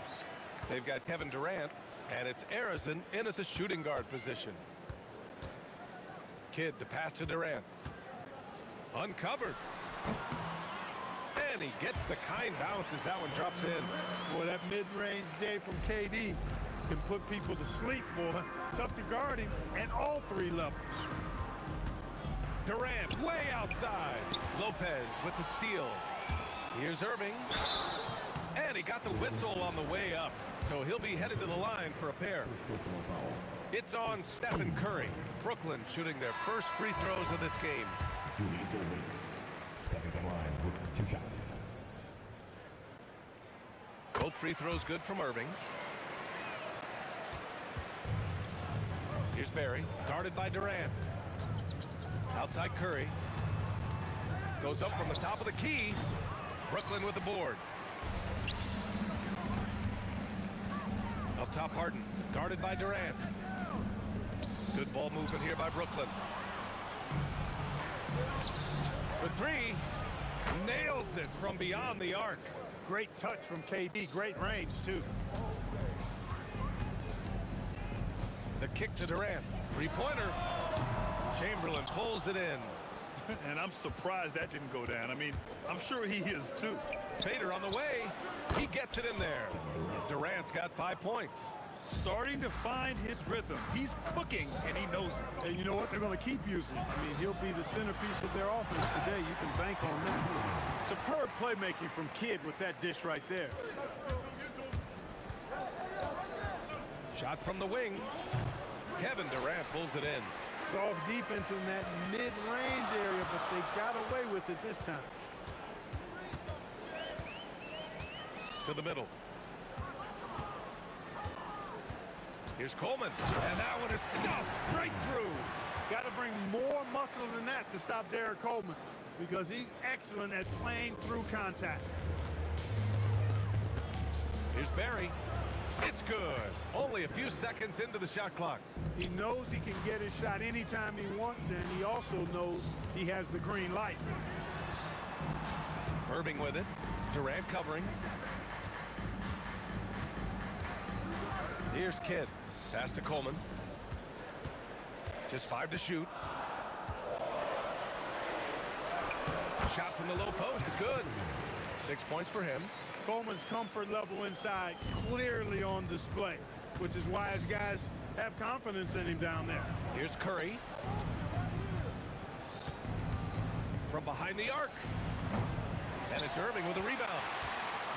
They've got Kevin Durant, and it's Arizin in at the shooting guard position. Kidd to pass to Durant. Uncovered. And he gets the kind bounce as that one drops in. Boy, that mid-range J from KD can put people to sleep, boy. Tough to guard him at all three levels. Durant way outside. Lopez with the steal. Here's Irving. And he got the whistle on the way up. So he'll be headed to the line for a pair. It's on Stephen Curry. Brooklyn shooting their first free throws of this game. Stepping the line with 2 shots. Both free throws good from Irving. Here's Barry, guarded by Durant. Outside Curry. Goes up from the top of the key. Brooklyn with the board. Up top Harden, guarded by Durant. Good ball movement here by Brooklyn. For three, nails it from beyond the arc. Great touch from KD, great range too. The kick to Durant, three-pointer. Chamberlain pulls it in. And I'm surprised that didn't go down. I mean, I'm sure he is too. Fader on the way. He gets it in there. Durant's got 5 points. Starting to find his rhythm. He's cooking, and he knows it. And you know what? They're going to keep using him. I mean, he'll be the centerpiece of their offense today. You can bank on that. Superb playmaking from Kidd with that dish right there. Shot from the wing. Kevin Durant pulls it in. Soft defense in that mid-range area, but they got away with it this time. To the middle. Here's Coleman, and that one is stuffed right through. Got to bring more muscle than that to stop Derek Coleman, because he's excellent at playing through contact. Here's Barry. It's good. Only a few seconds into the shot clock. He knows he can get his shot anytime he wants, and he also knows he has the green light. Irving with it. Durant covering. Here's Kidd. Pass to Coleman. Just 5 to shoot. Shot from the low post is good. 6 points for him. Coleman's comfort level inside clearly on display, which is why his guys have confidence in him down there. Here's Curry. From behind the arc. And it's Irving with a rebound.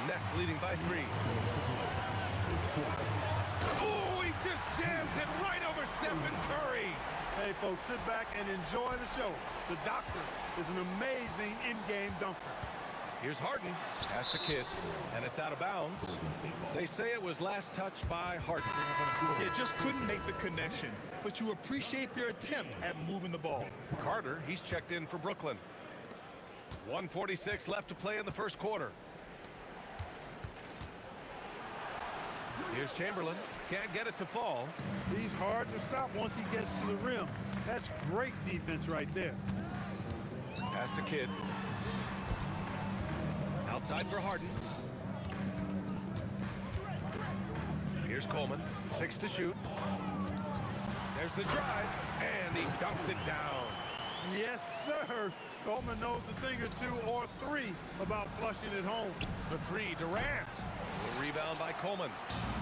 Nets leading by 3. Oh, he just jams it right over Stephen Curry. Hey, folks, sit back and enjoy the show. The doctor is an amazing in-game dunker. Here's Harden. Pass to Kidd. And it's out of bounds. They say it was last touched by Harden. You just couldn't make the connection, but you appreciate their attempt at moving the ball. Carter, he's checked in for Brooklyn. 1:46 left to play in the first quarter. Here's Chamberlain. Can't get it to fall. He's hard to stop once he gets to the rim. That's great defense right there. Pass to Kidd. Outside for Harden. Here's Coleman. 6 to shoot. There's the drive. And he dunks it down. Yes, sir. Coleman knows a thing or two or three about flushing it home. For three, Durant. A rebound by Coleman.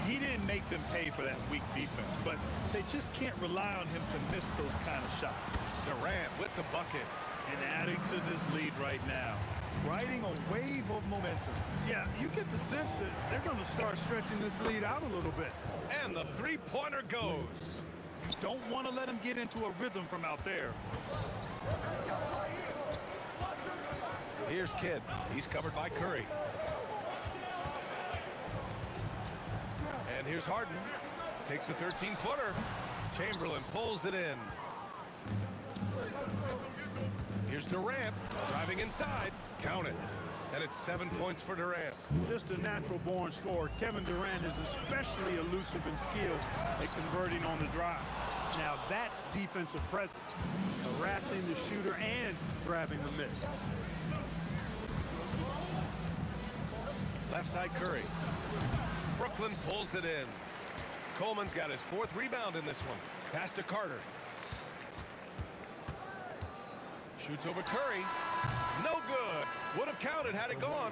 He didn't make them pay for that weak defense, but they just can't rely on him to miss those kind of shots. Durant with the bucket. And adding to this lead right now. Riding a wave of momentum. Yeah, you get the sense that they're going to start stretching this lead out a little bit. And the three-pointer goes. You don't want to let him get into a rhythm from out there. Here's Kidd. He's covered by Curry. And here's Harden. Takes a 13-footer. Chamberlain pulls it in. Here's Durant driving inside. Count it. And it's 7 points for Durant. Just a natural-born scorer. Kevin Durant is especially elusive and skilled at converting on the drive. Now that's defensive presence. Harassing the shooter and grabbing the miss. Left side Curry. Brooklyn pulls it in. Coleman's got his 4th rebound in this one. Pass to Carter. Shoots over Curry. No good. Would have counted had it gone.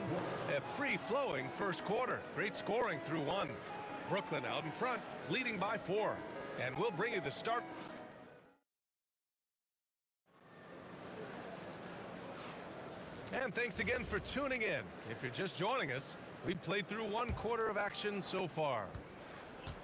A free-flowing first quarter. Great scoring through one. Brooklyn out in front, leading by 4. And we'll bring you the start. And thanks again for tuning in. If you're just joining us, we've played through 1 quarter of action so far.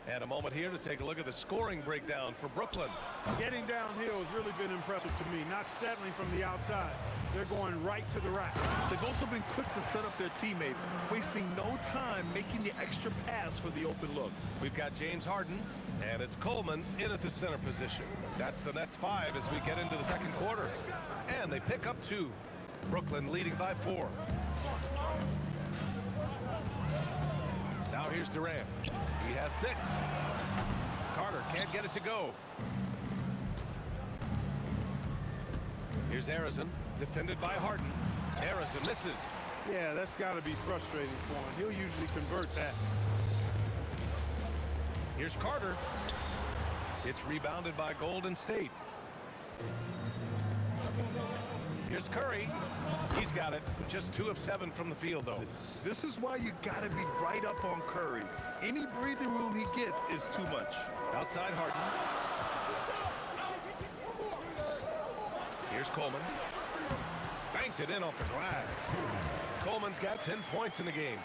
And a moment here to take a look at the scoring breakdown for Brooklyn. Getting downhill has really been impressive to me, not settling from the outside. They're going right to the rack. They've also been quick to set up their teammates, wasting no time making the extra pass for the open look. We've got James Harden, and it's Coleman in at the center position. That's the Nets 5 as we get into the second quarter. And they pick up 2. Brooklyn leading by 4. Now here's Durant. He has 6. Carter can't get it to go. Here's Harrison, defended by Harden. Harrison misses. Yeah, that's got to be frustrating for him. He'll usually convert that. Here's Carter. It's rebounded by Golden State. Here's Curry. He's got it. Just 2 of 7 from the field, though. This is why you got to be right up on Curry. Any breathing room he gets is too much. Outside Harden. Here's Coleman. Banked it in off the glass. Coleman's got 10 points in the game.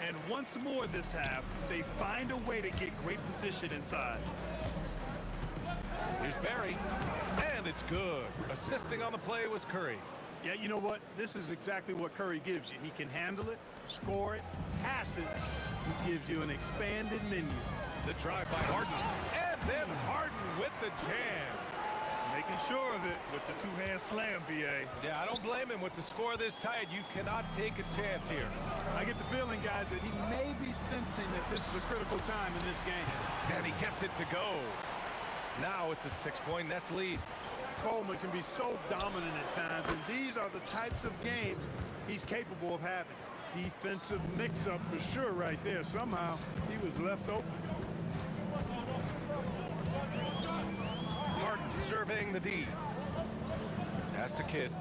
And once more this half, they find a way to get great position inside. Here's Barry. And it's good. Assisting on the play was Curry. Yeah, you know what? This is exactly what Curry gives you. He can handle it, score it, pass it. He gives you an expanded menu. The drive by Harden. And then Harden with the jam. Making sure of it with the 2-hand slam, B.A. Yeah, I don't blame him. With the score this tight, you cannot take a chance here. I get the feeling, guys, that he may be sensing that this is a critical time in this game. And he gets it to go. Now it's a 6-point Nets lead. Coleman can be so dominant at times, and these are the types of games he's capable of having. Defensive mix-up for sure right there. Somehow he was left open. Harden surveying the D. Pass to Kidd.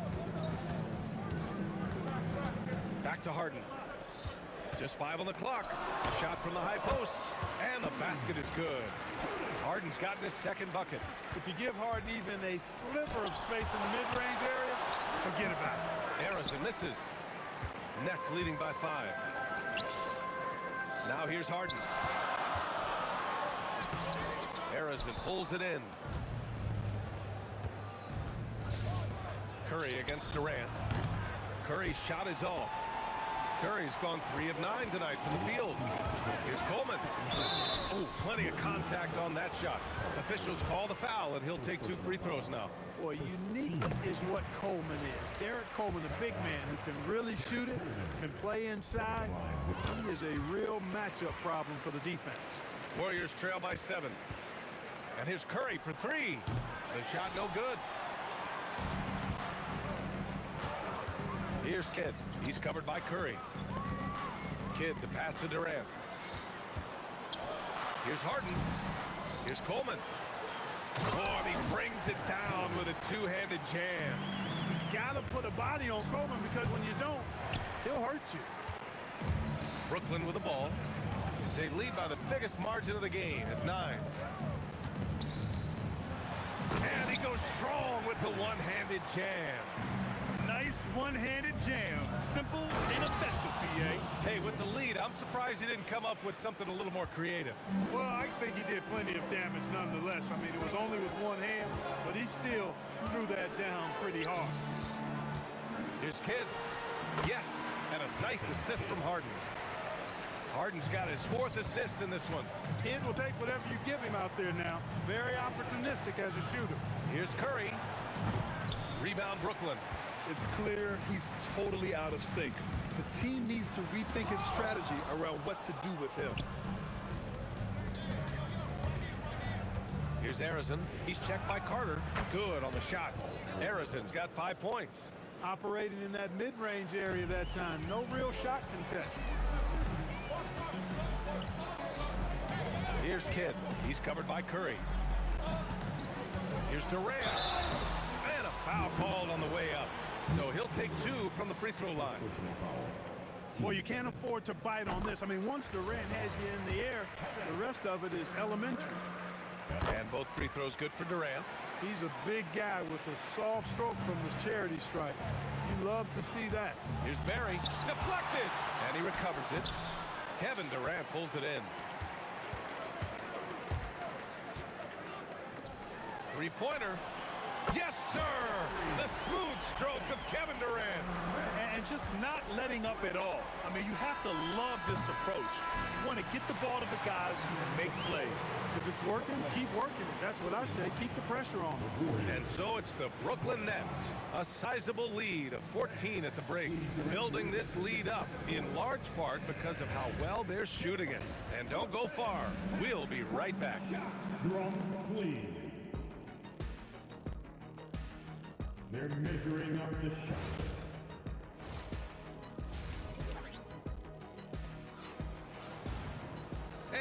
Back to Harden. Just 5 on the clock. A shot from the high post. And the basket is good. Harden's gotten his 2nd bucket. If you give Harden even a sliver of space in the mid-range area, forget about it. Harrison misses. Nets leading by 5. Now here's Harden. Harrison pulls it in. Curry against Durant. Curry's shot is off. Curry's gone 3 of 9 tonight from the field. Here's Coleman. Oh, plenty of contact on that shot. Officials call the foul, and he'll take 2 free throws now. Boy, unique is what Coleman is. Derek Coleman, a big man who can really shoot it, can play inside. He is a real matchup problem for the defense. Warriors trail by 7. And here's Curry for 3. The shot no good. Here's Kidd. He's covered by Curry. Kidd, the pass to Durant. Here's Harden. Here's Coleman. Oh, and he brings it down with a two-handed jam. You gotta put a body on Coleman, because when you don't, he'll hurt you. Brooklyn with the ball. They lead by the biggest margin of the game at 9. And he goes strong with the one-handed jam. Nice one-handed jam. Simple and effective, PA. Hey, with the lead, I'm surprised he didn't come up with something a little more creative. Well, I think he did plenty of damage nonetheless. I mean, it was only with one hand, but he still threw that down pretty hard. Here's Kidd. Yes, and a nice assist from Harden. Harden's got his 4th assist in this one. Kidd will take whatever you give him out there now. Very opportunistic as a shooter. Here's Curry. Rebound Brooklyn. It's clear he's totally out of sync. The team needs to rethink its strategy around what to do with him. Here's Harrison. He's checked by Carter. Good on the shot. Harrison's got 5 points. Operating in that mid-range area that time. No real shot contest. Here's Kidd. He's covered by Curry. Here's Durant. And a foul called on the way up. So he'll take 2 from the free throw line. Well, you can't afford to bite on this. I mean, once Durant has you in the air, the rest of it is elementary. And both free throws good for Durant. He's a big guy with a soft stroke from his charity stripe. You love to see that. Here's Barry. Deflected. And he recovers it. Kevin Durant pulls it in. Three-pointer. Yes, sir! The smooth stroke of Kevin Durant. And just not letting up at all. I mean, you have to love this approach. You want to get the ball to the guys who make plays. If it's working, keep working it. That's what I say. Keep the pressure on. And so it's the Brooklyn Nets. A sizable lead of 14 at the break. Building this lead up in large part because of how well they're shooting it. And don't go far. We'll be right back. Drums, please. They're measuring up the shot.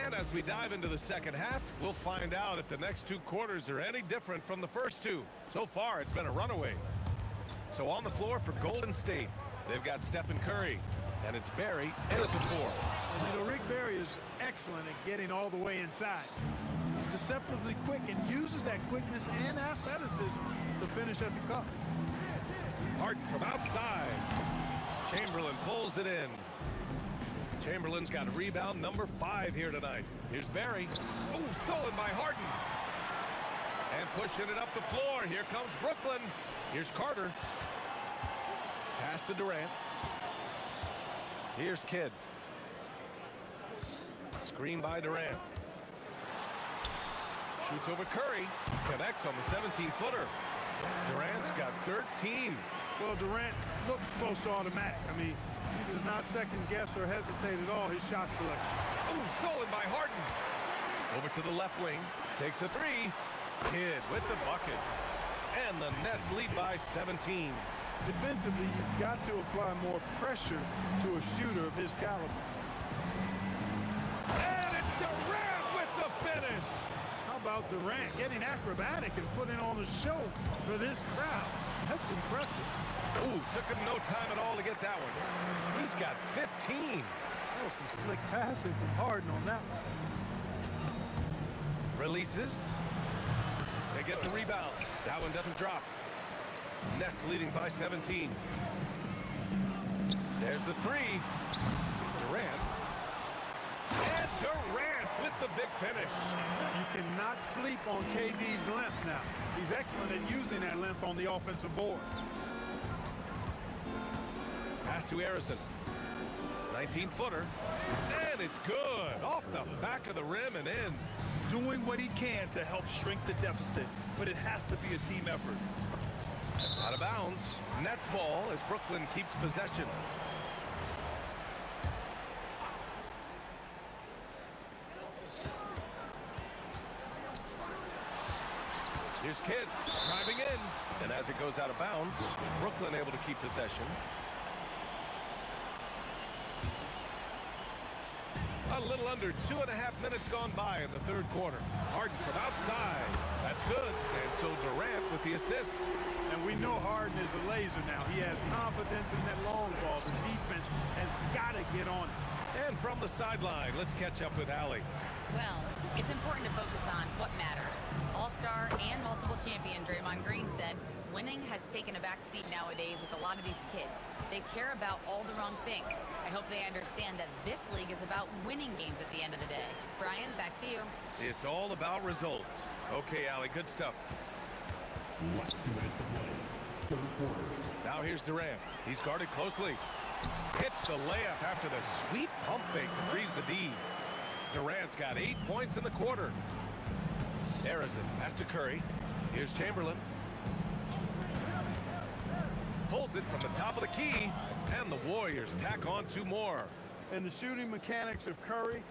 And as we dive into the second half, we'll find out if the next 2 quarters are any different from the first 2. So far, it's been a runaway. So on the floor for Golden State, they've got Stephen Curry, and it's Barry in at the 4. You know, Rick Barry is excellent at getting all the way inside. He's deceptively quick and uses that quickness and athleticism to finish at the cup. Harden from outside. Chamberlain pulls it in. Chamberlain's got rebound number 5 here tonight. Here's Barry. Oh, stolen by Harden. And pushing it up the floor. Here comes Brooklyn. Here's Carter. Pass to Durant. Here's Kidd. Screen by Durant. Shoots over Curry. Connects on the 17-footer. Durant's got 13. Well, Durant looks close to automatic. I mean, he does not second guess or hesitate at all his shot selection. Oh, stolen by Harden. Over to the left wing. Takes a 3. Kidd with the bucket. And the Nets lead by 17. Defensively, you've got to apply more pressure to a shooter of his caliber. And it's Durant with the finish. How about Durant getting acrobatic and putting on a show for this crowd? That's impressive. Ooh, took him no time at all to get that one. He's got 15. Oh, some slick passing from Harden on that one. Releases. They get the rebound. That one doesn't drop. Nets leading by 17. There's the 3. Durant. And Durant with the big finish. You cannot sleep on KD's length now. He's excellent at using that length on the offensive board. Pass to Harrison. 19-footer. And it's good. Off the back of the rim and in. Doing what he can to help shrink the deficit, but it has to be a team effort. Out of bounds. Nets ball as Brooklyn keeps possession. Here's Kidd driving in. And as it goes out of bounds, Brooklyn able to keep possession. A little under 2.5 minutes gone by in the third quarter. Harden from outside. That's good. And so Durant with the assist. And we know Harden is a laser now. He has confidence in that long ball. The defense has got to get on it. And from the sideline, let's catch up with Allie. Well, it's important to focus on what matters. All-star and multiple champion Draymond Green said winning has taken a back seat nowadays with a lot of these kids. They care about all the wrong things. I hope they understand that this league is about winning games at the end of the day. Brian, back to you. It's all about results. Okay, Allie, good stuff. Now here's Durant. He's guarded closely. Hits the layup after the sweet pump fake to freeze the D. Durant's got 8 points in the quarter. Harrison pass to Curry. Here's Chamberlain. Pulls it from the top of the key, and the Warriors tack on 2 more. And the shooting mechanics of Curry,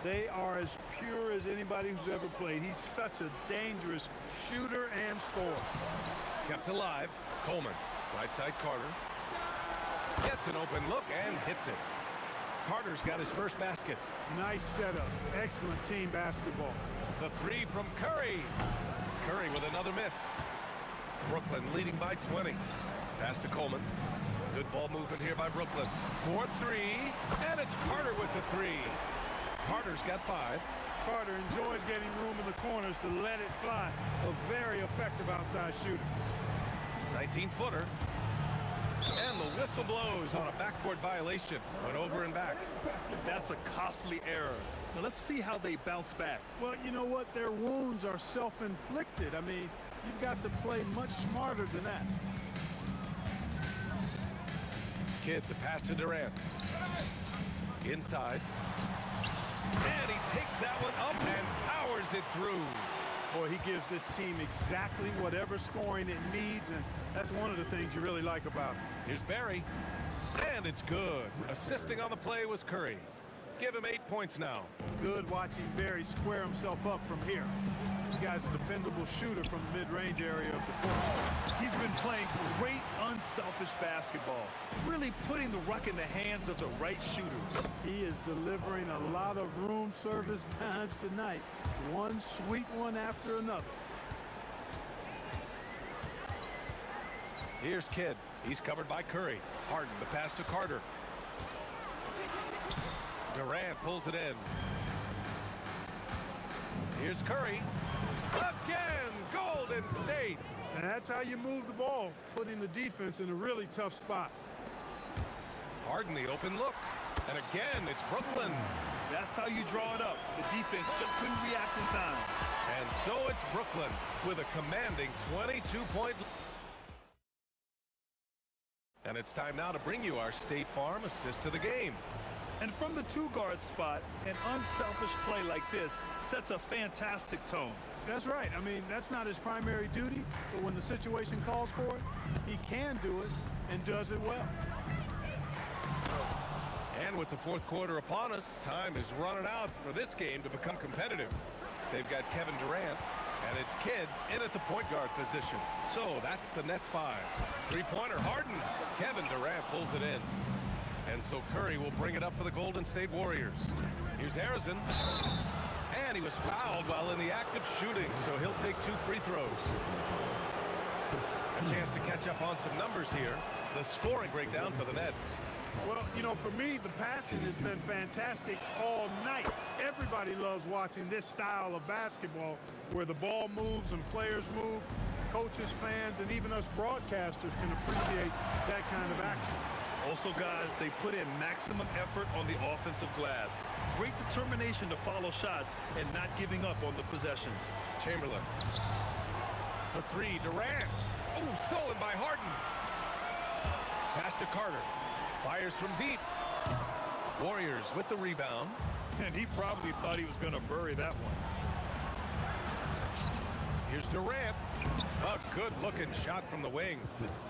they are as pure as anybody who's ever played. He's such a dangerous shooter and scorer. Kept alive. Coleman, right side Carter. Gets an open look and hits it. Carter's got his first basket. Nice setup. Excellent team basketball. The 3 from Curry. Curry with another miss. Brooklyn leading by 20. Pass to Coleman. Good ball movement here by Brooklyn. 4-3, and it's Carter with the 3. Carter's got 5. Carter enjoys getting room in the corners to let it fly. A very effective outside shooter. 19-footer. And the whistle blows on a backcourt violation. Went over and back. That's a costly error. Now let's see how they bounce back. Well, you know what? Their wounds are self-inflicted. I mean, you've got to play much smarter than that. Kidd, the pass to Durant. Inside. And he takes that one up and powers it through. Boy, he gives this team exactly whatever scoring it needs, and that's one of the things you really like about him. Here's Barry. And it's good. Assisting on the play was Curry. Give him 8 points now. Good watching Barry square himself up from here. This guy's a dependable shooter from the mid-range area of the court. He's been playing great, unselfish basketball, really putting the rock in the hands of the right shooters. He is delivering a lot of room service times tonight. One sweet one after another. Here's Kidd. He's covered by Curry. Harden, the pass to Carter. Durant pulls it in. Here's Curry. Again, Golden State. And that's how you move the ball, putting the defense in a really tough spot. Harden, the open look. And again, it's Brooklyn. That's how you draw it up. The defense just couldn't react in time. And so it's Brooklyn with a commanding 22-point. And it's time now to bring you our State Farm assist of the game. And from the 2-guard spot, an unselfish play like this sets a fantastic tone. That's right. I mean, that's not his primary duty, but when the situation calls for it, he can do it and does it well. And with the fourth quarter upon us, time is running out for this game to become competitive. They've got Kevin Durant, and it's Kidd in at the point guard position. So that's the Nets 5. Three-pointer, Harden. Kevin Durant pulls it in. And so Curry will bring it up for the Golden State Warriors. Here's Harrison. And he was fouled while in the act of shooting, so he'll take 2 free throws. A chance to catch up on some numbers here. The scoring breakdown for the Nets. Well, you know, for me, the passing has been fantastic all night. Everybody loves watching this style of basketball where the ball moves and players move. Coaches, fans, and even us broadcasters can appreciate that kind of action. Also, guys, they put in maximum effort on the offensive glass. Great determination to follow shots and not giving up on the possessions. Chamberlain. For 3, Durant. Oh, stolen by Harden. Pass to Carter. Fires from deep. Warriors with the rebound. And he probably thought he was going to bury that one. Here's Durant. A good-looking shot from the wing.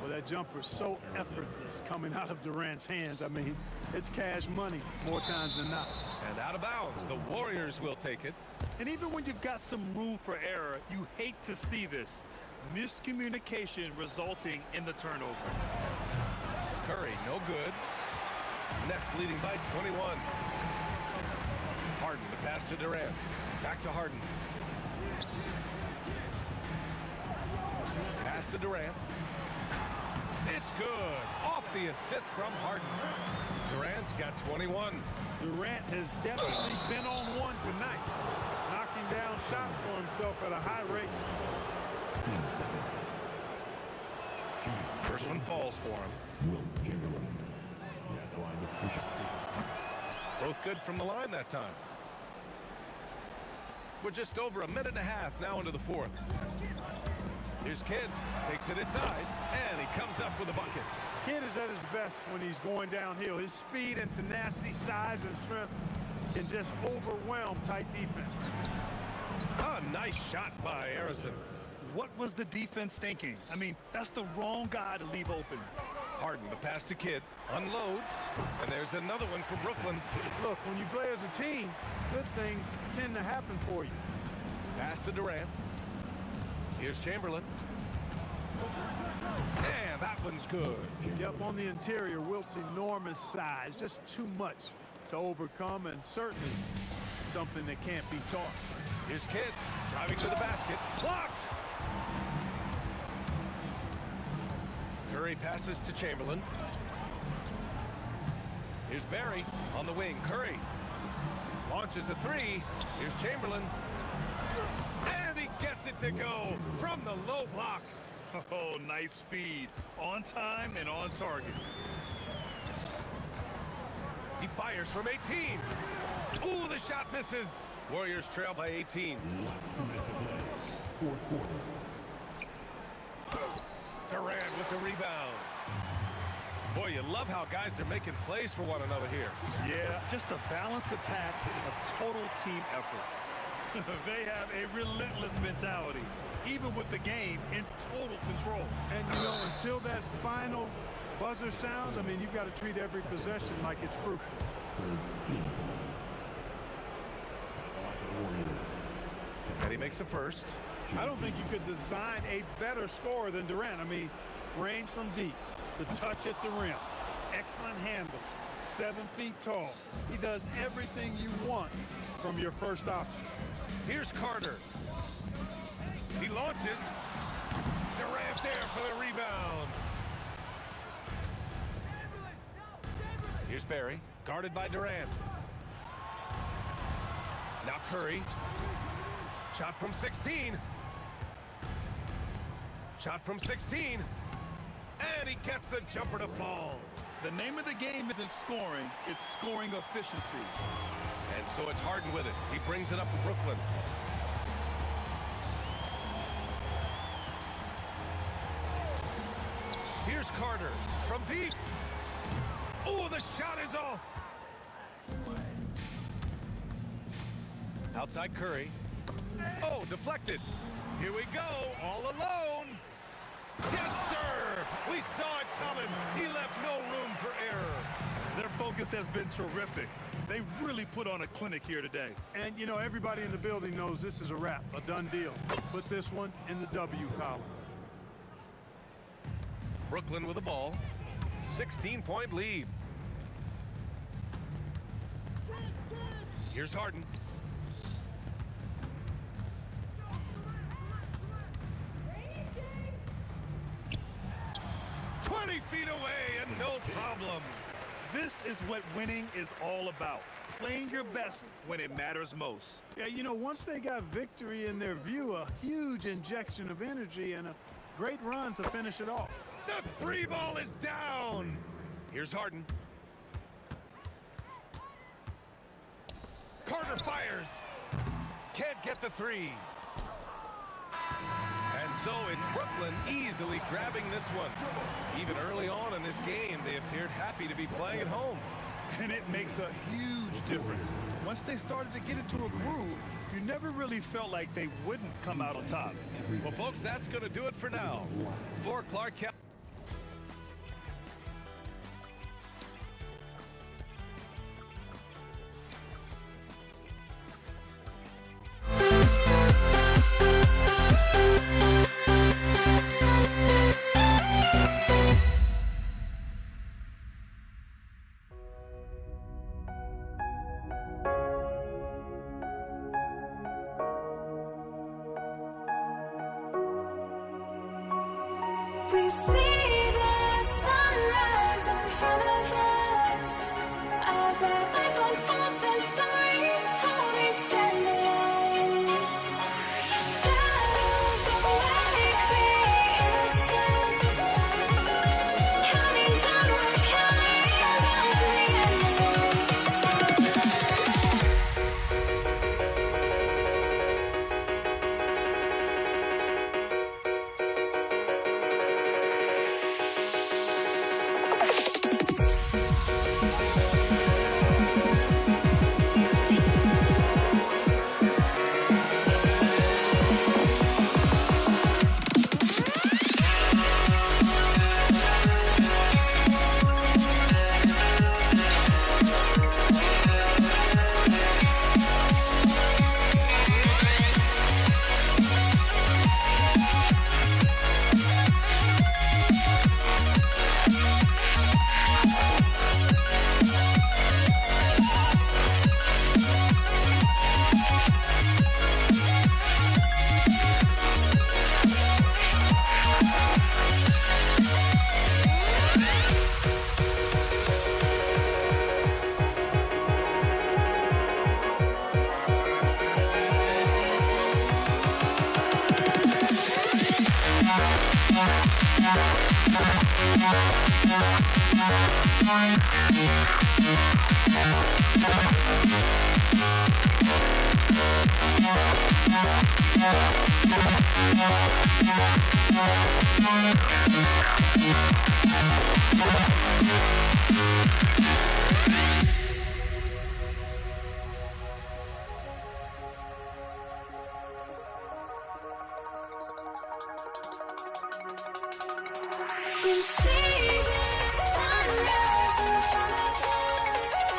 Well, that jumper's so effortless coming out of Durant's hands. I mean, it's cash money more times than not. And out of bounds. The Warriors will take it. And even when you've got some room for error, you hate to see this. Miscommunication resulting in the turnover. Curry, no good. Nets leading by 21. Harden, the pass to Durant. Back to Harden. Pass to Durant. It's good. Off the assist from Harden. Durant's got 21. Durant has definitely been on one tonight, knocking down shots for himself at a high rate. First one falls for him. Both good from the line that time. We're just over a minute and a half now into the fourth. Here's Kidd, takes it inside, and he comes up with a bucket. Kidd is at his best when he's going downhill. His speed and tenacity, size and strength can just overwhelm tight defense. A nice shot by Harrison. What was the defense thinking? I mean, that's the wrong guy to leave open. Harden, the pass to Kidd, unloads, and there's another one for Brooklyn. Look, when you play as a team, good things tend to happen for you. Pass to Durant. Here's Chamberlain. And that one's good. Yep, on the interior, Wilt's enormous size, just too much to overcome, and certainly something that can't be taught. Here's Kidd, driving to the basket, blocked! Curry passes to Chamberlain. Here's Barry on the wing. Curry launches a three. Here's Chamberlain. And he gets it to go from the low block. Oh, nice feed. On time and on target. He fires from 18. Ooh, the shot misses. Warriors trail by 18. Durant with the rebound. Boy, you love how guys are making plays for one another here. Yeah, just a balanced attack, a total team effort. They have a relentless mentality, even with the game in total control. And, you know, until that final buzzer sounds, I mean, you've got to treat every possession like it's crucial. And he makes a first. I don't think you could design a better scorer than Durant. I mean, range from deep, the touch at the rim, excellent handle, 7 feet tall. He does everything you want from your first option. Here's Carter. He launches. Durant there for the rebound. Here's Barry, guarded by Durant. Now Curry. Shot from 16. Shot from 16. And he gets the jumper to fall. The name of the game isn't scoring, it's scoring efficiency. And so it's Harden with it. He brings it up for Brooklyn. Here's Carter from deep. Oh, the shot is off. Outside Curry. Oh, deflected. Here we go, all alone. Yes, sir. We saw it coming. He left no room for error. Their focus has been terrific. They really put on a clinic here today. And, you know, everybody in the building knows this is a wrap, a done deal. Put this one in the W column. Brooklyn with the ball. 16-point lead. Here's Harden. Feet away and no problem. This is what winning is all about. Playing your best when it matters most. Yeah, you know, once they got victory in their view, a huge injection of energy and a great run to finish it off. The free ball is down. Here's Harden. Carter fires. Can't get the three. And so it's Brooklyn easily grabbing this one. Even early on in this game, they appeared happy to be playing at home. And it makes a huge difference. Once they started to get into a groove, you never really felt like they wouldn't come out on top. Well, folks, that's going to do it for now. For Clark County. We see the sunrise in front of us as our life unfolds and stories told we stand alone. Shadows awake the innocence, counting down, we're counting down to the We see the sunrise in front of us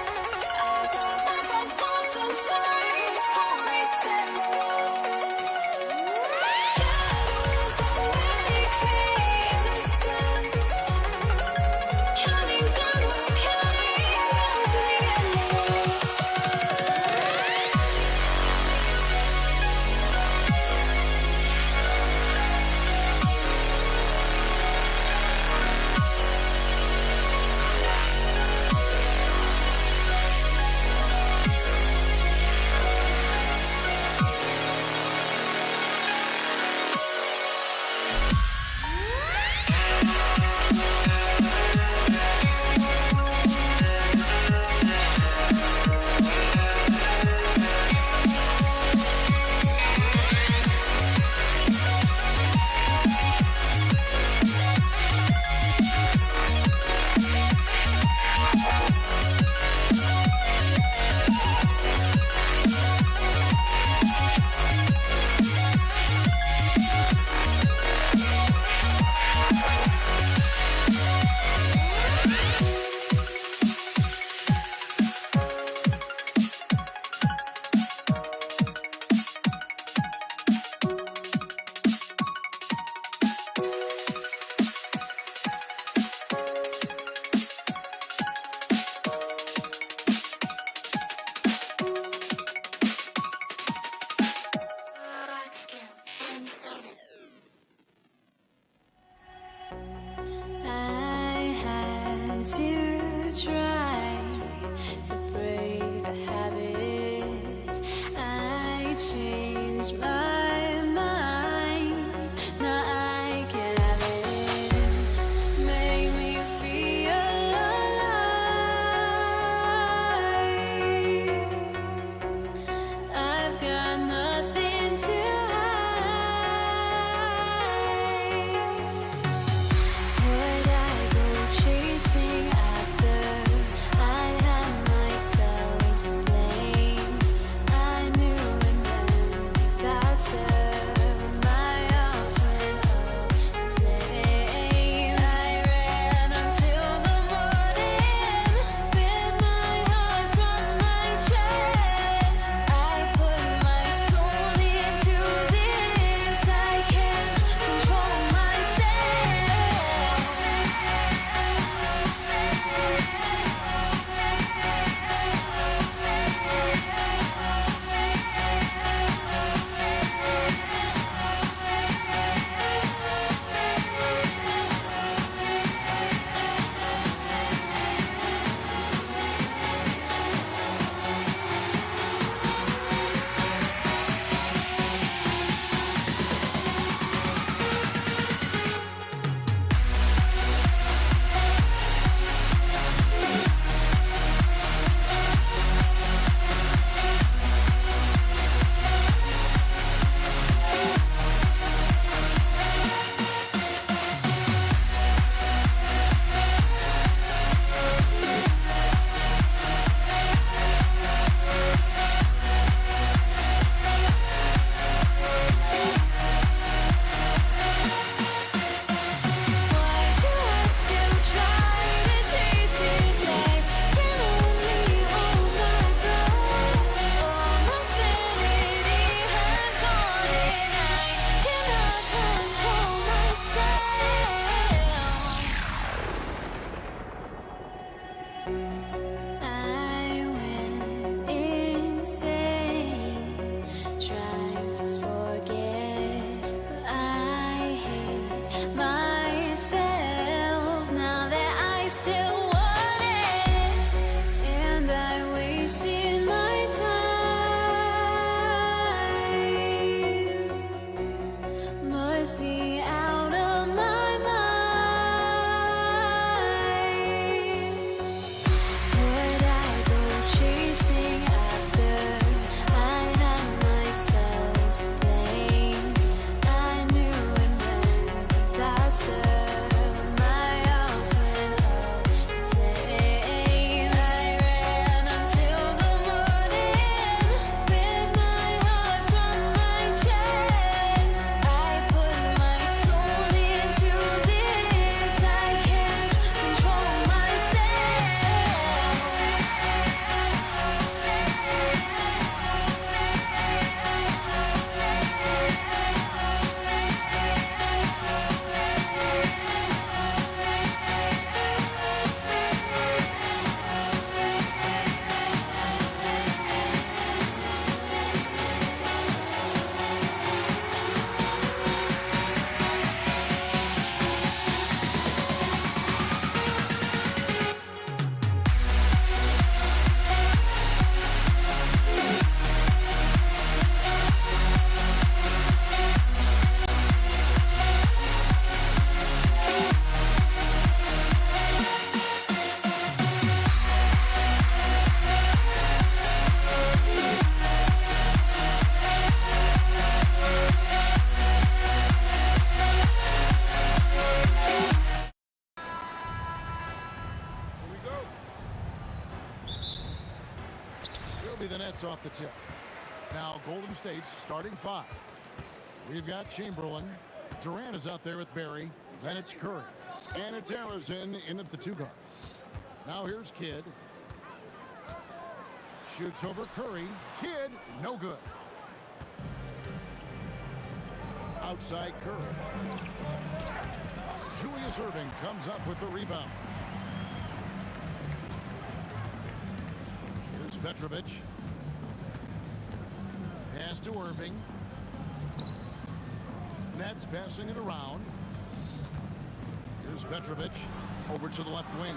as our life unfolds and stories told we stand alone. Shadows awake the innocence, counting down, we're counting down to the endless. I had to try to break the habit. I changed my mind. Now I can have it. Make me feel alive. I've got nothing to chasing after I have be the Nets off the tip. Now Golden State's starting 5. We've got Chamberlain. Durant is out there with Barry. Then it's Curry. And it's Harrison in at the 2 guard. Now here's Kidd. Shoots over Curry. Kidd, no good. Outside Curry. Julius Erving comes up with the rebound. Here's Petrovic. Pass to Irving. Nets passing it around. Here's Petrovic over to the left wing.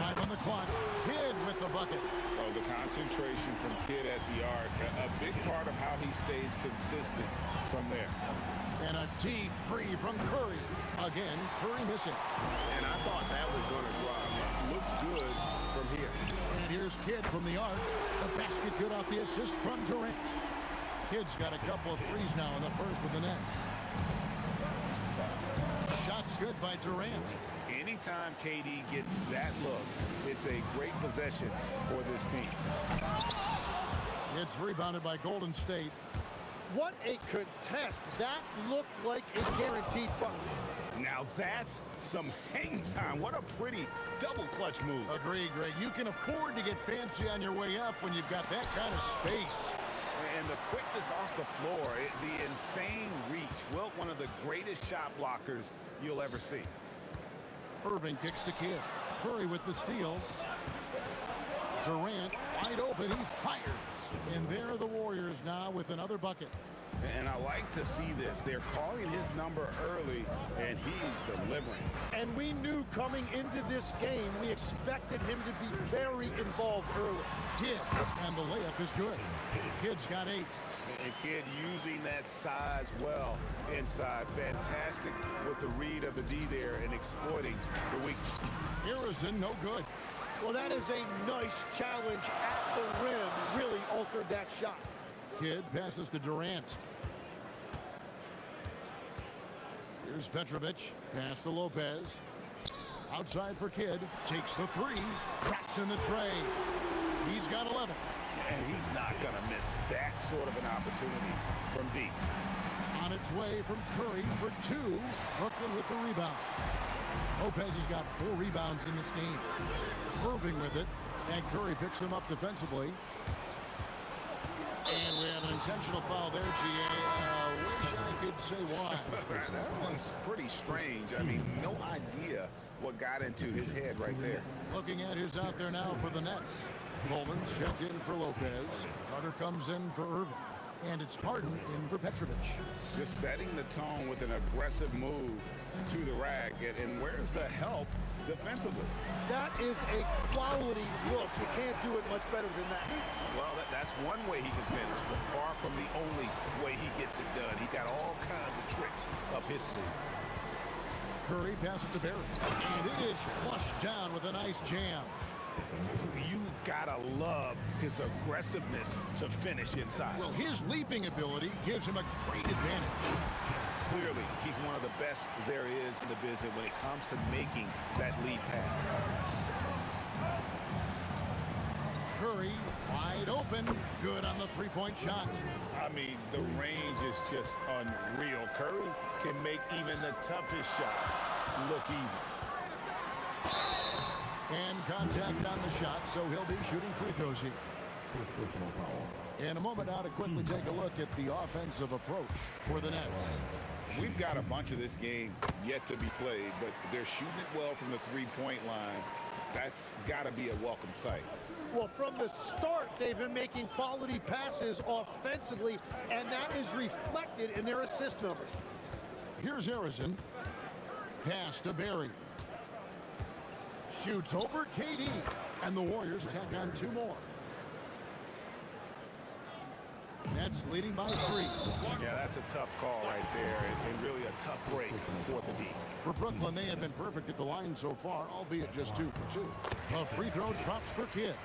5 on the clock. Kidd with the bucket. Oh, the concentration from Kidd at the arc. A big part of how he stays consistent from there. And a deep three from Curry. Again, Curry missing. And I thought that was going to drop. Looked good from here. And here's Kidd from the arc. The basket good off the assist from Durant. Kidd's got a couple of threes now in the first with the Nets. Shots good by Durant. Anytime KD gets that look, it's a great possession for this team. It's rebounded by Golden State. What a contest. That looked like a guaranteed bucket. Now that's some hang time. What a pretty double clutch move. Agreed, Greg. You can afford to get fancy on your way up when you've got that kind of space. And the quickness off the floor, the insane reach. Well, one of the greatest shot blockers you'll ever see. Irving kicks to Kidd. Curry with the steal. Durant wide open. He fires. And there are the Warriors now with another bucket. And I like to see this. They're calling his number early, and he's delivering. And we knew coming into this game, we expected him to be very involved early. Kidd, and the layup is good. Kidd's got 8. And Kidd using that size well inside. Fantastic with the read of the D there and exploiting the weakness. Harrison, no good. Well, that is a nice challenge at the rim. Really altered that shot. Kidd passes to Durant. Here's Petrovic. Pass to Lopez. Outside for Kidd. Takes the 3. Traps in the tray. He's got 11. And he's not going to miss that sort of an opportunity from deep. On its way from Curry for 2. Brooklyn with the rebound. Lopez has got 4 rebounds in this game. Irving with it. And Curry picks him up defensively. And we have an intentional foul there, GA. Wish I could say why. That one's pretty strange. I mean, no idea what got into his head right there. Looking at who's out there now for the Nets. Coleman's checked in for Lopez. Carter comes in for Irving. And it's Harden in for Petrovic. Just setting the tone with an aggressive move to the rack. And where's the help defensively? That is a quality look. You can't do it much better than that. Well, that's one way he can finish, but far from the only way he gets it done. He's got all kinds of tricks up his sleeve. Curry passes to Barry. And it is flushed down with a nice jam. You gotta love his aggressiveness to finish inside. Well, his leaping ability gives him a great advantage. Clearly, he's one of the best there is in the business when it comes to making that lead pass. Curry wide open. Good on the 3-point shot. I mean, the range is just unreal. Curry can make even the toughest shots look easy. And contact on the shot, so he'll be shooting free throws here. In a moment now to quickly take a look at the offensive approach for the Nets. We've got a bunch of this game yet to be played, but they're shooting it well from the 3-point line. That's got to be a welcome sight. Well, from the start, they've been making quality passes offensively, and that is reflected in their assist numbers. Here's Harrison. Pass to Barry. Shoots over KD. And the Warriors tack on 2 more. Nets leading by 3. Yeah, that's a tough call right there, and really a tough break for the D. For Brooklyn, they have been perfect at the line so far, albeit just 2 for 2. A free throw drops for Kidd.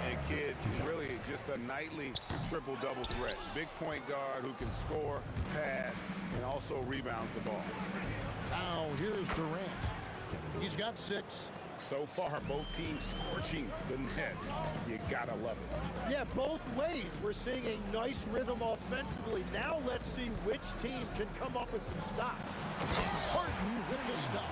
And Kidd, really just a nightly triple-double threat. Big point guard who can score, pass, and also rebounds the ball. Now here's Durant. He's got 6. So far, both teams scorching the nets. You gotta love it. Yeah, both ways. We're seeing a nice rhythm offensively. Now let's see which team can come up with some stops. Harden with the stuff.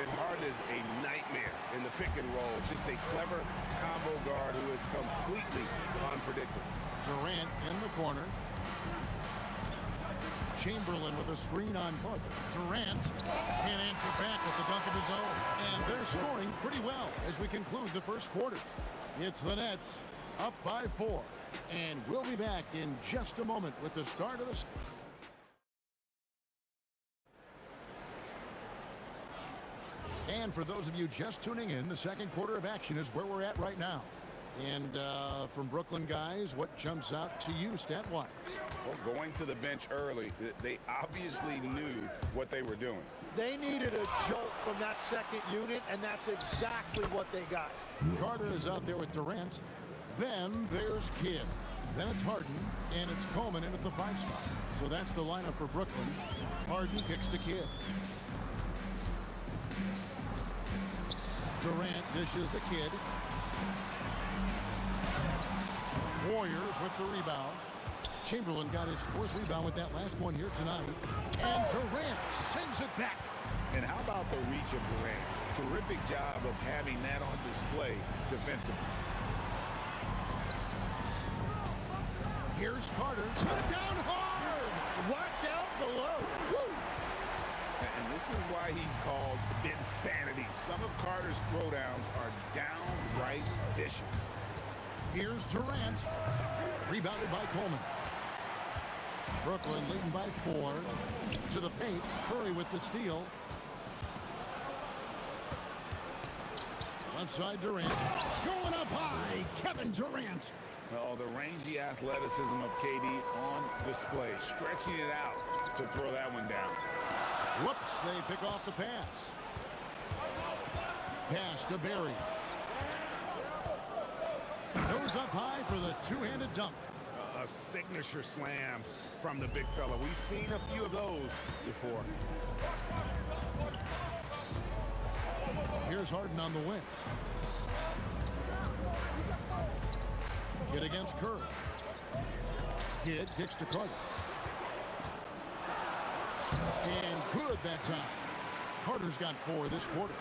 And Harden is a nightmare in the pick and roll. Just a clever combo guard who is completely unpredictable. Durant in the corner. Chamberlain with a screen on Bud. Durant can't answer back with the dunk of his own. And they're scoring pretty well as we conclude the first quarter. It's the Nets up by 4. And we'll be back in just a moment with the start of the... And for those of you just tuning in, the second quarter of action is where we're at right now. And from Brooklyn guys, what jumps out to you stat-wise? Well, going to the bench early, they obviously knew what they were doing. They needed a jolt from that second unit, and that's exactly what they got. Carter is out there with Durant. Then there's Kidd. Then it's Harden, and it's Coleman in at the 5 spot. So that's the lineup for Brooklyn. Harden kicks to Kidd. Durant dishes the Kidd. Warriors with the rebound. Chamberlain got his 4th rebound with that last one here tonight. And Durant sends it back. And how about the reach of Durant? Terrific job of having that on display defensively. Here's Carter. Down hard. Watch out below. Woo. And this is why he's called insanity. Some of Carter's throwdowns are downright vicious. Here's Durant. Rebounded by Coleman. Brooklyn leading by 4. To the paint. Curry with the steal. Left side Durant. Going up high. Kevin Durant. Oh, the rangy athleticism of KD on display. Stretching it out to throw that one down. Whoops, they pick off the pass. Pass to Barry. Goes up high for the two-handed dunk. A signature slam from the big fella. We've seen a few of those before. Here's Harden on the wing. Kidd against Curry. Kidd kicks to Carter. And good that time. Carter's got 4 this quarter.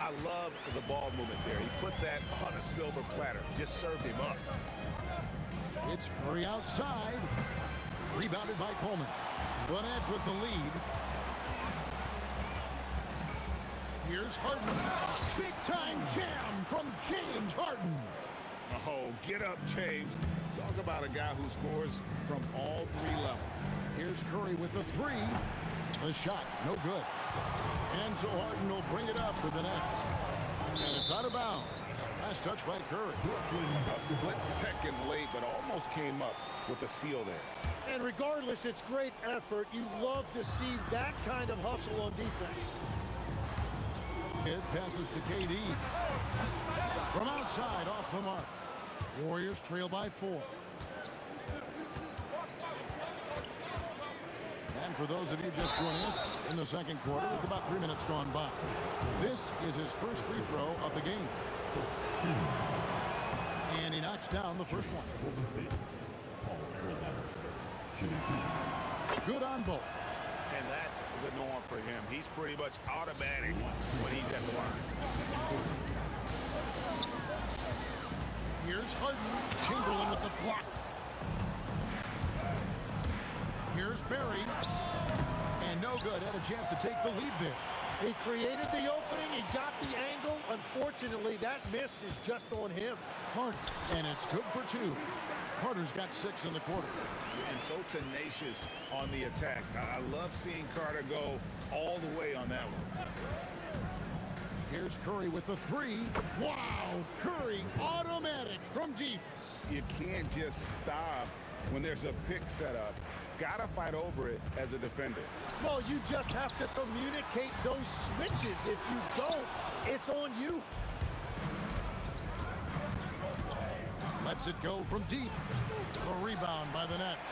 I love the ball movement there. He put that on a silver platter. Just served him up. It's Curry outside. Rebounded by Coleman. The Nets with the lead. Here's Harden. Big-time jam from James Harden. Oh, get up, James. Talk about a guy who scores from all 3 levels. Here's Curry with the 3. The shot, no good. And so Harden will bring it up for the Nets. And it's out of bounds. Last touch by Curry. A split second late, but almost came up with a steal there. And regardless, it's great effort. You love to see that kind of hustle on defense. Kidd passes to KD. From outside, off the mark. Warriors trail by 4. And for those of you just joining us in the second quarter, with about 3 minutes gone by, this is his first free throw of the game. And he knocks down the first one. Good on both. And that's the norm for him. He's pretty much automatic when he's at the line. Here's Harden. Chamberlain with the block. Here's Barry. And no good. Had a chance to take the lead there. He created the opening. He got the angle. Unfortunately, that miss is just on him. Harden. And it's good for 2. Carter's got 6 in the quarter. And so tenacious on the attack. I love seeing Carter go all the way on that one. Here's Curry with the 3. Wow! Curry automatic from deep. You can't just stop when there's a pick set up. Gotta fight over it as a defender. Well, you just have to communicate those switches. If you don't, it's on you. Lets it go from deep. A rebound by the Nets.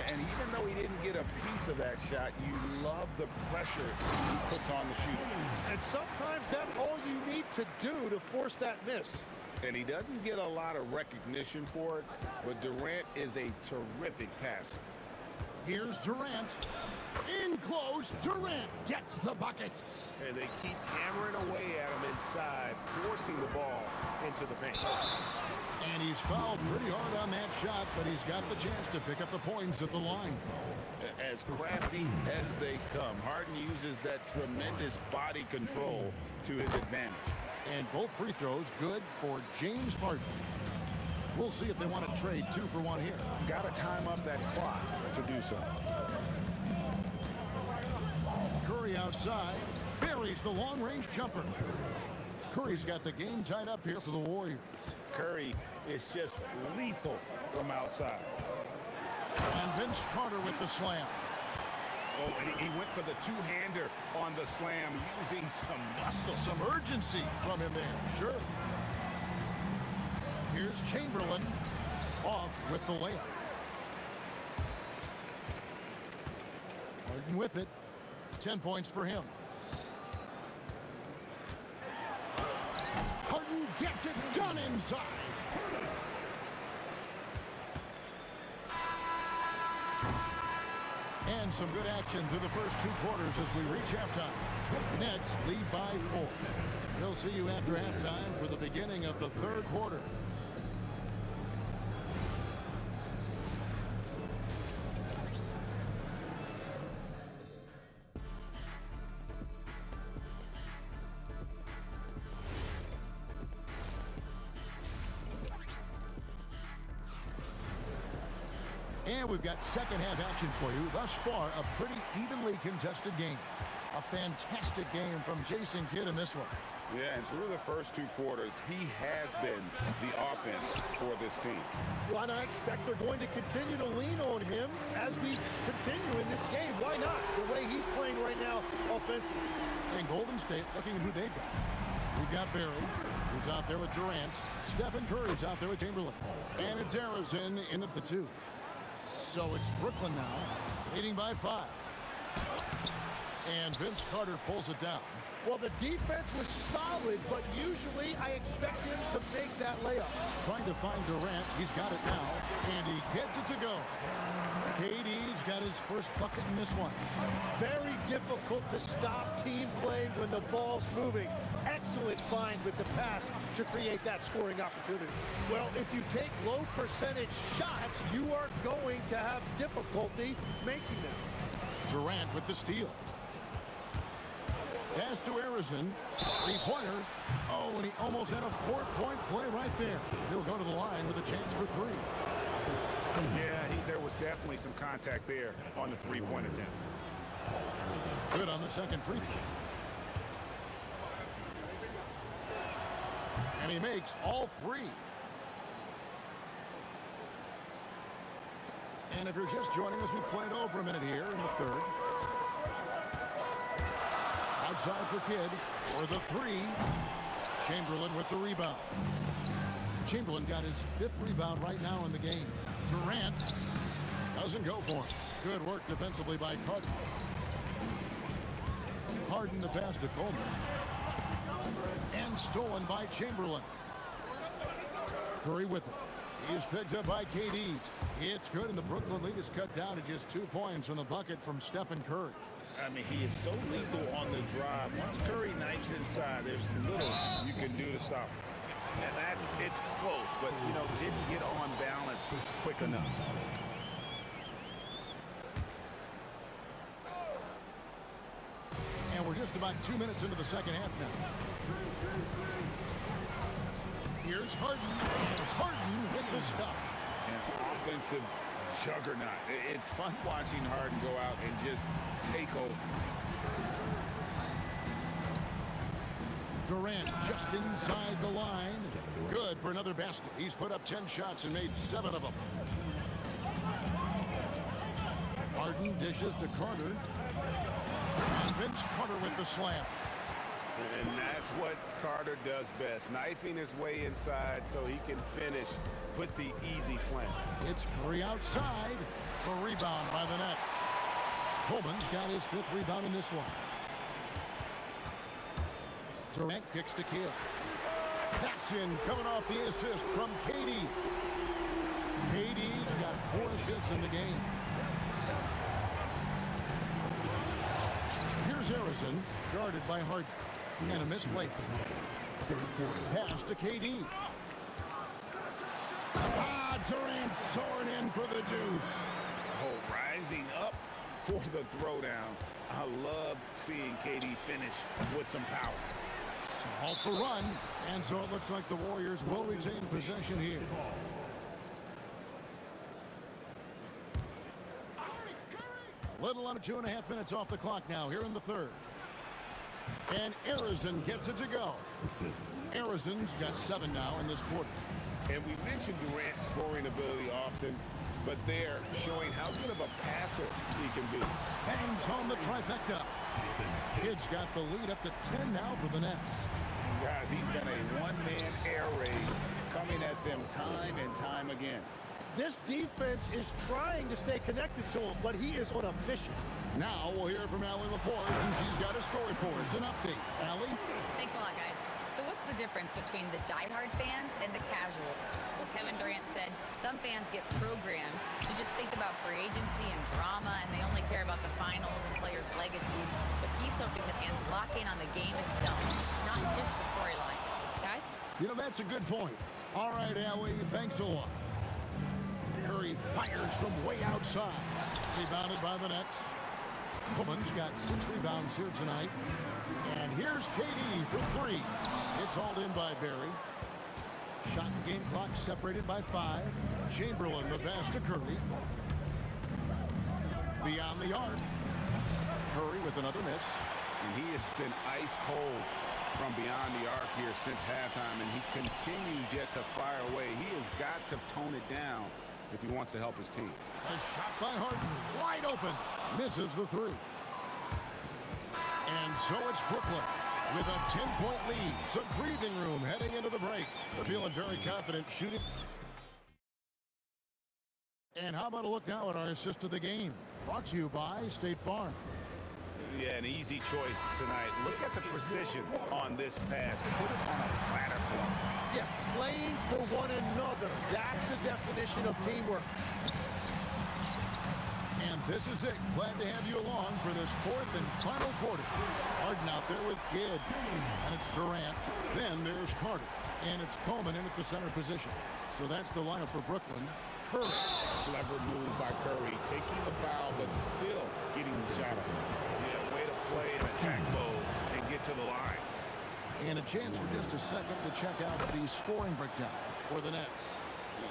And even though he didn't get a piece of that shot, you love the pressure he puts on the shooter. And sometimes that's all you need to do to force that miss. And he doesn't get a lot of recognition for it, but Durant is a terrific passer. Here's Durant. In close, Durant gets the bucket. And they keep hammering away at him inside, forcing the ball into the paint. And he's fouled pretty hard on that shot, but he's got the chance to pick up the points at the line. As crafty as they come, Harden uses that tremendous body control to his advantage. And both free throws good for James Harden. We'll see if they want to trade 2 for 1 here. Got to time up that clock to do so. Curry outside, buries the long-range jumper. Curry's got the game tied up here for the Warriors. Curry is just lethal from outside. And Vince Carter with the slam. Oh, and he went for the two-hander on the slam, using some muscle. Some urgency from him there, sure. Here's Chamberlain off with the layup. Harden with it. 10 points for him. Harden gets it done inside. And some good action through the first 2 quarters as we reach halftime. Nets lead by 4. We'll see you after halftime for the beginning of the 3rd quarter. And we've got second half action for you. Thus far, a pretty evenly contested game. A fantastic game from Jason Kidd in this one. Yeah, and through the first 2 quarters, he has been the offense for this team. Well, and I expect they're going to continue to lean on him as we continue in this game. Why not? The way he's playing right now offensively. And Golden State looking at who they've got. We've got Barry, who's out there with Durant. Stephen Curry's out there with Chamberlain. And it's Arizona in at the 2. So it's Brooklyn now, leading by 5. And Vince Carter pulls it down. Well, the defense was solid, but usually I expect him to make that layup. Trying to find Durant. He's got it now, and he gets it to go. KD's got his first bucket in this one. Very difficult to stop team play when the ball's moving. Excellent find with the pass to create that scoring opportunity. Well, if you take low percentage shots, you are going to have difficulty making them. Durant with the steal. Pass to Arizona. 3-pointer. Oh, and he almost had a 4-point play right there. He'll go to the line with a chance for 3. Yeah, there was definitely some contact there on the 3-point attempt. Good on the second free throw. And he makes all 3. And if you're just joining us, we played over a minute here in the 3rd. Outside for Kidd for the 3. Chamberlain with the rebound. Chamberlain got his 5th rebound right now in the game. Durant doesn't go for it. Good work defensively by Carter. Harden the pass to Coleman. And stolen by Chamberlain. Curry with it. He's picked up by KD. It's good, and the Brooklyn lead is cut down to just 2 points from the bucket from Stephen Curry. I mean, he is so lethal on the drive. Once Curry knifes inside, there's little you can do to stop him. And it's close, but, didn't get on balance quick enough. And we're just about 2 minutes into the second half now. Here's Harden. Harden with the stuff. An offensive juggernaut. It's fun watching Harden go out and just take over. Durant just inside the line. Good for another basket. He's put up 10 shots and made 7 of them. Harden dishes to Carter. And Vince Carter with the slam. And that's what Carter does best, knifing his way inside so he can finish with the easy slam. It's Curry outside. The rebound by the Nets. Coleman's got his 5th rebound in this one. Durant kicks to Kidd. That's in, coming off the assist from KD. KD's got 4 assists in the game. Here's Harrison, guarded by Harden. And a missed layup. Pass to KD. Durant soaring in for the deuce. Oh, rising up for the throwdown. I love seeing KD finish with some power. To halt the run, and so it looks like the Warriors will retain possession here. A little under 2.5 minutes off the clock now here in the third. And Harrison gets it to go. Harrison's got 7 now in this quarter. And we mentioned Durant's scoring ability often, but they're showing how good of a passer he can be. Hangs home the trifecta. Kidd's got the lead up to 10 now for the Nets. Guys, he's been a one-man air raid coming at them time and time again. This defense is trying to stay connected to him, but he is on a mission. Now we'll hear from Allie LaForce, and she's got a story for us. An update. Allie? Thanks a lot, guys. So what's the difference between the diehard fans and the casuals? Well, Kevin Durant said some fans get programmed to just think about free agency and drama, and they only care about the finals and players' legacies. But he's hoping the fans lock in on the game itself, not just the storylines. Guys? You know, that's a good point. All right, Allie, thanks a lot. Curry fires from way outside. Rebounded by the Nets. Coleman's got 6 rebounds here tonight. And here's KD for 3. It's hauled in by Barry. Shot and game clock separated by 5. Chamberlain, the pass to Curry. Beyond the arc. Curry with another miss. And he has been ice cold from beyond the arc here since halftime, and he continues yet to fire away. He has got to tone it down if he wants to help his team. A shot by Harden, wide open. Misses the 3. And so it's Brooklyn with a 10-point lead. Some breathing room heading into the break. They're feeling very confident shooting. And how about a look now at our assist of the game? Brought to you by State Farm. Yeah, an easy choice tonight. Look at the precision on this pass. Put it on a platter for him. Yeah, playing for one another. That's the definition of teamwork. And this is it. Glad to have you along for this 4th and final quarter. Harden out there with Kidd. And it's Durant. Then there's Carter. And it's Coleman in at the center position. So that's the lineup for Brooklyn. Curry. Clever move by Curry. Taking the foul, but still getting the shot up. Yeah, way to play in attack mode and get to the line. And a chance for just a second to check out the scoring breakdown for the Nets.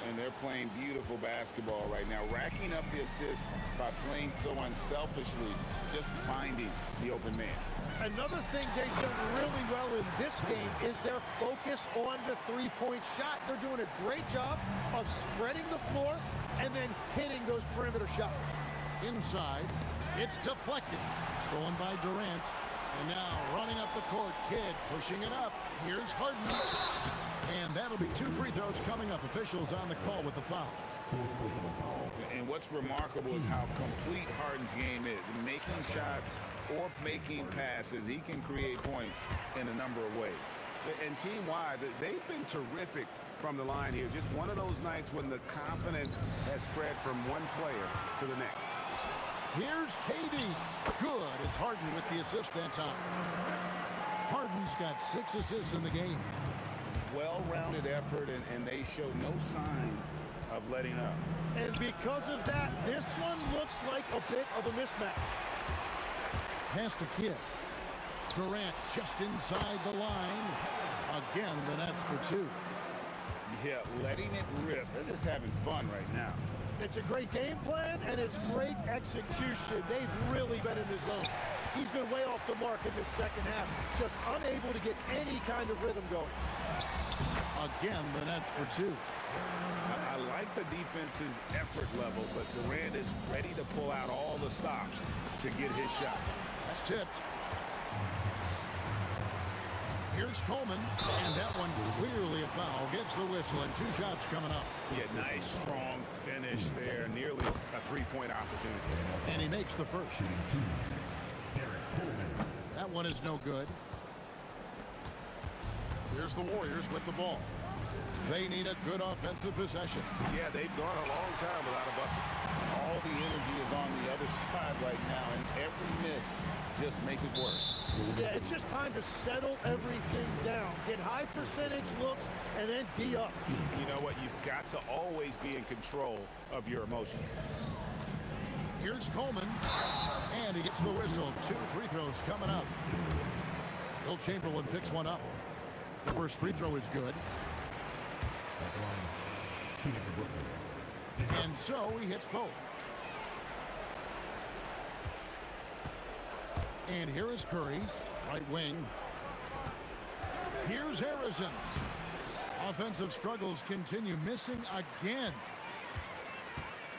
And they're playing beautiful basketball right now, racking up the assists by playing so unselfishly, just finding the open man. Another thing they've done really well in this game is their focus on the three-point shot. They're doing a great job of spreading the floor and then hitting those perimeter shots. Inside, it's deflected. Stolen by Durant. And now running up the court, Kidd pushing it up. Here's Harden. And that'll be 2 free throws coming up. Officials on the call with the foul. And what's remarkable is how complete Harden's game is. Making shots or making passes, he can create points in a number of ways. And team-wide, they've been terrific from the line here. Just one of those nights when the confidence has spread from one player to the next. Here's KD. Good. It's Harden with the assist that time. Harden's got 6 assists in the game. Well-rounded effort, and they show no signs of letting up. And because of that, this one looks like a bit of a mismatch. Pass to Kidd. Durant just inside the line. Again, the Nets for 2. Yeah, letting it rip. They're just having fun right now. It's a great game plan, and it's great execution. They've really been in the zone. He's been way off the mark in this second half, just unable to get any kind of rhythm going. Again, the Nets for 2. I like the defense's effort level, but Durant is ready to pull out all the stops to get his shot. That's tipped. Here's Coleman, and that one clearly a foul. Gets the whistle, and 2 shots coming up. Yeah, nice, strong finish there. Nearly a three-point opportunity. And he makes the first. That one is no good. Here's the Warriors with the ball. They need a good offensive possession. Yeah, they've gone a long time without a bucket. All the energy is on the other side right now, and every miss just makes it worse. Yeah, it's just time to settle everything down. Get high percentage looks and then D up. You know what? You've got to always be in control of your emotions. Here's Coleman, and he gets the whistle. 2 free throws coming up. Will Chamberlain picks one up. The first free throw is good. And so he hits both. And here is Curry, right wing. Here's Harrison. Offensive struggles continue, missing again.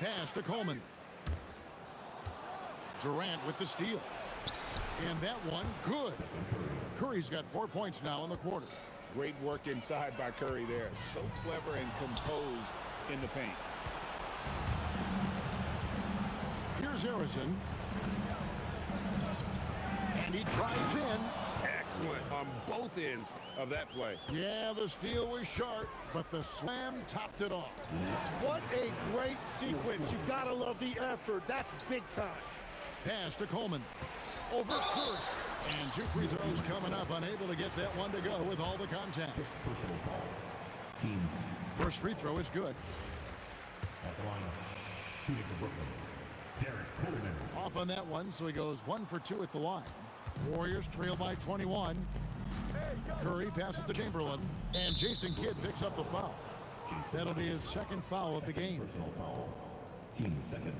Pass to Coleman. Durant with the steal. And that one, good. Curry's got 4 points now in the quarter. Great work inside by Curry there. So clever and composed in the paint. Here's Harrison. And he drives in. Excellent on both ends of that play. Yeah, the steal was sharp, but the slam topped it off. What a great sequence. You gotta love the effort. That's big time. Pass to Coleman. Over Curry. And 2 free throws coming up. Unable to get that one to go with all the contact. First free throw is good. At the line, shooting for Brooklyn, Derek Coleman. Off on that one, so he goes 1 for 2 at the line. Warriors trail by 21. Curry passes to Chamberlain, and Jason Kidd picks up the foul. That'll be his second foul of the game. Personal foul. Team seconds.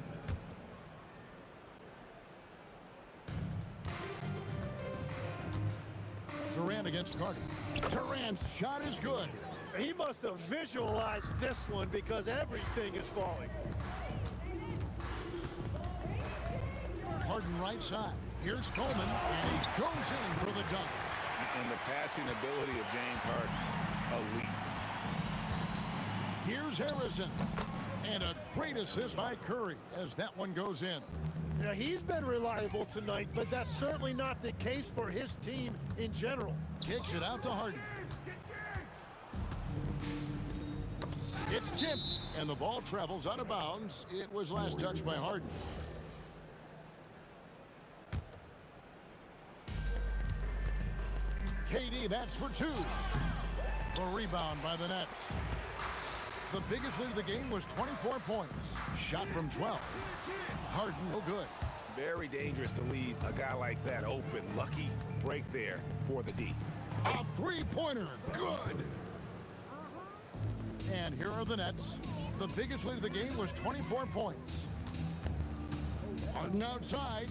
Durant against Carter. Durant's shot is good. He must have visualized this one because everything is falling. Harden right side. Here's Coleman, and he goes in for the dunk. And the passing ability of James Harden, elite. Here's Harrison, and a great assist by Curry as that one goes in. Yeah, he's been reliable tonight, but that's certainly not the case for his team in general. Kicks it out to Harden. It's tipped, and the ball travels out of bounds. It was last touched by Harden. KD, that's for 2. A rebound by the Nets. The biggest lead of the game was 24 points. Shot from 12. Harden, no good. Very dangerous to leave a guy like that open. Lucky break there for the D. A three-pointer, good. And here are the Nets. The biggest lead of the game was 24 points. Harden outside.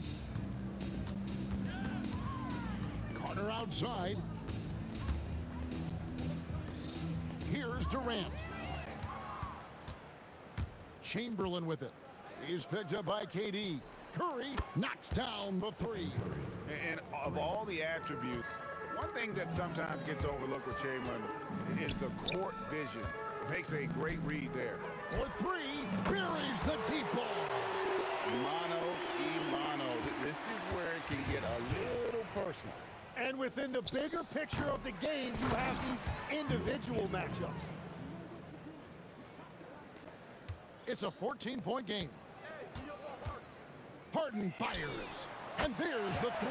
Carter outside. Here's Durant. Chamberlain with it. He's picked up by KD. Curry knocks down the 3. And of all the attributes, one thing that sometimes gets overlooked with Chamberlain is the court vision. Makes a great read there. For 3, buries the deep ball. Mano y mano. This is where it can get a little personal. And within the bigger picture of the game, you have these individual matchups. It's a 14-point game. Harden fires, and there's the 3.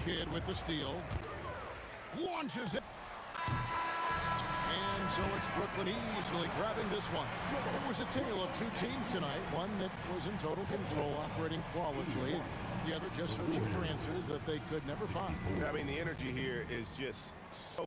Kidd with the steal. Launches it. And so it's Brooklyn easily grabbing this one. It was a tale of 2 teams tonight. One that was in total control, operating flawlessly. The other just searching for answers that they could never find. I mean, the energy here is just so